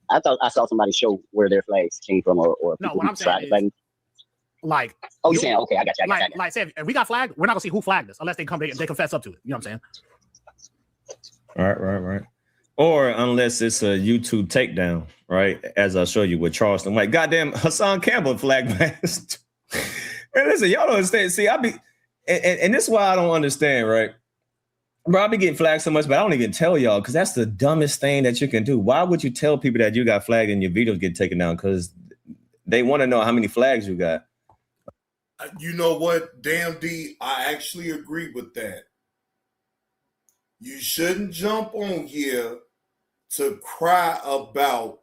I thought I saw somebody show where their flags came from, or no. What I'm saying is, like, oh, you're saying, okay, I got you. Like, say if we got flagged, we're not gonna see who flagged us unless they confess up to it. You know what I'm saying? Right. Or unless it's a YouTube takedown, right? As I show you with Charleston, like goddamn Hassan Campbell flagged man. And listen, y'all don't understand. See, I be, and this is why I don't understand, right? Bro, I be getting flagged so much, but I don't even tell y'all because that's the dumbest thing that you can do. Why would you tell people that you got flagged and your videos get taken down? Because they want to know how many flags you got. You know what, Damn D, I actually agree with that. You shouldn't jump on here to cry about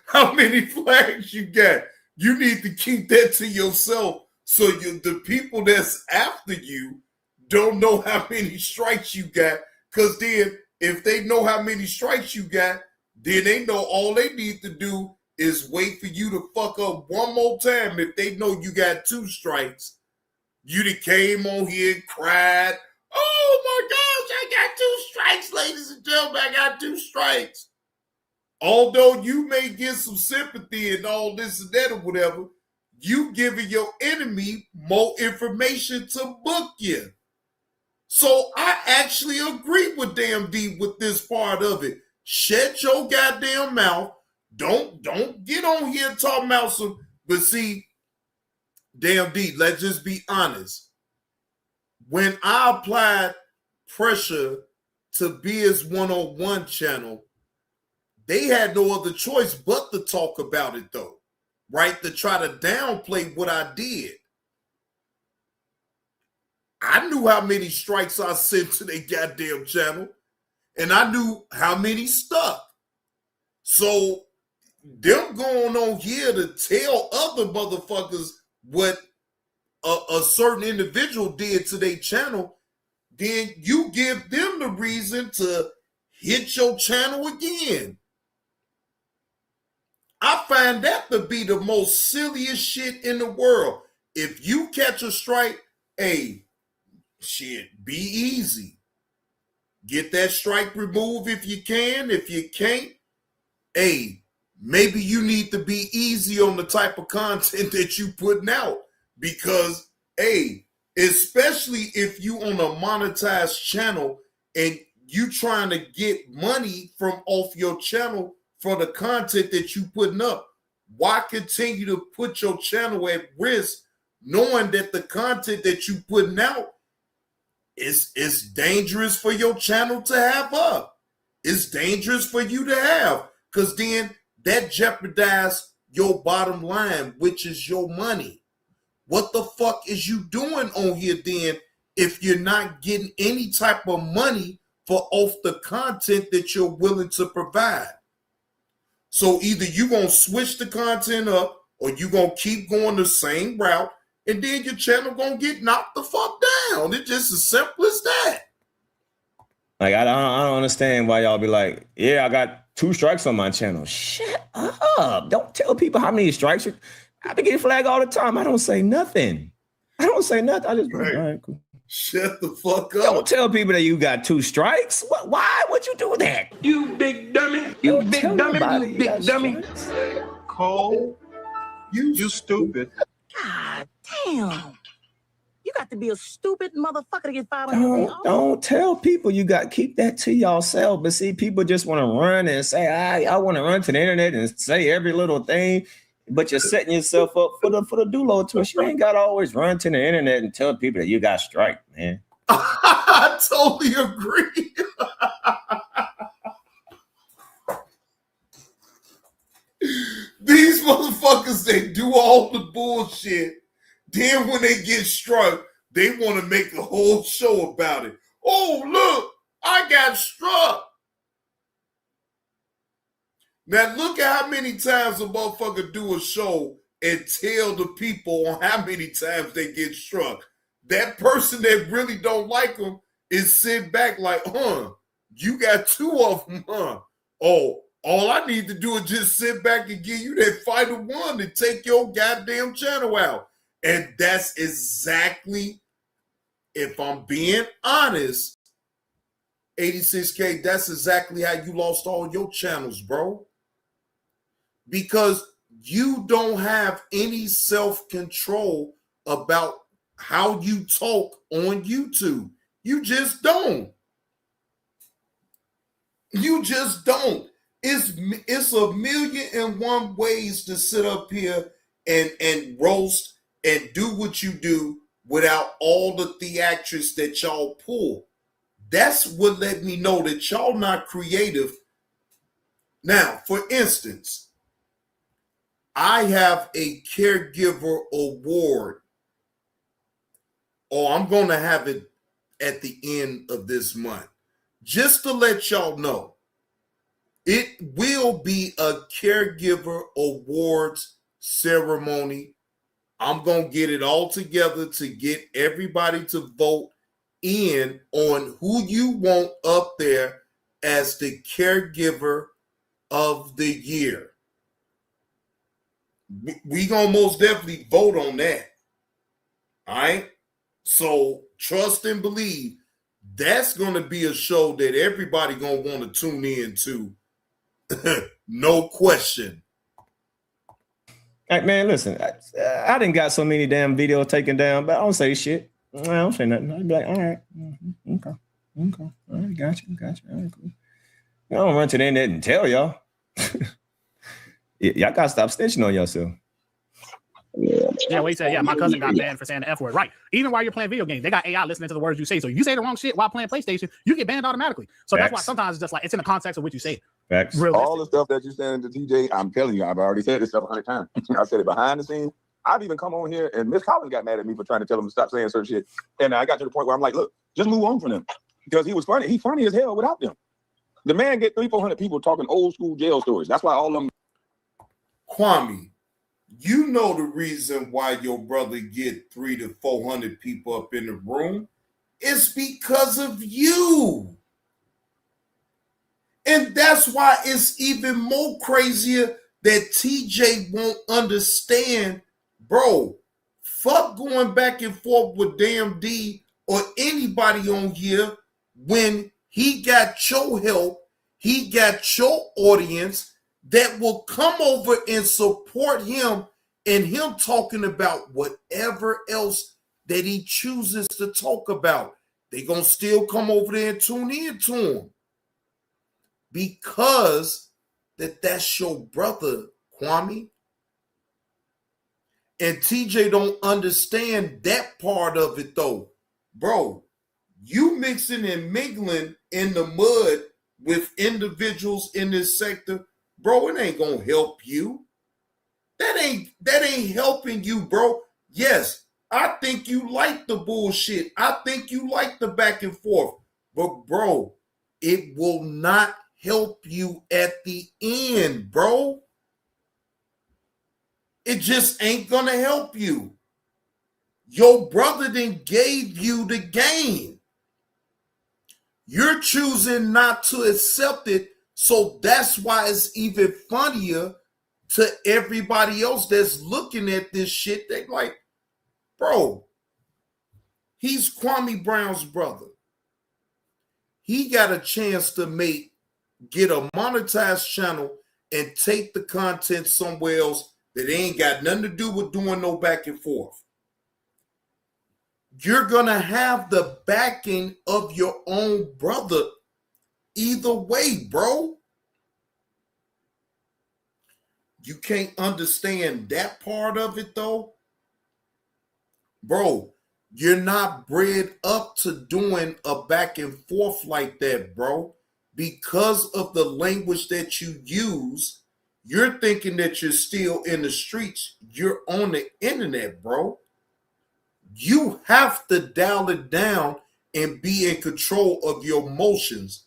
how many flags you got. You need to keep that to yourself so the people that's after you don't know how many strikes you got. Because then if they know how many strikes you got, then they know all they need to do is wait for you to fuck up one more time. If they know you got 2 strikes, you done came on here and cried, oh, got 2 strikes, ladies and gentlemen. I got 2 strikes. Although you may get some sympathy and all this and that or whatever, you giving your enemy more information to book you. So I actually agree with Damn D with this part of it. Shut your goddamn mouth. Don't get on here talking about some. But see, Damn D, let's just be honest. When I applied pressure to Biz 101 channel, they had no other choice but to talk about it, though, right? To try to downplay what I did. I knew how many strikes I sent to their goddamn channel, and I knew how many stuck. So them going on here to tell other motherfuckers what a certain individual did to their channel, then you give them the reason to hit your channel again. I find that to be the most silliest shit in the world. If you catch a strike, hey, shit, be easy. Get that strike removed if you can. If you can't, hey, maybe you need to be easy on the type of content that you putting out. Because, hey, especially if you on a monetized channel and you trying to get money from off your channel for the content that you putting up, why continue to put your channel at risk knowing that the content that you putting out is dangerous for your channel to have up? It's dangerous for you to have, because then that jeopardizes your bottom line, which is your money. What the fuck is you doing on here then if you're not getting any type of money for off the content that you're willing to provide? So either you're going to switch the content up or you're going to keep going the same route, and then your channel going to get knocked the fuck down. It's just as simple as that. Like, I don't understand why y'all be like, yeah, I got 2 strikes on my channel. Shut up. Don't tell people how many strikes. I be getting flagged all the time. I don't say nothing. I just, all right, cool. Shut the fuck up. Don't tell people that you got 2 strikes. Why would you do that? You big dummy. You big dummy. You big dummy. Cole, you stupid. God damn. You got to be a stupid motherfucker to get 500. Don't tell people you got, keep that to yourself. But see, people just want to run and say, I want to run to the internet and say every little thing. But you're setting yourself up for the doolo twist. You ain't got to always run to the internet and tell people that you got strike, man. I totally agree. These motherfuckers, they do all the bullshit. Then when they get struck, they want to make a whole show about it. Oh, look, I got struck. Now, look at how many times a motherfucker do a show and tell the people on how many times they get struck. That person that really don't like them is sitting back like, you got 2 of them, Oh, all I need to do is just sit back and give you that final one and take your goddamn channel out. And that's exactly, if I'm being honest, 86K, that's exactly how you lost all your channels, bro. Because you don't have any self-control about how you talk on YouTube. You just don't. You just don't. It's 1,000,001 ways to sit up here and roast and do what you do without all the theatrics that y'all pull. That's what let me know that y'all not creative. Now, for instance, I have a caregiver award, or I'm going to have it at the end of this month. Just to let y'all know, it will be a caregiver awards ceremony. I'm going to get it all together to get everybody to vote in on who you want up there as the caregiver of the year. We gonna most definitely vote on that. All right. So trust and believe. that's going to be a show that everybody going to want to tune in to. No question. Hey, man, listen, I didn't got so many damn videos taken down, but I don't say shit. I don't say nothing. I'd be like, all right, okay, all right, got you, all right, cool. I don't run to the internet and tell y'all. Y'all gotta stop snitching on yourself. Yeah, what he said, yeah, my cousin got banned for saying the F word. Right. Even while you're playing video games, they got AI listening to the words you say. So you say the wrong shit while playing PlayStation, you get banned automatically. So that's why sometimes it's just like, it's in the context of what you say. Facts. All the stuff that you're saying to TJ, I'm telling you, I've already said this stuff 100 times. I said it behind the scenes. I've even come on here and Miss Collins got mad at me for trying to tell him to stop saying certain shit. And I got to the point where I'm like, look, just move on from them. Because he was funny. He's funny as hell without them. The man get 300-400 people talking old school jail stories. That's why all of them. Kwame, you know the reason why your brother get 300 to 400 people up in the room? It's because of you. And that's why it's even more crazier that TJ won't understand, bro. Fuck going back and forth with Damn D or anybody on here when he got your help, he got your audience that will come over and support him and him talking about whatever else that he chooses to talk about. They gonna still come over there and tune in to him because that's your brother, Kwame. And TJ don't understand that part of it though. Bro, you mixing and mingling in the mud with individuals in this sector, bro, it ain't gonna help you. That ain't helping you, bro. Yes, I think you like the bullshit. I think you like the back and forth. But bro, it will not help you at the end, bro. It just ain't gonna help you. Your brother then gave you the game. You're choosing not to accept it, so that's why it's even funnier to everybody else that's looking at this shit. They like, bro, he's Kwame Brown's brother. He got a chance to get a monetized channel and take the content somewhere else that ain't got nothing to do with doing no back and forth. You're going to have the backing of your own brother either way, bro. You can't understand that part of it, though. Bro, you're not bred up to doing a back and forth like that, bro. Because of the language that you use, you're thinking that you're still in the streets. You're on the internet, bro. You have to dial it down and be in control of your emotions.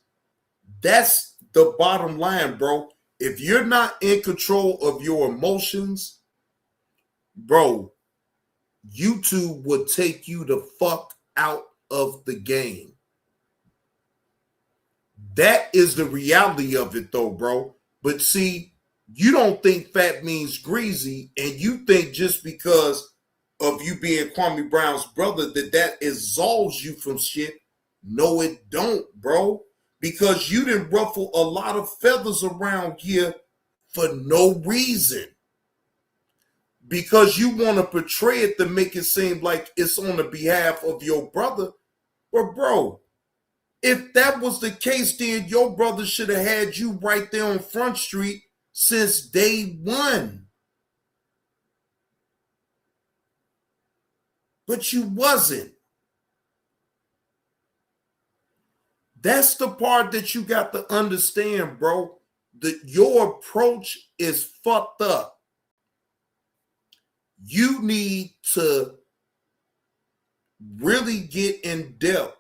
That's the bottom line, bro. If you're not in control of your emotions, bro, YouTube will take you the fuck out of the game. That is the reality of it, though, bro. But see, you don't think fat means greasy, and you think just because of you being Kwame Brown's brother that absolves you from shit. No, it don't, bro. Because you didn't ruffle a lot of feathers around here for no reason. Because you want to portray it to make it seem like it's on the behalf of your brother. But bro, if that was the case, then your brother should have had you right there on Front Street since day one. But you wasn't. That's the part that you got to understand, bro. That your approach is fucked up. You need to really get in depth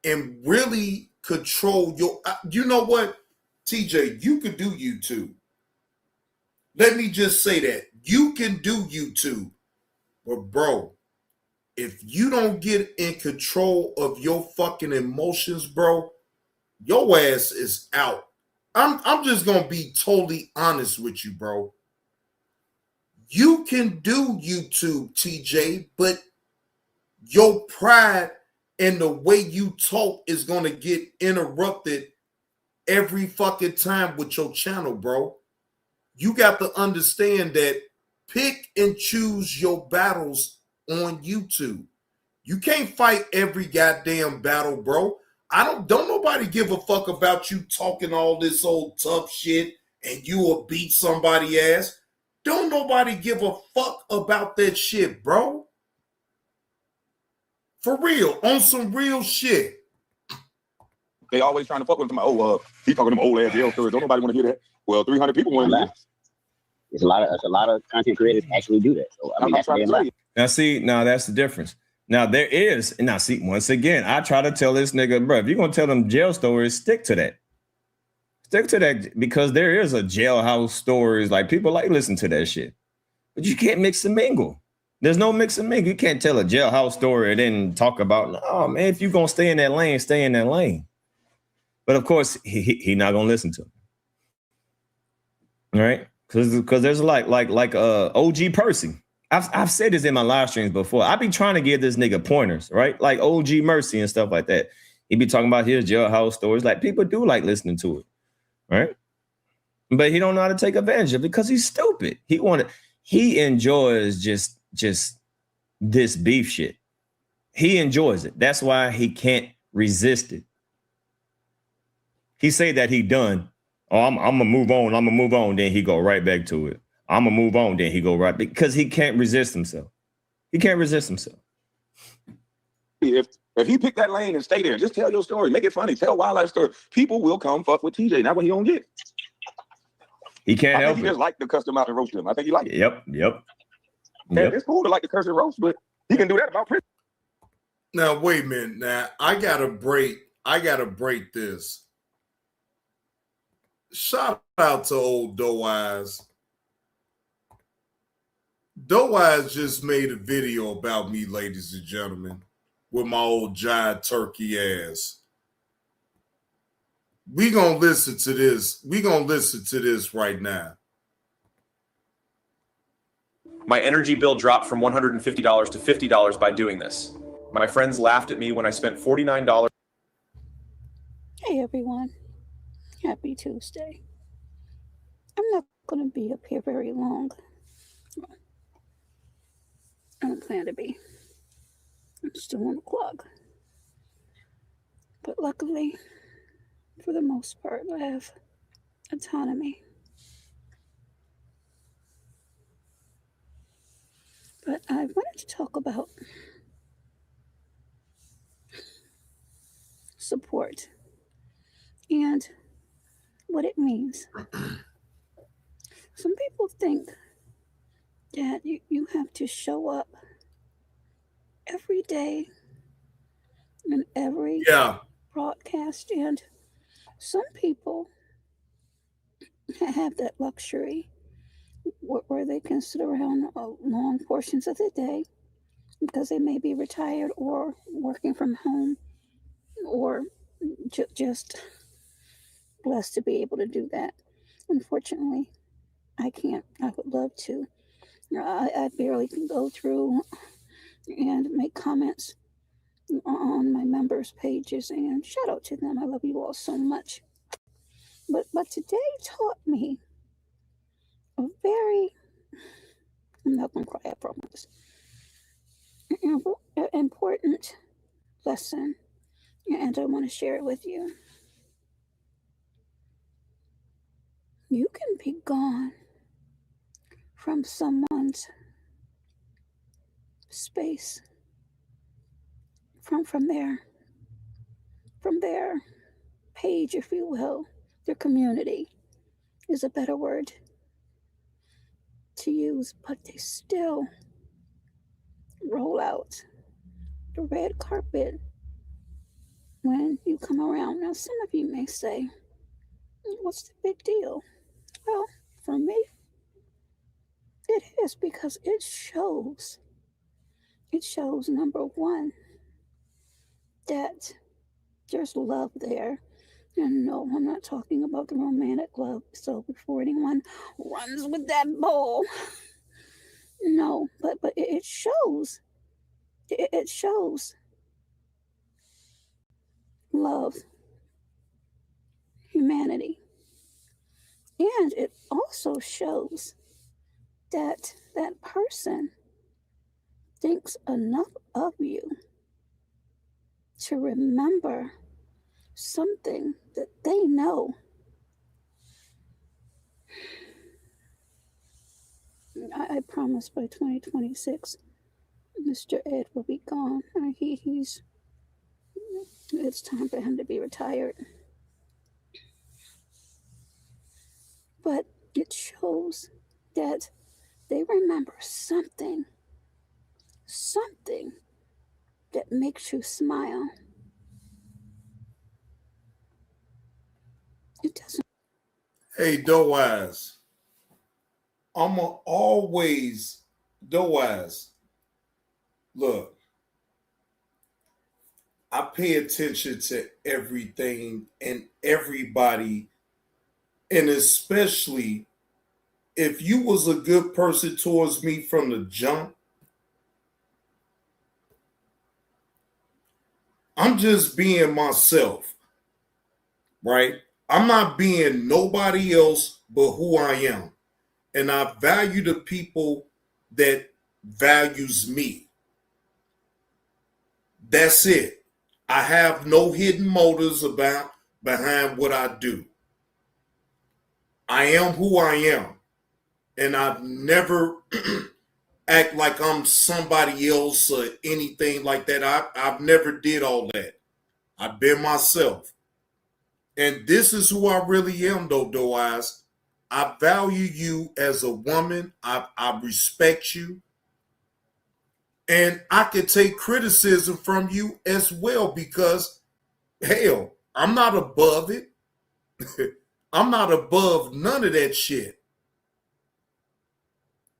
and really control your... You know what, TJ, you could do YouTube. Let me just say that. You can do YouTube. But bro, if you don't get in control of your fucking emotions, bro, your ass is out. I'm just going to be totally honest with you, bro. You can do YouTube, TJ, but your pride and the way you talk is going to get interrupted every fucking time with your channel, bro. You got to understand that pick and choose your battles on YouTube. You can't fight every goddamn battle, bro. Don't nobody give a fuck about you talking all this old tough shit and you will beat somebody ass. Don't nobody give a fuck about that shit, bro. For real, on some real shit. They always trying to fuck with them. Oh, he talking them old ass jail stories. Don't nobody want to hear that. Well, 300 people want to hear. There's a lot of content creators actually do that. So I mean, that's what they Now, see, now that's the difference. Now there is, and now see, once again, I try to tell this nigga, bro, if you're gonna tell them jail stories, stick to that. Stick to that, because there is a jailhouse stories. Like, people like listen to that shit, but you can't mix and mingle. There's no mix and mingle. You can't tell a jailhouse story and then talk about, no, man, if you're gonna stay in that lane, stay in that lane. But of course, he not gonna listen to him. All right, because there's like OG Percy. I've said this in my live streams before. I be trying to give this nigga pointers, right? Like OG Mercy and stuff like that. He be talking about his jailhouse stories. Like, people do like listening to it, right? But he don't know how to take advantage of it because he's stupid. He enjoys just this beef shit. He enjoys it. That's why he can't resist it. He say that he done. Oh, I'm gonna move on. I'm gonna move on. Then he go right back to it. I'm gonna move on. Then he go right, because he can't resist himself. He can't resist himself. If he pick that lane and stay there, just tell your story. Make it funny. Tell a wild life story. People will come fuck with TJ. Not what he don't get. He can't help he it. just like to cuss them out and roast them. I think he like it. Yep. And it's cool to like to curse and roast, but he can do that about prison. Now, wait a minute. Now, I gotta break this. Shout out to old Doe Eyes. Doe Eyes just made a video about me, ladies and gentlemen, with my old giant turkey ass. We gonna listen to this. We gonna listen to this right now. My energy bill dropped from $150 to $50 by doing this. My friends laughed at me when I spent $49. Hey everyone, happy Tuesday. I'm not going to be up here very long. I don't plan to be. I'm still on the clock. But luckily, for the most part, I have autonomy. But I wanted to talk about support and what it means. Some people think that you have to show up every day in every broadcast, and some people have that luxury where they can sit around long portions of the day because they may be retired or working from home or just blessed to be able to do that. Unfortunately, I can't. I would love to. I barely can go through and make comments on my members' pages, and shout out to them. I love you all so much. But today taught me a very, I'm not going to cry, I promise, important lesson, and I want to share it with you. You can be gone from someone's space, from their page, if you will. Their community is a better word to use, but they still roll out the red carpet when you come around. Now, some of you may say, what's the big deal? Well, for me, it is, because it shows, number one, that there's love there. And no, I'm not talking about the romantic love. So before anyone runs with that bowl, no, but it shows. It shows love humanity. And it also shows that that person thinks enough of you to remember something that they know. I promise by 2026, Mr. Ed will be gone. It's time for him to be retired. But it shows that they remember something that makes you smile. It doesn't. Hey, Doe Eyes. I'ma always, Doe Eyes. Look, I pay attention to everything and everybody, and especially if you was a good person towards me from the jump, I'm just being myself, right? I'm not being nobody else but who I am. And I value the people that values me. That's it. I have no hidden motives behind what I do. I am who I am. And I've never act like I'm somebody else or anything like that. I've never did all that. I've been myself. And this is who I really am, though, Doe Eyes. I value you as a woman. I respect you. And I can take criticism from you as well because, hell, I'm not above it. I'm not above none of that shit.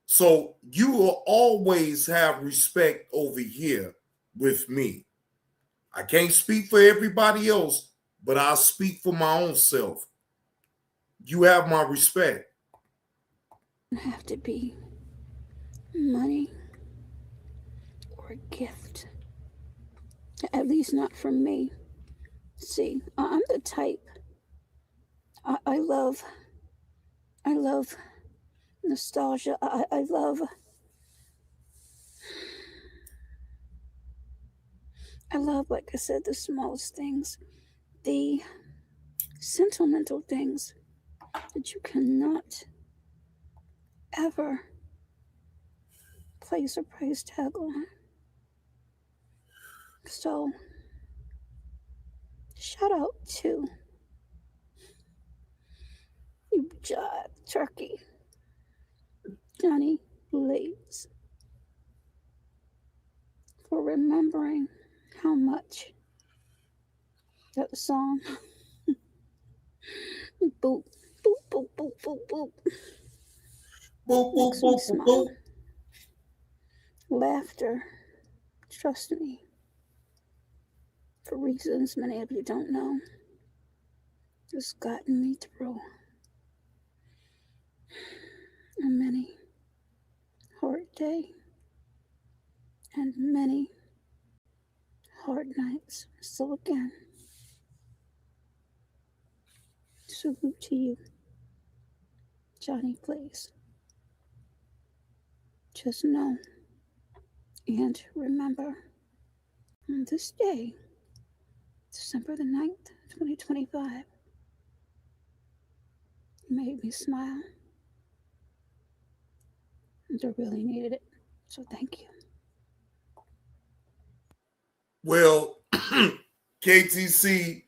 So you will always have respect over here with me. I can't speak for everybody else, but I'll speak for my own self. You have my respect. It have to be money or a gift. At least not from me. See, I'm the type. I love nostalgia. I love like I said, the smallest things, the sentimental things that you cannot ever place a price tag on. So shout out to you, Jive Turkey, Johnny Blaze, for remembering how much that song boop, boop, boop, boop, boop, boop. Boop, boop, boop, boop, boop. Laughter, trust me, for reasons many of you don't know, has gotten me through a many hard day and many hard nights. So again, salute to you, Johnny Blaze. Just know and remember, on this day, December the 9th, 2025, you made me smile. And I really needed it. So thank you. Well, KTC,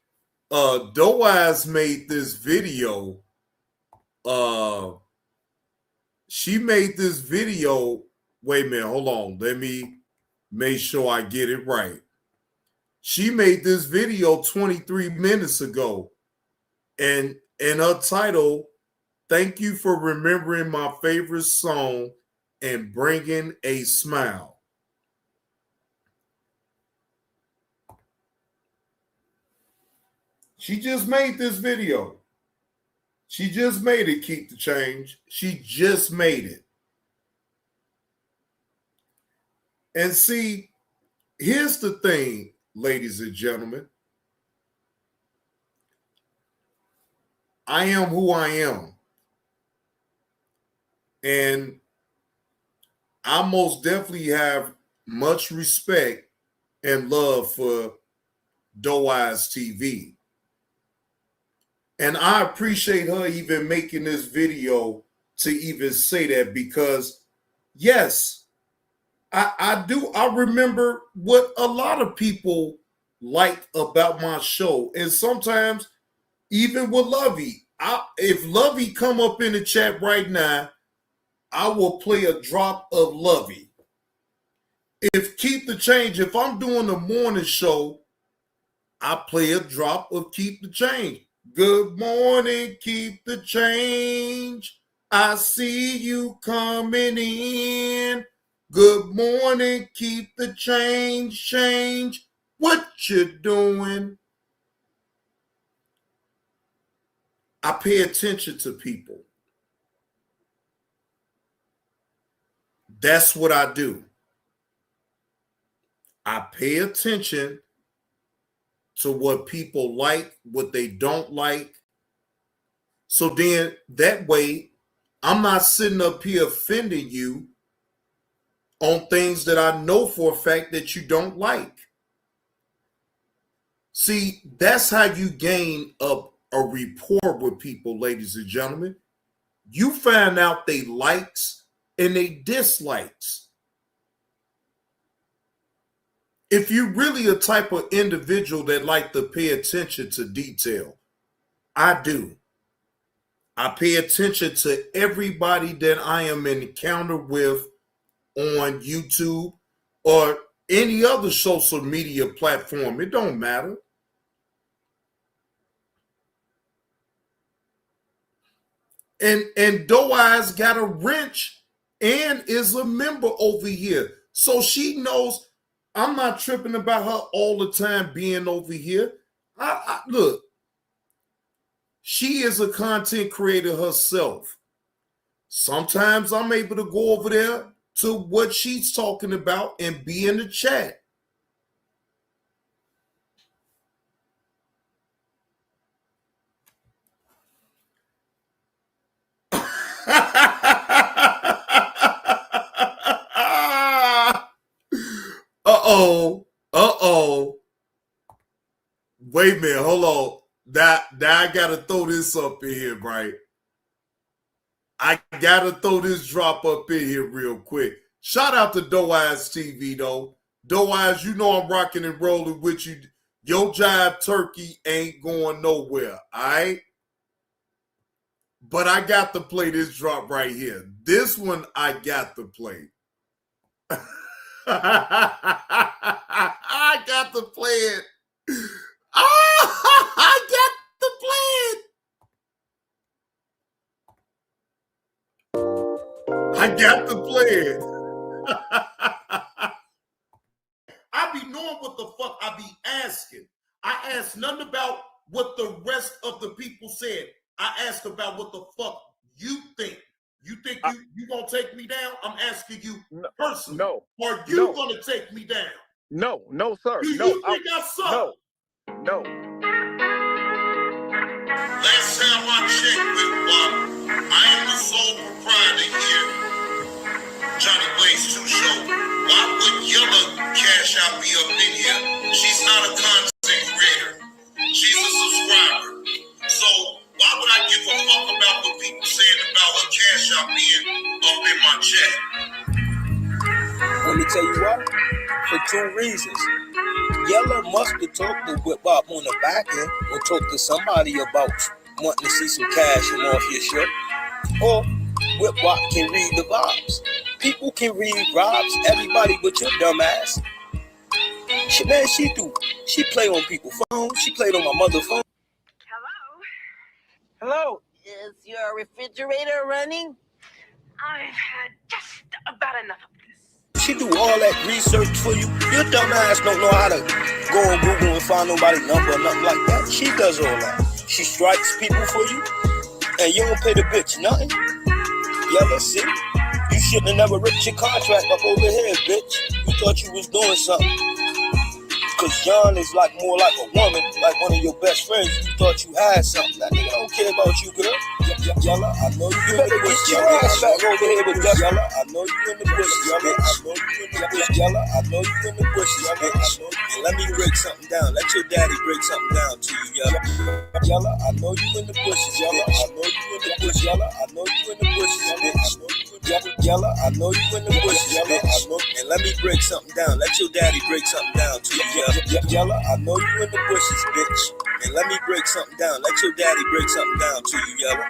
Doe Eyes made this video. She made this video. Wait a minute, hold on. Let me make sure I get it right. She made this video 23 minutes ago. And her title, "Thank you for remembering my favorite song and bringing a smile." She just made this video. She just made it, Keep the Change. She just made it. And see, here's the thing, ladies and gentlemen. I am who I am. And I most definitely have much respect and love for Doe Eyes TV. And I appreciate her even making this video to even say that, because yes, I do. I remember what a lot of people like about my show. And sometimes even with Lovey, if Lovey come up in the chat right now, I will play a drop of Lovey. If Keep the Change, if I'm doing the morning show, I play a drop of Keep the Change. Good morning, keep the change. I see you coming in. Good morning, keep the change, change. What you doing? I pay attention to people. That's what I do. I pay attention to what people like, what they don't like. So then that way, I'm not sitting up here offending you on things that I know for a fact that you don't like. See, that's how you gain a rapport with people, ladies and gentlemen. You find out they likes and they dislikes. If you're really a type of individual that like to pay attention to detail, I do. I pay attention to everybody that I am in encounter with on YouTube or any other social media platform. It don't matter. And Doe Eyes got a wrench and is a member over here. So she knows I'm not tripping about her all the time being over here. Look, she is a content creator herself. Sometimes I'm able to go over there to what she's talking about and be in the chat. Uh-oh. Wait a minute, hold on. Now I gotta throw this up in here, right? I gotta throw this drop up in here real quick. Shout out to Doe Eyes TV, though. Doe Eyes, you know I'm rocking and rolling with you. Your jive turkey ain't going nowhere, all right? But I got to play this drop right here. This one I got to play. I got to play it. I got to play it. I got to play it. I be knowing what the fuck I be asking. I ask nothing about what the rest of the people said. I asked about what the fuck you think. You think you gonna take me down? I'm asking you personally. No. Are you gonna take me down? No, sir. Do you think I suck? No. Last time I checked with Bob, I am the sole proprietor here. Johnny Blaze 2 Show. Why would Yella Cash Out be up in here? She's not a content creator. She's a subscriber. So why would I give a fuck about what people saying about her cash out being up in my chat? Let me tell you why. For 2 reasons. Yella must have talked to Whip Wop on the back end or talked to somebody about wanting to see some cash from off your show. Or Whip Wop can read the vibes. People can read vibes, everybody but your dumb ass. She do. She play on people's phones. She played on my mother's phone. Hello, is your refrigerator running? I've had just about enough of this. She do all that research for you. Your dumb ass don't know how to go on Google and find nobody's number or nothing like that. She does all that. She strikes people for you, and you don't pay the bitch nothing. Yella, see? You shouldn't have never ripped your contract up over here, bitch. You thought you was doing something. Cause John is like more like a woman, like one of your best friends. You thought you had something. That nigga don't care about you, girl. Yella, I know you in the bush. Get your ass back over here with that. Yella, I know you in the bush. Yella, I know you in the bush. Yella, I know you in the bush. Yella, I know you. And let me break something down. Let your daddy break something down to you, Yella. Yella, I know you in the bushes. Yella, I know you in the bush. Yella, I know you in the bushes. Yella, I know you in the bushes. Yella, I know. And let me break something down. Let your daddy break something down to you, Yella. Yella, I know you in the bushes, bitch. And let me break something down. Let your daddy break something down to you, Yella.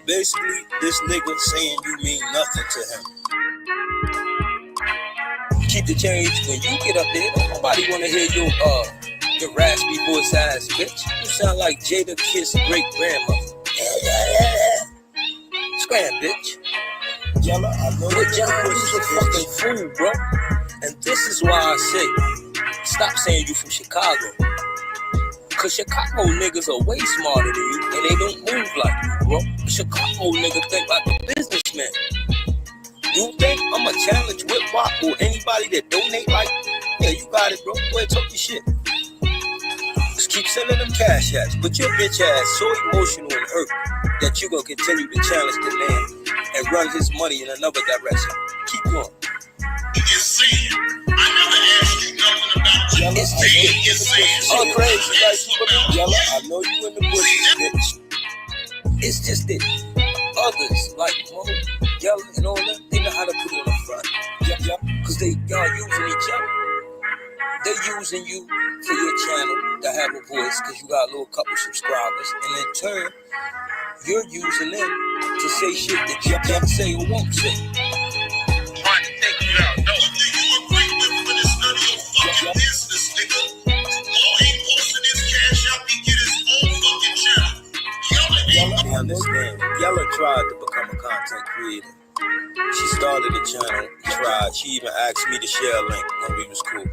Basically, this nigga saying you mean nothing to him. Keep the change when you get up there. Nobody wanna hear your raspy voice ass, bitch. You sound like Jada Kiss' great grandmother. Scram, bitch. Yella, I know what John is a fucking fool, bro. And this is why I say, stop saying you from Chicago. Cause Chicago niggas are way smarter than you, and they don't move like you, bro. Chicago nigga think like a businessman. You think I'ma challenge Whip Wop or anybody that donate like you? Yeah, you got it, bro. Go ahead, talk your shit. Just keep sending them cash apps. But your bitch ass so emotional and hurt that you gonna continue to challenge the man and run his money in another direction. Keep going. Insane. I never asked you nothing about what this thing is saying. Oh, crazy, like Superman. Yella, I know you in the bushes, bitch. It's just that others, like Mo, Yella, and all that, they know how to put on the front. Cause y'all using each other. They using you for your channel to have a voice because you got a little couple subscribers. And in turn, you're using them to say shit that you can't say or won't say. Trying to take you out. No, what do you agree with when it's none of your fucking business, nigga? All he posting his cash out, he get his own fucking channel. Yella, understand. Yella tried to become a content creator. She started a channel, tried. She even asked me to share a link when we was cool.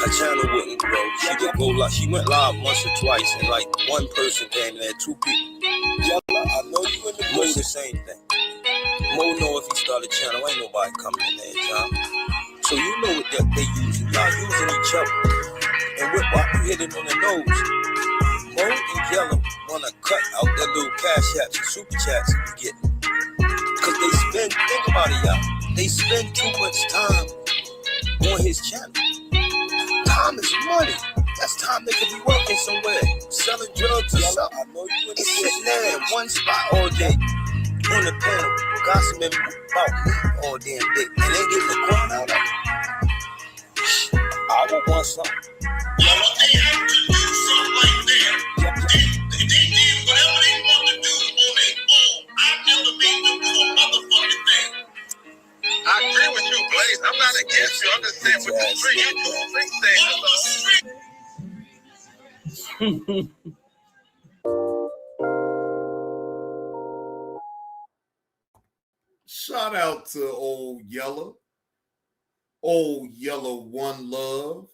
Her channel wouldn't grow. She did go live. She went live once or twice, and like one person came in there, 2 people. Yella, I know you in the bush. The same thing. Mo know if he start a channel, ain't nobody coming in there, John. So you know what they using. Y'all using each other. And Whip Wop, you hit it on the nose. Mo and Yella wanna cut out that little cash apps and super chats you get. Cause they spend, think about it, y'all. They spend too much time on his channel. Time is money. That's time they could be working somewhere, selling drugs or something. I know you ain't sitting there in one spot all day on the panel, gossiping about me all damn day, and they getting the coin out of it. I don't want something. Yeah, what they have to do something like that. They did whatever they want to do on their own. I never made them do a motherfucking thing. I agree with you, Blaze. I'm not against you. I'm just saying with the three, you do three things. Shout out to old Yella. Old Yella One Love.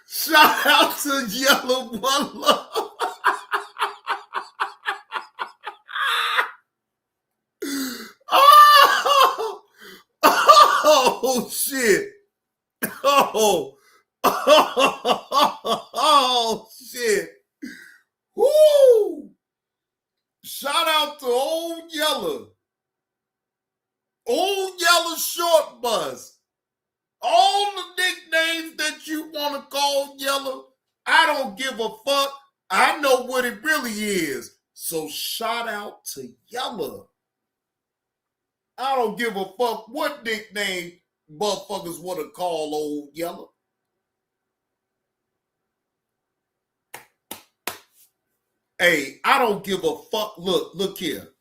Shout out to Yella One Love. Oh shit. Oh shit. Woo! Shout out to old Yella. Old Yella Short Bus. All the nicknames that you want to call Yella, I don't give a fuck. I know what it really is. So shout out to Yella. I don't give a fuck what nickname motherfuckers want to call old Yella. Hey, I don't give a fuck. Look here.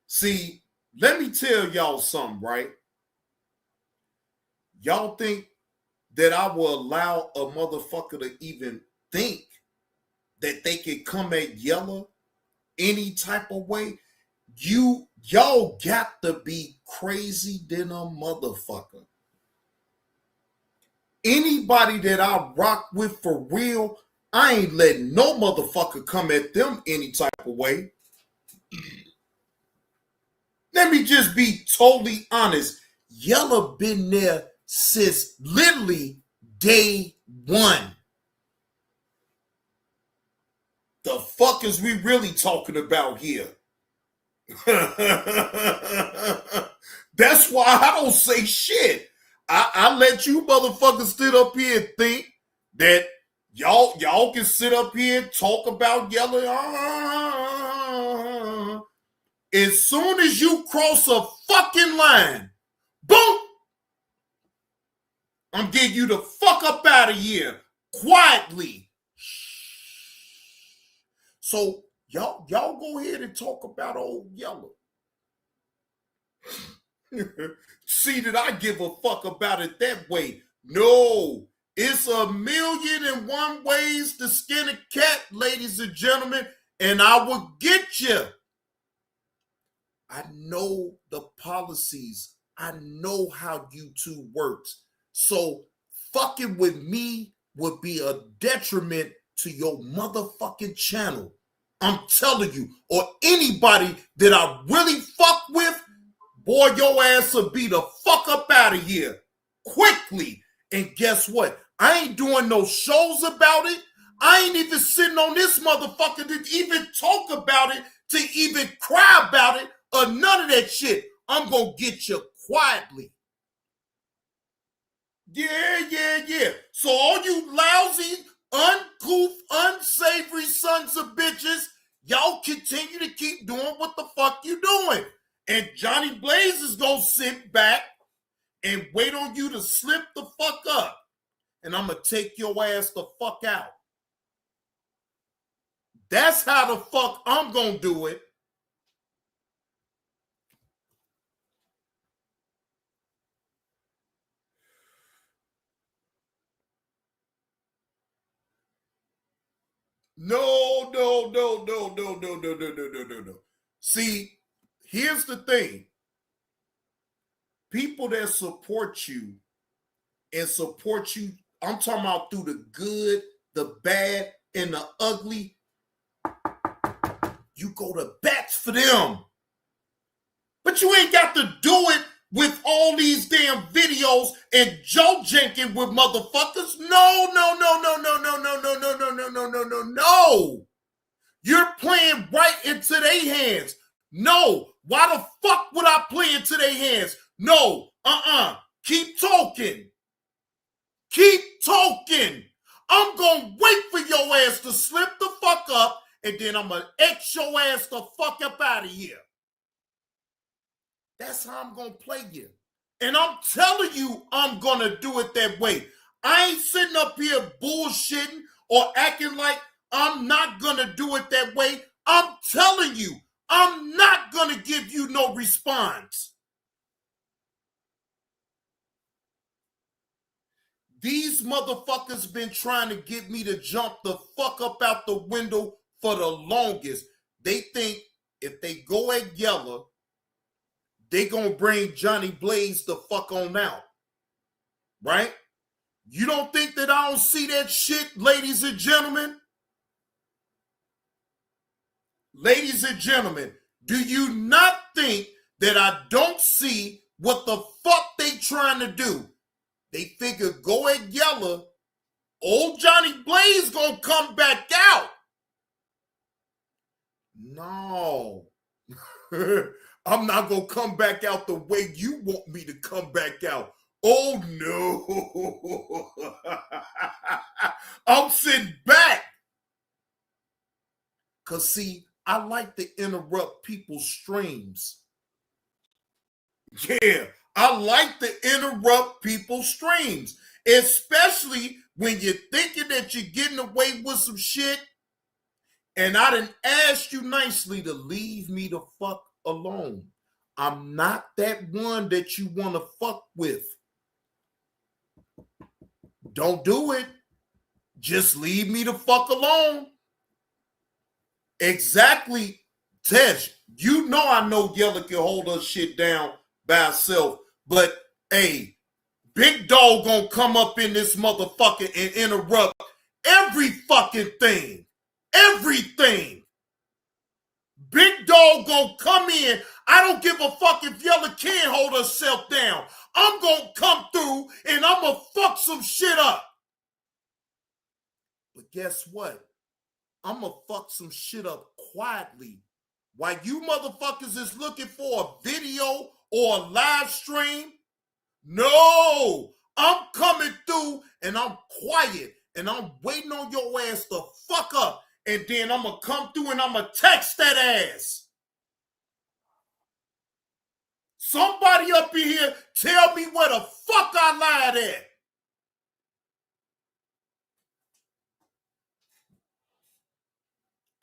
See, let me tell y'all something, right? Y'all think that I will allow a motherfucker to even think that they can come at Yella any type of way? Y'all got to be crazy than a motherfucker. Anybody that I rock with for real, I ain't letting no motherfucker come at them any type of way. Let me just be totally honest. Yella been there since literally day one. The fuck is we really talking about here? That's why I don't say shit. I let you motherfuckers sit up here and think that y'all can sit up here and talk about Yella. As soon as you cross a fucking line, boom, I'm getting you the fuck up out of here quietly. So y'all go ahead and talk about old Yella. See that I give a fuck about it that way. No, it's 1,000,001 ways to skin a cat, ladies and gentlemen, and I will get you. I know the policies. I know how YouTube works. So fucking with me would be a detriment to your motherfucking channel. I'm telling you, or anybody that I really fuck with, boy, your ass will be the fuck up out of here quickly. And guess what? I ain't doing no shows about it. I ain't even sitting on this motherfucker to even talk about it, to even cry about it, or none of that shit. I'm gonna get you quietly. Yeah. So all you lousy, uncouth, unsavory sons of bitches, y'all continue to keep doing what the fuck you doing. And Johnny Blaze is gonna sit back and wait on you to slip the fuck up. And I'm gonna take your ass the fuck out. That's how the fuck I'm gonna do it. No. See, here's the thing. People that support you and support you, I'm talking about through the good, the bad, and the ugly, you go to bats for them. But you ain't got to do it with all these damn videos and Joe Jenkins with motherfuckers. No. You're playing right into their hands. No. Why the fuck would I play into their hands? No. Keep talking. I'm gonna wait for your ass to slip the fuck up, and then I'm gonna X your ass the fuck up out of here. That's how I'm gonna play you. And I'm telling you, I'm gonna do it that way. I ain't sitting up here bullshitting or acting like I'm not gonna do it that way. I'm telling you, I'm not gonna give you no response. These motherfuckers been trying to get me to jump the fuck up out the window for the longest. They think if they go at Yella, they gonna bring Johnny Blaze the fuck on out. Right? You don't think that I don't see that shit, ladies and gentlemen? Ladies and gentlemen, do you not think that I don't see what the fuck they trying to do? They figure go at Yella, old Johnny Blaze gonna come back out. No. I'm not gonna come back out the way you want me to come back out. Oh no. I'm sitting back. Cause see, I like to interrupt people's streams. Yeah, I like to interrupt people's streams, especially when you're thinking that you're getting away with some shit, and I done asked you nicely to leave me the fuck alone. I'm not that one that you want to fuck with. Don't do it. Just leave me the fuck alone. Exactly, Tesh. You know I know Yella can hold her shit down by herself, but hey, Big Dog gonna come up in this motherfucker and interrupt every fucking thing. Everything. Big Dog gonna come in. I don't give a fuck if Yella can't hold herself down. I'm gonna come through and I'm gonna fuck some shit up. But guess what? I'm gonna fuck some shit up quietly. While you motherfuckers is looking for a video or a live stream, no, I'm coming through and I'm quiet and I'm waiting on your ass to fuck up. And then I'm gonna come through and I'm gonna text that ass. Somebody up in here tell me where the fuck I lied at.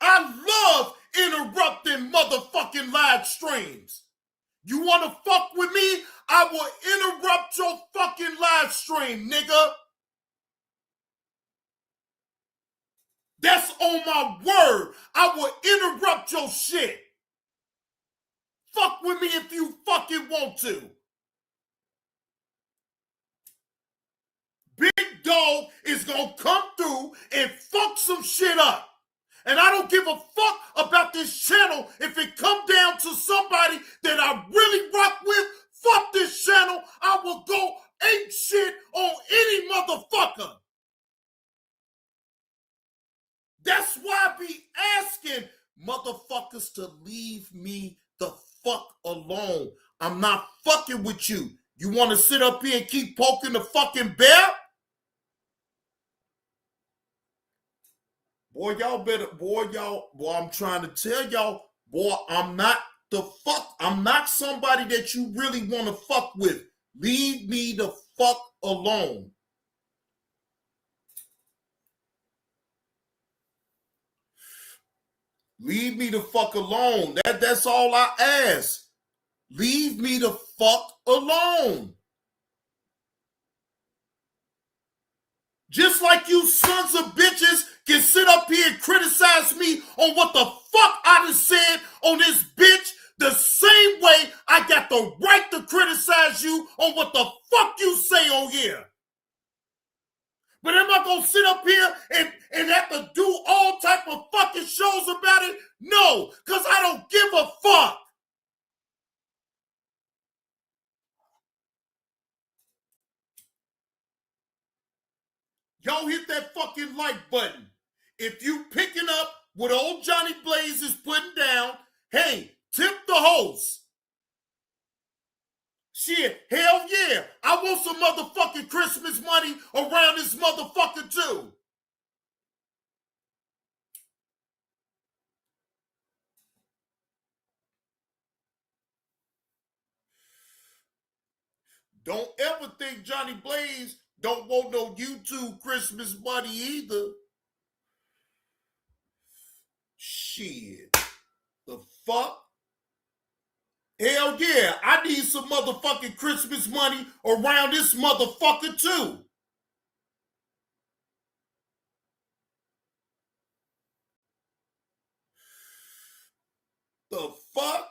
I love interrupting motherfucking live streams. You want to fuck with me? I will interrupt your fucking live stream, nigga. That's on my word. I will interrupt your shit. Fuck with me if you fucking want to. Big Dog is gonna come through and fuck some shit up. And I don't give a fuck about this channel. If it come down to somebody that I really rock with, fuck this channel. I will go ape shit on any motherfucker. That's why I be asking motherfuckers to leave me the fuck alone. I'm not fucking with you. You want to sit up here and keep poking the fucking bear? Boy, y'all better, boy, I'm trying to tell y'all, boy, I'm not somebody that you really want to fuck with. Leave me the fuck alone. Leave me the fuck alone. That's all I ask. Leave me the fuck alone. Just like you sons of bitches can sit up here and criticize me on what the fuck I done said on this bitch, the same way I got the right to criticize you on what the fuck you say on here. But am I gonna sit up here and have to do all type of fucking shows about it? No, because I don't give a fuck. Y'all hit that fucking like button. If you picking up what old Johnny Blaze is putting down, hey, tip the host. Shit, hell yeah. I want some motherfucking Christmas money around this motherfucker too. Don't ever think Johnny Blaze don't want no YouTube Christmas money either. Shit. The fuck? Hell yeah, I need some motherfucking Christmas money around this motherfucker too. The fuck?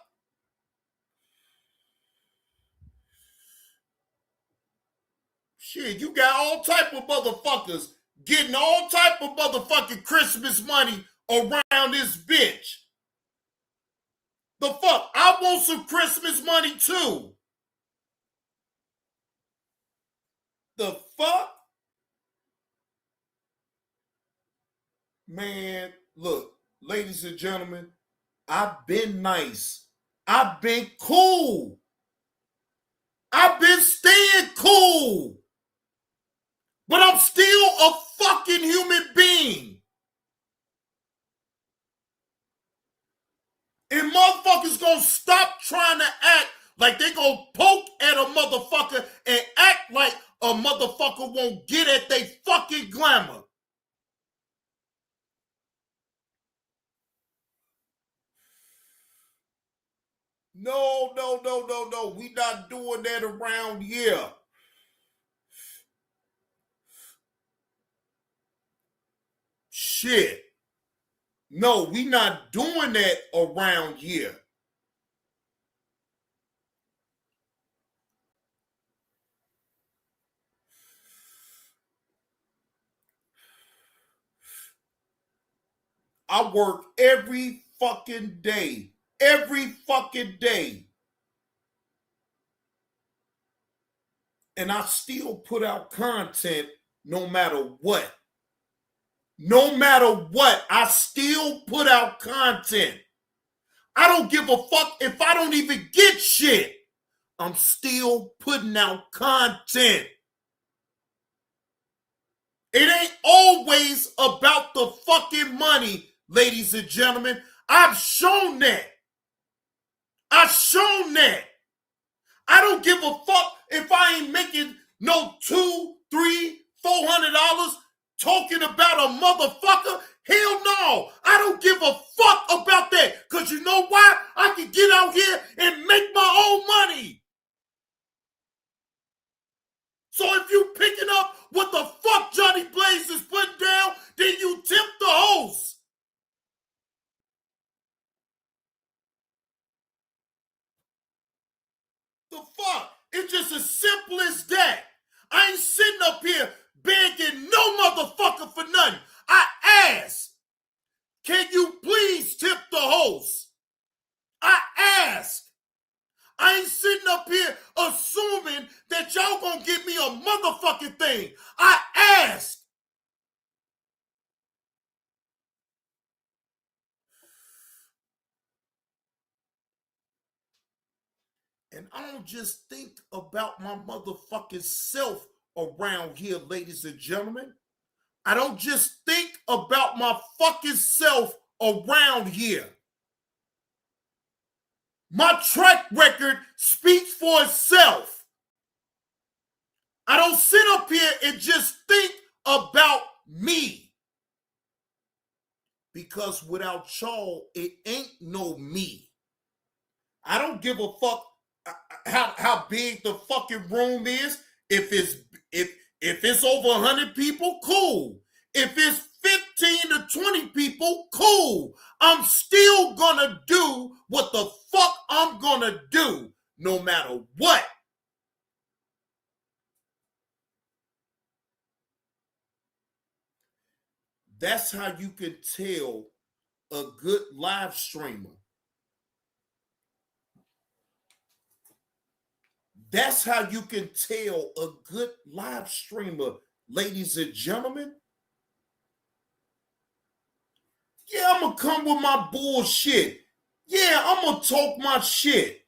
Shit, you got all type of motherfuckers getting all type of motherfucking Christmas money around this bitch. The fuck? I want some Christmas money too. The fuck? Man, look, ladies and gentlemen, I've been nice. I've been cool. I've been staying cool. But I'm still a fucking human being. And motherfuckers gonna stop trying to act like they gonna poke at a motherfucker and act like a motherfucker won't get at they fucking glamour. No. We not doing that around here. Shit. No, we not doing that around here. I work every fucking day. Every fucking day. And I still put out content no matter what. No matter what, I still put out content. I don't give a fuck if I don't even get shit. I'm still putting out content. It ain't always about the fucking money, ladies and gentlemen. I've shown that. I've shown that. I don't give a fuck if I ain't making no $200, $300, $400 talking about a motherfucker. Hell no. I don't give a fuck about that. Because you know why? I can get out here and make my own money. So if you picking up what the fuck Johnny Blaze is putting down, then you tip the host. The fuck? It's just as simple as that. I ain't sitting up here begging no motherfucker for nothing. I ask, can you please tip the host? I ask. I ain't sitting up here assuming that y'all gonna give me a motherfucking thing. I ask. And I don't just think about my motherfucking self around here, ladies and gentlemen. I don't just think about my fucking self around here. My track record speaks for itself. I don't sit up here and just think about me. Because without y'all, it ain't no me. I don't give a fuck how big the fucking room is. If it's over 100 people, cool. If it's 15 to 20 people, cool. I'm still gonna do what the fuck I'm gonna do, no matter what. That's how you can tell a good live streamer. That's how you can tell a good live streamer, ladies and gentlemen. Yeah, I'm going to come with my bullshit. Yeah, I'm going to talk my shit.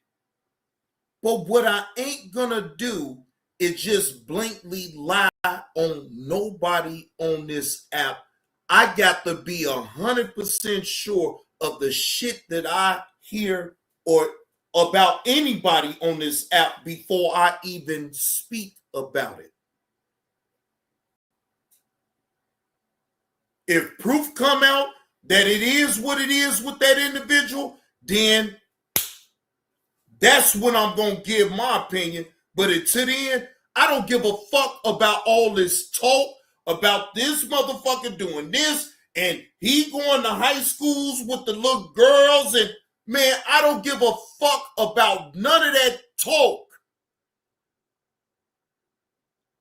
But what I ain't going to do is just blankly lie on nobody on this app. I got to be 100% sure of the shit that I hear or about anybody on this app before I even speak about it. If proof come out that it is what it is with that individual, then that's when I'm going to give my opinion. But until then, I don't give a fuck about all this talk about this motherfucker doing this and he going to high schools with the little girls. And man, I don't give a fuck about none of that talk.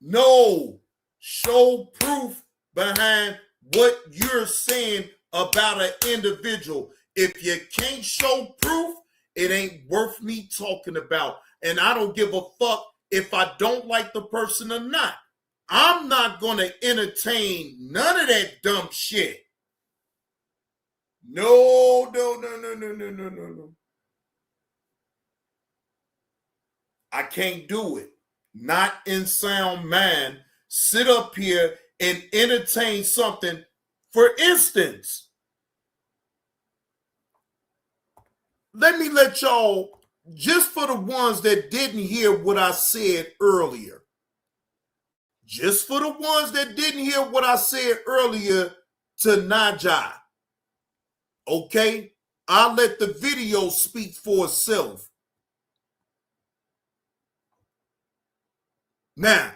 No, show proof behind what you're saying about an individual. If you can't show proof, it ain't worth me talking about. And I don't give a fuck if I don't like the person or not. I'm not going to entertain none of that dumb shit. No. I can't do it. Not in sound mind. Sit up here and entertain something. For instance, let me let y'all, just for the ones that didn't hear what I said earlier, just for the ones that didn't hear what I said earlier to Najah, okay? I'll let the video speak for itself. Now,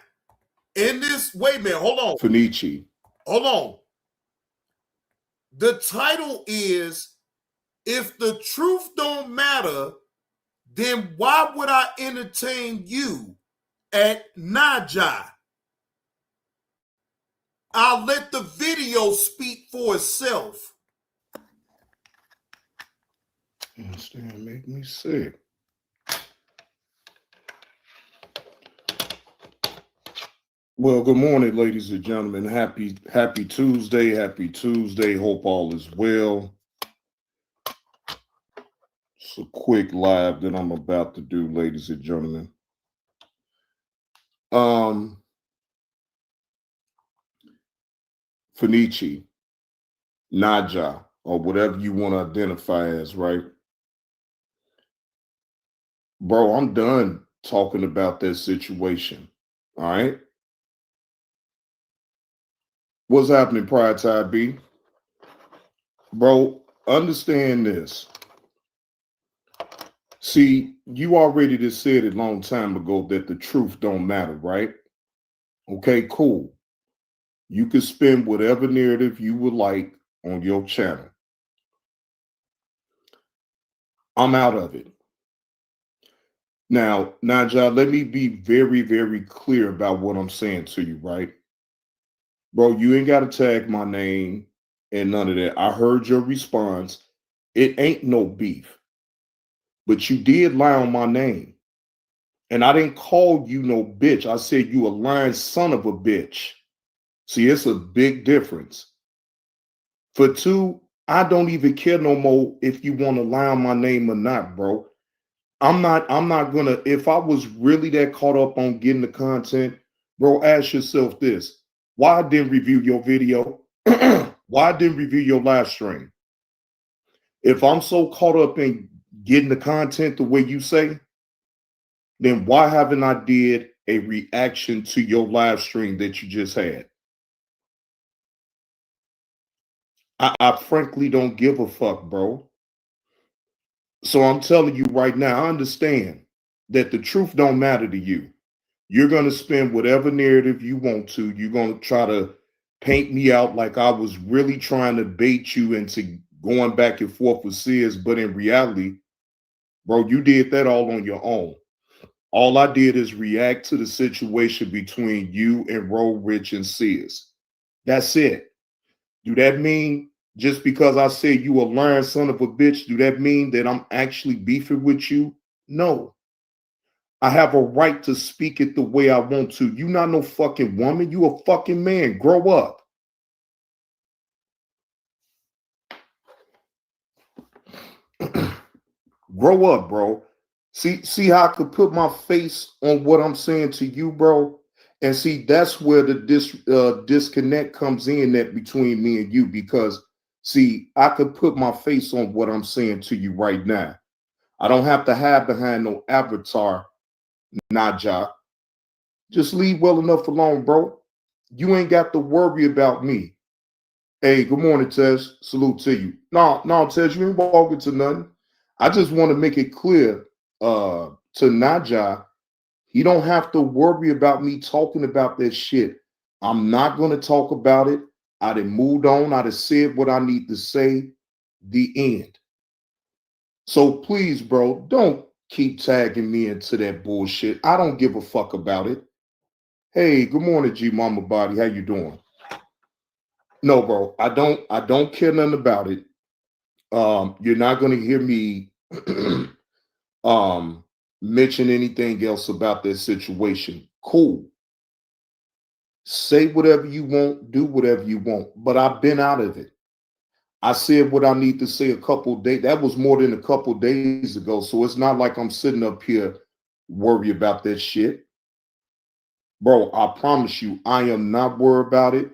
in this, wait a minute, hold on. Finici. Hold on. The title is, if the truth don't matter, then why would I entertain you at Najah? I'll let the video speak for itself. Understand, make me sick. Well, good morning, ladies and gentlemen. Happy Tuesday. Happy Tuesday. Hope all is well. It's a quick live that I'm about to do, ladies and gentlemen. Fenici, Naja, or whatever you want to identify as, right? Bro, I'm done talking about that situation. All right? What's happening, Pride Tide B? Bro, understand this. See, you already just said it a long time ago that the truth don't matter, right? Okay, cool. You can spin whatever narrative you would like on your channel. I'm out of it. Now, Naja, let me be very, very clear about what I'm saying to you, right? Bro, you ain't got to tag my name and none of that. I heard your response. It ain't no beef. But you did lie on my name. And I didn't call you no bitch. I said you a lying son of a bitch. See, it's a big difference. For two, I don't even care no more if you want to lie on my name or not, bro. I'm not gonna, if I was really that caught up on getting the content, bro, ask yourself this. Why I didn't review your video? Why I didn't review your live stream? If I'm so caught up in getting the content the way you say, then why haven't I did a reaction to your live stream that you just had? I frankly don't give a fuck, bro. So I'm telling you right now, I understand that the truth don't matter to you. You're going to spin whatever narrative you want to. You're going to try to paint me out like I was really trying to bait you into going back and forth with Sears. But in reality, bro, you did that all on your own. All I did is react to the situation between you and Ro Rich and Sears. That's it. Do that mean just because I say you a lying son of a bitch, do that mean that I'm actually beefing with you? No. I have a right to speak it the way I want to. You not no fucking woman. You a fucking man. Grow up. Grow up, bro. See how I could put my face on what I'm saying to you, bro? And see, that's where the disconnect comes in that between me and you, because see, I could put my face on what I'm saying to you right now. I don't have to hide behind no avatar, Naja. Just leave well enough alone, bro. You ain't got to worry about me. Hey, good morning, Tez. Salute to you. No, Tez, you ain't walking to nothing. I just want to make it clear to Naja, he don't have to worry about me talking about that shit. I'm not going to talk about it. I done moved on. I done said what I need to say. The end. So please, bro, don't keep tagging me into that bullshit. I don't give a fuck about it. Hey, good morning, G Mama Body. How you doing? No, bro, I don't care nothing about it. You're not going to hear me mention anything else about that situation. Cool. Say whatever you want, do whatever you want, but I've been out of it. I said what I need to say a couple days. That was more than a couple days ago. So it's not like I'm sitting up here worried about that shit. Bro, I promise you, I am not worried about it.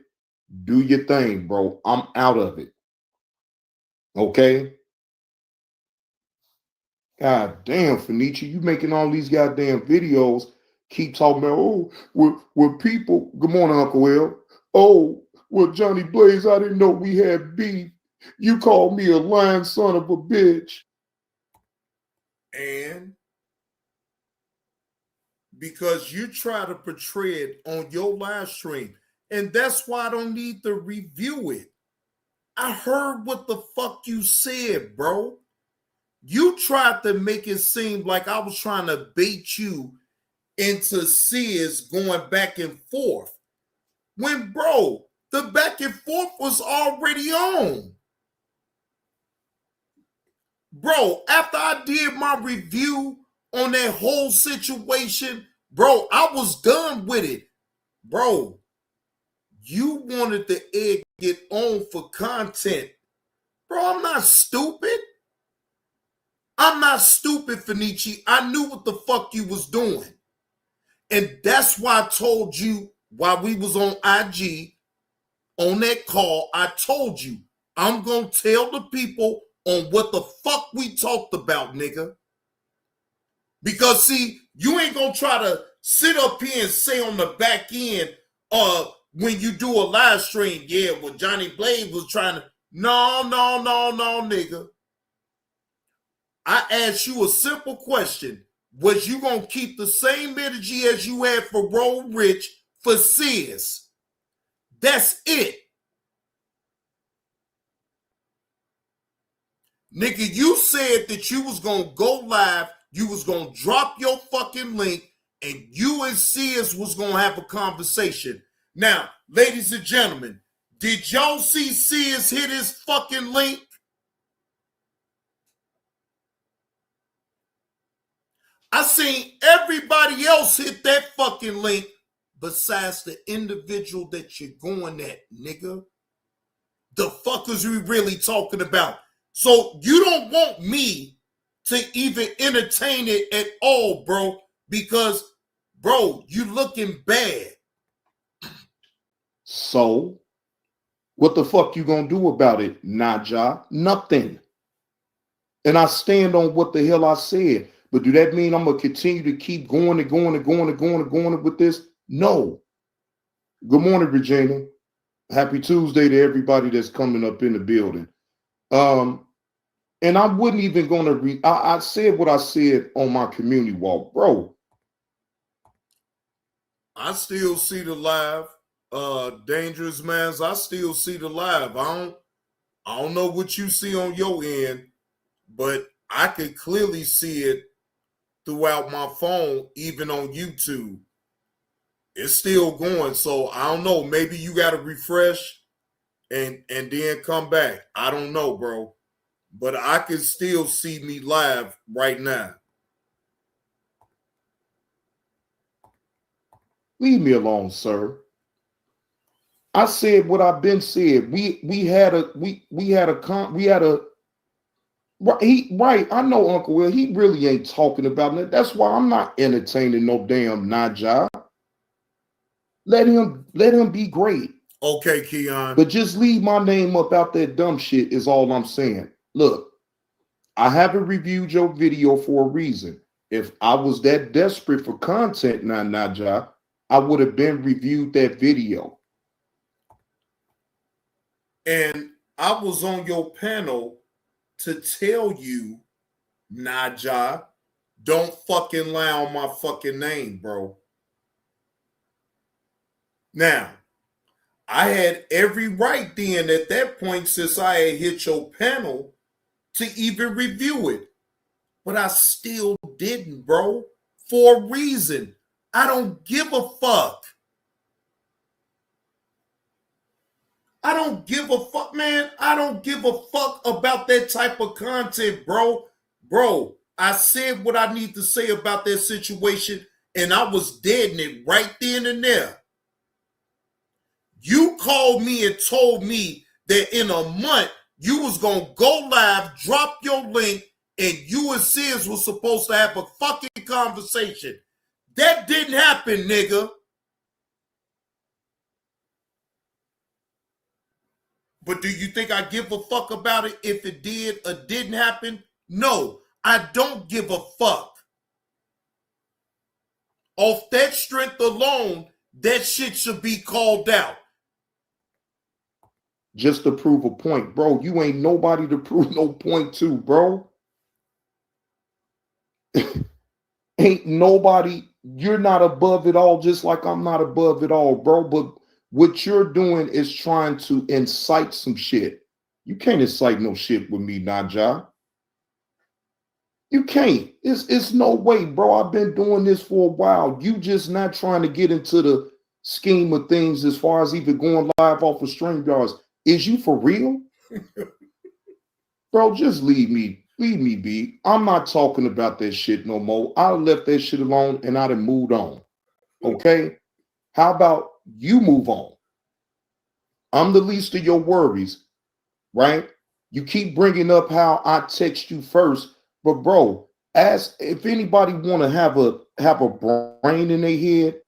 Do your thing, bro. I'm out of it. Okay? God damn, Fenici, you making all these goddamn videos, keep talking about, oh, with people. Good morning, Uncle Will. Oh, well, Johnny Blaze, I didn't know we had beef. You called me a lying son of a bitch. And because you try to portray it on your live stream, and that's why I don't need to review it. I heard what the fuck you said, bro. You tried to make it seem like I was trying to bait you into Sears going back and forth. When, bro, the back and forth was already on. bro, after I did my review on that whole situation, bro, I was done with it. Bro, you wanted the egg get on for content. Bro, I'm not stupid. I'm not stupid, Fenici. I knew what the fuck you was doing. And that's why I told you while we was on IG, on that call, I told you, I'm going to tell the people on what the fuck we talked about, nigga. Because, see, you ain't going to try to sit up here and say on the back end, when you do a live stream, yeah, well, Johnny Blaze was trying to, no, nigga. I asked you a simple question. Was you going to keep the same energy as you had for Roll Rich for Sis? That's it. Nigga, you said that you was going to go live, you was going to drop your fucking link, and you and Sis was going to have a conversation. Now, ladies and gentlemen, did y'all see Sis hit his fucking link? I seen everybody else hit that fucking link besides the individual that you're going at, nigga. The fuck is we really talking about? So you don't want me to even entertain it at all, bro, because, bro, you looking bad. So, what the fuck you gonna do about it, Naja? Nothing. And I stand on what the hell I said. But do that mean I'm gonna continue to keep going with this? No. Good morning, Regina. Happy Tuesday to everybody that's coming up in the building. And I wouldn't even gonna I said what I said on my community walk, bro. I still see the live. Dangerous Mans, I still see the live. I don't know what you see on your end, but I could clearly see it throughout my phone, even on YouTube. It's still going. So I don't know. Maybe you got to refresh and then come back. I don't know, bro. But I can still see me live right now. Leave me alone, sir. I said what I've been said. We had a right. I know Uncle Will. He really ain't talking about it. That's why I'm not entertaining no damn Naja. Let him be great. Okay, Keon. But just leave my name up out that dumb shit is all I'm saying. Look, I haven't reviewed your video for a reason. If I was that desperate for content now, Naja, I would have been reviewed that video. And I was on your panel to tell you, Naja, don't fucking lie on my fucking name, bro. Now, I had every right then at that point, since I had hit your panel, to even review it. But I still didn't, bro, for a reason. I don't give a fuck. I don't give a fuck, man. I don't give a fuck about that type of content, bro. Bro, I said what I need to say about that situation, and I was dead in it right then and there. You called me and told me that in a month you was going to go live, drop your link, and you and Sis was supposed to have a fucking conversation. That didn't happen, nigga. But do you think I give a fuck about it if it did or didn't happen? No, I don't give a fuck. Off that strength alone, that shit should be called out. Just to prove a point, bro. You ain't nobody to prove no point to, bro. Ain't nobody. You're not above it all, just like I'm not above it all, bro. But what you're doing is trying to incite some shit. You can't incite no shit with me, Naja. You can't. It's no way, bro. I've been doing this for a while. You just not trying to get into the scheme of things as far as even going live off of StreamYards. Is you for real? Bro, just leave me. Leave me be. I'm not talking about that shit no more. I left that shit alone and I done moved on. Okay? How about you move on? I'm the least of your worries, right? You keep bringing up how I text you first, but bro, ask if anybody want to have a brain in their head.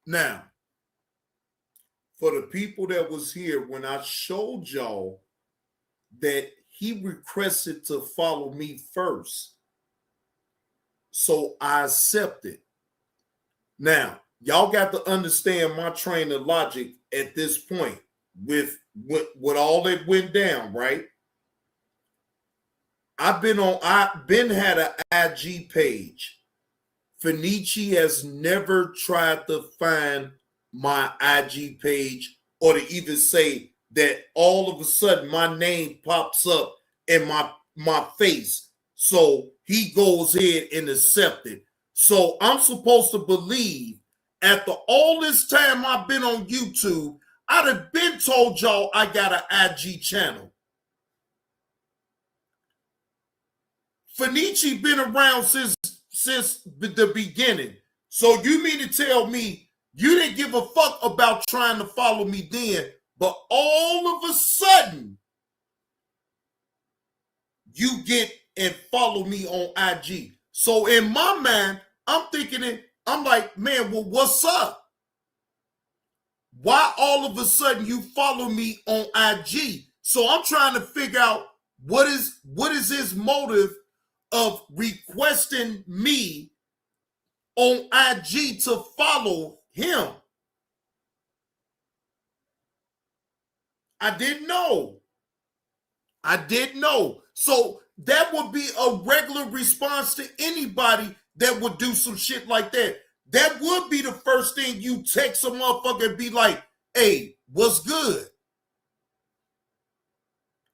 Now, for the people that was here when I showed y'all that he requested to follow me first, so I accepted. Now, y'all got to understand my train of logic at this point with all that went down, right? I've been had an IG page. Fenici has never tried to find my IG page or to even say that all of a sudden my name pops up in my face. So he goes ahead and accepts it. So I'm supposed to believe after all this time I've been on YouTube, I'd have been told y'all I got an IG channel. Fenici been around since the beginning. So you mean to tell me you didn't give a fuck about trying to follow me then, but all of a sudden you get and follow me on IG. So in my mind, I'm thinking I'm like, man, well, what's up? Why all of a sudden you follow me on IG? So I'm trying to figure out what is his motive of requesting me on IG to follow him. I didn't know. So that would be a regular response to anybody that would do some shit like that. That would be the first thing you text a motherfucker and be like, hey, what's good?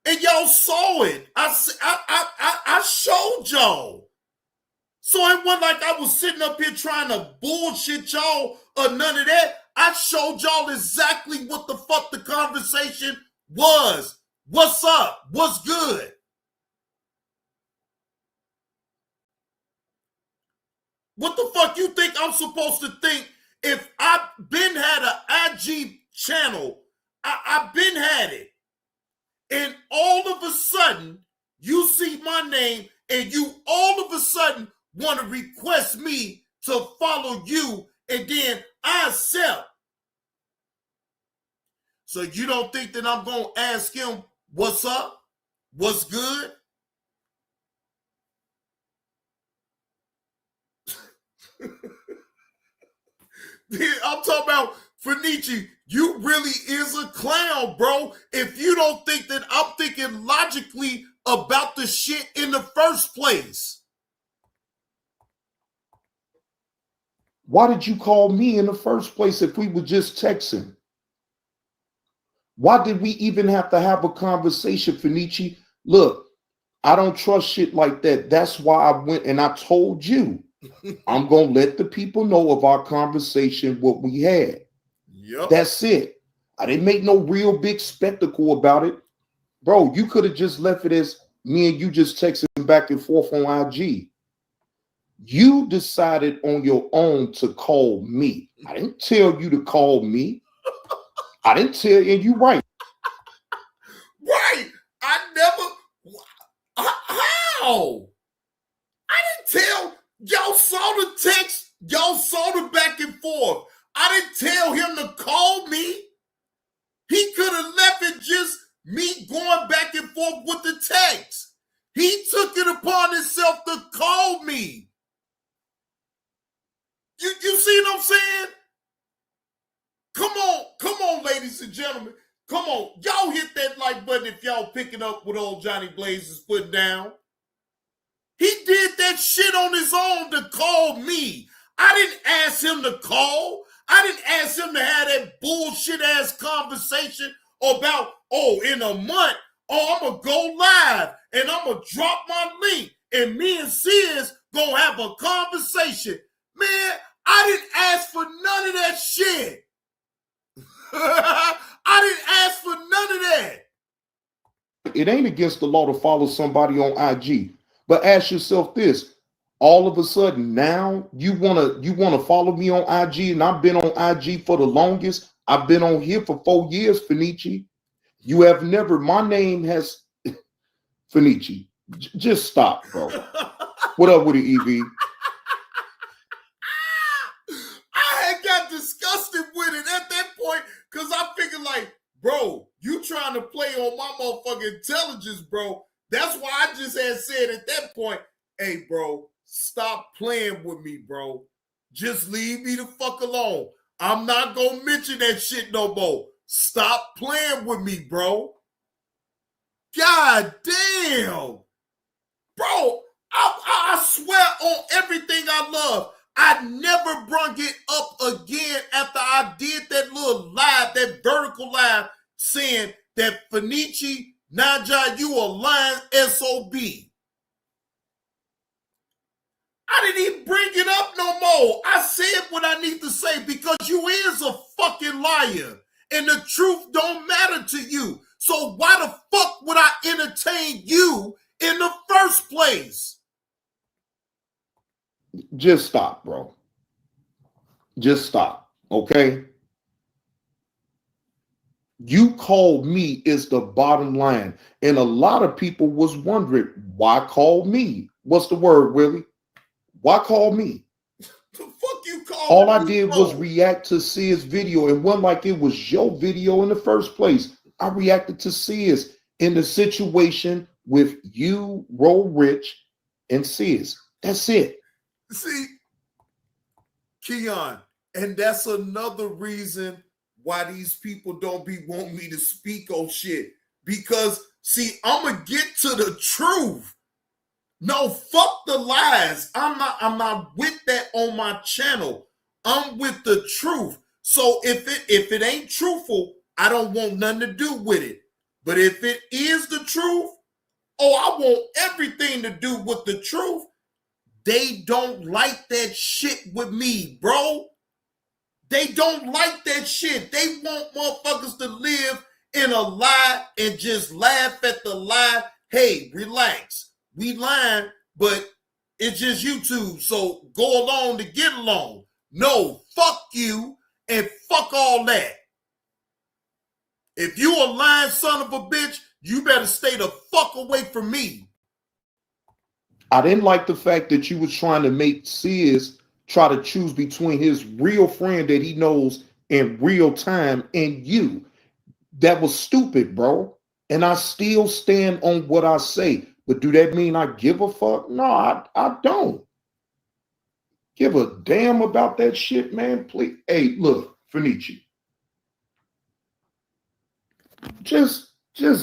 And y'all saw it. I showed y'all. So it wasn't like I was sitting up here trying to bullshit y'all or none of that. I showed y'all exactly what the fuck the conversation was. What's up? What's good? What the fuck you think I'm supposed to think if I've been had an IG channel? I've been had it. And all of a sudden, you see my name and you all of a sudden want to request me to follow you and then I accept. So you don't think that I'm going to ask him what's up? What's good? I'm talking about Fenici. You really is a clown, bro. If you don't think that I'm thinking logically about the shit in the first place. Why did you call me in the first place if we were just texting? Why did we even have to have a conversation, Fenici? Look, I don't trust shit like that. That's why I went and I told you. I'm going to let the people know of our conversation, what we had. Yep. That's it. I didn't make no real big spectacle about it. Bro, you could have just left it as me and you just texting back and forth on IG. You decided on your own to call me. I didn't tell you to call me. I didn't tell you, and you right. Right. I never. How? I didn't tell. Y'all saw the text. Y'all saw the back and forth. I didn't tell him to call me. He could have left it just me going back and forth with the text. He took it upon himself to call me. You see what I'm saying? Come on, ladies and gentlemen. Come on. Y'all hit that like button if y'all picking up what old Johnny Blaze is putting down. He did that shit on his own to call me. I didn't ask him to call. I didn't ask him to have that bullshit ass conversation about, in a month, I'm going to go live and I'm going to drop my link and me and Sears going to have a conversation. Man, I didn't ask for none of that shit. I didn't ask for none of that. It ain't against the law to follow somebody on IG. But ask yourself this: all of a sudden now you wanna follow me on IG, and I've been on IG for the longest. I've been on here for 4 years, Finichi. You have never. My name has Finichi. Just stop, bro. What up with it, EV? I had got disgusted with it at that point because I figured, like, bro, you trying to play on my motherfucking intelligence, bro. That's why I just had said at that point, hey, bro, stop playing with me, bro. Just leave me the fuck alone. I'm not going to mention that shit no more. Stop playing with me, bro. God damn. Bro, I swear on everything I love, I never brung it up again after I did that little live, that vertical live, saying that Finichi, Naja, you a lying SOB. I didn't even bring it up no more. I said what I need to say because you is a fucking liar and the truth don't matter to you. So why the fuck would I entertain you in the first place? Just stop, bro. Just stop, okay? You called me is the bottom line. And a lot of people was wondering, why call me? What's the word, Willie? Why call me? The fuck you call All I me, did bro? was react to Sid's video. And wasn't like it was your video in the first place. I reacted to Sid's in the situation with you, Roll Rich, and Sid's. That's it. See, Keon, and that's another reason why these people don't be wanting me to speak on shit. Because, see, I'm going to get to the truth. No, fuck the lies. I'm not with that on my channel. I'm with the truth. So if it ain't truthful, I don't want nothing to do with it. But if it is the truth, I want everything to do with the truth. They don't like that shit with me, bro. They don't like that shit. They want motherfuckers to live in a lie and just laugh at the lie. Hey, relax. We lying, but it's just YouTube. So go along to get along. No, fuck you and fuck all that. If you a lying son of a bitch, you better stay the fuck away from me. I didn't like the fact that you was trying to make Sis try to choose between his real friend that he knows in real time and you. That was stupid, bro. And I still stand on what I say. But do that mean I give a fuck? No, I don't give a damn about that shit, man. Please. Hey, look, Finichi. Just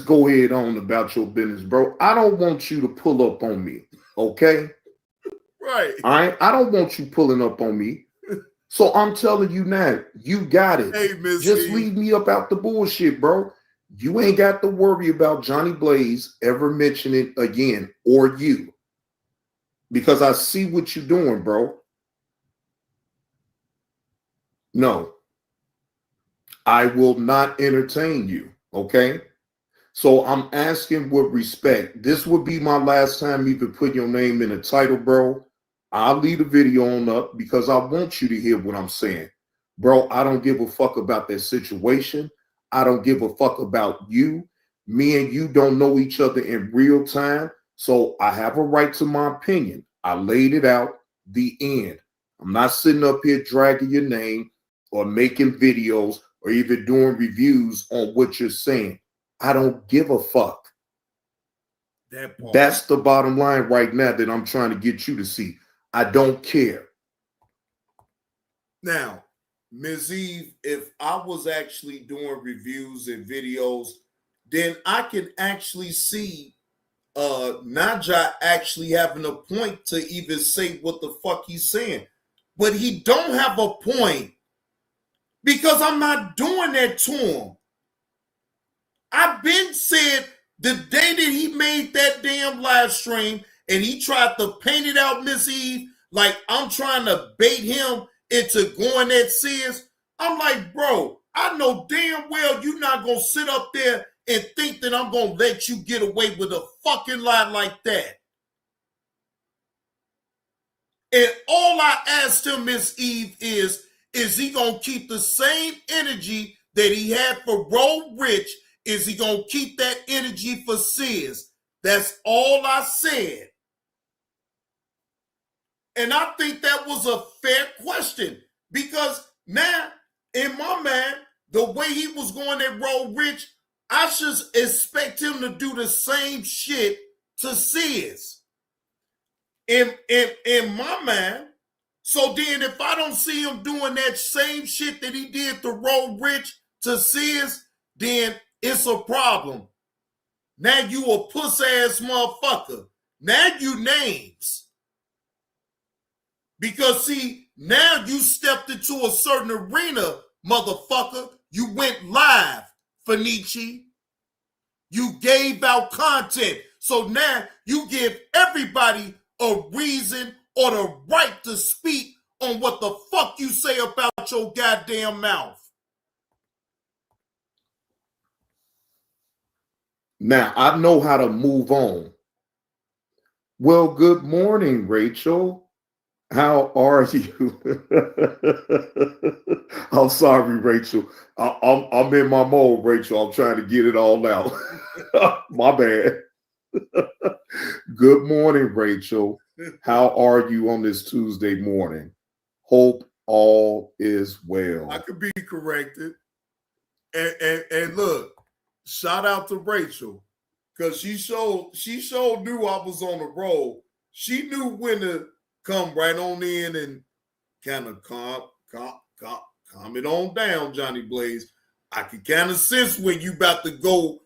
go ahead on about your business, bro. I don't want you to pull up on me, okay? Right. All right. I don't want you pulling up on me. So I'm telling you now, you got it. Hey, Miss Just E. leave me up out the bullshit, bro. You ain't got to worry about Johnny Blaze ever mentioning it again, or you. Because I see what you're doing, bro. No. I will not entertain you, okay? So I'm asking with respect. This would be my last time even putting your name in the title, bro. I'll leave the video on up because I want you to hear what I'm saying. Bro, I don't give a fuck about that situation. I don't give a fuck about you. Me and you don't know each other in real time. So I have a right to my opinion. I laid it out, the end. I'm not sitting up here dragging your name or making videos or even doing reviews on what you're saying. I don't give a fuck. That's the bottom line right now that I'm trying to get you to see. I don't care. Now, Ms. Eve, if I was actually doing reviews and videos, then I can actually see Naja actually having a point to even say what the fuck he's saying. But he don't have a point because I'm not doing that to him. I've been said the day that he made that damn live stream and he tried to paint it out, Miss Eve, like I'm trying to bait him into going at Sis. I'm like, bro, I know damn well you're not going to sit up there and think that I'm going to let you get away with a fucking lie like that. And all I asked him, Miss Eve, is he going to keep the same energy that he had for Roll Rich? Is he going to keep that energy for Sis? That's all I said. And I think that was a fair question, because now, in my mind, the way he was going at Roll Rich, I should expect him to do the same shit to Sis. In my mind. So then if I don't see him doing that same shit that he did to Roll Rich to Sis, then it's a problem. Now you a puss-ass motherfucker. Now you names. Because see, now you stepped into a certain arena, motherfucker. You went live, Fenici. You gave out content. So now you give everybody a reason or the right to speak on what the fuck you say about your goddamn mouth. Now, I know how to move on. Well, good morning, Rachel. How are you? I'm sorry, Rachel. I'm in my mode, Rachel. I'm trying to get it all out. My bad. Good morning, Rachel. How are you on this Tuesday morning? Hope all is well. I could be corrected. And look, shout out to Rachel, because she showed knew I was on the roll. She knew when to come right on in and kind of calm it on down, Johnny Blaze. I could kind of sense when you about to go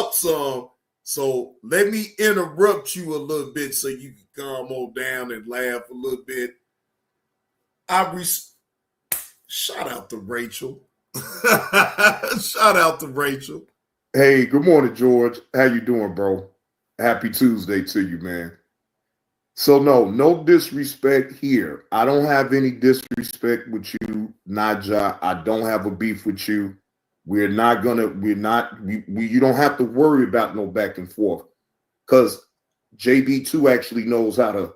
up some. So let me interrupt you a little bit so you can calm on down and laugh a little bit. Shout out to Rachel. Shout out to Rachel. Hey, good morning, George. How you doing, bro? Happy Tuesday to you, man. So no disrespect here. I don't have any disrespect with you, Naja. I don't have a beef with you. You don't have to worry about no back and forth, because JB2 actually knows how to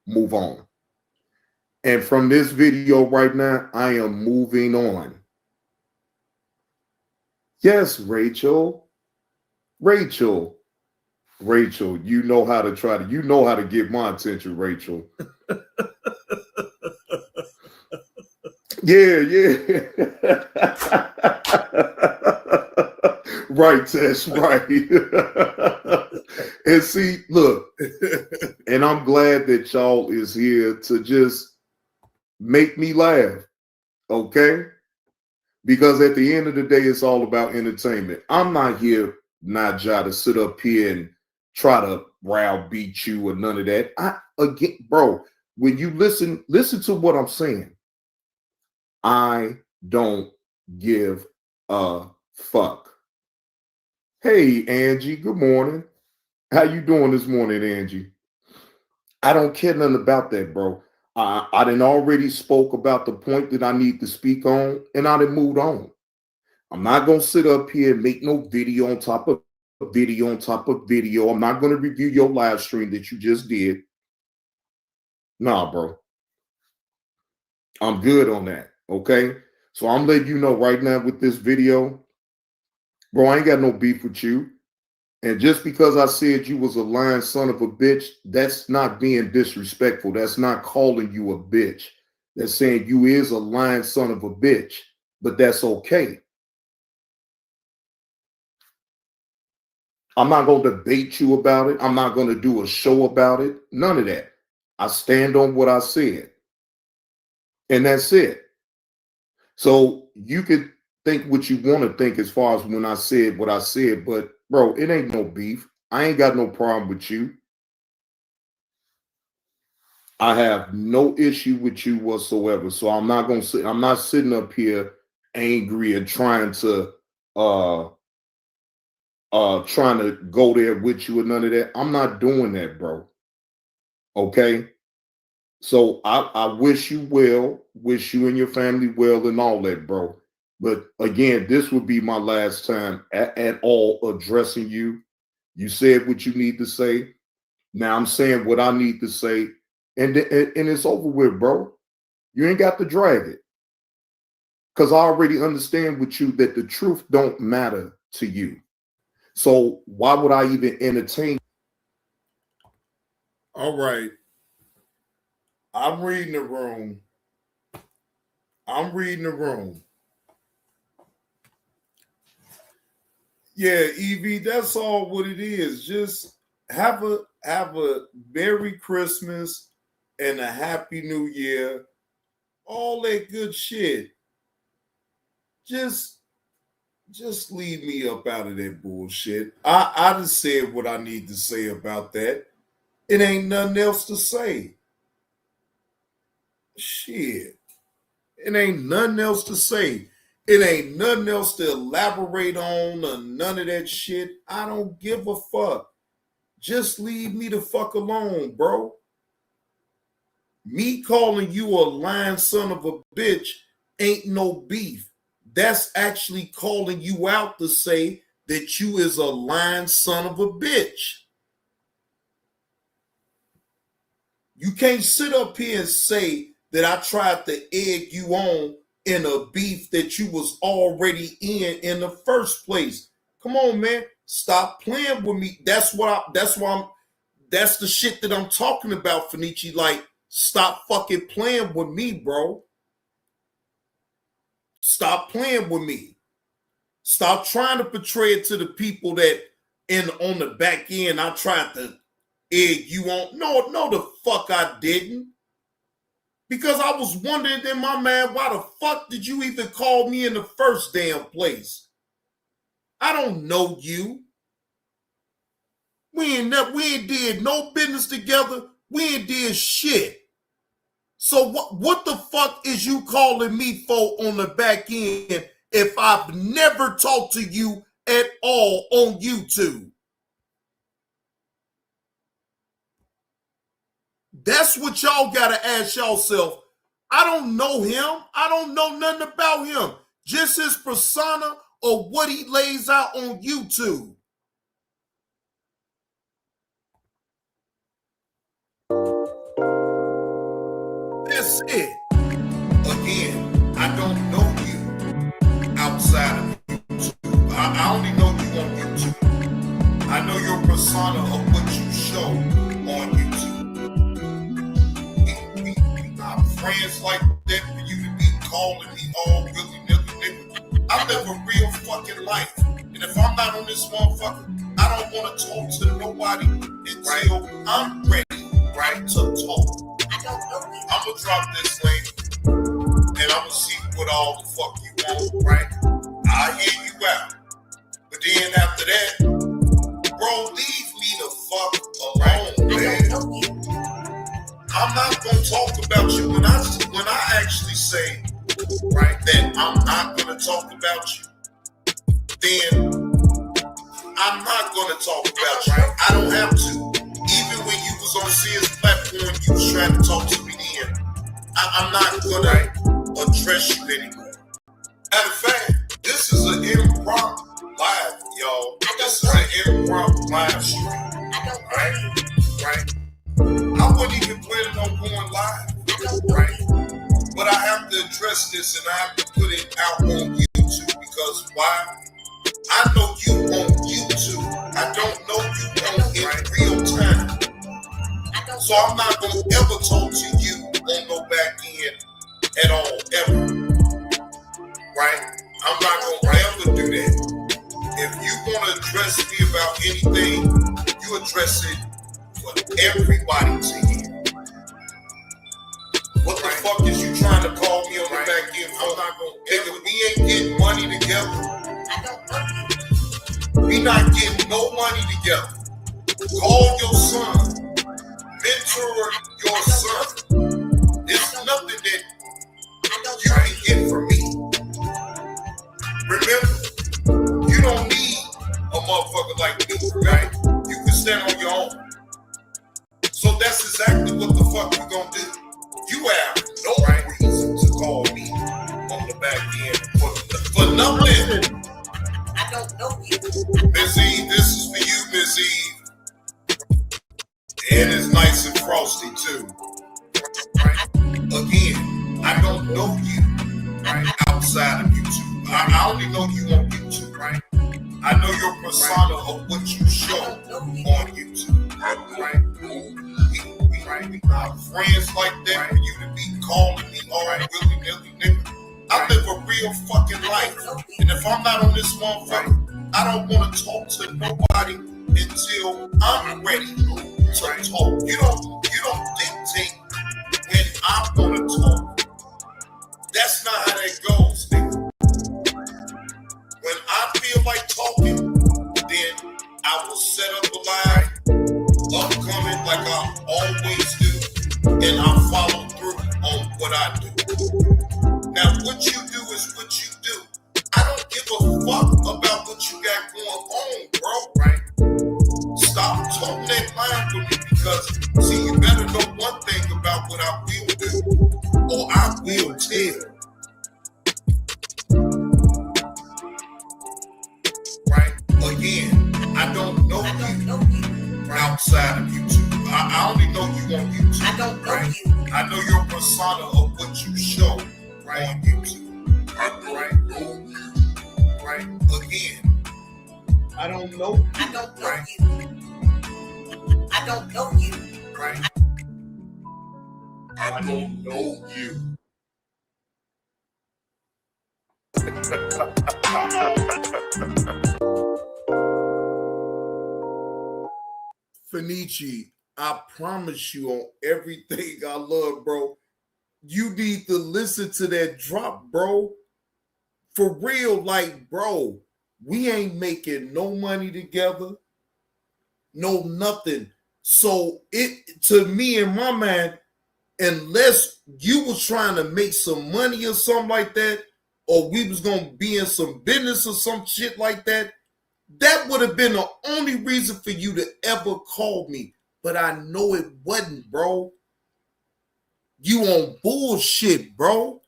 move on. And from this video right now, I am moving on. Yes, Rachel, you know how to get my attention, Rachel. Yeah. Right, Tess, right. And see, look, and I'm glad that y'all is here to just make me laugh, okay? Because at the end of the day, it's all about entertainment. I'm not here, Naja, to sit up here and try to browbeat you or none of that. Bro, when you listen to what I'm saying. I don't give a fuck. Hey, Angie, good morning. How you doing this morning, Angie? I don't care nothing about that, bro. I done already spoke about the point that I need to speak on, and I done moved on. I'm not going to sit up here and make no video on top of video on top of video. I'm not going to review your live stream that you just did. Nah, bro. I'm good on that. Okay, so I'm letting you know right now with this video, bro, I ain't got no beef with you. And just because I said you was a lying son of a bitch, that's not being disrespectful. That's not calling you a bitch. That's saying you is a lying son of a bitch, but that's okay. I'm not going to debate you about it. I'm not going to do a show about it. None of that. I stand on what I said. And that's it. So you could think what you want to think as far as when I said what I said, but bro, it ain't no beef. I ain't got no problem with you. I have no issue with you whatsoever. So I'm not sitting up here angry and trying to go there with you or none of that. I'm not doing that, bro. Okay? So I wish you well, wish you and your family well and all that, bro. But again, this would be my last time at all addressing you. You said what you need to say. Now I'm saying what I need to say. and it's over with, bro. You ain't got to drag it. Because I already understand with you that the truth don't matter to you. So why would I even entertain? All right. I'm reading the room. Yeah, Evie, that's all what it is. Just have a Merry Christmas and a Happy New Year. All that good shit. Just leave me up out of that bullshit. I just said what I need to say about that. It ain't nothing else to say. Shit. It ain't nothing else to say. It ain't nothing else to elaborate on or none of that shit. I don't give a fuck. Just leave me the fuck alone, bro. Me calling you a lying son of a bitch ain't no beef. That's actually calling you out to say that you is a lying son of a bitch. You can't sit up here and say that I tried to egg you on in a beef that you was already in the first place. Come on, man. Stop playing with me. That's the shit that I'm talking about, Fenici. Like, stop fucking playing with me, bro. Stop playing with me. Stop trying to portray it to the people that on the back end I tried to egg you on. No, the fuck I didn't. Because I was wondering in my mind, why the fuck did you even call me in the first damn place? I don't know you. We ain't did no business together. We ain't did shit. So what the fuck is you calling me for on the back end if I've never talked to you at all on YouTube? That's what y'all gotta ask yourself. I don't know him. I don't know nothing about him. Just his persona or what he lays out on YouTube. That's it. Again, I don't know you outside of YouTube. I only know you on YouTube. I know your persona of what you show on YouTube. We not friends like that for you to be calling me all willy-nilly, nigga. I live a real fucking life. And if I'm not on this motherfucker, I don't want to talk to nobody until I'm ready, right, to talk. I'm gonna drop this link and I'm gonna see what all the fuck you want, right? I'll hear you out. But then after that, bro, leave me the fuck alone, man. I'm not gonna talk about you when I actually say, right, that I'm not gonna talk about you, then I'm not gonna talk about you, right? I don't have to. Even when you was on Sears platform, you was trying to talk to me then. I'm not gonna address you anymore. Matter of fact, this is an impromptu live, y'all. This is an impromptu live stream. Right? I wasn't even planning on going live, right? But I have to address this and I have to put it out on YouTube because why? I know you on YouTube. I don't know you in real time. So I'm not going to ever talk to you on no back end at all, ever. Right? I'm not going to ever do that. If you want to address me about anything, you address it for everybody to hear. What the fuck is you trying to call me on the back end? I'm not going to. Nigga, we ain't getting money together. We not getting no money together. Call your son. Mentor your son. It's nothing that you can get from me. Remember, you don't need a motherfucker like me, right? You can stand on your own. So that's exactly what the fuck you gonna do. You have no reason to call me on the back end for nothing. I don't know you. Ms. Eve, this is for you, Ms. Eve. And it's nice and frosty too. I only know you on YouTube, right? I know your persona of what you show on YouTube, right? We got friends like that for you to be calling me all willy-nilly, nigga. I live a real fucking life. And if I'm not on this motherfucker, I don't want to talk to nobody until I'm ready to talk. You don't dictate when I'm gonna talk. That's not how that goes, nigga. When I feel like talking, then I will set up a line, upcoming like I always do, and I'll follow through on what I do. Now, what you do is what you do. I don't give a fuck about what you got going on, bro, right? Stop talking that line with me because, see, you better know one thing about what I will do, or I will tell. Right? Again, I don't know you outside of YouTube. I only know you on YouTube. I don't know you. I know your persona of what you show right on YouTube. Right? Right? Again, I don't know. I don't know you. I don't know you. Right? I don't know you. Fenici, I promise you on everything I love, bro. You need to listen to that drop, bro. For real, like, bro, we ain't making no money together. No nothing. So it, to me in my mind, unless you was trying to make some money or something like that, or we was going to be in some business or some shit like that, that would have been the only reason for you to ever call me. But I know it wasn't, bro. You on bullshit, bro.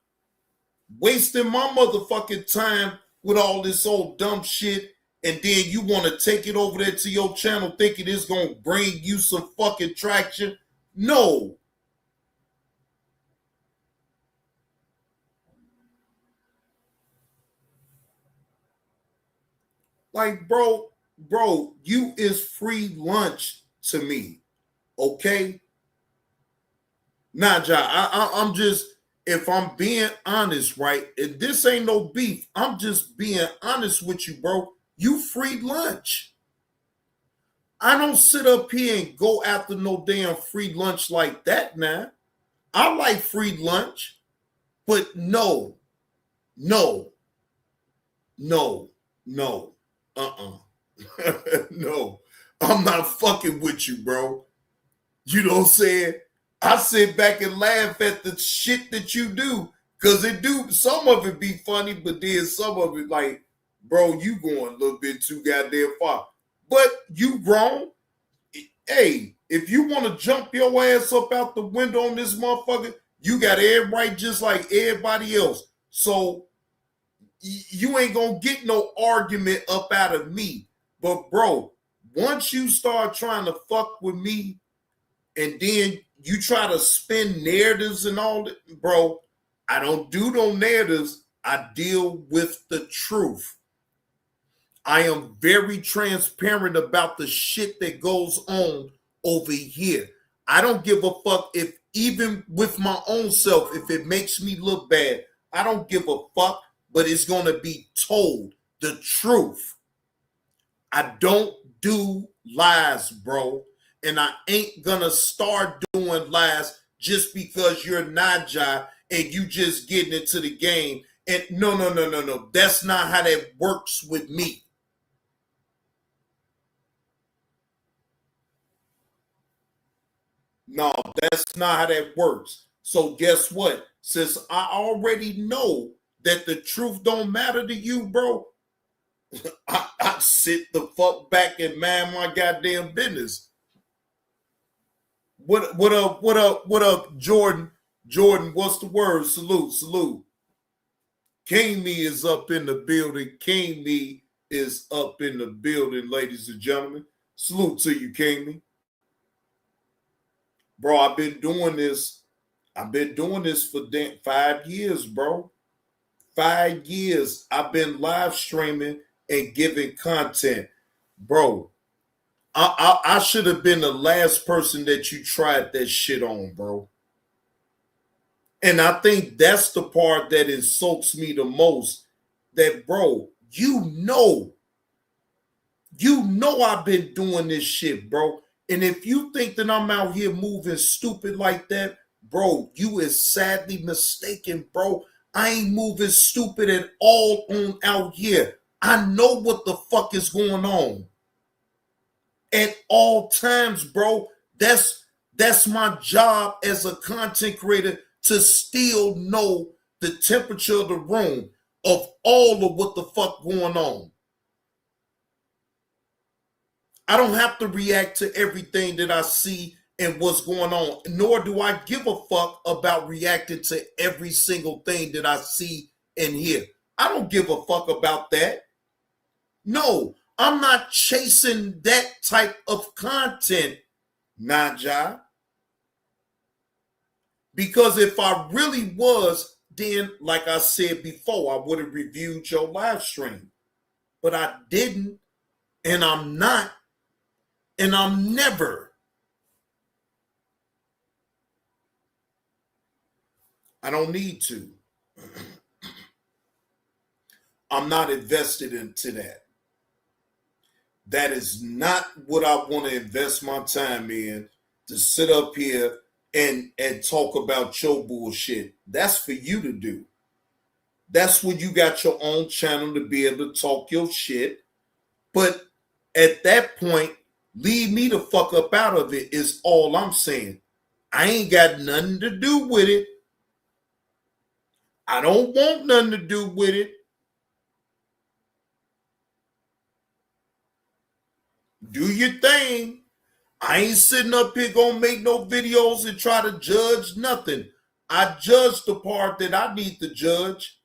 Wasting my motherfucking time with all this old dumb shit, and then you want to take it over there to your channel thinking it's going to bring you some fucking traction. No. Like, bro, you is free lunch to me, okay? Nah, Ja, I'm just, if I'm being honest, right, and this ain't no beef, I'm just being honest with you, bro. You free lunch. I don't sit up here and go after no damn free lunch like that now. I like free lunch, but no. No, I'm not fucking with you, bro. You know what I'm saying? I sit back and laugh at the shit that you do, because it do, some of it be funny, but then some of it like, bro, you going a little bit too goddamn far. But you grown. Hey, if you want to jump your ass up out the window on this motherfucker, you got every right just like everybody else. So you ain't gonna get no argument up out of me. But bro, once you start trying to fuck with me and then you try to spin narratives and all that, bro, I don't do no narratives. I deal with the truth. I am very transparent about the shit that goes on over here. I don't give a fuck if, even with my own self, if it makes me look bad, I don't give a fuck, but it's going to be told the truth. I don't do lies, bro. And I ain't going to start doing lies just because you're Najah and you just getting into the game. And no. That's not how that works with me. No, that's not how that works. So guess what? Since I already know that the truth don't matter to you, bro, I sit the fuck back and mind my goddamn business. What up, Jordan? Jordan, what's the word? Salute. King Me is up in the building. King Me is up in the building, ladies and gentlemen. Salute to you, King Me. Bro, I've been doing this for 5 years, bro. 5 years I've been live streaming and giving content. Bro, I should have been the last person that you tried that shit on, bro. And I think that's the part that insults me the most. That, bro, you know I've been doing this shit, bro. And if you think that I'm out here moving stupid like that, bro, you is sadly mistaken, bro. I ain't moving stupid at all on out here. I know what the fuck is going on. At all times, bro. That's my job as a content creator, to still know the temperature of the room of all of what the fuck going on. I don't have to react to everything that I see and what's going on, nor do I give a fuck about reacting to every single thing that I see and hear. I don't give a fuck about that. No, I'm not chasing that type of content, Najah. Because if I really was, then, like I said before, I would have reviewed your live stream. But I didn't, and I'm not, and I'm never. I don't need to. I'm not invested into that. That is not what I want to invest my time in, to sit up here and talk about your bullshit. That's for you to do. That's when you got your own channel to be able to talk your shit. But at that point, leave me the fuck up out of it is all I'm saying. I ain't got nothing to do with it. I don't want nothing to do with it. Do your thing. I ain't sitting up here gonna make no videos and try to judge nothing. I judge the part that I need to judge.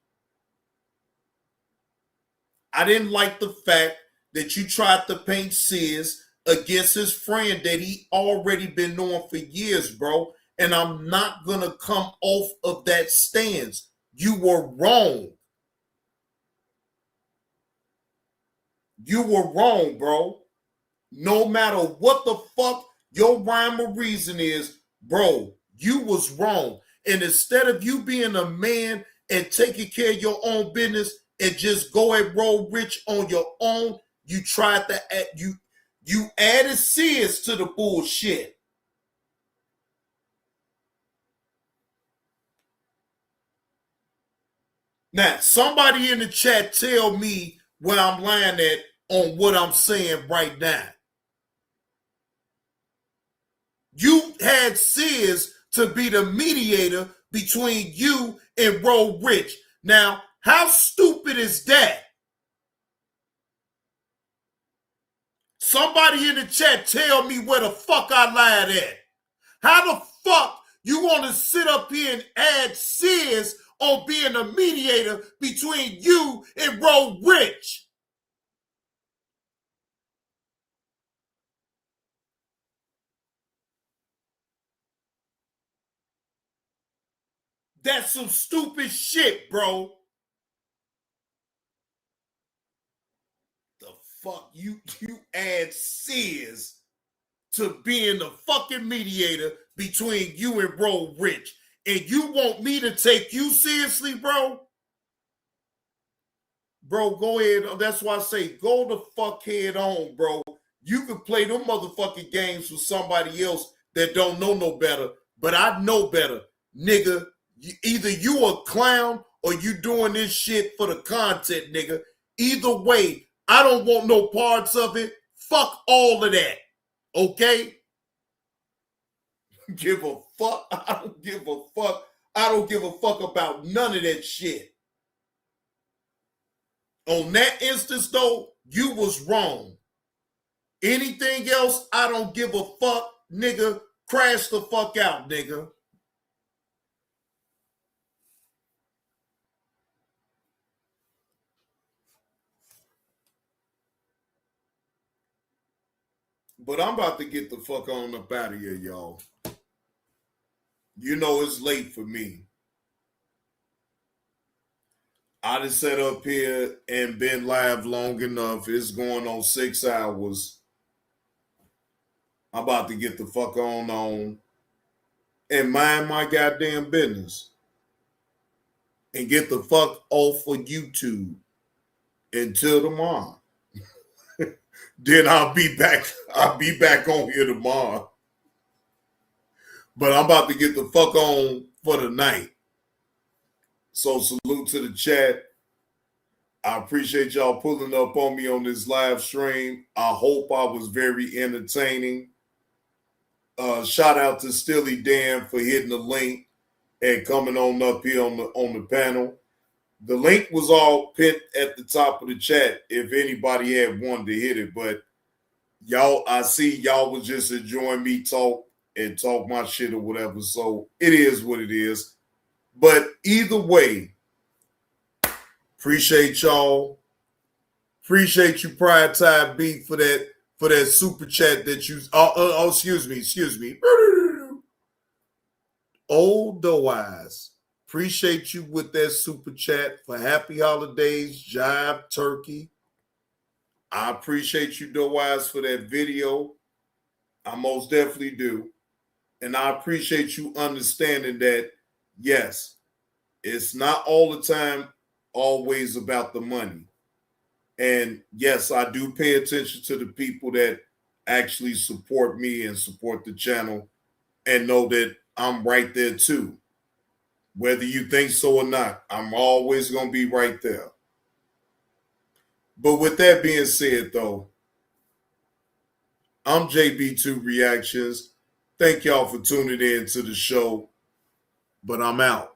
I didn't like the fact that you tried to paint Sis against his friend that he already been knowing for years, bro. And I'm not gonna come off of that stance. You were wrong. You were wrong, bro. No matter what the fuck your rhyme or reason is, bro, you was wrong. And instead of you being a man and taking care of your own business and just go and roll rich on your own, you tried to add, you added Sis to the bullshit. Now, somebody in the chat tell me where I'm lying at on what I'm saying right now. You had Sis to be the mediator between you and Roll Rich. Now, how stupid is that? Somebody in the chat tell me where the fuck I lied at. How the fuck you want to sit up here and add Sis on being a mediator between you and Roll Rich? That's some stupid shit, bro. The fuck? You add Sis to being the fucking mediator between you and Roll Rich. And you want me to take you seriously, bro? Bro, go ahead. That's why I say go the fuck head on, bro. You can play them motherfucking games with somebody else that don't know no better. But I know better. Nigga, either you a clown or you doing this shit for the content, nigga. Either way, I don't want no parts of it. Fuck all of that. Okay? Give a fuck. I don't give a fuck. I don't give a fuck about none of that shit. On that instance, though, you was wrong. Anything else, I don't give a fuck, nigga. Crash the fuck out, nigga. But I'm about to get the fuck on up out of here, y'all. You know it's late for me. I just sat up here and been live long enough. It's going on 6 hours. I'm about to get the fuck on and mind my goddamn business and get the fuck off of YouTube until tomorrow. Then I'll be back. I'll be back on here tomorrow. But I'm about to get the fuck on for the night. So salute to the chat. I appreciate y'all pulling up on me on this live stream. I hope I was very entertaining. Shout out to Stilly Dan for hitting the link and coming on up here on the panel. The link was all pinned at the top of the chat if anybody had wanted to hit it. But y'all, I see y'all was just enjoying me talk my shit or whatever. So it is what it is. But either way, appreciate y'all. Appreciate you, Pride Tide Beat, for that super chat that you. Excuse me. Old Doe Eyes. Appreciate you with that super chat for happy holidays, Jive Turkey. I appreciate you, Doe Eyes, for that video. I most definitely do. And I appreciate you understanding that, yes, it's not all the time always about the money. And yes, I do pay attention to the people that actually support me and support the channel and know that I'm right there too. Whether you think so or not, I'm always going to be right there. But with that being said, though, I'm JB2 Reactions. Thank y'all for tuning in to the show, but I'm out.